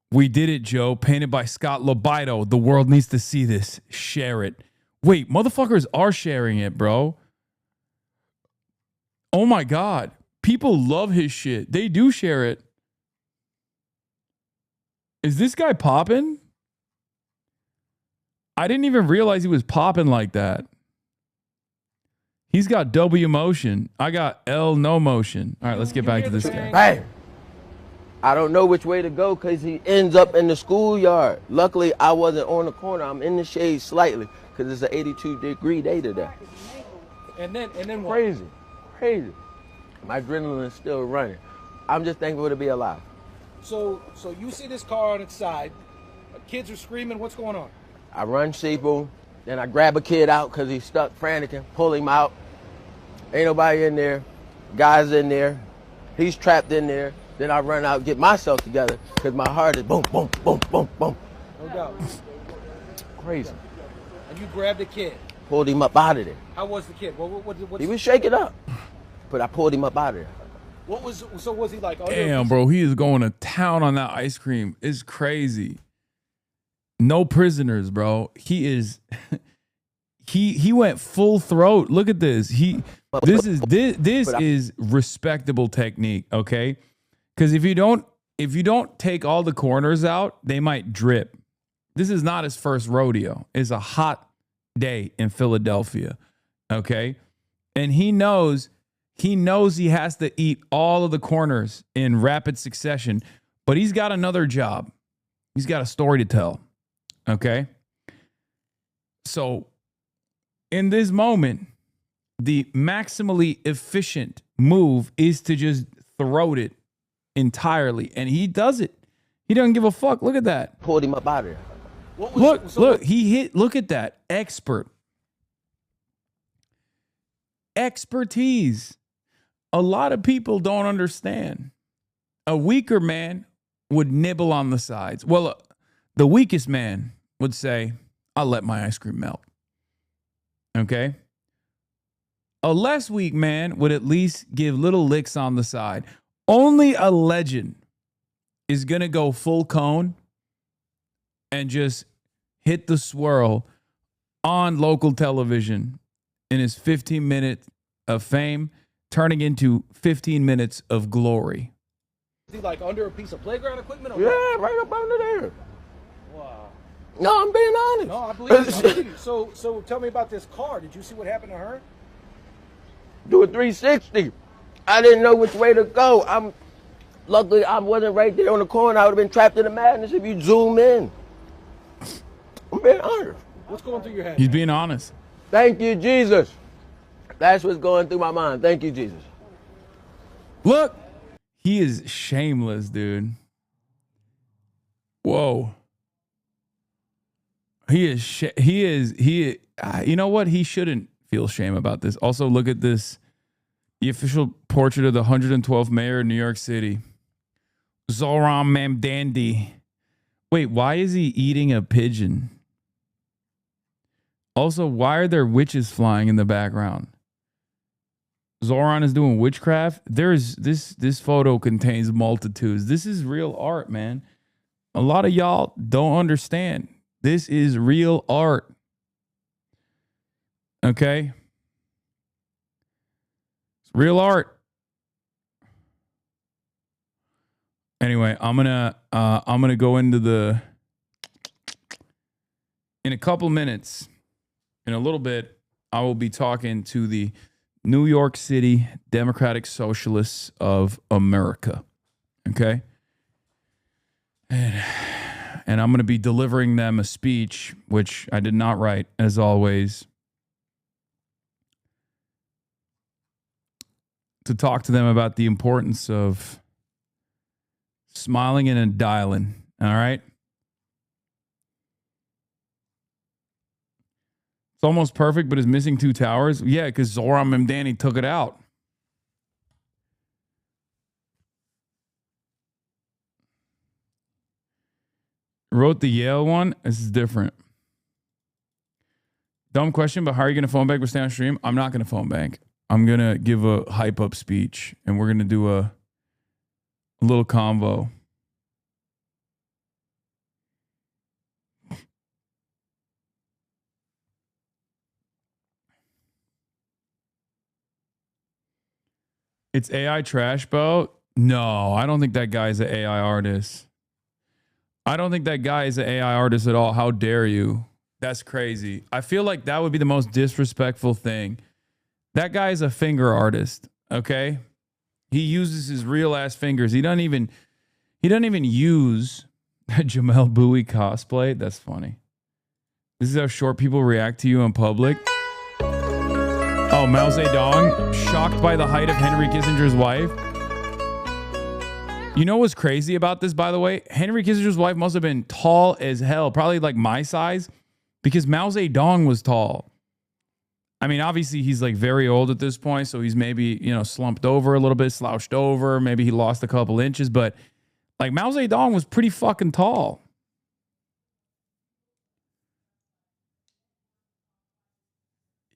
We did it, Joe. Painted by Scott LoBaido. The world needs to see this. Share it. Wait, motherfuckers are sharing it, bro. Oh my God. People love his shit. They do share it. Is this guy popping? I didn't even realize he was popping like that. He's got W motion. I got L no motion. All right, let's get back to this guy. Hey, I don't know which way to go because he ends up in the schoolyard. Luckily, I wasn't on the corner. I'm in the shade slightly because it's an 82-degree day today. And then what? Crazy. My adrenaline is still running. I'm just thankful to be alive. So you see this car on its side. Kids are screaming. What's going on? I run Sheeple, then I grab a kid out because he's stuck franticing, pull him out. Ain't nobody in there. Guy's in there. He's trapped in there. Then I run out, get myself together because my heart is boom, boom, boom, boom, boom. No doubt. Crazy. And you grabbed the kid. Pulled him up out of there. How was the kid? What He was shaking up, but I pulled him up out of there. So was he like? Damn, bro, he is going to town on that ice cream. It's crazy. No prisoners, bro. He is. He went full throat. Look at this. This is respectable technique. Okay, because if you don't take all the corners out, they might drip. This is not his first rodeo. It's a hot day in Philadelphia. Okay, and he knows he has to eat all of the corners in rapid succession. But he's got another job. He's got a story to tell. Okay. So in this moment, the maximally efficient move is to just throat it entirely. And he does it. He doesn't give a fuck. Look at that. Pulled him up out of there. Look, he hit. Look at that. Expertise. A lot of people don't understand. A weaker man would nibble on the sides. Well, the weakest man would say, I'll let my ice cream melt. Okay? A less weak man would at least give little licks on the side. Only a legend is going to go full cone and just hit the swirl on local television in his 15 minutes of fame, turning into 15 minutes of glory. Is he like under a piece of playground equipment? Yeah, right up under there. Wow. No, I'm being honest. No, I believe you. So tell me about this car. Did you see what happened to her? Do a 360. I didn't know which way to go. Luckily, I wasn't right there on the corner. I would have been trapped in the madness if you zoom in. I'm being honest. What's going through your head? He's being honest. Thank you, Jesus. That's what's going through my mind. Thank you, Jesus. Look, he is shameless, dude. Whoa. You know what? He shouldn't feel shame about this. Also, look at this The official portrait of the 112th mayor of New York City, Zohran Mamdani. Wait, why is he eating a pigeon? Also, why are there witches flying in the background? Zohran is doing witchcraft. There's this photo contains multitudes. This is real art, man. A lot of y'all don't understand. This is real art. Okay? It's real art. Anyway, I'm gonna go into in a couple minutes. In a little bit, I will be talking to the New York City Democratic Socialists of America. Okay? And I'm going to be delivering them a speech, which I did not write, as always, to talk to them about the importance of smiling and dialing. All right? It's almost perfect, but it's missing 2 towers. Yeah, because Zohran Mamdani took it out. Wrote the Yale one. This is different. Dumb question, but how are you going to phone bank with stay on stream? I'm not going to phone bank. I'm going to give a hype up speech, and we're going to do a little convo. It's AI trash, Bo? No, I don't think that guy's an AI artist. I don't think that guy is an AI artist at all. How dare you? That's crazy. I feel like that would be the most disrespectful thing. That guy is a finger artist, okay? He uses his real ass fingers. He doesn't even use Jamel Bowie cosplay. That's funny. This is how short people react to you in public. Oh, Mao Zedong, shocked by the height of Henry Kissinger's wife. You know what's crazy about this, by the way? Henry Kissinger's wife must have been tall as hell, probably like my size, because Mao Zedong was tall. I mean, obviously, he's like very old at this point, so he's maybe, slumped over a little bit, slouched over. Maybe he lost a couple inches, but like Mao Zedong was pretty fucking tall.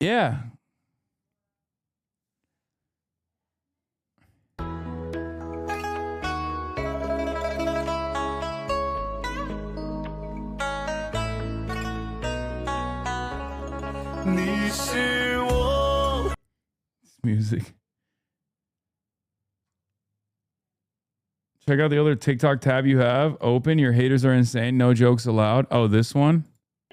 Yeah. Music. Check out the other TikTok tab you have open. Your haters are insane. No jokes allowed. Oh, this one?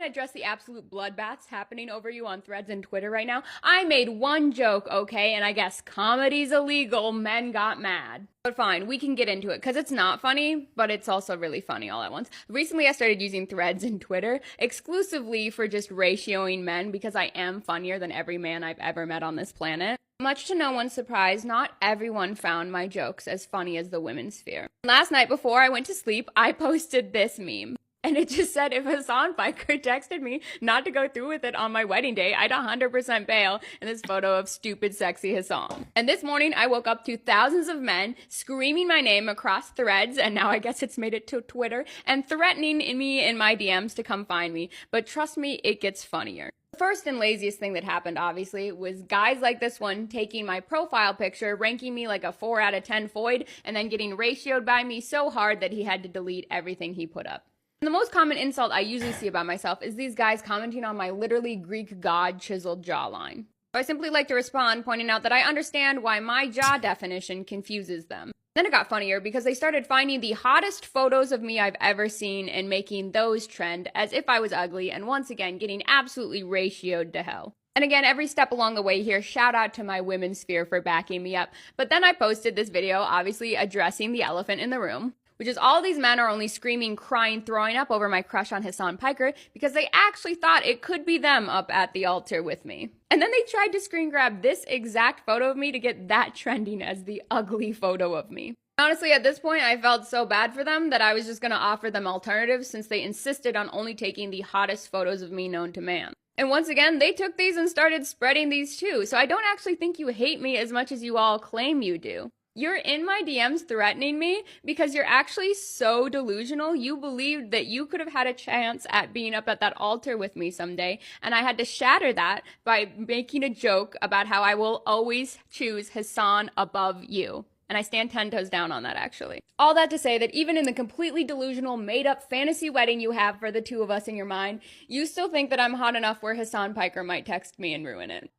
Address the absolute bloodbaths happening over you on Threads and Twitter right now. I made one joke, okay, and I guess comedy's illegal. Men got mad. But fine, we can get into it because it's not funny, but it's also really funny all at once. Recently, I started using Threads and Twitter exclusively for just ratioing men because I am funnier than every man I've ever met on this planet. Much to no one's surprise, not everyone found my jokes as funny as the women's sphere. Last night before I went to sleep, I posted this meme. And it just said, if Hasan Piker texted me not to go through with it on my wedding day, I'd 100% bail, in this photo of stupid, sexy Hasan. And this morning, I woke up to thousands of men screaming my name across Threads, and now I guess it's made it to Twitter, and threatening me in my DMs to come find me. But trust me, it gets funnier. The first and laziest thing that happened, obviously, was guys like this one taking my profile picture, ranking me like a 4 out of 10 foid, and then getting ratioed by me so hard that he had to delete everything he put up. The most common insult I usually see about myself is these guys commenting on my literally Greek god chiseled jawline. I simply like to respond, pointing out that I understand why my jaw definition confuses them. Then it got funnier because they started finding the hottest photos of me I've ever seen and making those trend as if I was ugly, and once again getting absolutely ratioed to hell. And again, every step along the way here, shout out to my women's sphere for backing me up. But then I posted this video, obviously addressing the elephant in the room, which is all these men are only screaming, crying, throwing up over my crush on Hasan Piker because they actually thought it could be them up at the altar with me. And then they tried to screen grab this exact photo of me to get that trending as the ugly photo of me. Honestly, at this point, I felt so bad for them that I was just going to offer them alternatives since they insisted on only taking the hottest photos of me known to man. And once again, they took these and started spreading these too. So I don't actually think you hate me as much as you all claim you do. You're in my DMs threatening me because you're actually so delusional. You believed that you could have had a chance at being up at that altar with me someday, and I had to shatter that by making a joke about how I will always choose Hasan above you. And I stand 10 toes down on that, actually. All that to say that even in the completely delusional, made-up fantasy wedding you have for the two of us in your mind, you still think that I'm hot enough where Hasan Piker might text me and ruin it.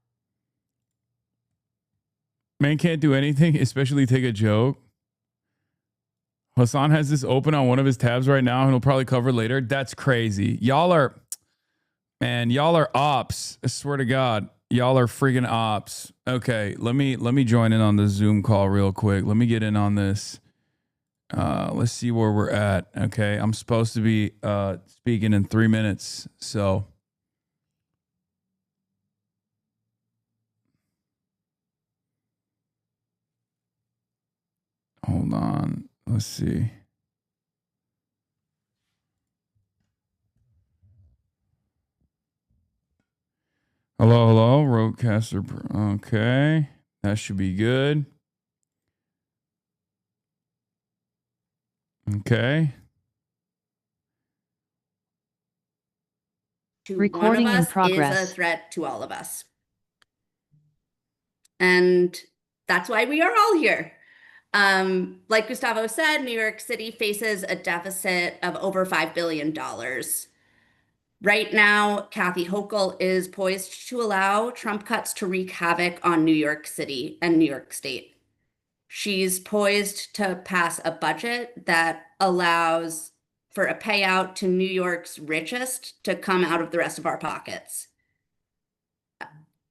Man can't do anything, especially take a joke. Hasan has this open on one of his tabs right now, and he'll probably cover later. That's crazy. Y'all are ops. I swear to God, y'all are freaking ops. Okay, let me join in on the Zoom call real quick. Let me get in on this. Let's see where we're at. Okay, I'm supposed to be speaking in 3 minutes, so. Hold on. Let's see. Hello, Roadcaster. Okay. That should be good. Okay. Recording in progress. Is a threat to all of us. And that's why we are all here. Like Gustavo said, New York City faces a deficit of over $5 billion. Right now, Kathy Hochul is poised to allow Trump cuts to wreak havoc on New York City and New York State. She's poised to pass a budget that allows for a payout to New York's richest to come out of the rest of our pockets.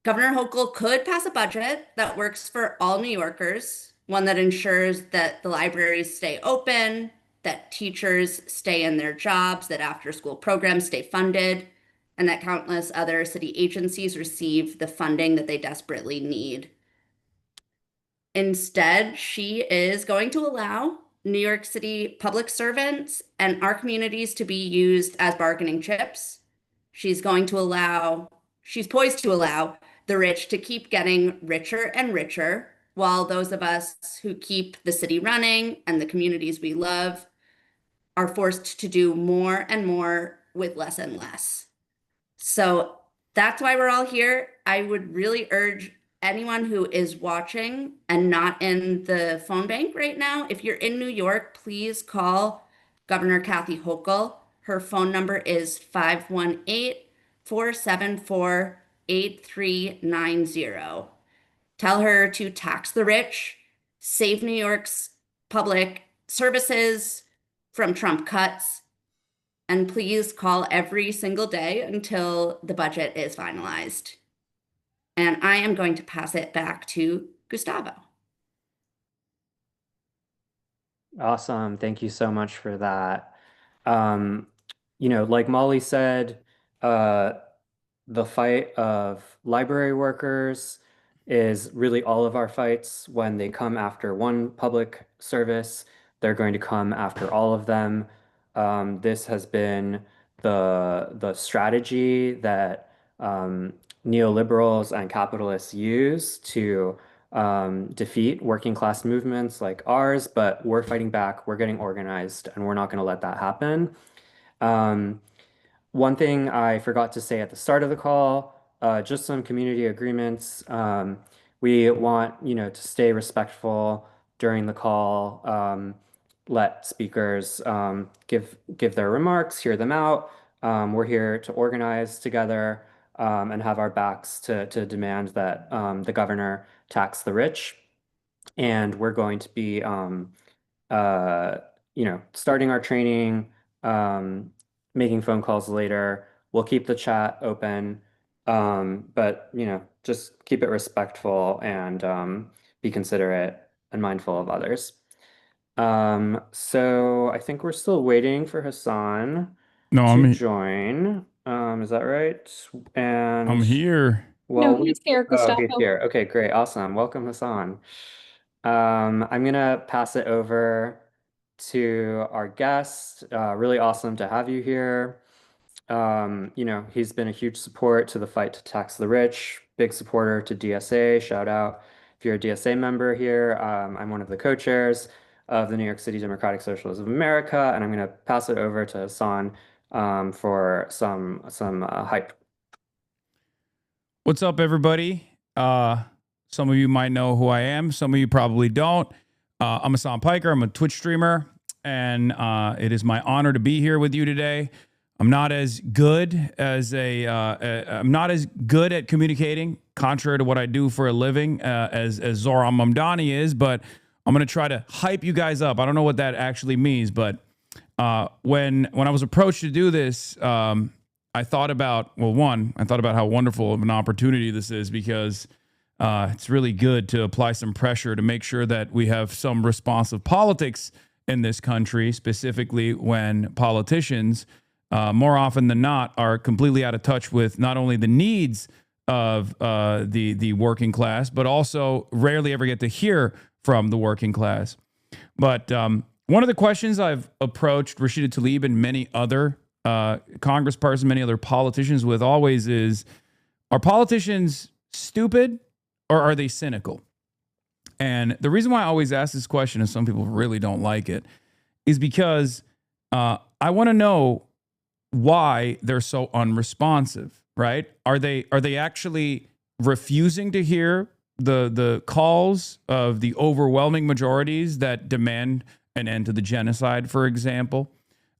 Governor Hochul could pass a budget that works for all New Yorkers, one that ensures that the libraries stay open, that teachers stay in their jobs, that after-school programs stay funded, and that countless other city agencies receive the funding that they desperately need. Instead, she is going to allow New York City public servants and our communities to be used as bargaining chips. She's poised to allow the rich to keep getting richer and richer, while those of us who keep the city running and the communities we love are forced to do more and more with less and less. So that's why we're all here. I would really urge anyone who is watching and not in the phone bank right now, if you're in New York, please call Governor Kathy Hochul. Her phone number is 518-474-8390. Tell her to tax the rich, save New York's public services from Trump cuts, and please call every single day until the budget is finalized. And I am going to pass it back to Gustavo. Awesome. Thank you so much for that. Like Molly said, the fight of library workers is really all of our fights. When they come after one public service, they're going to come after all of them. This has been the strategy that neoliberals and capitalists use to defeat working class movements like ours, but we're fighting back, we're getting organized, and we're not going to let that happen. One thing I forgot to say at the start of the call, just some community agreements. We want, to stay respectful during the call, let speakers give their remarks, hear them out. We're here to organize together and have our backs to demand that the governor tax the rich. And we're going to be, starting our training, making phone calls later. We'll keep the chat open, but, just keep it respectful and be considerate and mindful of others. So I think we're still waiting for Hasan to join. Is that right? And I'm here. Well, No, he's here, Gustavo. he's here. Okay, great. Awesome. Welcome, Hasan. I'm going to pass it over to our guest. Really awesome to have you here. You know, he's been a huge support to the fight to tax the rich, big supporter to DSA. Shout out if you're a DSA member here. I'm one of the co-chairs of the New York City Democratic Socialists of America, and I'm going to pass it over to Hasan for some hype. What's up, everybody? Some of you might know who I am. Some of you probably don't. I'm Hasan Piker. I'm a Twitch streamer, and it is my honor to be here with you today. I'm not as good as I'm not as good at communicating, contrary to what I do for a living, as Zohran Mamdani is. But I'm gonna try to hype you guys up. I don't know what that actually means, but when I was approached to do this, I thought about I thought about how wonderful of an opportunity this is, because it's really good to apply some pressure to make sure that we have some responsive politics in this country, specifically when politicians, more often than not, are completely out of touch with not only the needs of the working class, but also rarely ever get to hear from the working class. But one of the questions I've approached Rashida Tlaib and many other congresspersons, many other politicians with always is, are politicians stupid or are they cynical? And the reason why I always ask this question, and some people really don't like it, is because I want to know why they're so unresponsive, right? Are they actually refusing to hear the calls of the overwhelming majorities that demand an end to the genocide, for example,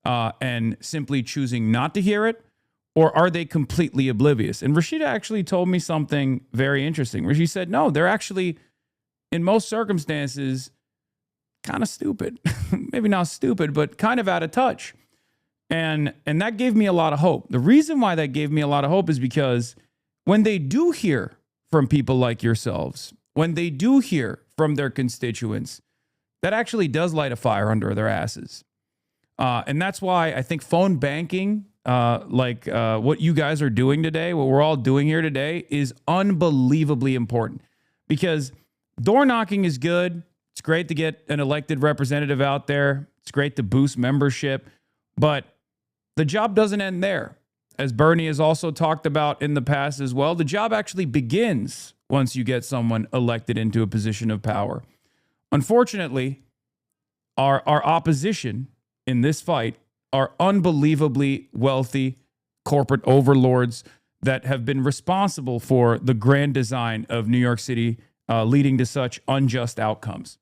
and simply choosing not to hear it? Or are they completely oblivious? And Rashida actually told me something very interesting, where she said, no, they're actually, in most circumstances, kind of stupid. Maybe not stupid, but kind of out of touch. And that gave me a lot of hope. The reason why that gave me a lot of hope is because when they do hear from people like yourselves, when they do hear from their constituents, that actually does light a fire under their asses. And that's why I think phone banking, like what you guys are doing today, what we're all doing here today, is unbelievably important. Because door knocking is good. It's great to get an elected representative out there. It's great to boost membership. But the job doesn't end there. As Bernie has also talked about in the past as well, the job actually begins once you get someone elected into a position of power. Unfortunately, our opposition in this fight are unbelievably wealthy corporate overlords that have been responsible for the grand design of New York City, leading to such unjust outcomes.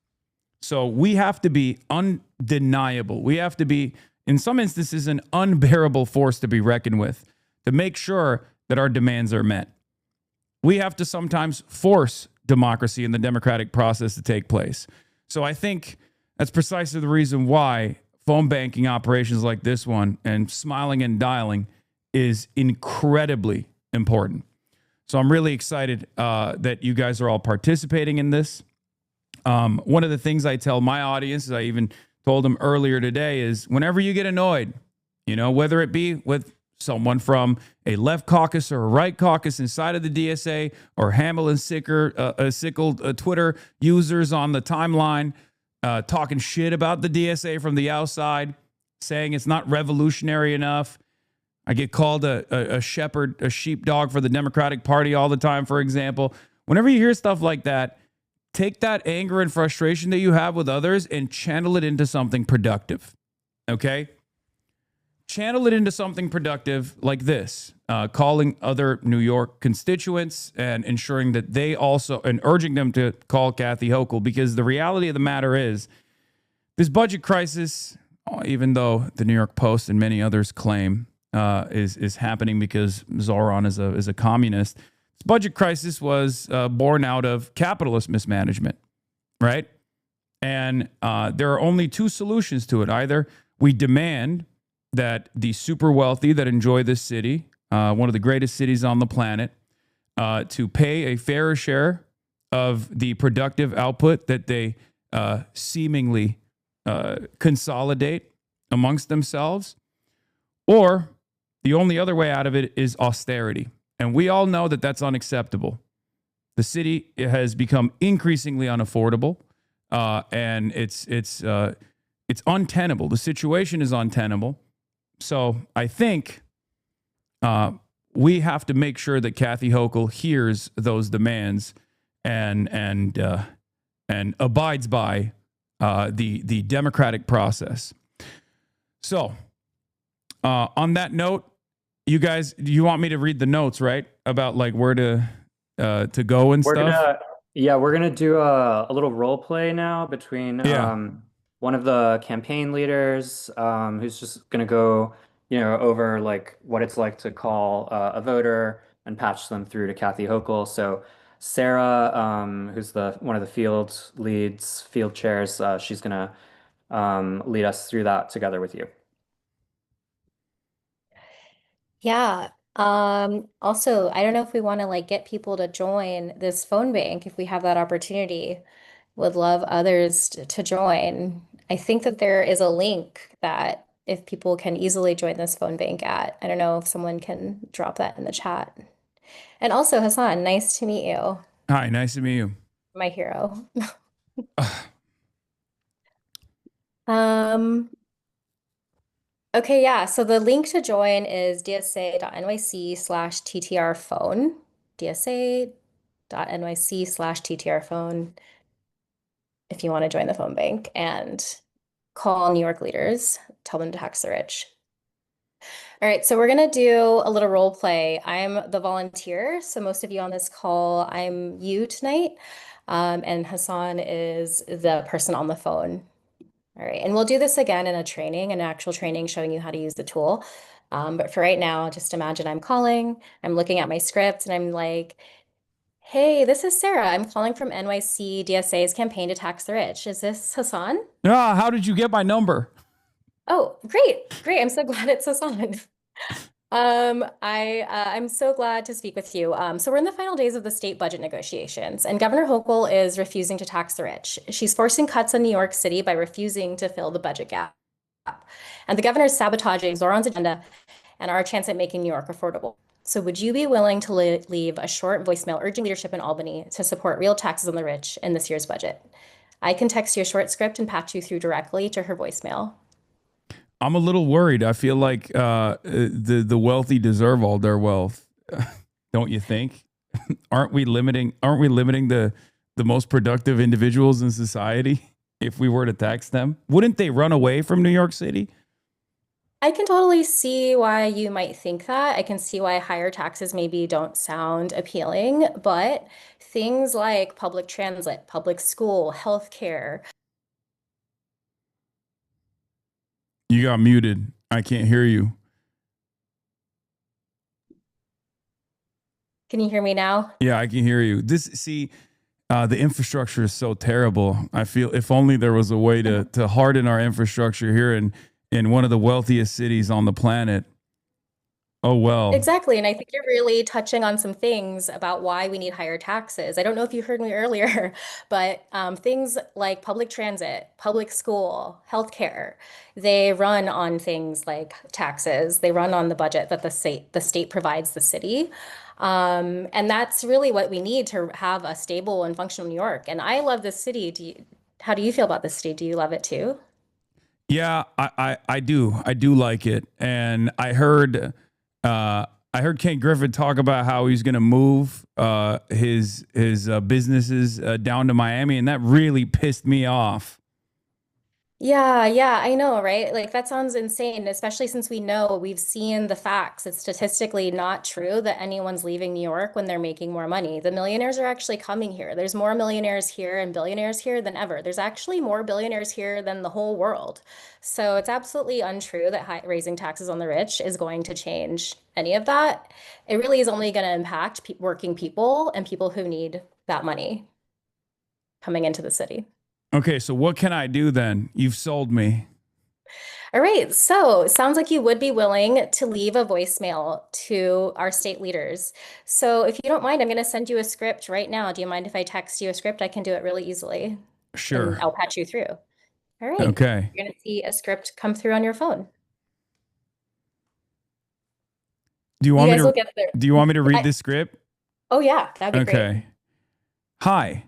So we have to be undeniable. We have to be, in some instances, an unbearable force to be reckoned with to make sure that our demands are met. We have to sometimes force democracy and the democratic process to take place. So I think that's precisely the reason why phone banking operations like this one and smiling and dialing is incredibly important. So I'm really excited that you guys are all participating in this. One of the things I tell my audience, I even told them earlier today, is whenever you get annoyed, you know, whether it be with someone from a left caucus or a right caucus inside of the DSA, or Hamill and Sickle Twitter users on the timeline talking shit about the DSA from the outside, saying it's not revolutionary enough. I get called a sheepdog for the Democratic Party all the time, for example. Whenever you hear stuff like that, take that anger and frustration that you have with others and channel it into something productive, okay? Channel it into something productive like this, calling other New York constituents and ensuring that they also, and urging them to call Kathy Hochul, because the reality of the matter is this budget crisis, even though the New York Post and many others claim is happening because Zohran is a communist, this budget crisis was born out of capitalist mismanagement, right? And there are only two solutions to it. Either we demand that the super wealthy that enjoy this city, one of the greatest cities on the planet, to pay a fairer share of the productive output that they seemingly consolidate amongst themselves, or the only other way out of it is austerity. And we all know that that's unacceptable. The city has become increasingly unaffordable, and it's untenable. The situation is untenable. So I think we have to make sure that Kathy Hochul hears those demands and abides by the democratic process. So, on that note, you guys, you want me to read the notes, right? About like where to go and stuff? We're gonna do a little role play now between one of the campaign leaders who's just gonna go, over like what it's like to call a voter and patch them through to Kathy Hochul. So Sarah, who's one of the field chairs, she's gonna lead us through that together with you. Yeah. Also, I don't know if we want to like get people to join this phone bank if we have that opportunity. Would love others to join. I think that there is a link that if people can easily join this phone bank at, I don't know if someone can drop that in the chat. And also, Hasan, nice to meet you. Hi, nice to meet you. My hero. Okay, yeah. So the link to join is dsa.nyc/TTR phone, dsa.nyc/TTR phone, if you want to join the phone bank and call New York leaders, tell them to tax the rich. All right, so we're going to do a little role play. I'm the volunteer, so most of you on this call, I'm you tonight, and Hasan is the person on the phone. All right, and we'll do this again in an actual training showing you how to use the tool. But for right now, just imagine I'm calling, I'm looking at my script, and I'm like, hey, this is Sarah. I'm calling from NYC DSA's campaign to tax the rich. Is this Hasan? How did you get my number? Oh, great. I'm so glad it's Hasan. I'm so glad to speak with you. So we're in the final days of the state budget negotiations, and Governor Hochul is refusing to tax the rich. She's forcing cuts in New York City by refusing to fill the budget gap. And the governor is sabotaging Zohran's agenda and our chance at making New York affordable. So would you be willing to leave a short voicemail urging leadership in Albany to support real taxes on the rich in this year's budget? I can text you a short script and patch you through directly to her voicemail. I'm a little worried. I feel like the wealthy deserve all their wealth. Don't you think? Aren't we limiting the most productive individuals in society if we were to tax them? Wouldn't they run away from New York City? I can totally see why you might think that. I can see why higher taxes maybe don't sound appealing, but things like public transit, public school, healthcare. You got muted. I can't hear you. Can you hear me now? Yeah, I can hear you. The infrastructure is so terrible. I feel if only there was a way to harden our infrastructure here in one of the wealthiest cities on the planet. Oh, well. Exactly. And I think you're really touching on some things about why we need higher taxes. I don't know if you heard me earlier, but things like public transit, public school, healthcare, they run on things like taxes. They run on the budget that the state provides the city. And that's really what we need to have a stable and functional New York. And I love this city. How do you feel about this city? Do you love it too? Yeah, I do. I do like it. And I heard Ken Griffin talk about how he's going to move his businesses down to Miami, and that really pissed me off. Yeah, I know, right? Like that sounds insane, especially since we've seen the facts. It's statistically not true that anyone's leaving New York when they're making more money. The millionaires are actually coming here. There's more millionaires here and billionaires here than ever. There's actually more billionaires here than the whole world. So it's absolutely untrue that raising taxes on the rich is going to change any of that. It really is only going to impact working people and people who need that money coming into the city. Okay, so what can I do then? You've sold me. All right, so it sounds like you would be willing to leave a voicemail to our state leaders. So if you don't mind, I'm going to send you a script right now. Do you mind if I text you a script? I can do it really easily. Sure. And I'll patch you through. All right. Okay. You're going to see a script come through on your phone. Do you want You me guys to will get there. Do you want me to read this script? Oh yeah, that'd be great. Okay. Hi.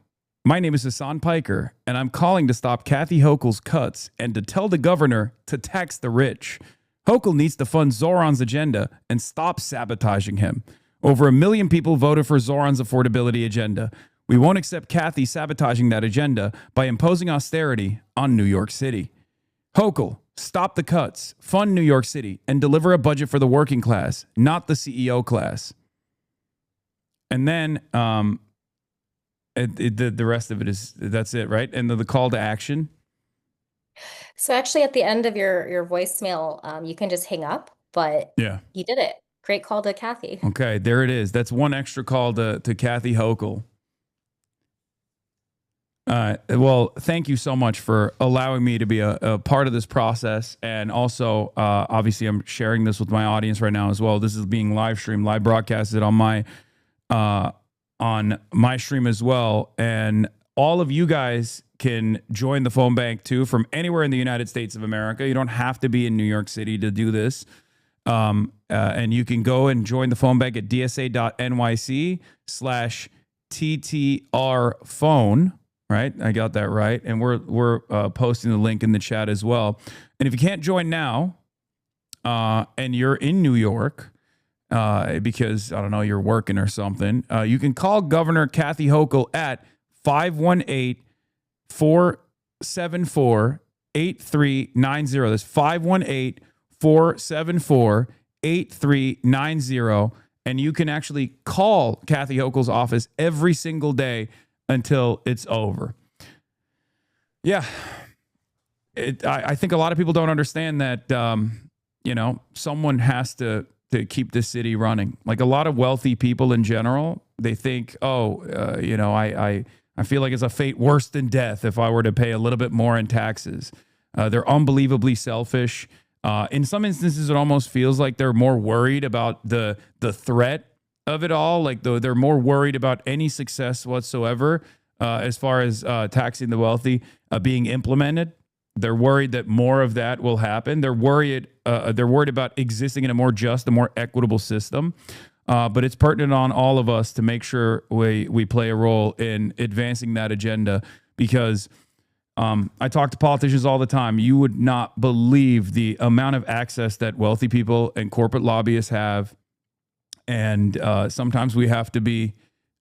My name is Hasan Piker, and I'm calling to stop Kathy Hochul's cuts and to tell the governor to tax the rich. Hochul needs to fund Zohran's agenda and stop sabotaging him. Over 1 million people voted for Zohran's affordability agenda. We won't accept Kathy sabotaging that agenda by imposing austerity on New York City. Hochul, stop the cuts, fund New York City, and deliver a budget for the working class, not the CEO class. And then the rest of it is, that's it, right? And the call to action. So actually, at the end of your voicemail, you can just hang up, but Yeah. you did it. Great call to Kathy. Okay, there it is. That's one extra call to Kathy Hochul. Well, thank you so much for allowing me to be a part of this process. And also, obviously, I'm sharing this with my audience right now as well. This is being live streamed, live broadcasted on my stream as well. And all of you guys can join the phone bank too from anywhere in the United States of America. You don't have to be in New York City to do this. And you can go and join the phone bank at dsa.nyc/TTR phone. Right? I got that right. And we're posting the link in the chat as well. And if you can't join now, and you're in New York, because, I don't know, you're working or something, you can call Governor Kathy Hochul at 518-474-8390. That's 518-474-8390. And you can actually call Kathy Hochul's office every single day until it's over. Yeah. I think a lot of people don't understand that, someone has to keep this city running. Like a lot of wealthy people in general, they think, I feel like it's a fate worse than death if I were to pay a little bit more in taxes. They're unbelievably selfish. In some instances, it almost feels like they're more worried about the threat of it all. Like they're more worried about any success whatsoever as far as taxing the wealthy being implemented. They're worried that more of that will happen. They're worried about existing in a more just, a more equitable system. But it's pertinent on all of us to make sure we play a role in advancing that agenda, because I talk to politicians all the time. You would not believe the amount of access that wealthy people and corporate lobbyists have. And sometimes we have to be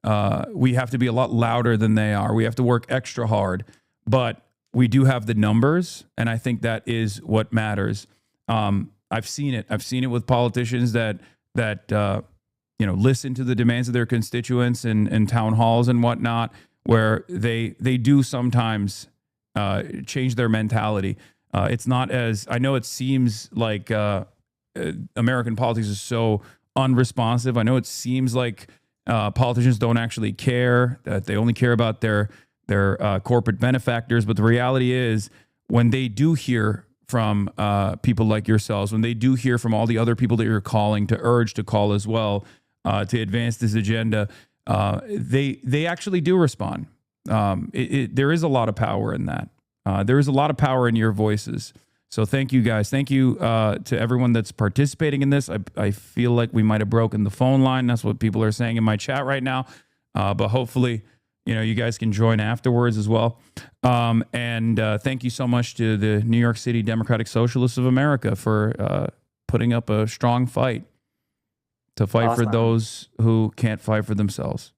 a lot louder than they are. We have to work extra hard, but we do have the numbers, and I think that is what matters. I've seen it. I've seen it with politicians that listen to the demands of their constituents in town halls and whatnot, where they do sometimes change their mentality. It's not as, I know it seems like American politics is so unresponsive. I know it seems like politicians don't actually care, that they only care about their corporate benefactors. But the reality is, when they do hear from people like yourselves, when they do hear from all the other people that you're calling to urge to call as well to advance this agenda, they actually do respond. There is a lot of power in that. There is a lot of power in your voices. So thank you, guys. Thank you to everyone that's participating in this. I feel like we might have broken the phone line. That's what people are saying in my chat right now. But hopefully, you guys can join afterwards as well. And thank you so much to the New York City Democratic Socialists of America for putting up a strong fight to fight for those who can't fight for themselves.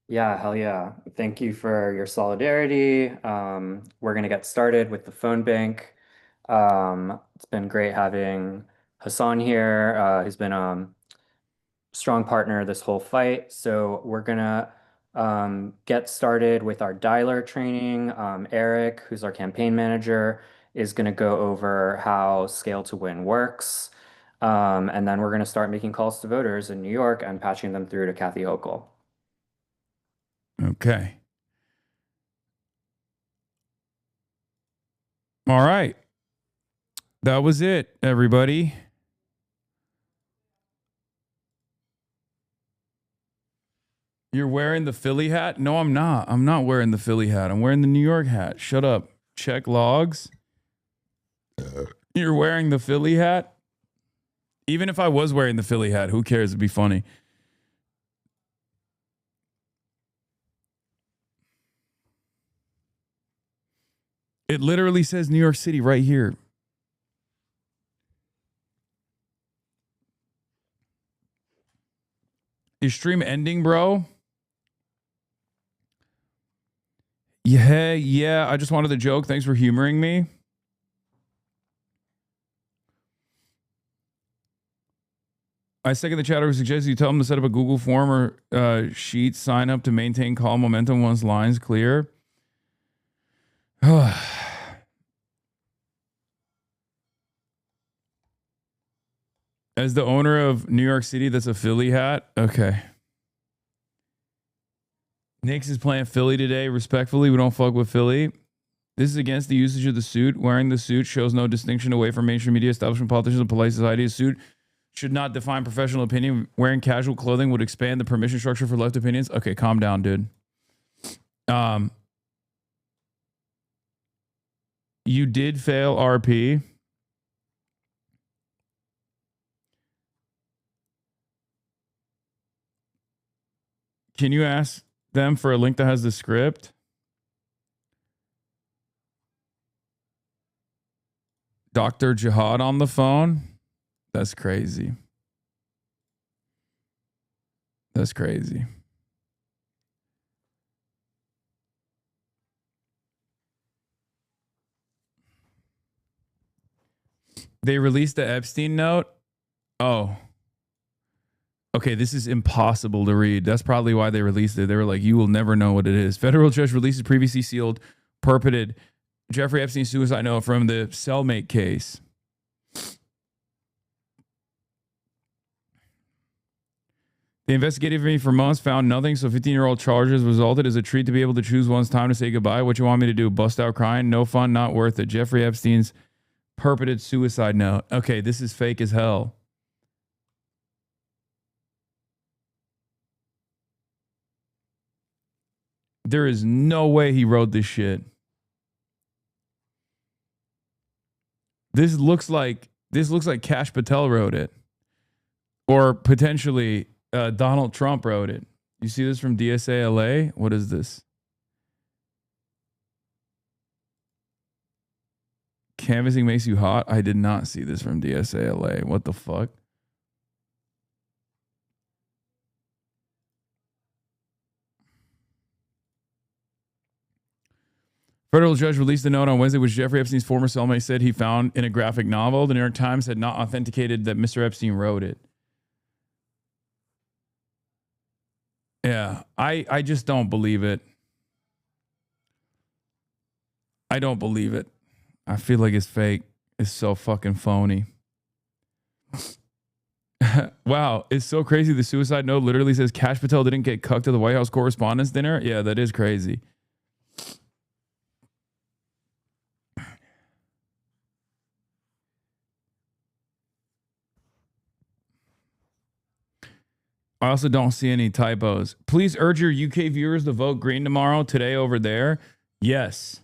Yeah, hell yeah. Thank you for your solidarity. We're going to get started with the phone bank. It's been great having Hasan here, who's been a strong partner this whole fight. So we're gonna get started with our dialer training. Eric, who's our campaign manager, is gonna go over how Scale to Win works. And then we're gonna start making calls to voters in New York and patching them through to Kathy Hochul. Okay. All right. That was it, everybody. You're wearing the Philly hat? No, I'm not. I'm not wearing the Philly hat. I'm wearing the New York hat. Shut up. Check logs. You're wearing the Philly hat? Even if I was wearing the Philly hat, who cares? It'd be funny. It literally says New York City right here. Is stream ending, bro? Yeah, I just wanted the joke. Thanks for humoring me. I second the chatter who suggests you tell them to set up a Google form or sheet sign up to maintain call momentum once lines clear. As the owner of New York City, that's a Philly hat. Okay. Knicks is playing Philly today. Respectfully, we don't fuck with Philly. This is against the usage of the suit. Wearing the suit shows no distinction away from mainstream media, establishment, politicians, and polite society. A suit should not define professional opinion. Wearing casual clothing would expand the permission structure for left opinions. Okay, calm down, dude. You did fail RP. Can you ask them for a link that has the script? Dr. Jihad on the phone? That's crazy. That's crazy. They released the Epstein note? Oh. Okay, this is impossible to read. That's probably why they released it. They were like, you will never know what it is. Federal judge releases previously sealed, purported Jeffrey Epstein suicide note from the cellmate case. They investigated me for months, found nothing, so 15-year-old charges resulted as a treat to be able to choose one's time to say goodbye. What you want me to do? Bust out crying? No fun, not worth it. Jeffrey Epstein's purported suicide note. Okay, this is fake as hell. There is no way he wrote this shit. This looks like Kash Patel wrote it. Or potentially Donald Trump wrote it. You see this from DSA LA? What is this? Canvassing makes you hot? I did not see this from DSA LA. What the fuck? Federal judge released a note on Wednesday, which Jeffrey Epstein's former cellmate said he found in a graphic novel. The New York Times had not authenticated that Mr. Epstein wrote it. Yeah, I just don't believe it. I don't believe it. I feel like it's fake. It's so fucking phony. Wow, it's so crazy. The suicide note literally says Kash Patel didn't get cucked to the White House Correspondents' Dinner. Yeah, that is crazy. I also don't see any typos. Please urge your UK viewers to vote green tomorrow, today over there. Yes.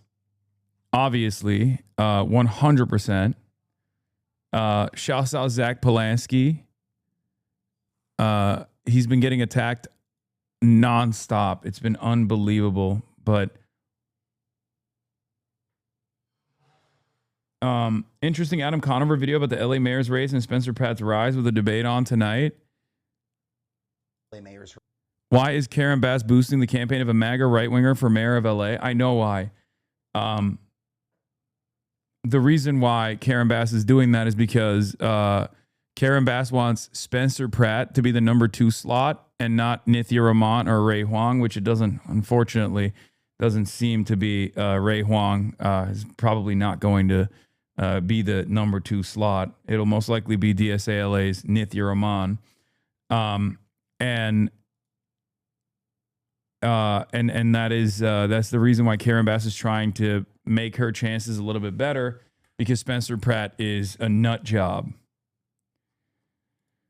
Obviously. 100%. Shouts out Zach Polanski. He's been getting attacked nonstop. It's been unbelievable. But interesting Adam Conover video about the LA mayor's race and Spencer Pratt's rise with a debate on tonight. Why is Karen Bass boosting the campaign of a MAGA right-winger for mayor of LA? I know why. The reason why Karen Bass is doing that is because Karen Bass wants Spencer Pratt to be the number 2 slot and not Nithya Raman or Ray Huang, which it doesn't, unfortunately, doesn't seem to be. Ray Huang is probably not going to be the number 2 slot. It'll most likely be DSA-LA's Nithya Raman. And that is that's the reason why Karen Bass is trying to make her chances a little bit better, because Spencer Pratt is a nut job.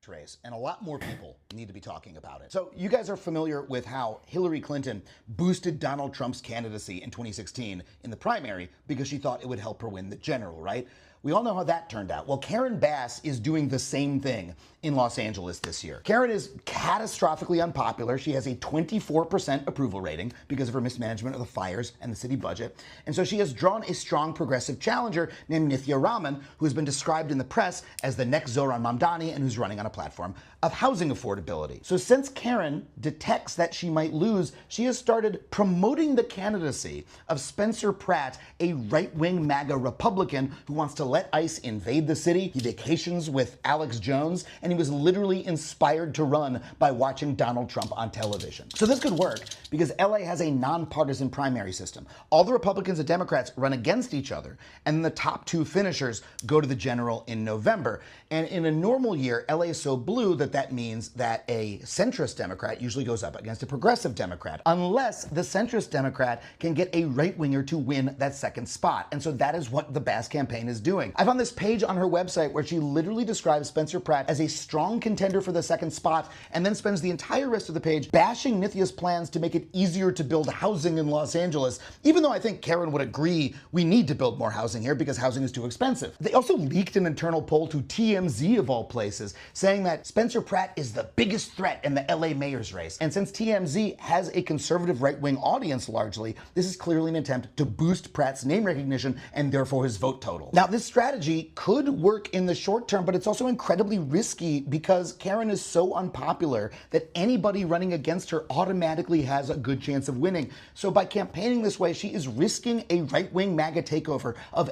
Race, and a lot more people need to be talking about it. So you guys are familiar with how Hillary Clinton boosted Donald Trump's candidacy in 2016 in the primary because she thought it would help her win the general, right? We all know how that turned out. Well, Karen Bass is doing the same thing in Los Angeles this year. Karen is catastrophically unpopular. She has a 24% approval rating because of her mismanagement of the fires and the city budget. And so she has drawn a strong progressive challenger named Nithya Raman, who has been described in the press as the next Zohran Mamdani and who's running on a platform of housing affordability. affordability. So since Karen detects that she might lose, she has started promoting the candidacy of Spencer Pratt, a right-wing MAGA Republican who wants to let ICE invade the city. He vacations with Alex Jones, and he was literally inspired to run by watching Donald Trump on television. So this could work because LA has a nonpartisan primary system. All the Republicans and Democrats run against each other, and then the top two finishers go to the general in November. And in a normal year, LA is so blue that means that a centrist Democrat usually goes up against a progressive Democrat, unless the centrist Democrat can get a right-winger to win that second spot. And so that is what the Bass campaign is doing. I found this page on her website where she literally describes Spencer Pratt as a strong contender for the second spot, and then spends the entire rest of the page bashing Nithya's plans to make it easier to build housing in Los Angeles, even though I think Karen would agree we need to build more housing here because housing is too expensive. They also leaked an internal poll to TMZ of all places, saying that Spencer Pratt is the biggest threat in the LA mayor's race. And since TMZ has a conservative right-wing audience largely, this is clearly an attempt to boost Pratt's name recognition and therefore his vote total. Now, this strategy could work in the short term, but it's also incredibly risky because Karen is so unpopular that anybody running against her automatically has a good chance of winning. So by campaigning this way, she is risking a right-wing MAGA takeover of...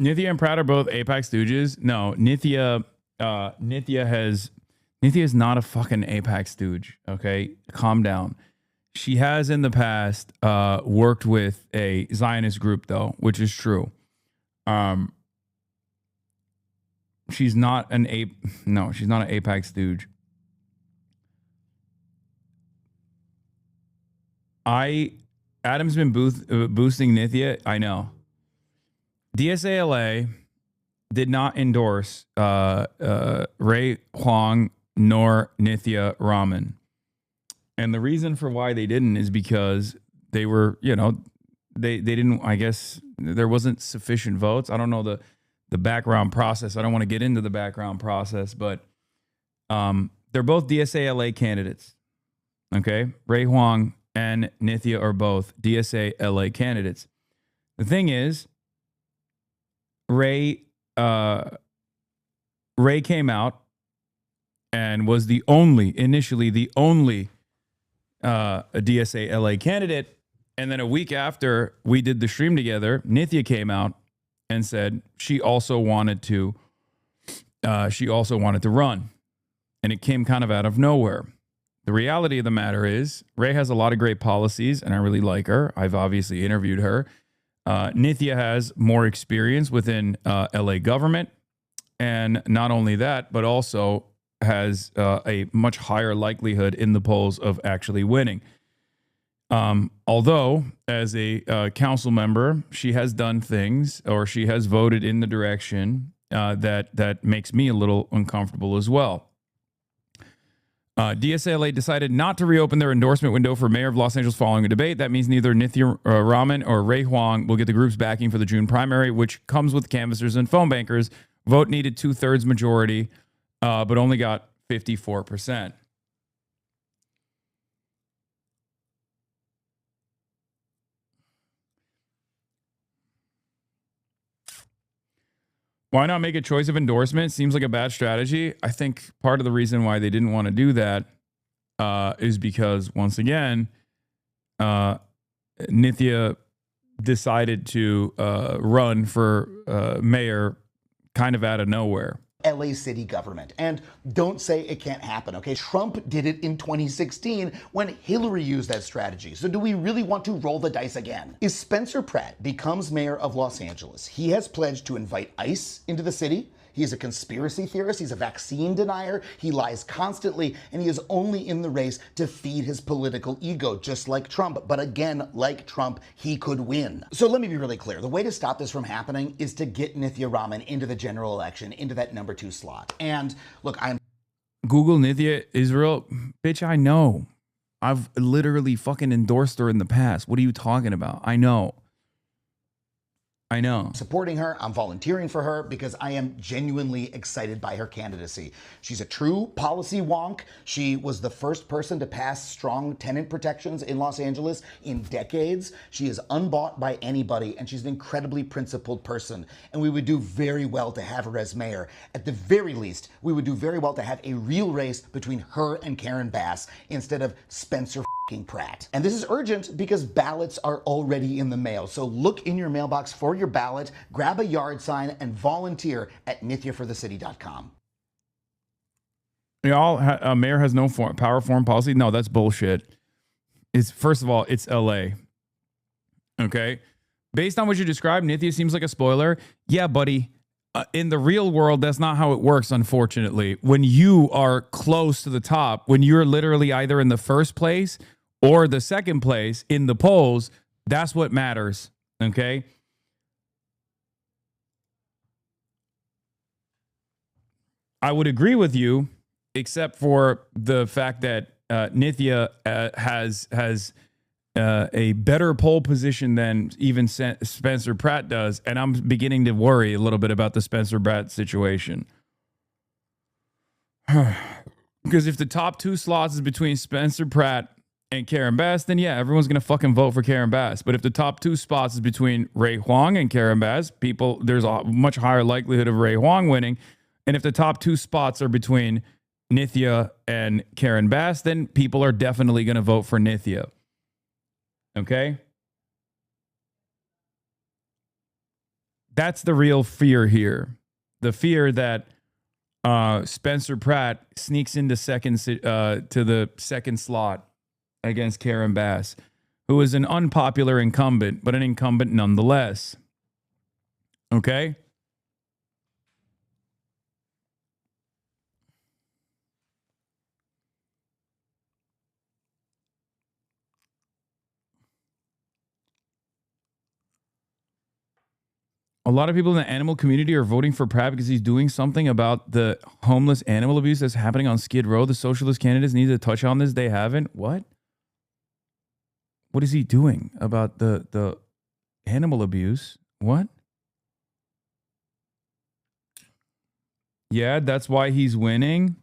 Nithya and Pratt are both AIPAC stooges. No, Nithya is not a fucking AIPAC stooge. Okay, calm down. She has in the past worked with a Zionist group, though, which is true. She's not an she's not an AIPAC stooge. Adam's been boosting Nithya. I know. DSALA did not endorse Ray Huang nor Nithya Raman. And the reason for why they didn't is because they were, they didn't, I guess there wasn't sufficient votes. I don't know the background process. I don't want to get into the background process, but they're both DSALA candidates. Okay? Ray Huang and Nithya are both DSALA candidates. The thing is, Ray came out and was initially the only DSA LA candidate. And then a week after we did the stream together, Nithya came out and said she also wanted to run. And it came kind of out of nowhere. The reality of the matter is Ray has a lot of great policies and I really like her. I've obviously interviewed her. Nithya has more experience within LA government, and not only that, but also has a much higher likelihood in the polls of actually winning. Although, as a council member, she has done things, or she has voted in the direction that makes me a little uncomfortable as well. DSALA decided not to reopen their endorsement window for mayor of Los Angeles following a debate. That means neither Nithya Raman or Ray Huang will get the group's backing for the June primary, which comes with canvassers and phone bankers. Vote needed 2/3 majority, but only got 54%. Why not make a choice of endorsement? Seems like a bad strategy. I think part of the reason why they didn't want to do that is because, once again, Nithya decided to run for mayor kind of out of nowhere. LA city government. And don't say it can't happen, okay? Trump did it in 2016 when Hillary used that strategy. So do we really want to roll the dice again? If Spencer Pratt becomes mayor of Los Angeles, he has pledged to invite ICE into the city. He is a conspiracy theorist. He's a vaccine denier. He lies constantly, and he is only in the race to feed his political ego, just like Trump. But again, like Trump, he could win. So let me be really clear. The way to stop this from happening is to get Nithya Raman into the general election, into that number 2 slot. And look, Google Nithya Israel. Bitch, I know. I've literally fucking endorsed her in the past. What are you talking about? I know. I know. Supporting her, I'm volunteering for her because I am genuinely excited by her candidacy. She's a true policy wonk. She was the first person to pass strong tenant protections in Los Angeles in decades. She is unbought by anybody, and she's an incredibly principled person. And we would do very well to have her as mayor. At the very least, we would do very well to have a real race between her and Karen Bass instead of Spencer Pratt. And this is urgent because ballots are already in the mail. So look in your mailbox for your ballot, grab a yard sign, and volunteer at nithyaforthecity.com. Y'all, a mayor has no power foreign policy? No, that's bullshit. It's, first of all, it's LA. Okay? Based on what you described, Nithya seems like a spoiler. Yeah, buddy. In the real world, that's not how it works, unfortunately. When you are close to the top, when you're literally either in the first place or the second place in the polls, that's what matters, okay? I would agree with you, except for the fact that Nithya has a better poll position than even Spencer Pratt does, and I'm beginning to worry a little bit about the Spencer Pratt situation. Because if the top 2 slots is between Spencer Pratt and Karen Bass, then yeah, everyone's going to fucking vote for Karen Bass. But if the top 2 spots is between Ray Huang and Karen Bass, there's a much higher likelihood of Ray Huang winning. And if the top 2 spots are between Nithya and Karen Bass, then people are definitely going to vote for Nithya. Okay? That's the real fear here. The fear that Spencer Pratt sneaks into to the second slot against Karen Bass, who is an unpopular incumbent, but an incumbent nonetheless. Okay? A lot of people in the animal community are voting for Pratt because he's doing something about the homeless animal abuse that's happening on Skid Row. The socialist candidates need to touch on this. They haven't. What? What is he doing about the animal abuse? What? Yeah, that's why he's winning.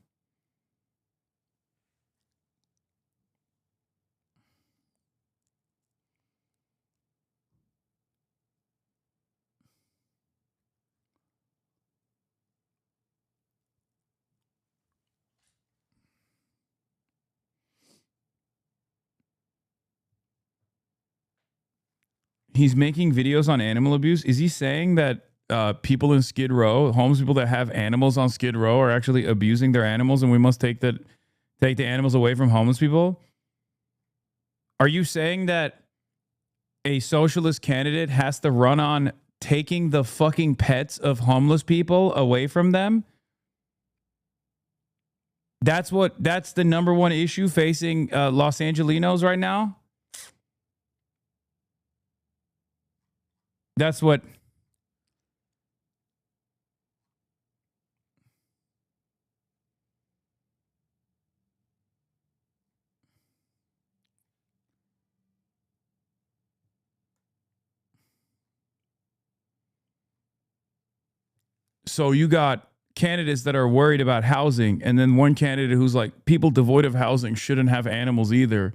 He's making videos on animal abuse. Is he saying that people in Skid Row, homeless people that have animals on Skid Row, are actually abusing their animals, and we must take the animals away from homeless people? Are you saying that a socialist candidate has to run on taking the fucking pets of homeless people away from them? That's the number one issue facing Los Angelinos right now? That's what. So you got candidates that are worried about housing, and then one candidate who's like, people devoid of housing shouldn't have animals either.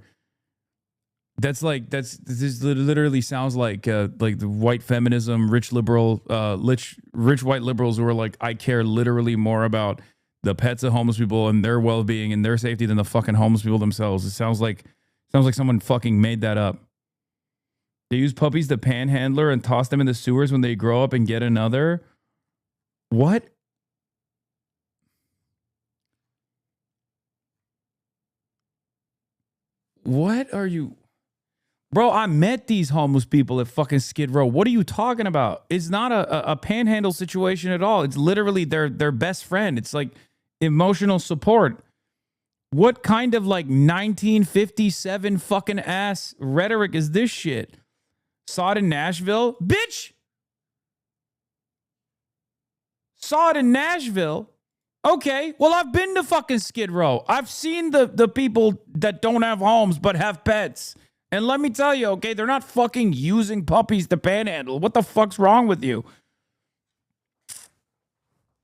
This literally sounds like the white feminism, rich liberal, rich white liberals who are like, I care literally more about the pets of homeless people and their well-being and their safety than the fucking homeless people themselves. It sounds like someone fucking made that up. They use puppies to panhandler and toss them in the sewers when they grow up and get another. What? What are you? Bro, I met these homeless people at fucking Skid Row. What are you talking about? It's not a panhandle situation at all. It's literally their best friend. It's like emotional support. What kind of like 1957 fucking ass rhetoric is this shit? Saw it in Nashville? Bitch! Saw it in Nashville? Okay, well, I've been to fucking Skid Row. I've seen the people that don't have homes but have pets. And let me tell you, okay, they're not fucking using puppies to panhandle. What the fuck's wrong with you?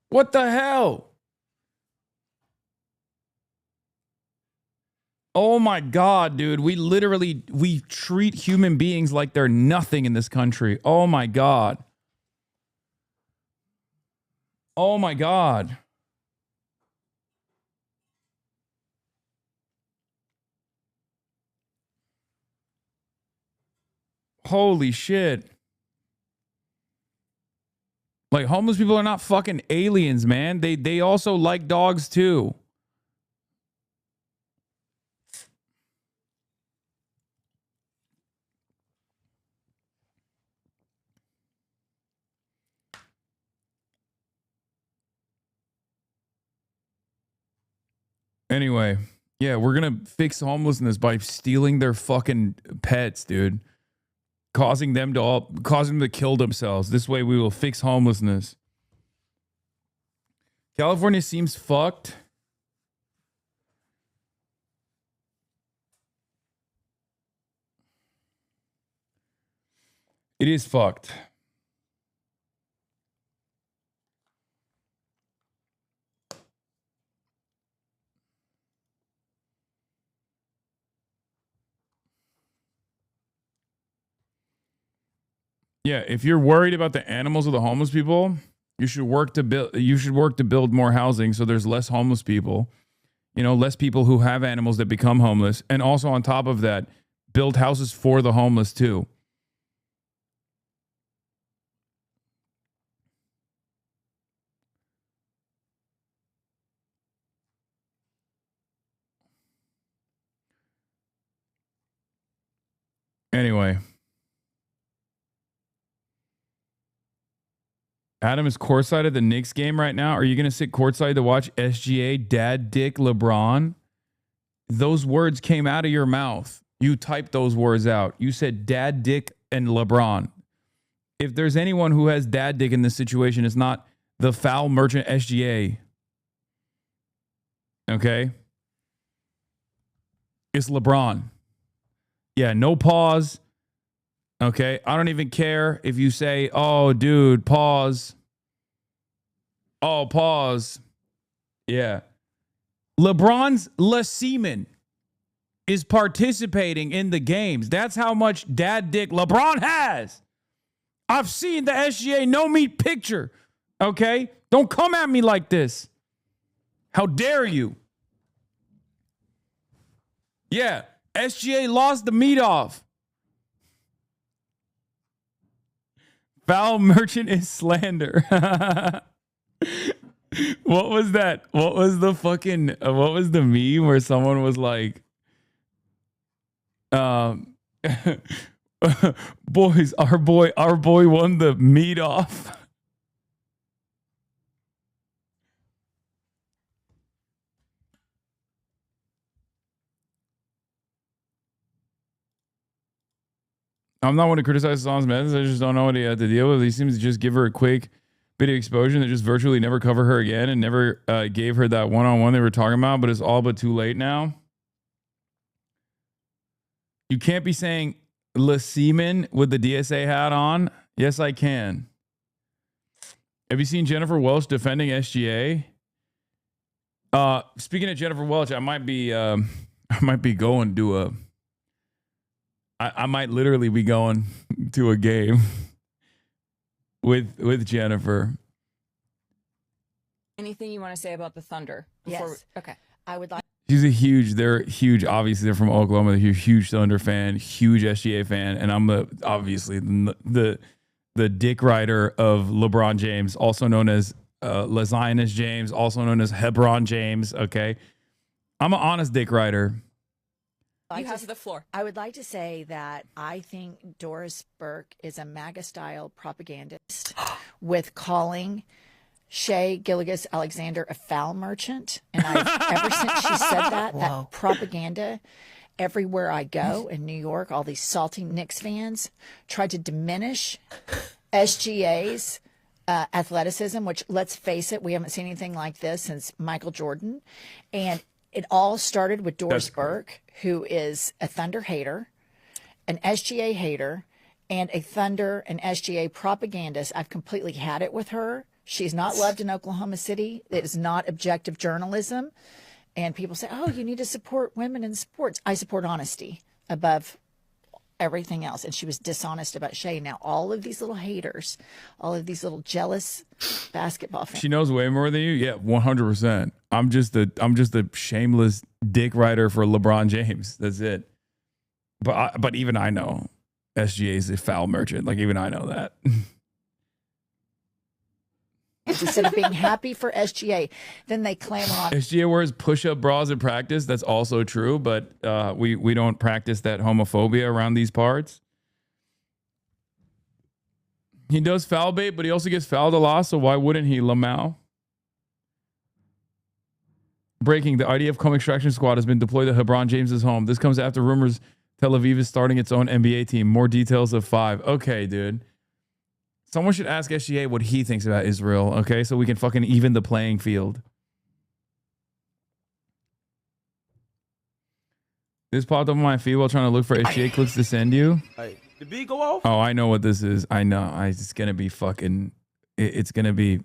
What the hell? Oh my God, dude. We treat human beings like they're nothing in this country. Oh my God. Oh my God. Holy shit. Like, homeless people are not fucking aliens, man. They also like dogs too. Anyway, yeah, we're gonna fix homelessness by stealing their fucking pets, dude. Causing them to kill themselves. This way we will fix homelessness. California seems fucked. It is fucked. Yeah, if you're worried about the animals of the homeless people, you should work to build more housing so there's less homeless people. You know, less people who have animals that become homeless, and also on top of that, build houses for the homeless too. Anyway, Adam is courtside at the Knicks game right now. Are you going to sit courtside to watch SGA, Dad, Dick, LeBron? Those words came out of your mouth. You typed those words out. You said Dad, Dick, and LeBron. If there's anyone who has Dad, Dick in this situation, it's not the foul merchant SGA. Okay? It's LeBron. Yeah, no pause. Okay, I don't even care if you say, oh, dude, pause. Oh, pause. Yeah. LeBron's semen is participating in the games. That's how much dad dick LeBron has. I've seen the SGA no meat picture. Okay? Don't come at me like this. How dare you? Yeah, SGA lost the meat off. Foul merchant is slander. What was that? What was the fucking, what was the meme where someone was like, boys, our boy won the meat off. I'm not one to criticize Hassan's methods. I just don't know what he had to deal with. He seems to just give her a quick bit of exposure that just virtually never cover her again and never gave her that one-on-one they were talking about, but it's all but too late now. You can't be saying Le Seaman with the DSA hat on. Yes, I can. Have you seen Jennifer Welch defending SGA? Speaking of Jennifer Welch, I might be going to I might literally be going to a game with Jennifer. Anything you want to say about the Thunder? Yes. Okay. I would like. They're huge. Obviously, they're from Oklahoma. They're a huge Thunder fan, huge SGA fan, and I'm obviously the dick rider of LeBron James, also known as Lazionus James, also known as Hebron James. Okay, I'm an honest dick rider. You have the floor. I would like to say that I think Doris Burke is a MAGA-style propagandist with calling Shea Gilgeous-Alexander a foul merchant. And ever since she said that propaganda, everywhere I go in New York, all these salty Knicks fans tried to diminish SGA's athleticism, which, let's face it, we haven't seen anything like this since Michael Jordan. And it all started with Doris Burke, who is a Thunder hater. an SGA hater and a Thunder and SGA propagandist. I've completely had it with her. She's not loved in Oklahoma City. It is not objective journalism. And people say, oh, you need to support women in sports. I support honesty above everything else. And she was dishonest about Shea. Now, all of these little haters, all of these little jealous basketball fans. She knows way more than you. Yeah, 100%. I'm just a shameless dick writer for LeBron James. That's it. But even I know SGA is a foul merchant. Like, even I know that. Instead of being happy for SGA, then they clamor on. SGA wears push-up bras in practice. That's also true, but we don't practice that homophobia around these parts. He does foul bait, but he also gets fouled a lot, so why wouldn't he, Lamau? Breaking, the IDF Home Extraction Squad has been deployed to LeBron James's home. This comes after rumors Tel Aviv is starting its own NBA team. More details of 5. Okay, dude. Someone should ask SGA what he thinks about Israel, okay? So we can fucking even the playing field. This popped up on my feed while trying to look for SGA clips to send you. Hey, the beat go off? Oh, I know what this is. I know. It's going to be fucking... It's going to be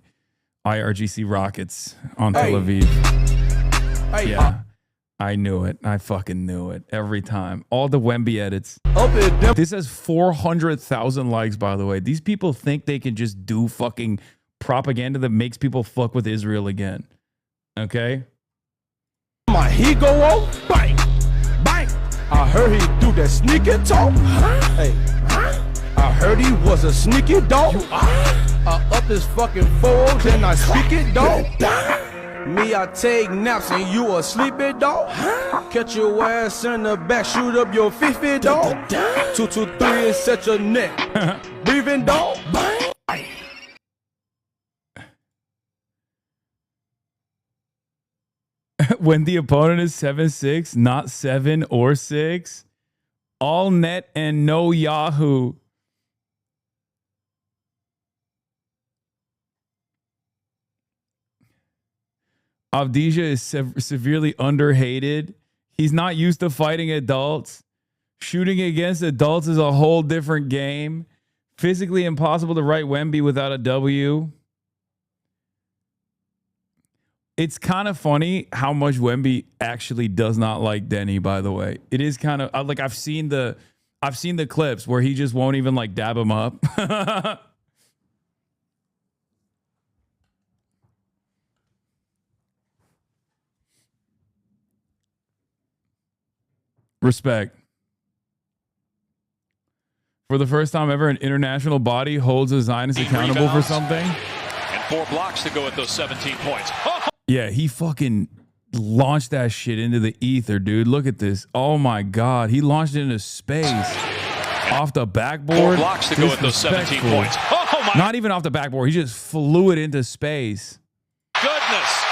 IRGC Rockets on Tel Aviv. Hey, yeah. I knew it. I fucking knew it. Every time. All the Wemby edits. This has 400,000 likes, by the way. These people think they can just do fucking propaganda that makes people fuck with Israel again. Okay? My he go off, bang, bang. I heard he do that sneaky talk. Hey, I heard he was a sneaky dog. I up his fucking fold, then I speak it, dog. Me, I take naps and you a sleepy dog. Catch your ass in the back, shoot up your fifi dog. 223 and set your neck. Breathing dog. When the opponent is 7'6", not 7 or 6, all net and no Yahoo. Avdija is severely underhated. He's not used to fighting adults. Shooting against adults is a whole different game. Physically impossible to write Wemby without a W. It's kind of funny how much Wemby actually does not like Denny, by the way. It is kind of like I've seen the clips where he just won't even like dab him up. Respect. For the first time ever, an international body holds a Zionist accountable for something. And 4 blocks to go with those 17 points. Yeah, he fucking launched that shit into the ether, dude. Look at this. Oh my God. He launched it into space. Off the backboard. 4 blocks to go with those 17 points. Oh my. Not even off the backboard. He just flew it into space. Goodness.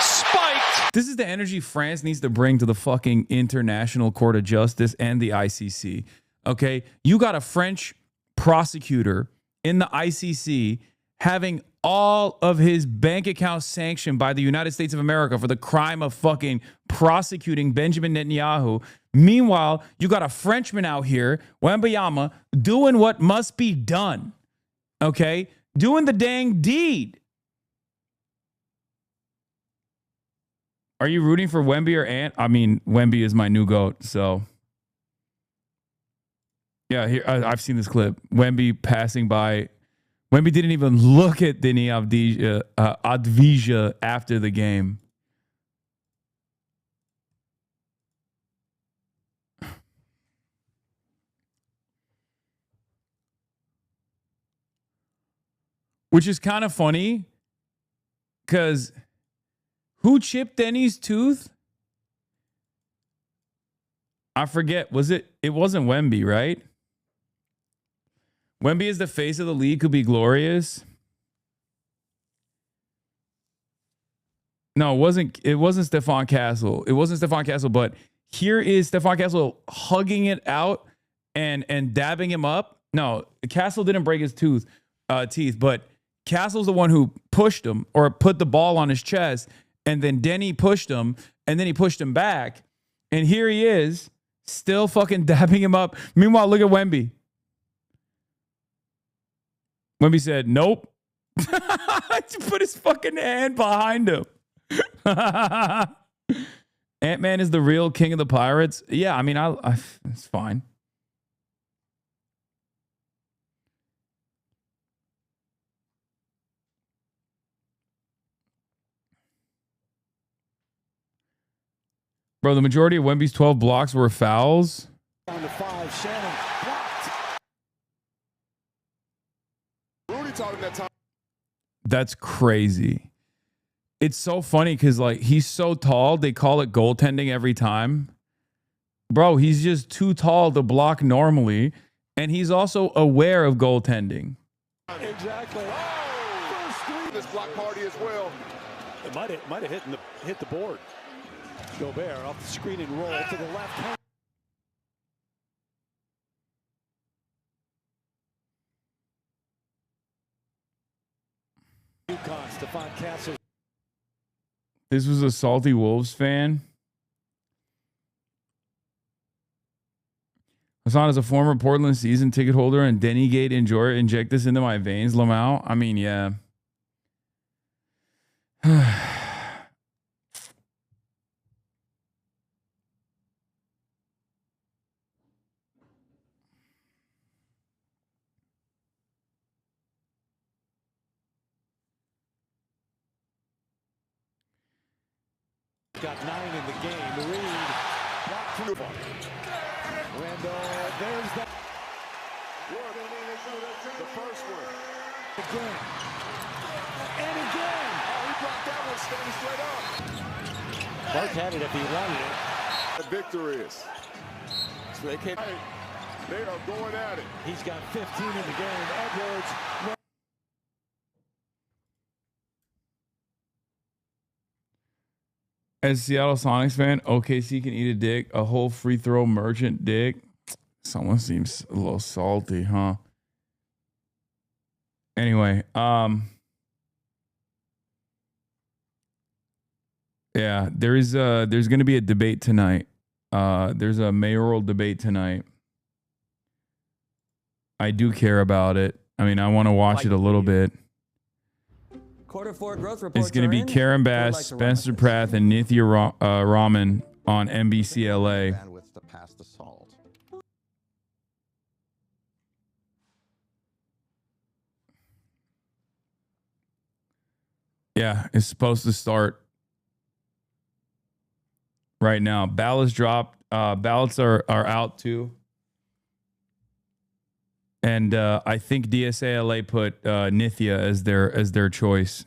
Spiked. This is the energy France needs to bring to the fucking International Court of Justice and the ICC. Okay? You got a French prosecutor in the ICC having all of his bank accounts sanctioned by the United States of America for the crime of fucking prosecuting Benjamin Netanyahu. Meanwhile, you got a Frenchman out here, Wembanyama, doing what must be done. Okay? Doing the dang deed. Are you rooting for Wemby or Ant? I mean, Wemby is my new GOAT, so. Yeah, here I've seen this clip. Wemby passing by. Wemby didn't even look at Deni Avdija after the game. Which is kind of funny because who chipped Denny's tooth? I forget. It wasn't Wemby, right? Wemby is the face of the league, could be glorious. No, it wasn't Stephon Castle. It wasn't Stephon Castle, but here is Stephon Castle hugging it out and dabbing him up. No, Castle didn't break his teeth, but Castle's the one who pushed him or put the ball on his chest, and then Denny pushed him, and then he pushed him back. And here he is Still fucking dapping him up. Meanwhile, look at Wemby. Wemby said, nope. Put his fucking hand behind him. Ant-Man is the real king of the pirates. Yeah, I mean, it's fine. Bro, the majority of Wemby's 12 blocks were fouls. Down to 5, Shannon blocked. Rudy taught him that time. That's crazy. It's so funny because, like, he's so tall, they call it goaltending every time. Bro, he's just too tall to block normally, and he's also aware of goaltending. Exactly. Oh, first three this block party as well. It might have hit the board. Colbert off the screen and roll to the left hand. UConn, Stephon Castle. This was a salty Wolves fan. Hasan is a former Portland season ticket holder and Denny Gate enjoyer. Inject this into my veins, Lamau. I mean, yeah. Got 9 in the game. Reed blocked through. Randall, there's that. The first one. Again. And again. Oh, he blocked that one standing straight up. Burke had it if he wanted it. The victory is. So they can't. They are going at it. He's got 15 in the game. Edwards. As a Seattle Sonics fan, OKC can eat a dick. A whole free throw merchant dick. Someone seems a little salty, huh? Anyway, yeah, there's going to be a debate tonight. There's a mayoral debate tonight. I do care about it. I mean, I want to watch it a little bit. Q4 growth reports. It's going to be Karen Bass, Spencer Pratt, and Nithya Raman on NBC LA. Yeah, it's supposed to start right now. Ballots dropped. Ballots are out too. And I think DSA-LA put Nithya as their choice.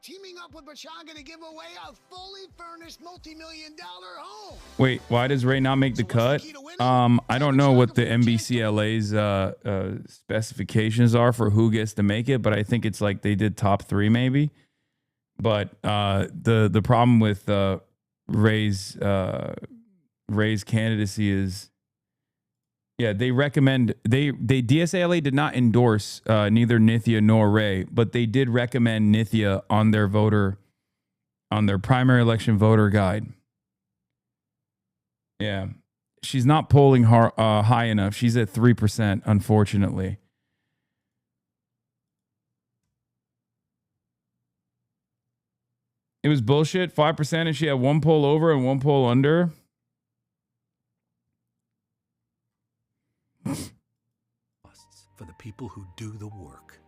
Teaming up with Bachanga to give away a fully furnished multi-million-dollar home. Wait, why does Ray not make the cut? I don't know what the NBC-LA's specifications are for who gets to make it, but I think it's like they did top 3 maybe. But the problem with Ray's candidacy is, yeah, they recommend DSA-LA did not endorse neither Nithya nor Ray, but they did recommend Nithya on their primary election voter guide. Yeah, she's not polling high enough. She's at 3%, unfortunately. It was bullshit, 5%, and she had 1 poll over and 1 poll under. For the people who do the work.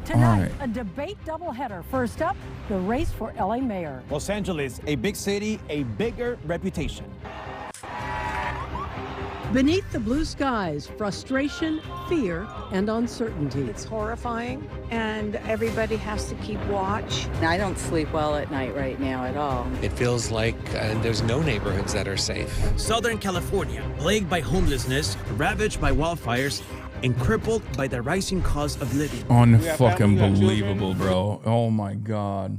Tonight, a debate doubleheader. First up, the race for LA mayor. Los Angeles, a big city, a bigger reputation. Beneath the blue skies, frustration, fear, and uncertainty. It's horrifying, and everybody has to keep watch. I don't sleep well at night right now at all. It feels like there's no neighborhoods that are safe. Southern California, plagued by homelessness, ravaged by wildfires, and crippled by the rising cost of living. Unfucking believable, bro. Oh my God.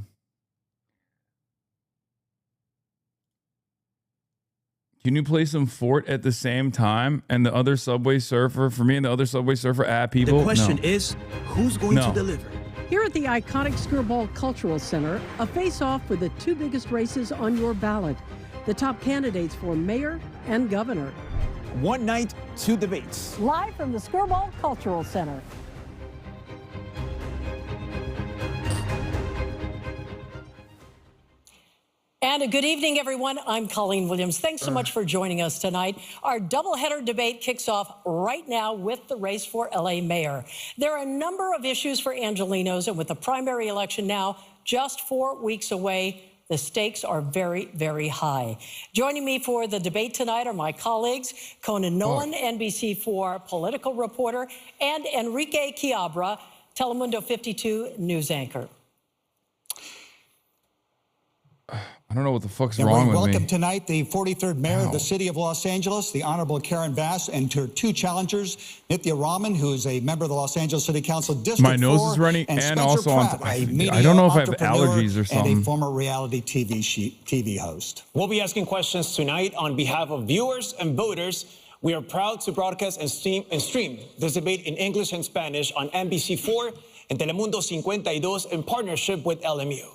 Can you play some Fort at the same time and the other Subway Surfer for me and the other Subway Surfer at people? The question is, who's going to deliver? Here at the iconic Skirball Cultural Center, a face-off for the two biggest races on your ballot, the top candidates for mayor and governor. One night, two debates. Live from the Skirball Cultural Center. And a good evening, everyone. I'm Colleen Williams. Thanks so much for joining us tonight. Our doubleheader debate kicks off right now with the race for LA mayor. There are a number of issues for Angelenos, and with the primary election now just 4 weeks away, the stakes are very, very high. Joining me for the debate tonight are my colleagues, Conan Nolan, NBC4 political reporter, and Enrique Chiabra, Telemundo 52 news anchor. I don't know what the fuck's wrong with me. Welcome tonight the 43rd mayor of the city of Los Angeles, the Honorable Karen Bass, and her two challengers, Nithya Raman, who is a member of the Los Angeles City Council District 4, My nose is running, and Spencer also Pratt, I a media don't know if I have entrepreneur allergies or something. and a former reality TV host. We'll be asking questions tonight on behalf of viewers and voters. We are proud to broadcast and stream this debate in English and Spanish on NBC4 and Telemundo 52 in partnership with LMU.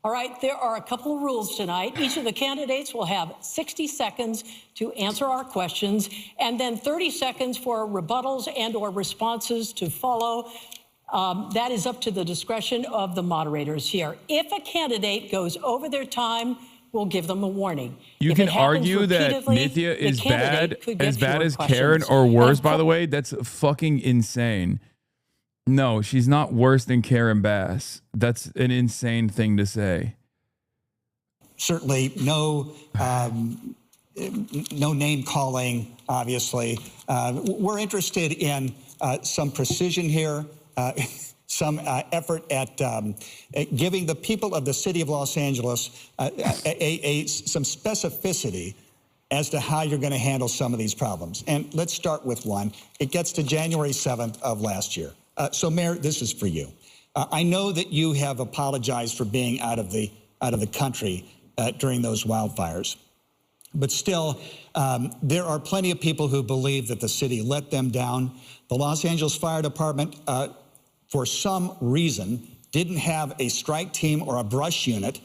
All right, there are a couple of rules tonight. Each of the candidates will have 60 seconds to answer our questions, and then 30 seconds for rebuttals and or responses to follow. That is up to the discretion of the moderators here. If a candidate goes over their time, we'll give them a warning. You can argue that Nithya is as bad as Karen or worse, by the way. That's fucking insane. No, she's not worse than Karen Bass. That's an insane thing to say. Certainly no name calling, obviously. We're interested in some precision here, some effort at giving the people of the city of Los Angeles some specificity as to how you're going to handle some of these problems. And let's start with one. It gets to January 7th of last year. So, Mayor, this is for you. I know that you have apologized for being out of the country during those wildfires, but still, there are plenty of people who believe that the city let them down. The Los Angeles Fire Department, for some reason, didn't have a strike team or a brush unit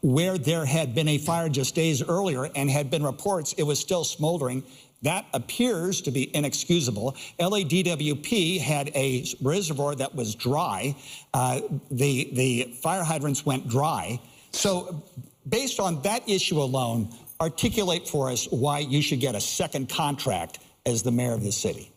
where there had been a fire just days earlier and had been reports it was still smoldering. That appears to be inexcusable. LADWP had a reservoir that was dry. The fire hydrants went dry. So based on that issue alone, articulate for us why you should get a second contract as the mayor of the city.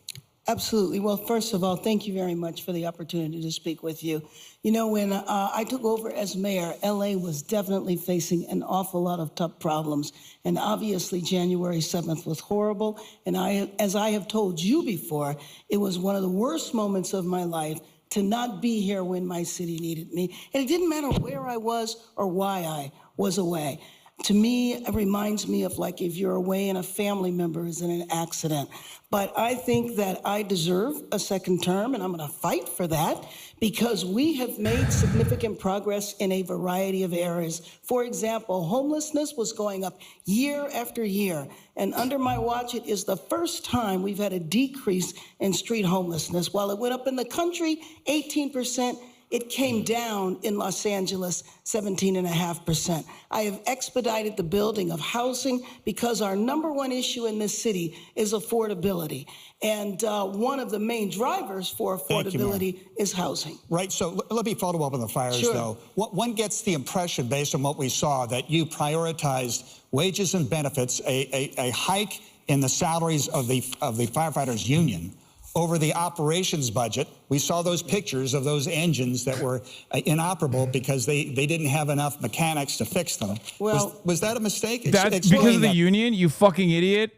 Absolutely. Well, first of all, thank you very much for the opportunity to speak with you. You know, when I took over as mayor, LA was definitely facing an awful lot of tough problems. And obviously, January 7th was horrible. And as I have told you before, it was one of the worst moments of my life to not be here when my city needed me. And it didn't matter where I was or why I was away. To me, it reminds me of like if you're away and a family member is in an accident. But I think that I deserve a second term, and I'm going to fight for that because we have made significant progress in a variety of areas. For example, homelessness was going up year after year. And under my watch, it is the first time we've had a decrease in street homelessness. While it went up in the country, 18%, it came down in Los Angeles, 17.5%. I have expedited the building of housing because our number one issue in this city is affordability. And one of the main drivers for affordability is housing. Right. So let me follow up on the fires, though. One gets the impression, based on what we saw, that you prioritized wages and benefits, a hike in the salaries of the firefighters union over the operations budget. We saw those pictures of those engines that were inoperable because they didn't have enough mechanics to fix them. Well, was that a mistake? That's because of the union, you fucking idiot.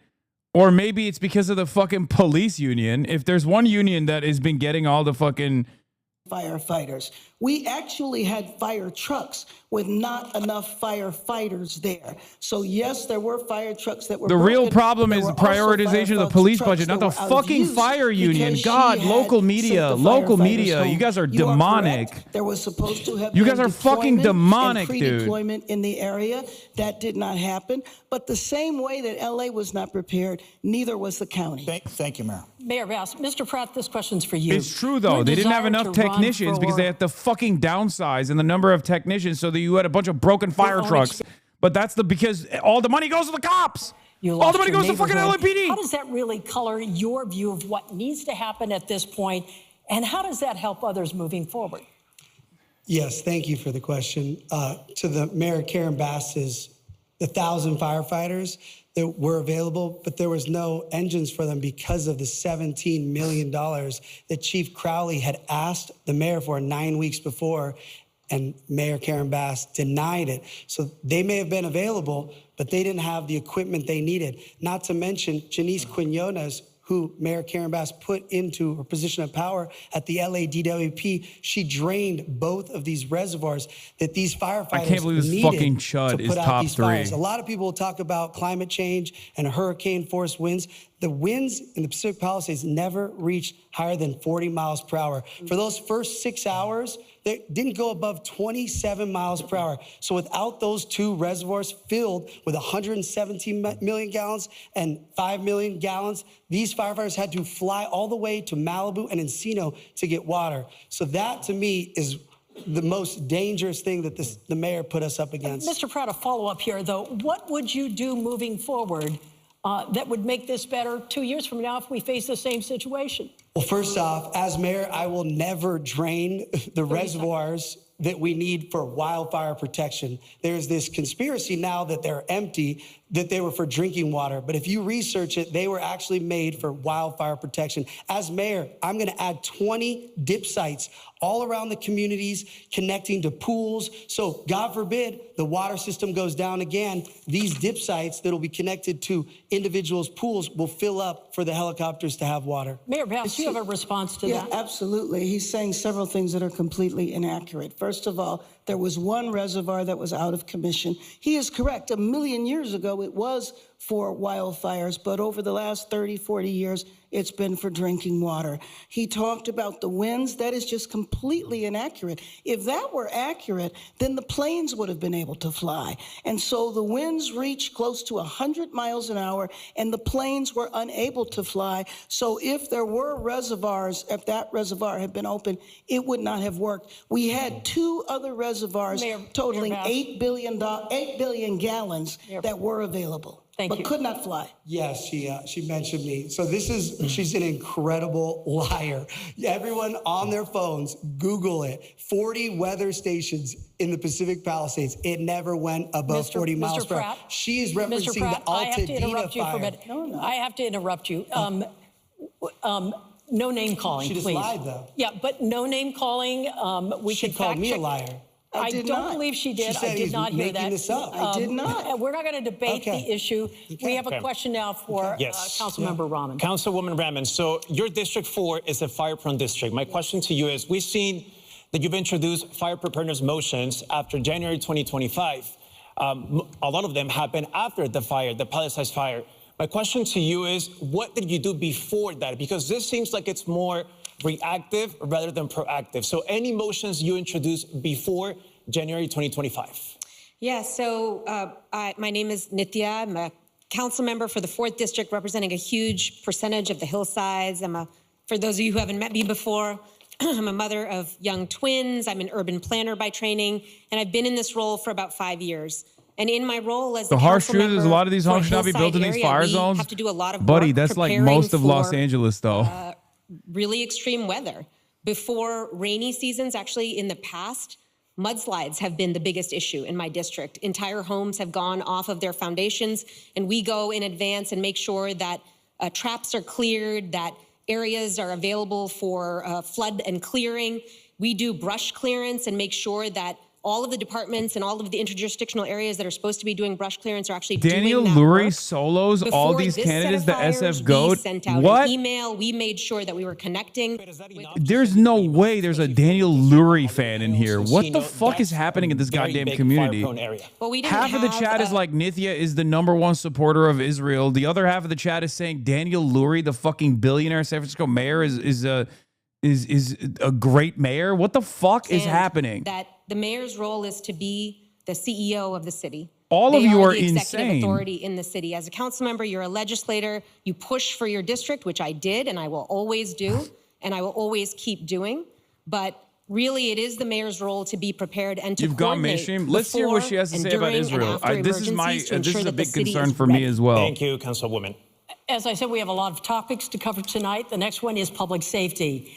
Or maybe it's because of the fucking police union. If there's one union that has been getting all the fucking firefighters. We actually had fire trucks with not enough firefighters there. So yes, there were fire trucks that were broken. Real problem is the prioritization of the police budget, not the fucking fire union. God, local media, you guys are demonic. There was supposed to have you guys are fucking demonic, dude. Deployment in the area. That did not happen. But the same way that LA was not prepared, neither was the county. Thank you, Mayor. Mayor Bass, Mr. Pratt, this question's for you. It's true, though. Your They didn't have desire enough to run technicians because for- they had to fucking downsize in the number of technicians so that you had a bunch of broken fire own trucks. But that's because all the money goes to the cops. All the money goes to fucking LAPD. How does that really color your view of what needs to happen at this point, and how does that help others moving forward? Yes, thank you for the question. To the Mayor Karen Bass's, the 1,000 firefighters that were available, but there was no engines for them because of the $17 million that Chief Crowley had asked the mayor for 9 weeks before, and Mayor Karen Bass denied it. So they may have been available, but they didn't have the equipment they needed. Not to mention Janice Quinones, who Mayor Karen Bass put into her position of power at the LADWP. She drained both of these reservoirs that these firefighters I can't believe this needed fucking chud to is put out top these three. fires. A lot of people will talk about climate change and hurricane-force winds. The winds in the Pacific Palisades never reached higher than 40 miles per hour. For those first 6 hours, they didn't go above 27 miles per hour. So without those two reservoirs filled with 117 million gallons and 5 million gallons, these firefighters had to fly all the way to Malibu and Encino to get water. So that, to me, is the most dangerous thing that the mayor put us up against. Mr. Pratt, a follow-up here, though. What would you do moving forward that would make this better 2 years from now if we face the same situation? Well, first off, as mayor, I will never drain the reservoirs that we need for wildfire protection. There's this conspiracy now that they're empty, that they were for drinking water. But if you research it, they were actually made for wildfire protection. As mayor, I'm going to add 20 dip sites all around the communities connecting to pools. So God forbid the water system goes down again, these dip sites that will be connected to individuals' pools will fill up for the helicopters to have water. Mayor Bass, do you have a response to that? Yeah, absolutely. He's saying several things that are completely inaccurate. First of all, there was one reservoir that was out of commission. He is correct. 1 million years ago, it was for wildfires, but over the last 30, 40 years, it's been for drinking water. He talked about the winds. That is just completely inaccurate. If that were accurate, then the planes would have been able to fly. And so the winds reached close to 100 miles an hour, and the planes were unable to fly. So if there were reservoirs, if that reservoir had been open, it would not have worked. We had two other reservoirs totaling 8 billion gallons that were available. But could not fly. Yes, she mentioned me. So she's an incredible liar. Everyone on their phones, Google it. 40 weather stations in the Pacific Palisades. It never went above 40 miles per hour. She is referencing the Altadena fire. I have to interrupt you. No name calling, She just please. lied, though. Yeah, but no name calling. She called me a liar. I don't believe she did. She said I did he's not hear making that. this up. I did not. We're not going to debate the issue. We have a question now for Councilmember Rahman. Councilwoman Rahman, so your District 4 is a fire-prone district. My question to you is, we've seen that you've introduced fire preparedness motions after January 2025. A lot of them happened after the fire, the Palisades fire. My question to you is, what did you do before that? Because this seems like it's more reactive rather than proactive. So any motions you introduced before January 2025? Yeah, so my name is Nithya. I'm a council member for the 4th District, representing a huge percentage of the hillsides. For those of you who haven't met me before, I'm a mother of young twins. I'm an urban planner by training, and I've been in this role for about 5 years. And in my role as the harsh truth is a lot of these homes should not be built in these fire zones. Have to do a lot of Buddy, work that's like most of Los Angeles, though. Really extreme weather. Before rainy seasons, actually in the past, mudslides have been the biggest issue in my district. Entire homes have gone off of their foundations, and we go in advance and make sure that traps are cleared, that areas are available for flood and clearing. We do brush clearance and make sure that all of the departments and all of the interjurisdictional areas that are supposed to be doing brush clearance are actually Daniel doing that Lurie work. solos all Before these this set candidates, of the fires, SF we GOAT. sent out What? an email. We made sure that we were connecting. There's no way there's a Daniel Lurie fan in here. What the fuck is happening in this goddamn community? Well, we didn't half of the chat is like Nithya is the #1 supporter of Israel. The other half of the chat is saying Daniel Lurie, the fucking billionaire San Francisco mayor, is a great mayor. What the fuck is happening? That the mayor's role is to be the CEO of the city. All of They you are the executive insane. authority in the city. As a council member, you're a legislator. You push for your district, which I did, and I will always do, and I will always keep doing. But really, it is the mayor's role to be prepared and to You've gone coordinate mainstream. Let's hear what she has to and say about during and Israel. after This is emergencies to this ensure is a that the big city concern is for me ready. as well. Thank you, Councilwoman. As I said, we have a lot of topics to cover tonight. The next one is public safety.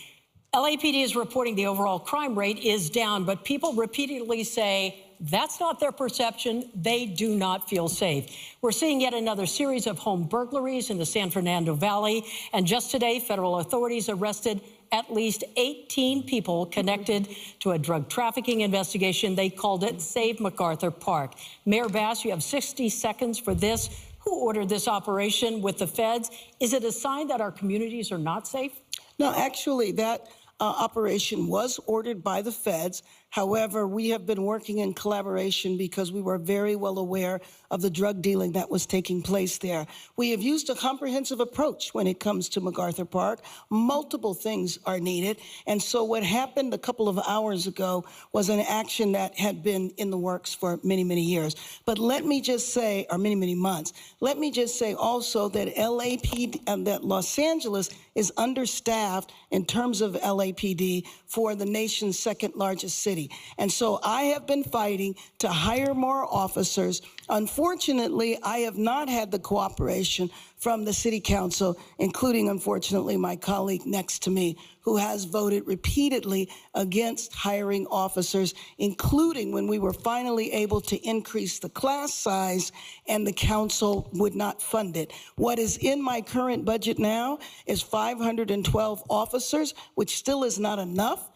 LAPD is reporting the overall crime rate is down, but people repeatedly say that's not their perception. They do not feel safe. We're seeing yet another series of home burglaries in the San Fernando Valley. And just today, federal authorities arrested at least 18 people connected to a drug trafficking investigation. They called it Save MacArthur Park. Mayor Bass, you have 60 seconds for this. Who ordered this operation with the feds? Is it a sign that our communities are not safe? No, actually, that operation was ordered by the feds. However, we have been working in collaboration because we were very well aware of the drug dealing that was taking place there. We have used a comprehensive approach when it comes to MacArthur Park. Multiple things are needed. And so what happened a couple of hours ago was an action that had been in the works for many, many years. But let me just say, or many, many months, let me just say also that LAPD and that Los Angeles is understaffed in terms of LAPD for the nation's second largest city. And so I have been fighting to hire more officers. Unfortunately, I have not had the cooperation from the city council, including, unfortunately, my colleague next to me, who has voted repeatedly against hiring officers, including when we were finally able to increase the class size and the council would not fund it. What is in my current budget now is 512 officers, which still is not enough.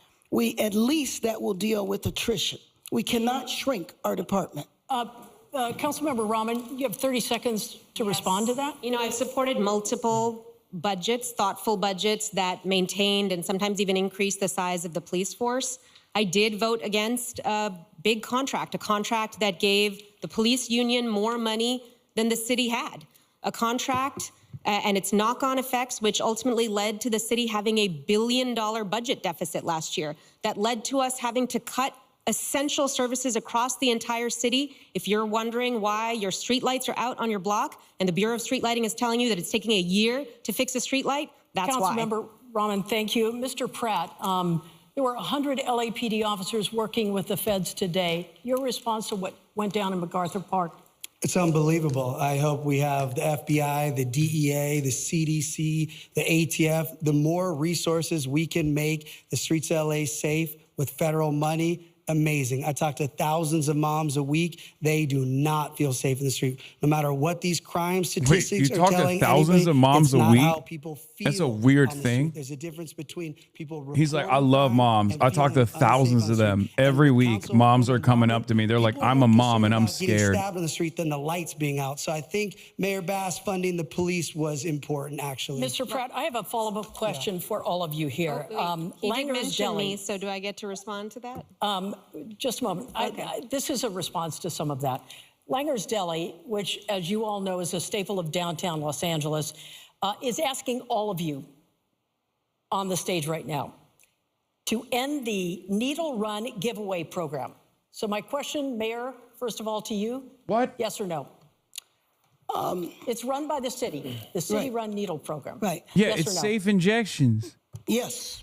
At least that will deal with attrition. We cannot shrink our department. Councilmember Rahman, you have 30 seconds to respond to that. You know, I've supported multiple budgets, thoughtful budgets that maintained and sometimes even increased the size of the police force. I did vote against a big contract, a contract that gave the police union more money than the city had. A contract and its knock-on effects, which ultimately led to the city having a $1 billion budget deficit last year, that led to us having to cut essential services across the entire city. If you're wondering why your street lights are out on your block and the Bureau of Street Lighting is telling you that it's taking a year to fix a street light, that's why. Councilmember Rahman, thank you. Mr. Pratt, there were 100 LAPD officers working with the feds today. Your response to what went down in MacArthur Park? It's unbelievable. I hope we have the FBI, the DEA, the CDC, the ATF. The more resources we can make the streets of LA safe with federal money, amazing. I talk to thousands of moms a week. They do not feel safe in the street. No matter what these crime statistics are telling anybody. You talk to thousands of moms a week? How people feel. That's a weird thing. There's a difference between people. He's like, I love moms. I talk to thousands of them every week. Moms are coming up to me. They're like, I'm a mom and I'm getting scared. stabbed in the street than the lights being out. So I think Mayor Bass funding the police was important, actually. Mr. Pratt, I have a follow-up question for all of you here. He did Langer's mention Deli. me, so do I get to respond to that? Just a moment. This is a response to some of that. Langer's Deli, which, as you all know, is a staple of downtown Los Angeles, is asking all of you on the stage right now to end the Needle Run giveaway program. So my question, Mayor, first of all to you. What? Yes or no? It's run by the city run needle program. Right. Yeah, Yes it's or no? safe injections. Yes.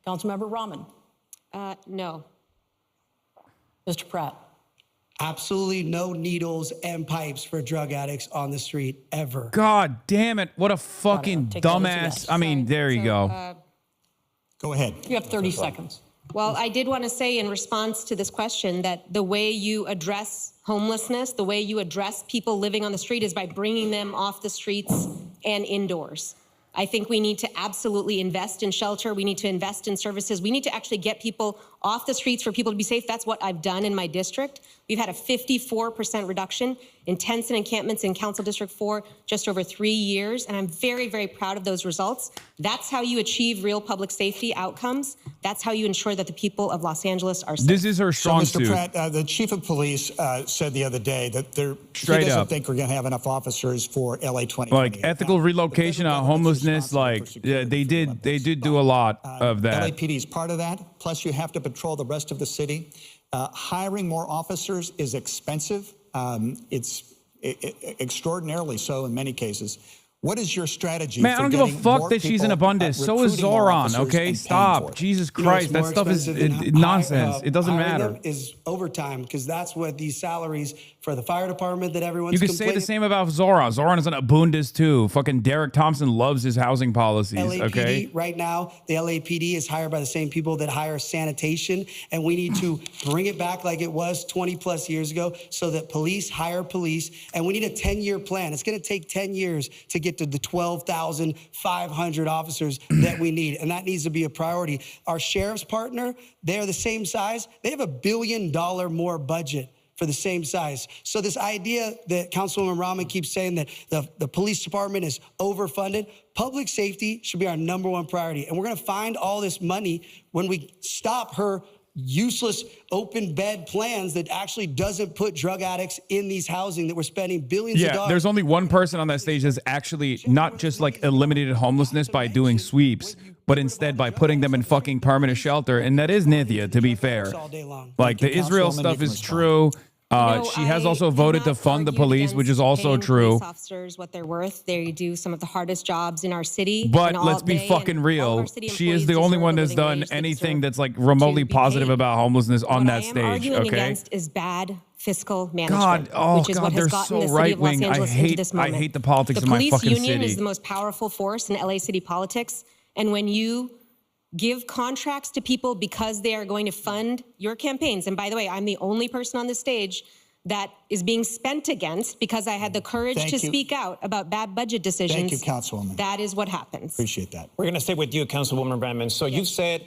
Councilmember Rahman. No. Mr. Pratt. Absolutely no needles and pipes for drug addicts on the street ever. God damn it. What a fucking take that as a dumbass. yes. I mean, there you go. Go ahead. You have 30 seconds. Well, I did want to say in response to this question that the way you address homelessness, the way you address people living on the street is by bringing them off the streets and indoors. I think we need to absolutely invest in shelter. We need to invest in services. We need to actually get people off the streets for people to be safe. That's what I've done in my district. We've had a 54% reduction in tents and encampments in Council District 4 just over 3 years, and I'm very, very proud of those results. That's how you achieve real public safety outcomes. That's how you ensure that the people of Los Angeles are safe. This is her strong so, Mr. suit. Pratt, the chief of police said the other day that he Straight doesn't up. think we're going to have enough officers for LA 2028. Like ethical relocation on homelessness, like yeah, they did do a lot of that. LAPD is part of that. Plus, you have to patrol the rest of the city. Hiring more officers is expensive. It's extraordinarily so in many cases. What is your strategy? Man, I for don't give a getting fuck more that she's in people, Abundance. So is recruiting more Zohran, officers okay? and paying for Stop. it? Jesus You know what's Christ, that more stuff is expensive than nonsense. It doesn't hiring matter. them is overtime, because that's what these salaries for the fire department that everyone's You could say complaining. the same about Zohran. Zohran is an Abundance too. Fucking Derek Thompson loves his housing policies, LAPD okay? right now, the LAPD is hired by the same people that hire sanitation, and we need to bring it back like it was 20 plus years ago so that police hire police, and we need a 10-year plan. It's gonna take 10 years to get to the 12,500 officers that we need, and that needs to be a priority. Our sheriff's partner, they're the same size. They have $1 billion more budget for the same size. So this idea that Councilwoman Rahman keeps saying that the police department is overfunded, public safety should be our #1 priority. And we're gonna find all this money when we stop her useless open bed plans that actually doesn't put drug addicts in these housing that we're spending billions of Yeah, dollars. there's only one person on that stage that's actually not just like eliminated homelessness by doing sweeps, but instead by putting them in fucking permanent shelter, and that is Nithya, to be fair. Like, the Israel stuff is true. She has also voted to fund the police, which is also true. Police officers what they're worth. They do some of the hardest jobs in our city. But and let's be fucking real. She is the only one that's done anything that's like remotely positive about homelessness on that stage, arguing okay? against is bad fiscal management, God, oh which is God, what has they're gotten so the city of Los right-wing. Angeles into this moment. I hate the politics of my fucking The police union city. is the most powerful force in LA city politics, and when you give contracts to people because they are going to fund your campaigns, and by the way, I'm the only person on the stage that is being spent against because I had the courage to speak out about bad budget decisions. Thank you, Councilwoman. That is what happens. Appreciate that. We're going to stay with you, Councilwoman Brandman. So you said,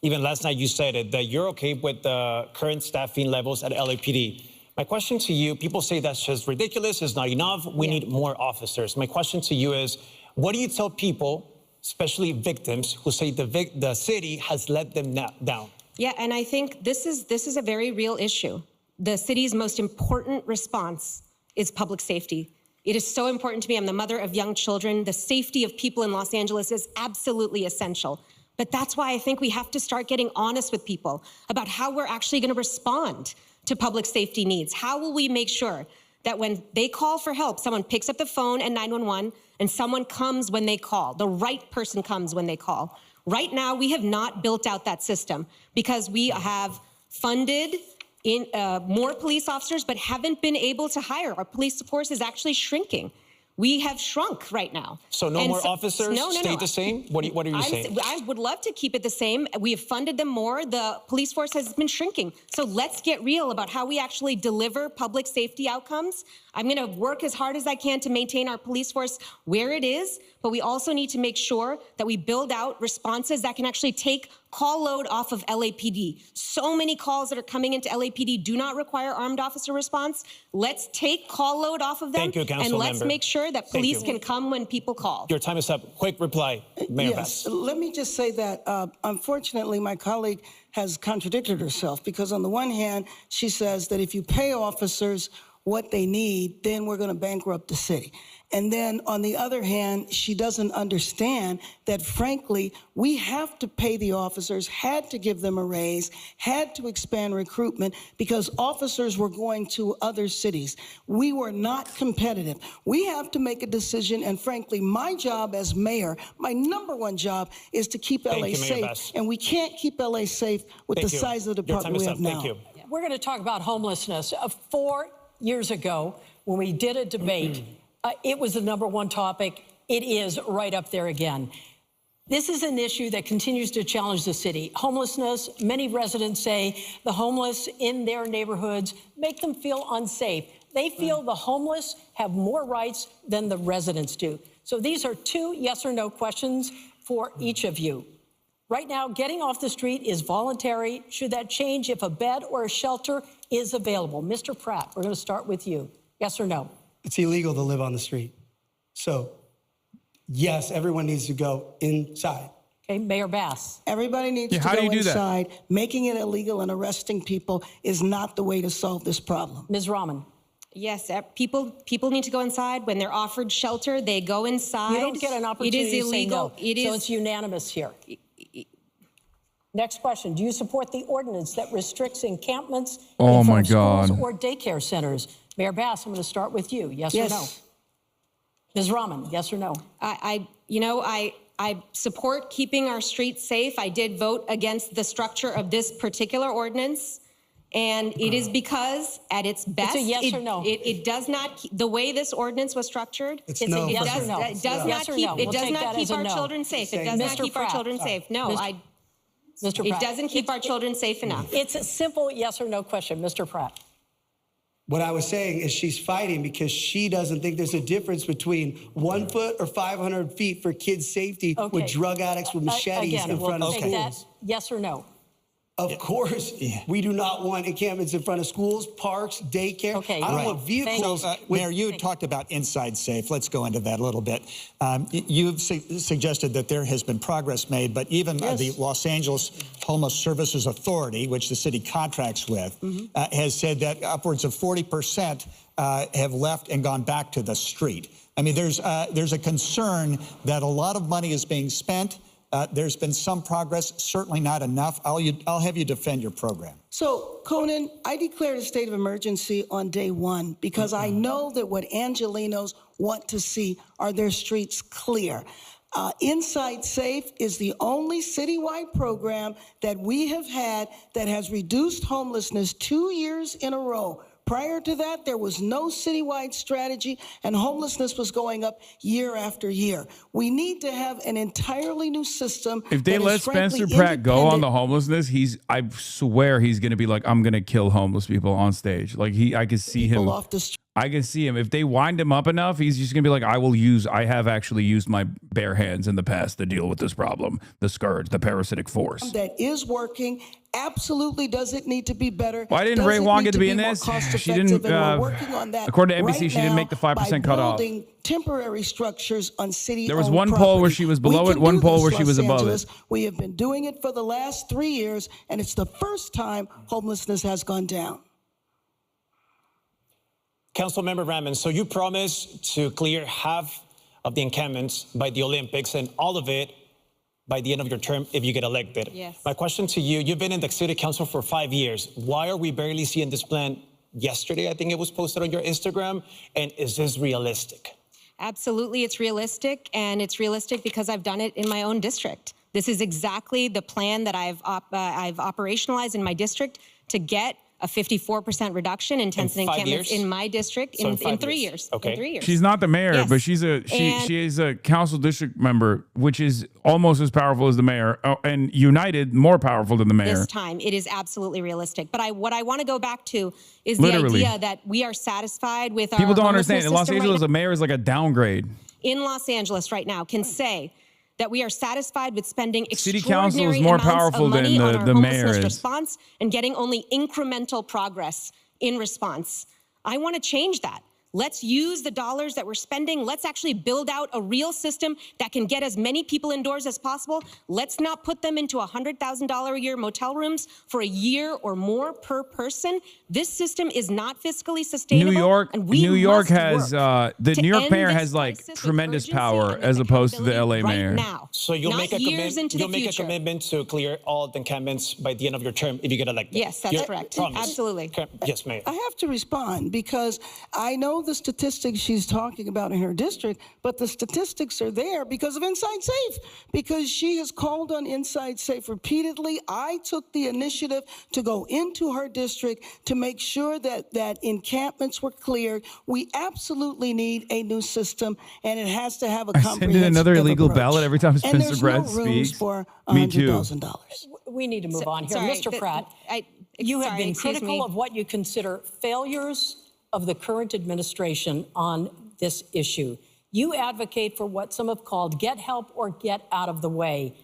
even last night you said it, that you're okay with the current staffing levels at LAPD. My question to you, people say that's just ridiculous, it's not enough, we need more officers. My question to you is, what do you tell people, especially victims, who say the city has let them down? Yeah, and I think this is a very real issue. The city's most important response is public safety. It is so important to me. I'm the mother of young children. The safety of people in Los Angeles is absolutely essential. But that's why I think we have to start getting honest with people about how we're actually going to respond to public safety needs. How will we make sure that when they call for help, someone picks up the phone at 911 and someone comes when they call, the right person comes when they call. Right now, we have not built out that system because we have funded more police officers, but haven't been able to hire. Our police force is actually shrinking. We have shrunk right now. So no more officers? No. Stay the same? What are you saying? I would love to keep it the same. We have funded them more. The police force has been shrinking. So let's get real about how we actually deliver public safety outcomes. I'm going to work as hard as I can to maintain our police force where it is, but we also need to make sure that we build out responses that can actually take call load off of LAPD. So many calls that are coming into LAPD do not require armed officer response. Let's take call load off of them. Thank you, Council and let's member. make sure that police can come when people call. Your time is up. Quick reply, Mayor Bass. Let me just say that, unfortunately, my colleague has contradicted herself because on the one hand, she says that if you pay officers what they need, then we're going to bankrupt the city. And then on the other hand, she doesn't understand that, frankly, we have to pay the officers, had to give them a raise, had to expand recruitment because officers were going to other cities. We were not competitive. We have to make a decision. And frankly, my job as mayor, my #1 job is to keep LA safe. And we can't keep LA safe with the size of the department we have now. Thank you. We're going to talk about homelessness. 4 years ago, when we did a debate, it was the #1 topic. It is right up there again. This is an issue that continues to challenge the city. Homelessness, many residents say the homeless in their neighborhoods make them feel unsafe. They feel the homeless have more rights than the residents do. So these are 2 yes or no questions for each of you. Right now, getting off the street is voluntary. Should that change if a bed or a shelter is available? Mr. Pratt, we're going to start with you. Yes or no? It's illegal to live on the street. So, yes, everyone needs to go inside. Okay, Mayor Bass. Everybody needs to go inside. Making it illegal and arresting people is not the way to solve this problem. Ms. Rahman. Yes, people need to go inside. When they're offered shelter, they go inside. You don't get an opportunity It is illegal. to say no. So it's unanimous here. Next question. Do you support the ordinance that restricts encampments in front of schools or daycare centers? Mayor Bass, I'm going to start with you. Yes, Yes. or no? Ms. Rahman, yes or no? I support keeping our streets safe. I did vote against the structure of this particular ordinance. And it is because, at its best, It's a yes or no. it does not, the way this ordinance was structured, It's no. it Yes does, or no. it does Yes not or keep, no. it We'll does take not that keep as a our no. children safe. It does not Mr. keep our Pratt. children safe. No, Mr. it Pratt. doesn't keep our children safe enough. It's a simple yes or no question. Mr. Pratt. What I was saying is she's fighting because she doesn't think there's a difference between 1 foot or 500 feet for kids' safety with drug addicts with machetes Again, in front of we'll take that. schools. Yes or no? Of course, we do not want encampments in front of schools, parks, daycare. I don't want vehicles. So, Mayor, you had talked about inside safe. Let's go into that a little bit. You've suggested that there has been progress made, but even the Los Angeles Homeless Services Authority, which the city contracts with, has said that upwards of 40% have left and gone back to the street. I mean, there's a concern that a lot of money is being spent. There's been some progress, certainly not enough. I'll have you defend your program. So, Conan, I declared a state of emergency on day one because I know that what Angelenos want to see are their streets clear. Inside Safe is the only citywide program that we have had that has reduced homelessness 2 years in a row. Prior to that, there was no citywide strategy, and homelessness was going up year after year. We need to have an entirely new system. If they that let is frankly Spencer Pratt go on the independent. homelessness, I swear he's going to be like, I'm going to kill homeless people on stage. Like I can see him. Off the street. I can see him. If they wind him up enough, he's just going to be like, I have actually used my bare hands in the past to deal with this problem. The scourge, the parasitic force. That is working. Absolutely does it need to be better. Why didn't Does Ray it Wong need get to be in more this? She cost-effective? didn't, And we're working on that according to NBC, right she didn't now make the 5% cutoff. Building temporary structures on city. There was one poll where she was below it, one poll where she was above it. We have been doing it for the last 3 years, and it's the first time homelessness has gone down. Councilmember Rahman, so you promised to clear half of the encampments by the Olympics and all of it by the end of your term if you get elected. Yes. My question to you, you've been in the city council for 5 years. Why are we barely seeing this plan yesterday? I think it was posted on your Instagram. And is this realistic? Absolutely, it's realistic, and it's realistic because I've done it in my own district. This is exactly the plan that I've operationalized in my district to get a 54% reduction in tents and encampments in my district in 3 years. Okay. In 3 years. She's not the mayor, Yes. but she is a council district member, which is almost as powerful as the mayor, and united more powerful than the mayor. This time, it is absolutely realistic. But what I want to go back to is Literally. the idea that we are satisfied with our People don't homelessness understand. In Los system right Angeles, now. a mayor is like a downgrade. In Los Angeles right now can say that we are satisfied with spending City council is extraordinary more amounts powerful of money than on our the mayor homelessness is. response and getting only incremental progress in response. I want to change that. Let's use the dollars that we're spending. Let's actually build out a real system that can get as many people indoors as possible. Let's not put them into $100,000 a year motel rooms for a year or more per person. This system is not fiscally sustainable. New York has the to New York end mayor this has like crisis with tremendous urgency power and as opposed to the LA right mayor. now. So you'll Not make a years into the you'll make a future. commitment to clear all the encampments by the end of your term if you get elected. Yes, that's You correct. promise. Absolutely. Yes, Mayor. I have to respond because I know the statistics she's talking about in her district, but the statistics are there because of Inside Safe, because she has called on Inside Safe repeatedly. I took the initiative to go into her district to make sure that encampments were cleared. We absolutely need a new system, and it has to have a I comprehensive send in another illegal approach. ballot every time And Spencer there's Pratt no rooms speaks. for Me too. $100,000. We need to move on here. Sorry, Mr. Pratt, you have sorry, been excuse critical me. of what you consider failures of the current administration on this issue. You advocate for what some have called get help or get out of the way.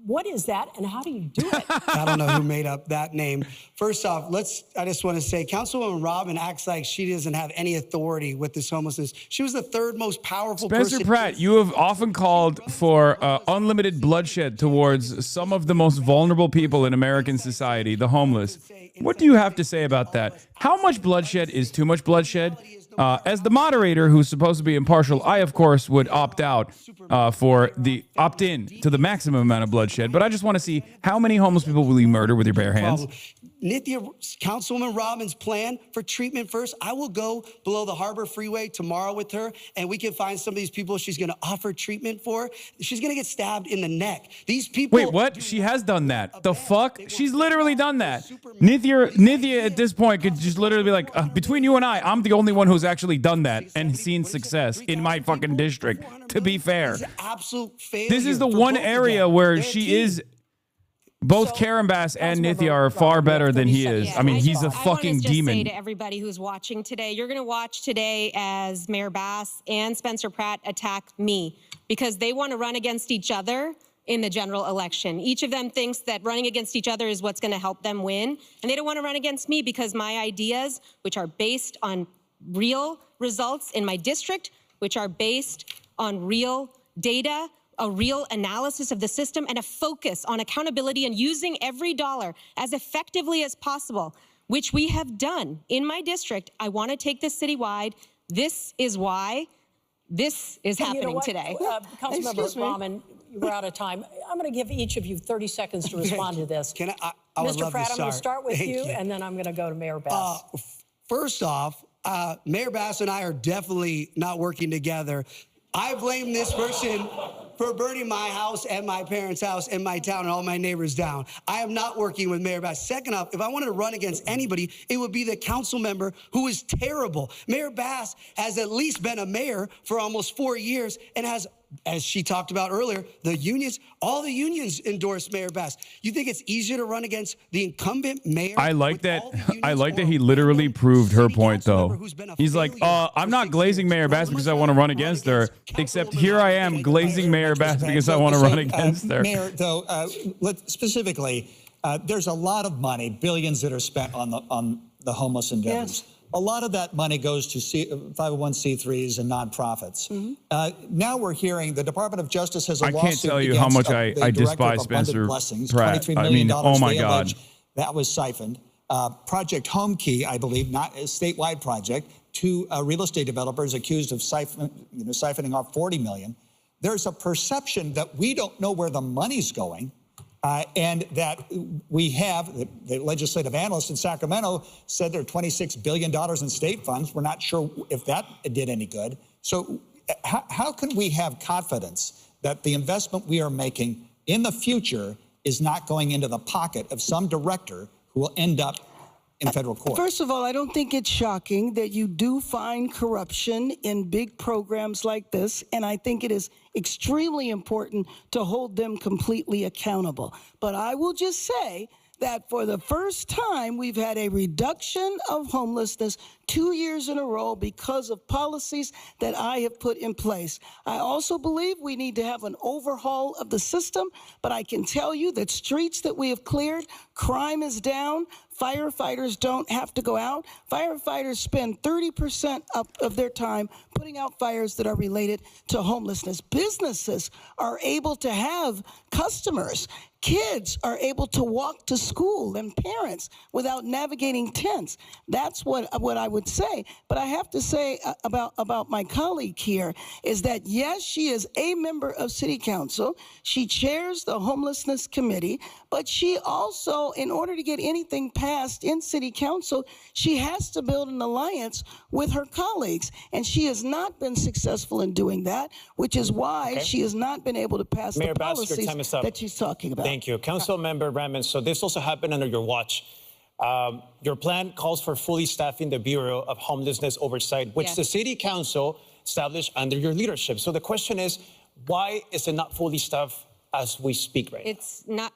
What is that, and how do you do it? I don't know who made up that name. First off, I just want to say, Councilwoman Robin acts like she doesn't have any authority with this homelessness. She was the third most powerful Spencer person. Pratt, you have often called for unlimited bloodshed towards some of the most vulnerable people in American society, the homeless. What do you have to say about that? How much bloodshed is too much bloodshed? As the moderator, who's supposed to be impartial, I, of course, would opt in to the maximum amount of bloodshed. But I just want to see how many homeless people will you murder with your bare hands? Councilwoman Robin's plan for treatment first, I will go below the Harbor Freeway tomorrow with her, and we can find some of these people she's going to offer treatment for. She's going to get stabbed in the neck. These people. Wait, what? She has done that. The fuck? She's literally done that. Nithya at this point could just literally be like, between you and I'm the only one who's actually done that and seen success in my fucking district, to be fair. This is the one area where she is. Both Karen Bass and Nithya are far better than he is. I mean, he's a fucking demon. I want to just say to everybody who's watching today, you're going to watch today as Mayor Bass and Spencer Pratt attack me because they want to run against each other in the general election. Each of them thinks that running against each other is what's going to help them win. And they don't want to run against me because my ideas, which are based on real results in my district, which are based on real data, a real analysis of the system, and a focus on accountability and using every dollar as effectively as possible, which we have done in my district. I want to take this citywide. This is why this is happening today. Councilmember Rahman, we're out of time. I'm going to give each of you 30 seconds to respond to this. I would Mr. love Pratt, to I'm going to start with Thank you, you. and then I'm going to go to Mayor Bass. First off, Mayor Bass and I are definitely not working together. I blame this person for burning my house and my parents' house and my town and all my neighbors down. I am not working with Mayor Bass. Second off, if I wanted to run against anybody, it would be the council member who is terrible. Mayor Bass has at least been a mayor for almost 4 years and has, as she talked about earlier, the unions, all the unions endorsed Mayor Bass. You think it's easier to run against the incumbent mayor? I like that. I like that he literally proved her point, though. He's like, I'm not glazing Mayor Bass because I want to run against her, except here I am glazing Mayor Bass because I want to run against her. Mayor, though, specifically, there's a lot of money, billions that are spent on the homeless endeavors. Yes. A lot of that money goes to 501c3s and nonprofits. Now we're hearing the Department of Justice has a lawsuit. I can't tell you how much I despise Spencer Pratt. I mean, oh my God. That was siphoned. Project Home Key, I believe, not a statewide project, two real estate developers accused of siphoning off $40 million. There's a perception that we don't know where the money's going. And that we have, the legislative analyst in Sacramento said there are $26 billion in state funds. We're not sure if that did any good. So how can we have confidence that the investment we are making in the future is not going into the pocket of some director who will end up in federal court? First of all, I don't think it's shocking that you do find corruption in big programs like this, and I think it is extremely important to hold them completely accountable. But I will just say that for the first time, we've had a reduction of homelessness 2 years in a row because of policies that I have put in place. I also believe we need to have an overhaul of the system, but I can tell you that streets that we have cleared, crime is down, firefighters don't have to go out. Firefighters spend 30% of their time putting out fires that are related to homelessness. Businesses are able to have customers. Kids are able to walk to school and parents without navigating tents. That's what I would say. But I have to say about my colleague here is that, yes, she is a member of City Council. She chairs the Homelessness Committee, but she also, in order to get anything passed in City Council, she has to build an alliance with her colleagues. And she has not been successful in doing that, which is why she has not been able to pass Mayor Bass, the policies your time is up. that she's talking about. Thank you. Council Member Rahman, so this also happened under your watch. Your plan calls for fully staffing the Bureau of Homelessness Oversight, which the City Council established under your leadership. So the question is, why is it not fully staffed as we speak right now? It's not.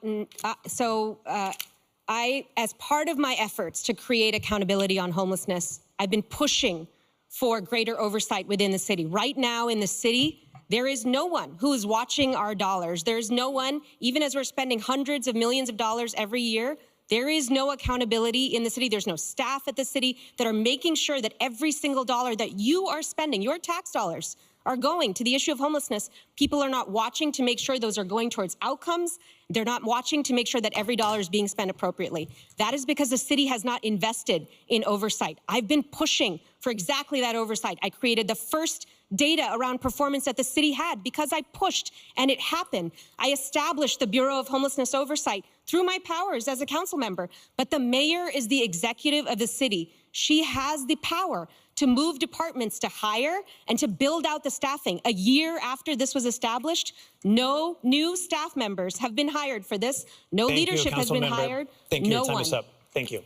I, as part of my efforts to create accountability on homelessness, I've been pushing for greater oversight within the city. Right now in the city, there is no one who is watching our dollars. There is no one, even as we're spending hundreds of millions of dollars every year, there is no accountability in the city. There's no staff at the city that are making sure that every single dollar that you are spending, your tax dollars, are going to the issue of homelessness. People are not watching to make sure those are going towards outcomes. They're not watching to make sure that every dollar is being spent appropriately. That is because the city has not invested in oversight. I've been pushing for exactly that oversight. I created the first data around performance that the city had because I pushed and it happened. I established the Bureau of Homelessness Oversight through my powers as a council member. But the mayor is the executive of the city. She has the power to move departments to hire and to build out the staffing. A year after this was established, no new staff members have been hired for this. No leadership has been hired. Thank you. No Your time one. is up. Thank you.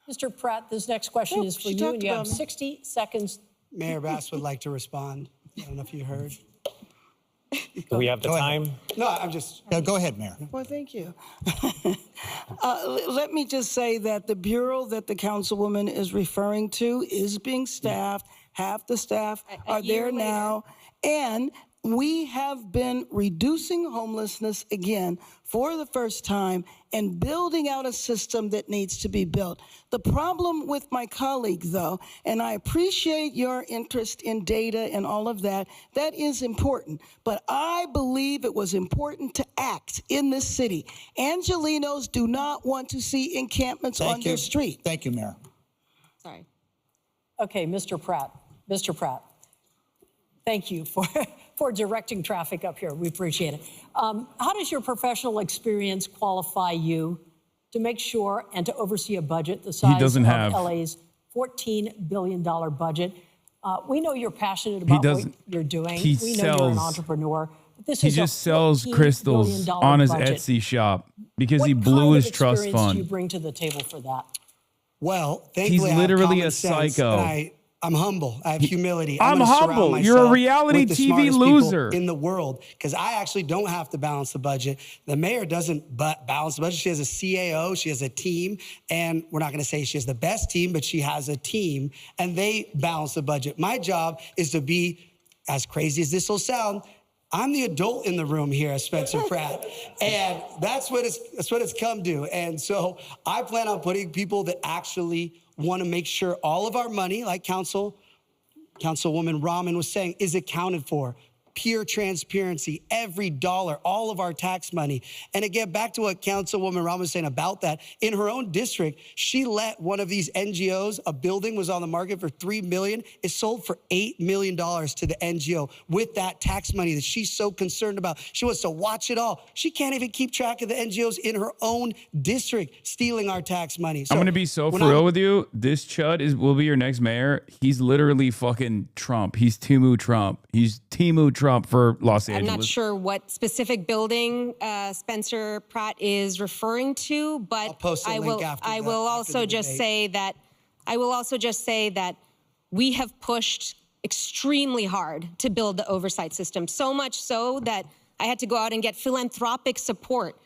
Mr. Pratt, this next question is for you, and you have 60 seconds. Mayor Bass would like to respond. I don't know if you heard. Do we have the time? No, I'm just. Go ahead, Mayor. Well, thank you. Let me just say that the bureau that the councilwoman is referring to is being staffed. Half the staff are there now. And we have been reducing homelessness again for the first time and building out a system that needs to be built. The problem with my colleague, though, and I appreciate your interest in data and all of that, that is important. But I believe it was important to act in this city. Angelenos do not want to see encampments on their street. Thank you, Mayor. Sorry. Okay, Mr. Pratt. Mr. Pratt, thank you for directing traffic up here. We appreciate it. How does your professional experience qualify you to make sure and to oversee a budget the size of LA's $14 billion budget? We know you're passionate about what you're doing. We know you're an entrepreneur. But this He is just a sells $14 crystals billion on his budget. Etsy shop because What he blew kind his of trust experience fund. do you bring to the table for that? Well, thankfully, He's I have literally common a sense, psycho. and I'm humble. I have humility. I'm gonna surround humble. myself You're a reality with the TV smartest people loser. in the world, because I actually don't have to balance the budget. The mayor doesn't balance the budget. She has a CAO. She has a team. And we're not going to say she has the best team, but she has a team. And they balance the budget. My job is to be, as crazy as this will sound, I'm the adult in the room here as Spencer Pratt. And that's what it's come to. And so I plan on putting people that actually want to make sure all of our money, like Councilwoman Rahman was saying, is accounted for. Pure transparency, every dollar, all of our tax money. And again, back to what Councilwoman Rahman was saying about that, in her own district, she let one of these NGOs, a building was on the market for $3 million. It sold for $8 million to the NGO with that tax money that she's so concerned about. She wants to watch it all. She can't even keep track of the NGOs in her own district stealing our tax money. So I'm gonna be so for real with you. This chud will be your next mayor. He's literally fucking Trump. He's Timu Trump. He's Timu Trump for Los Angeles. I'm not sure what specific building Spencer Pratt is referring to, but I will also just say that we have pushed extremely hard to build the oversight system, so much so that I had to go out and get philanthropic support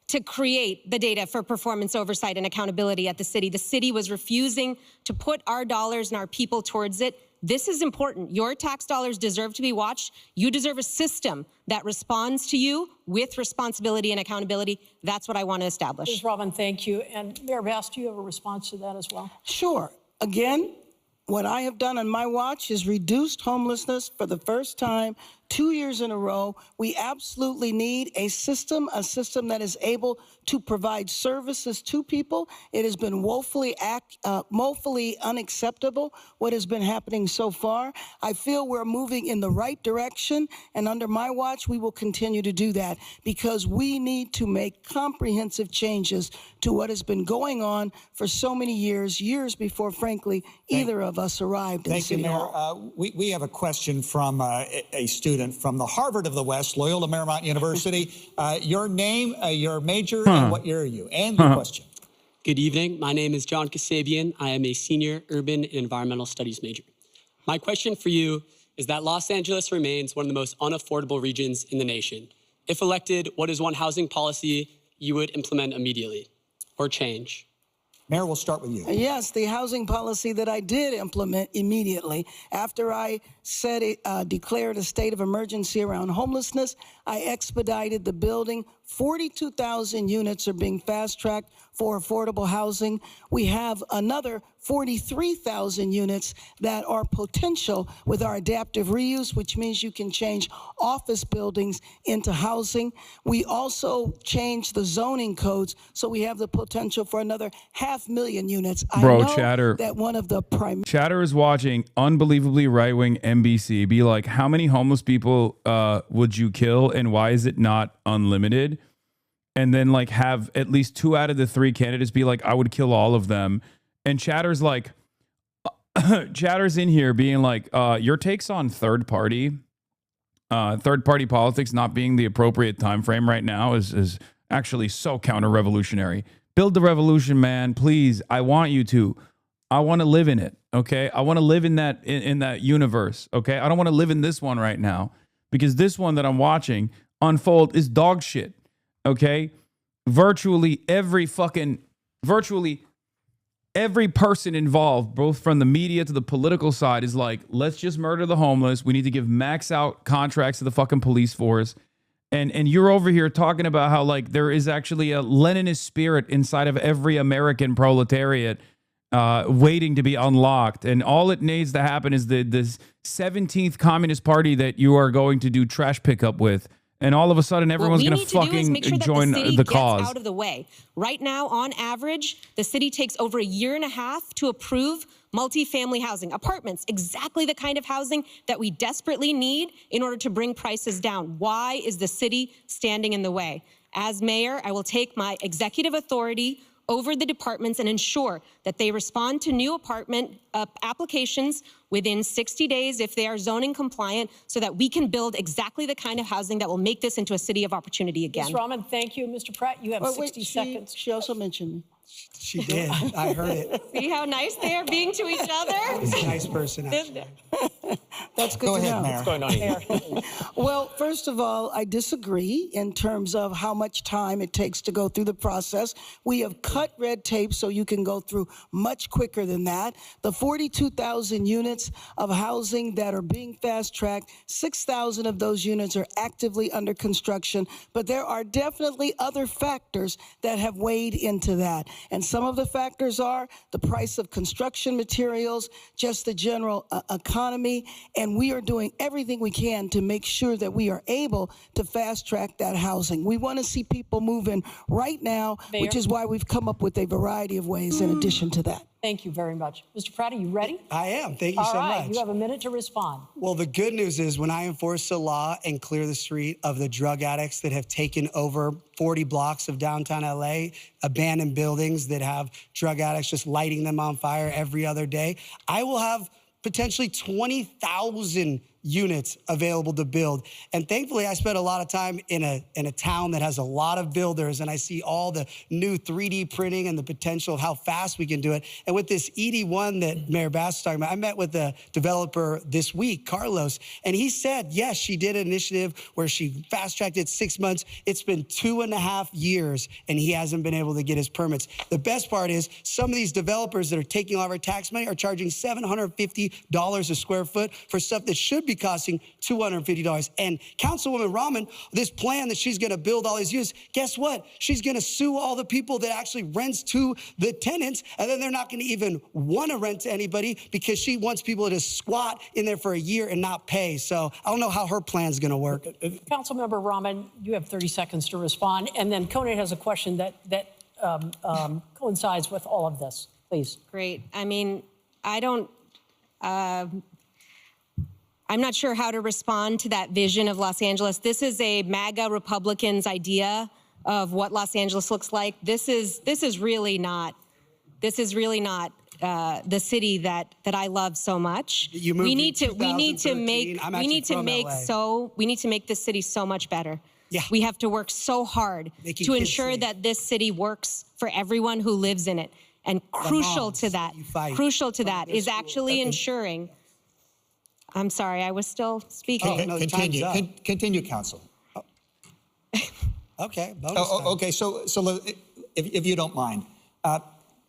to create the data for performance oversight and accountability at the city. The city was refusing to put our dollars and our people towards it. This is important. Your tax dollars deserve to be watched. You deserve a system that responds to you with responsibility and accountability. That's what I want to establish. Ms. Robin, thank you. And Mayor Bass, do you have a response to that as well? Sure. Again, what I have done on my watch is reduced homelessness for the first time 2 years in a row. We absolutely need a system that is able to provide services to people. It has been woefully unacceptable what has been happening so far. I feel we're moving in the right direction, and under my watch, we will continue to do that because we need to make comprehensive changes to what has been going on for so many years before, frankly, either of us arrived in Thank you, City Mayor. Hall. We have a question from a student from the Harvard of the West, Loyola Marymount University. Your name, your major, and what year are you? And your question. Good evening. My name is John Kasabian. I am a senior urban and environmental studies major. My question for you is that Los Angeles remains one of the most unaffordable regions in the nation. If elected, what is one housing policy you would implement immediately or change? Mayor, we'll start with you. Yes, the housing policy that I did implement immediately after I declared a state of emergency around homelessness, I expedited the building 42,000 units are being fast-tracked for affordable housing. We have another 43,000 units that are potential with our adaptive reuse, which means you can change office buildings into housing. We also changed the zoning codes, so we have the potential for another 500,000 units. Bro, I know Chatter. that one of the Chatter is watching unbelievably right-wing NBC. Be like, how many homeless people would you kill, and why is it not unlimited? And then like have at least 2 out of the 3 candidates be like, I would kill all of them. And Chatter's like, Chatter's in here being like, your takes on third party politics not being the appropriate time frame right now is actually so counter-revolutionary. Build the revolution, man. Please. I want you to. I want to live in it. Okay. I want to live in that universe. Okay. I don't want to live in this one right now, because this one that I'm watching unfold is dog shit. Okay. Virtually every person involved, both from the media to the political side, is like, let's just murder the homeless. We need to give max out contracts to the fucking police force. And you're over here talking about how like there is actually a Leninist spirit inside of every American proletariat waiting to be unlocked. And all it needs to happen is the 17th Communist Party that you are going to do trash pickup with. And all of a sudden, everyone's going to fucking join the cause. Out of the way. Right now, on average, the city takes over 1.5 years to approve multifamily housing, apartments, exactly the kind of housing that we desperately need in order to bring prices down. Why is the city standing in the way? As mayor, I will take my executive authority over the departments and ensure that they respond to new apartment applications within 60 days if they are zoning compliant, so that we can build exactly the kind of housing that will make this into a city of opportunity again. Ms. Rahman, thank you. Mr. Pratt, you have 60 seconds. She also mentioned me. She did. I heard it. See how nice they are being to each other? He's a nice person, actually. That's good Go to ahead, know. Mayor. What's going on here? Well, first of all, I disagree in terms of how much time it takes to go through the process. We have cut red tape so you can go through much quicker than that. The 42,000 units of housing that are being fast-tracked, 6,000 of those units are actively under construction, but there are definitely other factors that have weighed into that. And some of the factors are the price of construction materials, just the general economy, and we are doing everything we can to make sure that we are able to fast-track that housing. We want to see people move in right now, Mayor? which is why we've come up with a variety of ways in addition to that. Thank you very much. Mr. Pratt, are you ready? I am. Thank you so All right, much. you have a minute to respond. Well, the good news is when I enforce the law and clear the street of the drug addicts that have taken over 40 blocks of downtown LA, abandoned buildings that have drug addicts just lighting them on fire every other day, I will have potentially 20,000 units available to build. And thankfully, I spent a lot of time in a town that has a lot of builders, and I see all the new 3D printing and the potential of how fast we can do it. And with this ED1 that Mayor Bass is talking about, I met with the developer this week, Carlos, and he said, yes, she did an initiative where she fast-tracked it 6 months. It's been 2.5 years, and he hasn't been able to get his permits. The best part is some of these developers that are taking all of our tax money are charging $750 a square foot for stuff that should be costing $250. And Councilwoman Rahman, this plan that she's going to build all these units, guess what? She's going to sue all the people that actually rents to the tenants, and then they're not going to even want to rent to anybody because she wants people to squat in there for a year and not pay. So I don't know how her plan's going to work. Councilmember Rahman, you have 30 seconds to respond. And then Conan has a question that coincides with all of this. Please. Great. I mean, I'm not sure how to respond to that vision of Los Angeles. This is a MAGA Republicans' idea of what Los Angeles looks like. This is really not the city that I love so much. We need to make this city so much better. Yeah. We have to work so hard to ensure that this city works for everyone who lives in it. And crucial to that is actually ensuring. I'm sorry, I was still speaking. Continue, Council. Okay. Okay, so if you don't mind,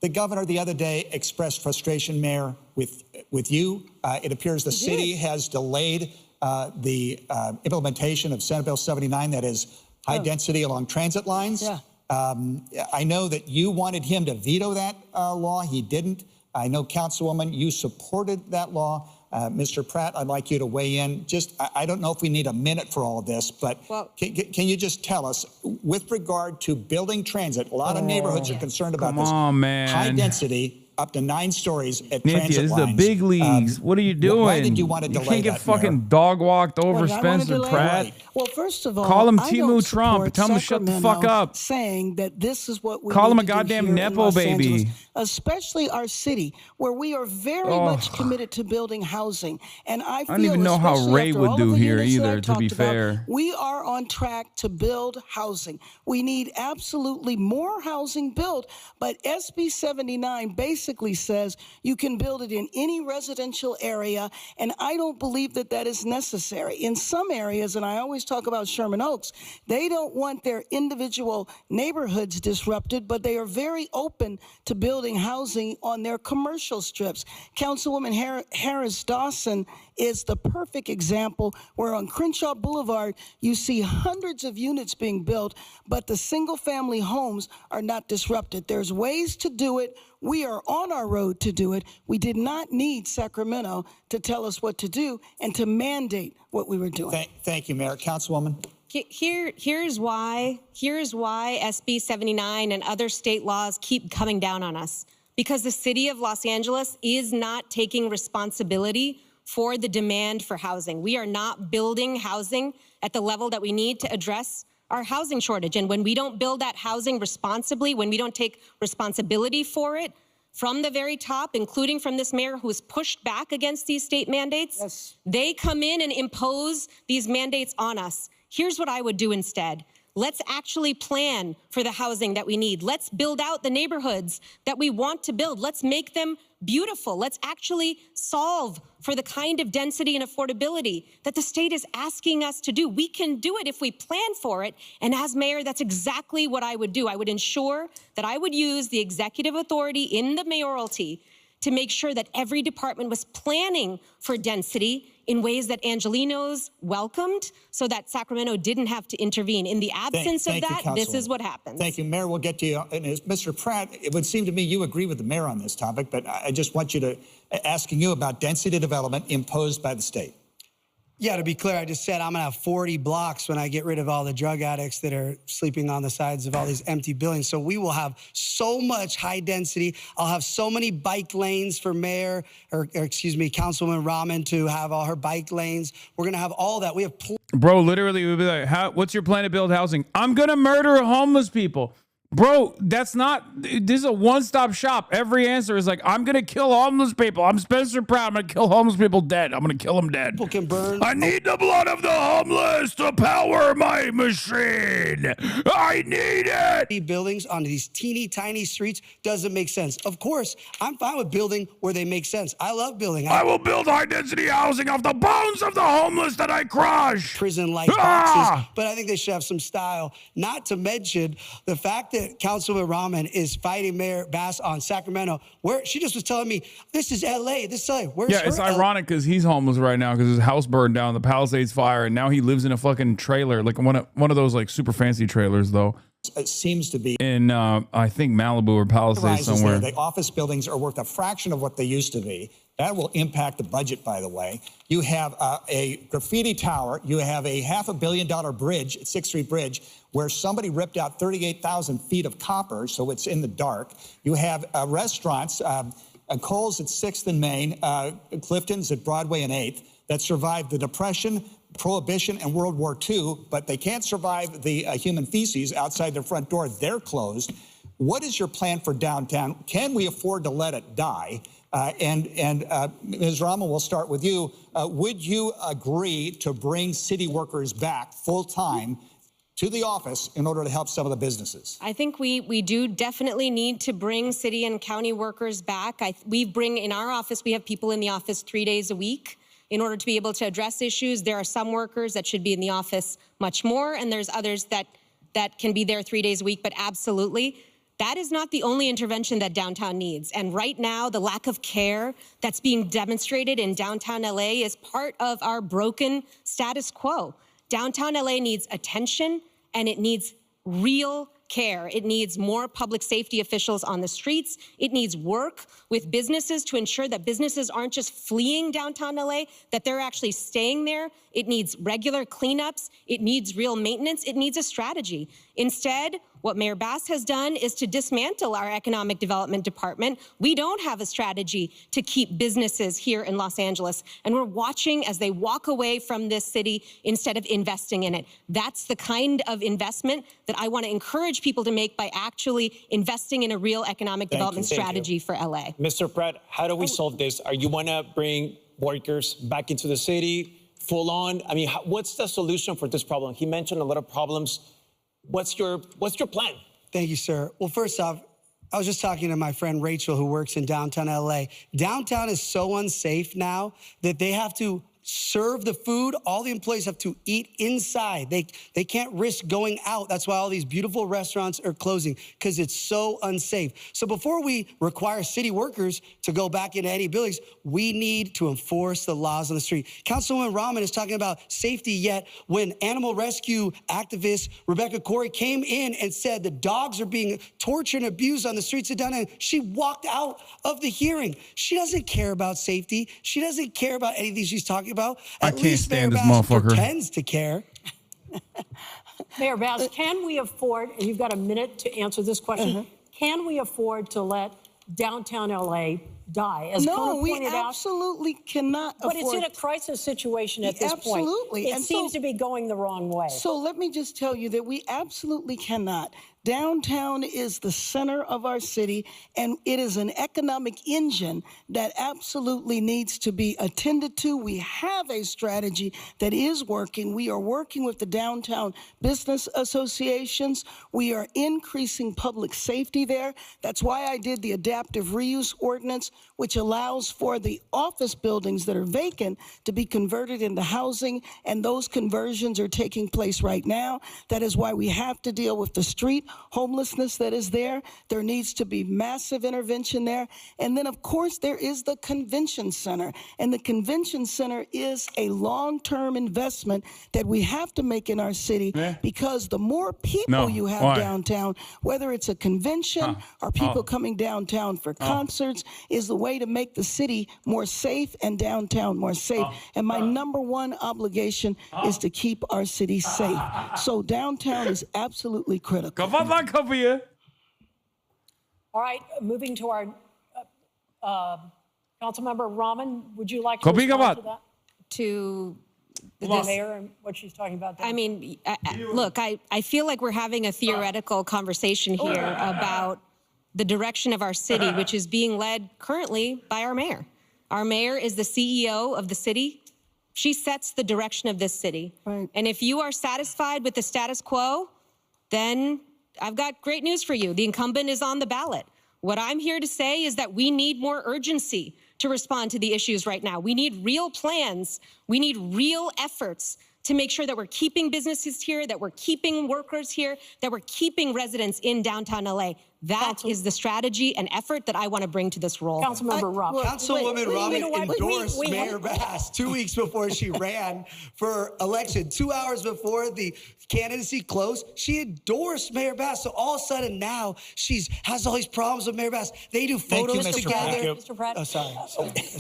the governor the other day expressed frustration, Mayor, with you. It appears the city has delayed the implementation of Senate Bill 79 that is high density along transit lines. Yeah. I know that you wanted him to veto that law. He didn't. I know, Councilwoman, you supported that law. Mr. Pratt, I'd like you to weigh in. Just, I don't know if we need a minute for all of this, but can you just tell us, with regard to building transit, a lot of neighborhoods are concerned about this. Come on, man. High density, up to 9 stories at Nithya, transit this is lines. the big leagues. What are you doing? Why did you want to delay You can't get that, fucking Mayor? dog walked over, Well, I wanna Spencer delay Pratt. it. Well, first of all, Call him I Timu don't Trump. support Tell him to shut the fuck Sacramento up. Saying that this is what we Call him need a to do goddamn here in Nepo Los baby. Angeles, especially our city, where we are very much committed to building housing. And I feel, don't even know how especially Ray after would all do of the here units that I either, to be talked about, fair. we are on track to build housing. We need absolutely more housing built, but SB 79 basically says you can build it in any residential area, and I don't believe that that is necessary. In some areas, and I always talk about Sherman Oaks, they don't want their individual neighborhoods disrupted, but they are very open to building housing on their commercial strips. Councilwoman Harris Dawson is the perfect example where on Crenshaw Boulevard, you see hundreds of units being built, but the single-family homes are not disrupted. There's ways to do it. We are on our road to do it. We did not need Sacramento to tell us what to do and to mandate what we were doing. Thank you, Mayor. Councilwoman? Here's why SB 79 and other state laws keep coming down on us. Because the city of Los Angeles is not taking responsibility for the demand for housing. We are not building housing at the level that we need to address our housing shortage. And when we don't build that housing responsibly, when we don't take responsibility for it from the very top, including from this mayor who has pushed back against these state mandates, they come in and impose these mandates on us. Here's what I would do instead. Let's actually plan for the housing that we need. Let's build out the neighborhoods that we want to build. Let's make them beautiful. Let's actually solve for the kind of density and affordability that the state is asking us to do. We can do it if we plan for it. And as mayor, that's exactly what I would do. I would ensure that I would use the executive authority in the mayoralty to make sure that every department was planning for density in ways that Angelenos welcomed so that Sacramento didn't have to intervene. In the absence of that, this is what happens. Thank you, Mayor. We'll get to you. And Mr. Pratt, it would seem to me you agree with the mayor on this topic, but I just want you to, asking you about density development imposed by the state. Yeah, to be clear, I just said I'm going to have 40 blocks when I get rid of all the drug addicts that are sleeping on the sides of all these empty buildings. So we will have so much high density. I'll have so many bike lanes for Mayor, or excuse me, Councilwoman Rahman to have all her bike lanes. We're going to have all that. We have... Bro, literally, we'd be like, what's your plan to build housing? I'm going to murder homeless people. Bro, that's not, this is a one-stop shop. Every answer is like, I'm going to kill homeless people. I'm Spencer Pratt. I'm going to kill homeless people dead. I'm going to kill them dead. People can burn. I need the blood of the homeless to power my machine. I need it. Buildings on these teeny tiny streets doesn't make sense. Of course, I'm fine with building where they make sense. I love building. I will build high-density housing off the bones of the homeless that I crush. Prison-like boxes, but I think they should have some style. Not to mention the fact that Councilwoman Rahman is fighting Mayor Bass on Sacramento, where she just was telling me, this is LA, this is LA. Where's yeah, it's ironic because he's homeless right now because his house burned down, the Palisades fire, and now he lives in a fucking trailer, like one of those like super fancy trailers though. It seems to be in I think Malibu or Palisades somewhere. The office buildings are worth a fraction of what they used to be. That will impact the budget, by the way. You have a graffiti tower. You have a $500 million bridge, 6th Street Bridge, where somebody ripped out 38,000 feet of copper, so it's in the dark. You have restaurants, Kohl's at 6th and Main, Clifton's at Broadway and 8th, that survived the Depression, Prohibition, and World War II, but they can't survive the human feces outside their front door. They're closed. What is your plan for downtown? Can we afford to let it die? Ms. Rahman, we'll start with you. Would you agree to bring city workers back full-time to the office in order to help some of the businesses? I think we do definitely need to bring city and county workers back. In our office, we have people in the office 3 days a week in order to be able to address issues. There are some workers that should be in the office much more, and there's others that can be there 3 days a week, but absolutely. That is not the only intervention that downtown needs. And right now, the lack of care that's being demonstrated in downtown LA is part of our broken status quo. Downtown LA needs attention and it needs real care. It needs more public safety officials on the streets. It needs work with businesses to ensure that businesses aren't just fleeing downtown LA, that they're actually staying there. It needs regular cleanups. It needs real maintenance. It needs a strategy. Instead, what Mayor Bass has done is to dismantle our economic development department. We don't have a strategy to keep businesses here in Los Angeles, and we're watching as they walk away from this city instead of investing in it. That's the kind of investment that I want to encourage people to make by actually investing in a real economic development strategy for LA. Mr. Pratt, how do we solve this? Are you want to bring workers back into the city, full on? I mean, what's the solution for this problem? He mentioned a lot of problems. What's your plan? Thank you, sir. Well, first off, I was just talking to my friend Rachel, who works in downtown LA. Downtown is so unsafe now that they have to serve the food. All the employees have to eat inside. They can't risk going out. That's why all these beautiful restaurants are closing, because it's so unsafe. So before we require city workers to go back into any buildings, we need to enforce the laws on the street. Councilwoman Rahman is talking about safety, yet when animal rescue activist Rebecca Corey came in and said the dogs are being tortured and abused on the streets of downtown, she walked out of the hearing. She doesn't care about safety. She doesn't care about anything she's talking about. I can't stand this motherfucker. Pretends to care. Mayor Bass, can we afford, and you've got a minute to answer this question, can we afford to let downtown LA die? As No, we pointed absolutely cannot afford. But it's in a crisis situation at this point. Absolutely. It seems to be going the wrong way. So let me just tell you that we absolutely cannot. Downtown is the center of our city, and it is an economic engine that absolutely needs to be attended to. We have a strategy that is working. We are working with the downtown business associations. We are increasing public safety there. That's why I did the adaptive reuse ordinance, which allows for the office buildings that are vacant to be converted into housing, and those conversions are taking place right now. That is why we have to deal with the street homelessness that is there. There needs to be massive intervention there. And then, of course, there is the convention center. And the convention center is a long-term investment that we have to make in our city, because the more people you have downtown, whether it's a convention or people coming downtown for concerts, is the way to make the city more safe and downtown more safe. And my number one obligation is to keep our city safe. So downtown is absolutely critical. All right, moving to our Councilmember Rahman, would you like to respond to that? To The mayor and what she's talking about there? I mean, look, I feel like we're having a theoretical conversation here about the direction of our city, which is being led currently by our mayor. Our mayor is the CEO of the city. She sets the direction of this city. Right. And if you are satisfied with the status quo, then I've got great news for you. The incumbent is on the ballot. What I'm here to say is that we need more urgency to respond to the issues right now. We need real plans. We need real efforts to make sure that we're keeping businesses here, that we're keeping workers here, that we're keeping residents in downtown LA. That is the strategy and effort that I want to bring to this role. Councilmember Rob. Councilwoman Rahman you know what? endorsed Mayor Bass 2 weeks before she ran for election. 2 hours before the candidacy closed, she endorsed Mayor Bass. So all of a sudden now she has all these problems with Mayor Bass. They do photos together. Mr. Pratt. Oh, sorry.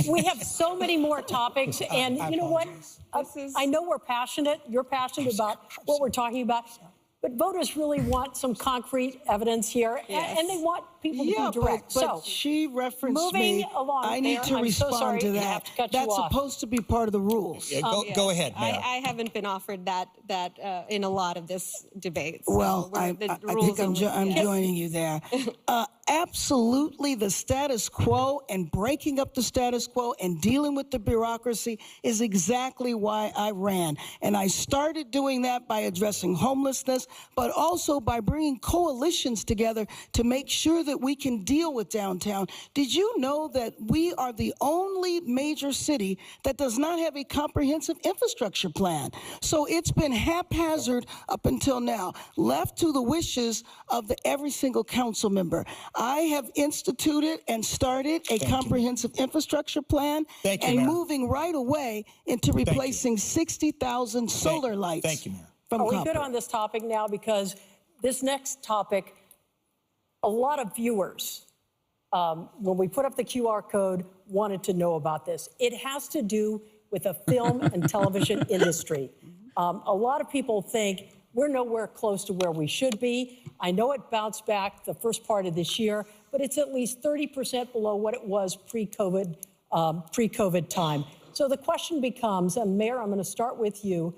We have so many more topics, and you know what? I know we're passionate. You're passionate about what we're talking about. But voters really want some concrete evidence here, and they want people to be direct. But she referenced moving me. along, I need Mayor, to I'm respond so sorry to to that. have to cut you That's off. supposed to be part of the rules. Yeah, go ahead, Mayor. I haven't been offered that in a lot of this debate. So Well, I think I'm joining you there. Absolutely, the status quo and breaking up the status quo and dealing with the bureaucracy is exactly why I ran. And I started doing that by addressing homelessness, but also by bringing coalitions together to make sure that we can deal with downtown. Did you know that we are the only major city that does not have a comprehensive infrastructure plan? So it's been haphazard up until now, left to the wishes of every single council member. I have instituted and started a comprehensive infrastructure plan and Mayor. moving right away into replacing 60,000 solar lights. Thank you, Mayor. from Are we Colbert. good on this topic now? Because this next topic, a lot of viewers, when we put up the QR code, wanted to know about this. It has to do with the film and television industry. A lot of people think we're nowhere close to where we should be. I know it bounced back the first part of this year, but it's at least 30% below what it was pre-COVID time. So the question becomes, and Mayor, I'm going to start with you.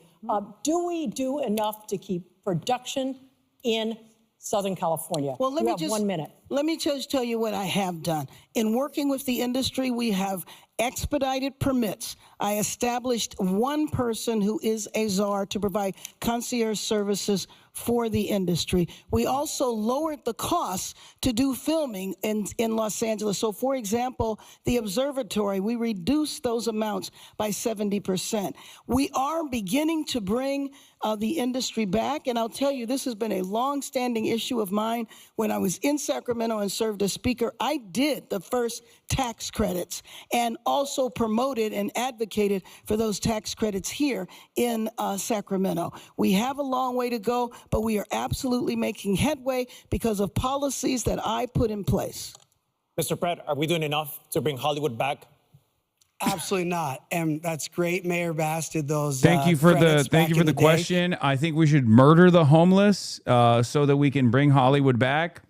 Do we do enough to keep production in Southern California? Well, let you me have just 1 minute. Let me just tell you what I have done. In working with the industry, we have expedited permits. I established one person who is a czar to provide concierge services for the industry. We also lowered the costs to do filming in Los Angeles. So, for example, the observatory, we reduced those amounts by 70%. We are beginning to bring the industry back, and I'll tell you, this has been a long-standing issue of mine. When I was in Sacramento and served as speaker, I did the first tax credits and also promoted and advocated for those tax credits here in Sacramento. We have a long way to go, but we are absolutely making headway because of policies that I put in place. Mr. Pratt, are we doing enough to bring Hollywood back? Absolutely not. And that's great. Mayor Bass did those. Thank you for the question. I think we should murder the homeless so that we can bring Hollywood back.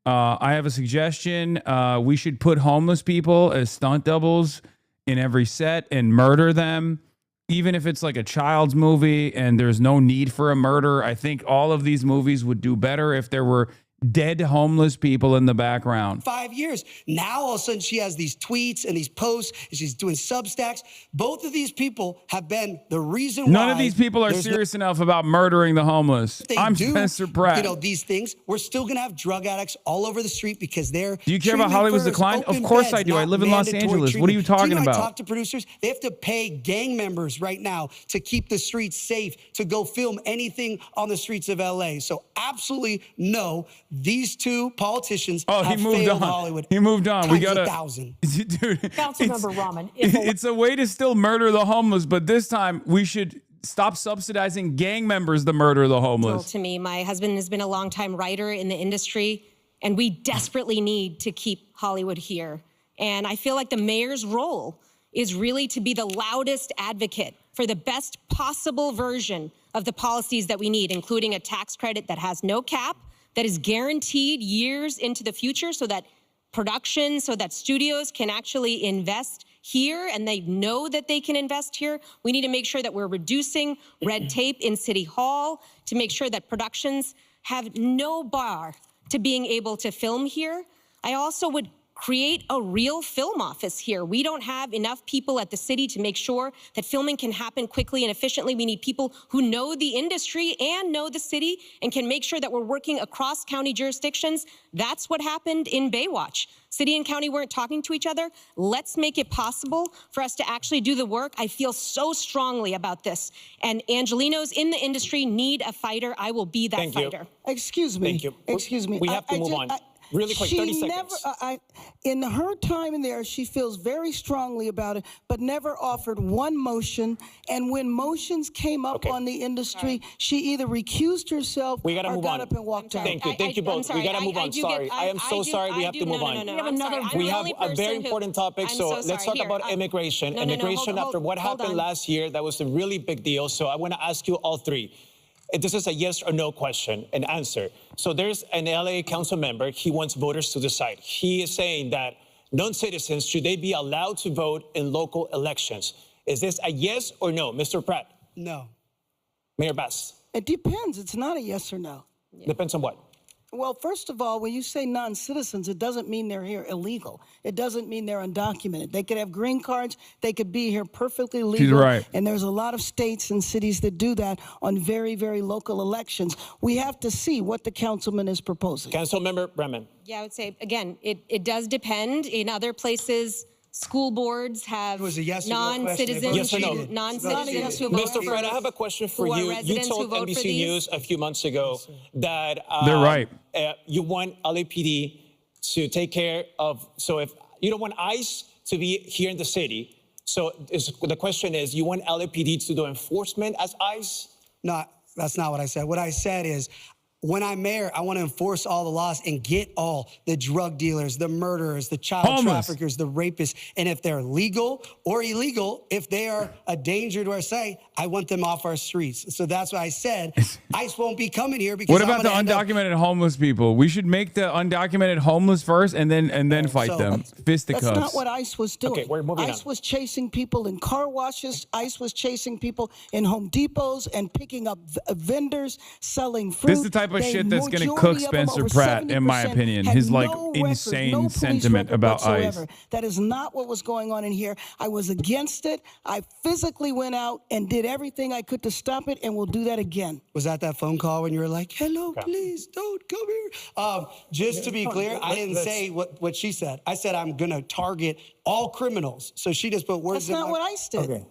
I have a suggestion. We should put homeless people as stunt doubles in every set and murder them, even if it's like a child's movie and there's no need for a murder. I think all of these movies would do better if there were dead homeless people in the background. 5 years. Now, all of a sudden, she has these tweets and these posts, and she's doing Substacks. Both of these people have been the reason why. None of these people are serious enough about murdering the homeless. I'm Spencer Pratt. You know, these things, we're still going to have drug addicts all over the street because they're. Do you care about Hollywood's decline? Of course I do. I live in Los Angeles. What are you talking about? I talk to producers. They have to pay gang members right now to keep the streets safe, to go film anything on the streets of LA. So absolutely no. These two politicians have failed Hollywood. He moved on. We got a thousand. Dude, Councilmember Rahman. It's a way to still murder the homeless, but this time we should stop subsidizing gang members to murder the homeless. To me, my husband has been a longtime writer in the industry, and we desperately need to keep Hollywood here. And I feel like the mayor's role is really to be the loudest advocate for the best possible version of the policies that we need, including a tax credit that has no cap, that is guaranteed years into the future so that production, so that studios can actually invest here and they know that they can invest here. We need to make sure that we're reducing red tape in City Hall to make sure that productions have no bar to being able to film here. I also would create a real film office here. We don't have enough people at the city to make sure that filming can happen quickly and efficiently. We need people who know the industry and know the city and can make sure that we're working across county jurisdictions. That's what happened in Baywatch. City and county weren't talking to each other. Let's make it possible for us to actually do the work. I feel so strongly about this. And Angelinos in the industry need a fighter. I will be that fighter. Excuse me. Thank you. Excuse me. We have to move on. Really quick, 30 seconds. In her time in there, she feels very strongly about it, but never offered one motion. And when motions came up on the industry, she either recused herself or got up and walked out. Thank you. Thank you both. We got to move on. Sorry. I am so sorry. We have to move on. We have a very important topic. So let's talk about immigration. Immigration after what happened last year, that was a really big deal. So I want to ask you all three. This is a yes or no question and answer. So there's an LA council member. He wants voters to decide. He is saying that non-citizens, should they be allowed to vote in local elections? Is this a yes or no? Mr. Pratt? No. Mayor Bass? It depends. It's not a yes or no. Depends on what? Well, first of all, when you say non-citizens, it doesn't mean they're here illegal. It doesn't mean they're undocumented. They could have green cards. They could be here perfectly legal. She's right. And there's a lot of states and cities that do that on very, very local elections. We have to see what the councilman is proposing. Councilmember Bremen. Yeah, I would say, again, it does depend. In other places, school boards have non-citizens. Yes or no? Non-citizens who vote Mr. Pratt, I have a question for you. You told NBC News a few months ago that they're right. You want LAPD to take care of. So if you don't want ICE to be here in the city, so the question is, you want LAPD to do enforcement as ICE? Not. That's not what I said. What I said is, when I'm mayor, I want to enforce all the laws and get all the drug dealers, the murderers, the child traffickers, the rapists. And if they're legal or illegal, if they are a danger to our society, I want them off our streets. So that's why I said ICE won't be coming here because what about the undocumented homeless people? We should make the undocumented homeless first and then fight them. Fisticuffs. That's not what ICE was doing. Okay, we're moving ICE on. was chasing people in car washes. ICE was chasing people in Home Depots and picking up vendors selling fruit. This is the type of shit that's going to cook Spencer Pratt, in my opinion. His like insane sentiment about ICE. That is not what was going on in here. I was against it. I physically went out and did everything I could to stop it, and we'll do that again. Was that phone call when you were like, hello, please don't come here? Just to be clear, I didn't say what she said. I said I'm going to target all criminals. So she just put words in my... That's not what ICE did. Okay.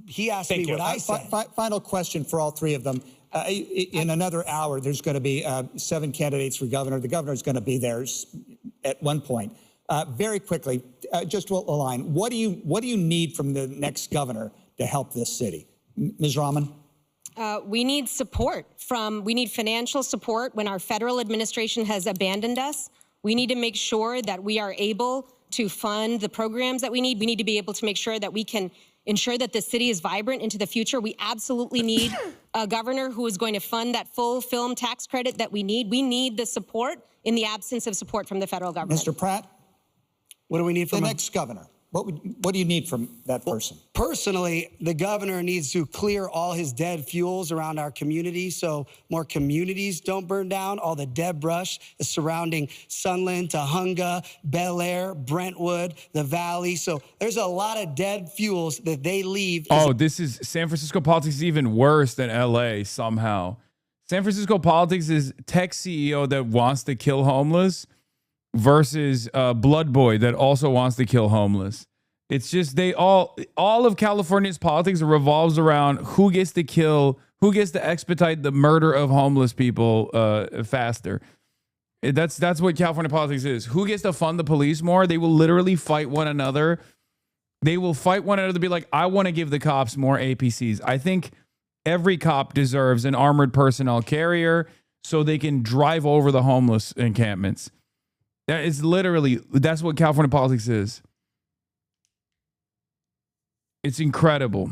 He asked me what I said. Final question for all three of them. In another hour, there's going to be 7 candidates for governor. The governor's going to be there at one point. Very quickly, just to align, what do you need from the next governor to help this city? Ms. Rahman? We need support we need financial support when our federal administration has abandoned us. We need to make sure that we are able to fund the programs that we need. We need to be able to make sure that we can ensure that the city is vibrant into the future. We absolutely need a governor who is going to fund that full film tax credit that we need. We need the support in the absence of support from the federal government. Mr. Pratt? What do we need from the next governor? What do you need from that person? Personally, the governor needs to clear all his dead fuels around our community so more communities don't burn down. All the dead brush is surrounding Sunland, Tahunga, Bel Air, Brentwood, the Valley. So there's a lot of dead fuels that they leave. Oh, this is San Francisco politics is even worse than LA somehow. San Francisco politics is tech CEO that wants to kill homeless versus Blood Boy that also wants to kill homeless. It's just all of California's politics revolves around who gets to expedite the murder of homeless people faster. That's what California politics is. Who gets to fund the police more? They will literally fight one another. They will fight one another to be like, I want to give the cops more APCs. I think every cop deserves an armored personnel carrier so they can drive over the homeless encampments. That's what California politics is. It's incredible.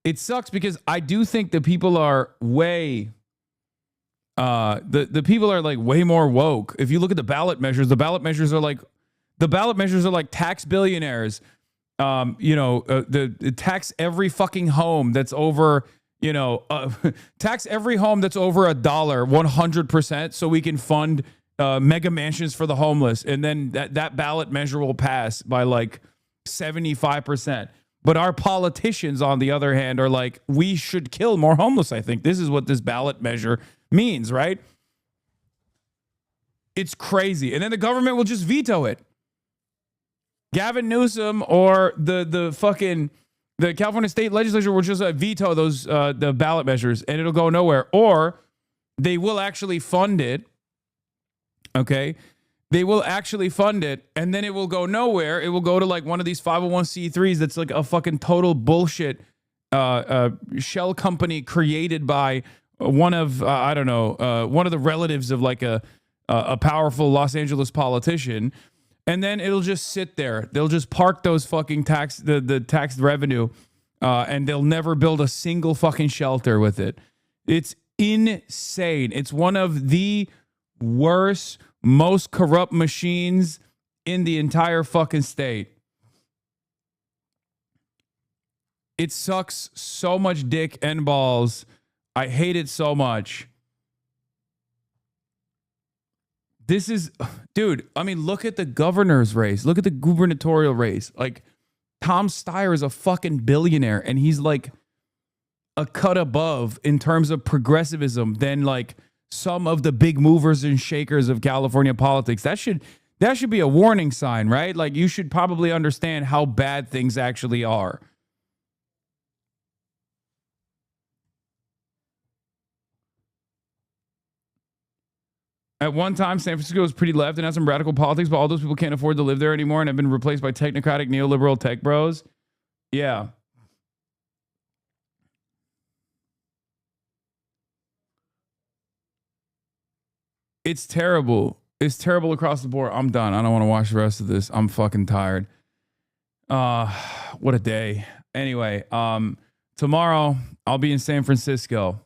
It sucks because I do think the people are way, the people are like way more woke. If you look at the ballot measures are like tax billionaires. The tax every fucking home that's over, tax every home that's over $1, 100%, so we can fund mega mansions for the homeless, and then that ballot measure will pass by like 75%. But our politicians, on the other hand, are like, we should kill more homeless. I think this is what this ballot measure means, right? It's crazy. And then the government will just veto it. Gavin Newsom or the California state legislature will just veto those the ballot measures, and it'll go nowhere. Or they will actually fund it. Okay, they will actually fund it, and then it will go nowhere. It will go to like one of these 501c3s that's like a fucking total bullshit shell company created by one of one of the relatives of like a powerful Los Angeles politician. And then it'll just sit there. They'll just park those fucking the tax revenue, and they'll never build a single fucking shelter with it. It's insane. It's one of the worst, most corrupt machines in the entire fucking state. It sucks so much dick and balls. I hate it so much. This is, dude, I mean, look at the governor's race. Look at the gubernatorial race. Like, Tom Steyer is a fucking billionaire, and he's like a cut above in terms of progressivism than like some of the big movers and shakers of California politics. That should be a warning sign, right? Like, you should probably understand how bad things actually are. At one time, San Francisco was pretty left and had some radical politics, but all those people can't afford to live there anymore and have been replaced by technocratic neoliberal tech bros. Yeah. It's terrible. It's terrible across the board. I'm done. I don't want to watch the rest of this. I'm fucking tired. What a day. Anyway, tomorrow I'll be in San Francisco,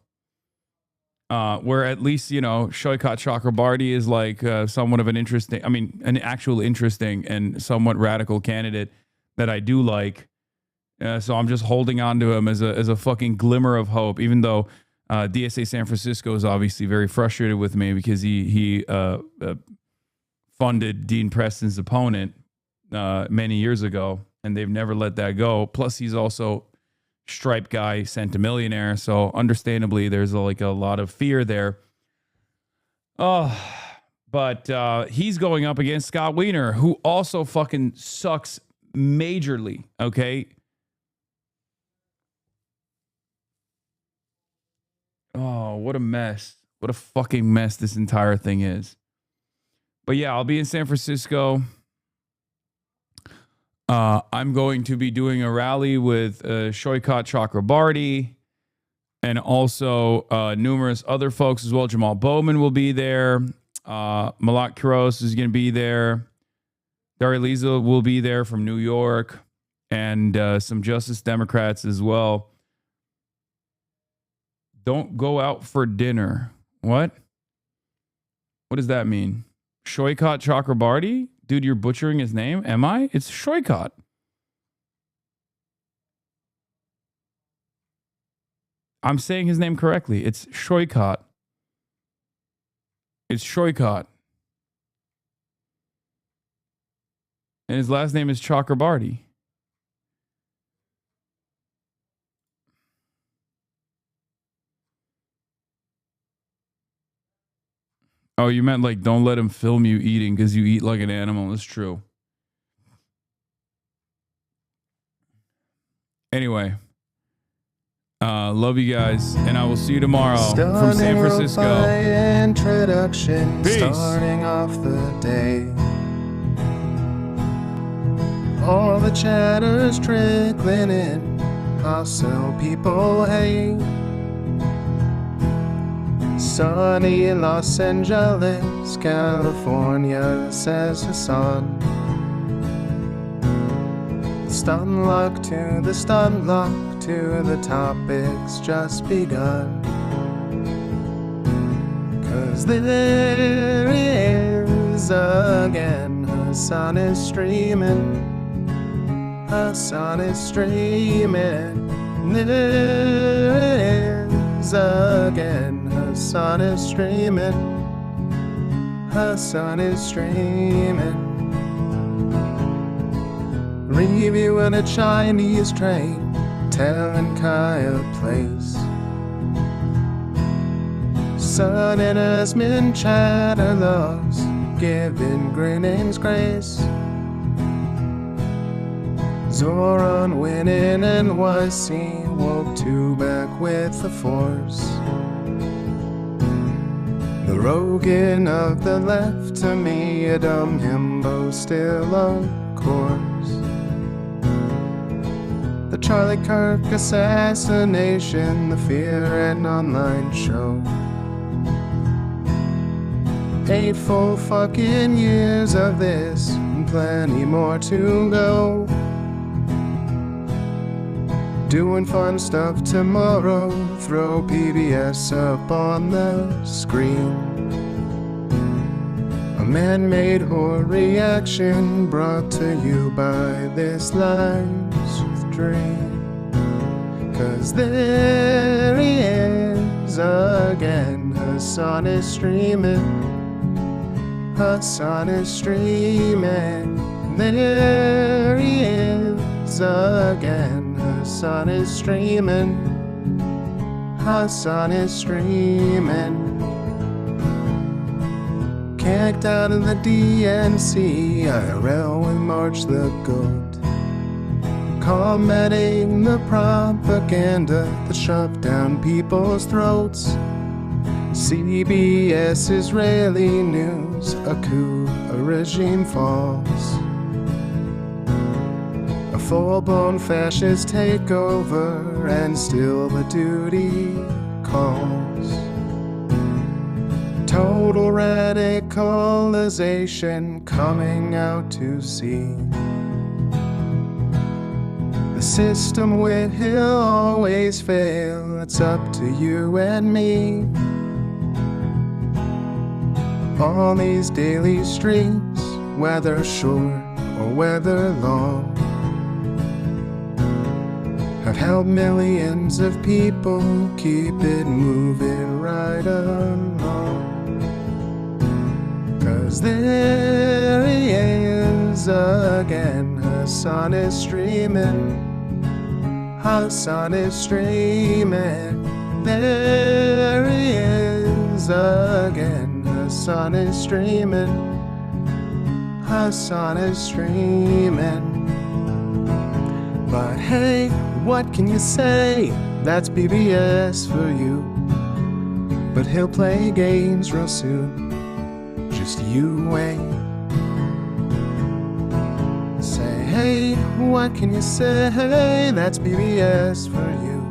where at least, you know, Shoykat Chakrabarti is like somewhat of an interesting, I mean, an actual interesting and somewhat radical candidate that I do like. So I'm just holding on to him as a fucking glimmer of hope, even though DSA San Francisco is obviously very frustrated with me because he funded Dean Preston's opponent many years ago, and they've never let that go. Plus, he's also Stripe guy, centimillionaire, so understandably, there's like a lot of fear there. Oh, but he's going up against Scott Wiener, who also fucking sucks majorly. Okay. Oh, what a mess. What a fucking mess this entire thing is. But yeah, I'll be in San Francisco. I'm going to be doing a rally with Shoykat Chakrabarti and also numerous other folks as well. Jamal Bowman will be there. Malak Kiros is going to be there. Dari Liza will be there from New York, and some Justice Democrats as well. Don't go out for dinner. What? What does that mean? Shoykat Chakrabarti? Dude, you're butchering his name. Am I? It's Shoykat. I'm saying his name correctly. It's Shoykat. It's Shoykat. And his last name is Chakrabarti. Oh, you meant like don't let him film you eating because you eat like an animal. It's true. Anyway, love you guys, and I will see you tomorrow from San Francisco. Introduction, Peace. starting off the day. All the chatter's trickling in. I'll sell people hay. Sunny Los Angeles, California, says Hasan. Stun luck to the stun luck to the topics just begun. 'Cause there he is again. Hasan is streaming. Hasan is streaming. There is again. Hasan is streaming. Hasan is streaming. Reviewing a Chinese train, telling Kaya place. Sun and Asmin chatter loves, giving grinning's grace. Zohran winning NYC, woke two back with the force. The Rogan of the left, to me a dumb himbo still of course. The Charlie Kirk assassination, the Fear and Online show. 8 full fucking years of this, and plenty more to go. Doing fun stuff tomorrow, throw PBS up on the screen. A man-made horror reaction brought to you by this life's dream. 'Cause there he is again, Hasan is streaming. Hasan is streaming. There he is again. Hasan is streaming. Hasan is streaming. Kicked out of the DNC, IRL with March the Goat. Combating the propaganda that shoved down people's throats. CBS Israeli news, a coup, a regime falls. A full-blown fascist takeover, and still the duty calls. total radicalization coming out to sea. The system will always fail, it's up to you and me. On these daily streets, whether short or whether long, have helped millions of people keep it moving right along. 'Cause there he is again, Hasan is streaming, Hasan is streaming. There he is again, Hasan is streaming, Hasan is streaming. But hey, what can you say? That's BBS for you. But he'll play games real soon, just you wait. Say, hey, what can you say? That's BBS for you.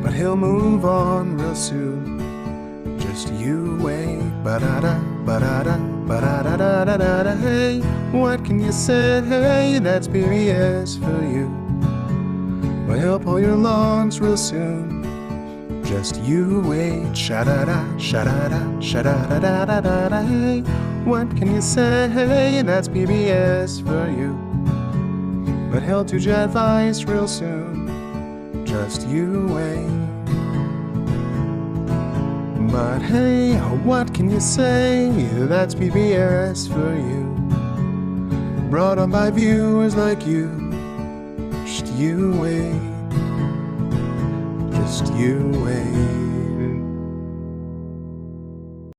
But he'll move on real soon, just you wait. Ba-da-da, ba-da-da, ba-da-da-da-da-da. Hey, what can you say? That's BBS for you. But he'll pull your lungs real soon, just you wait. Sha-da-da, sha-da-da, sha-da-da-da-da-da. Hey, what can you say? That's BBS for you. But he'll do jet advice real soon, just you wait. But hey, what can you say? That's BBS for you. Brought on by viewers like you, just you wait. Just you wait.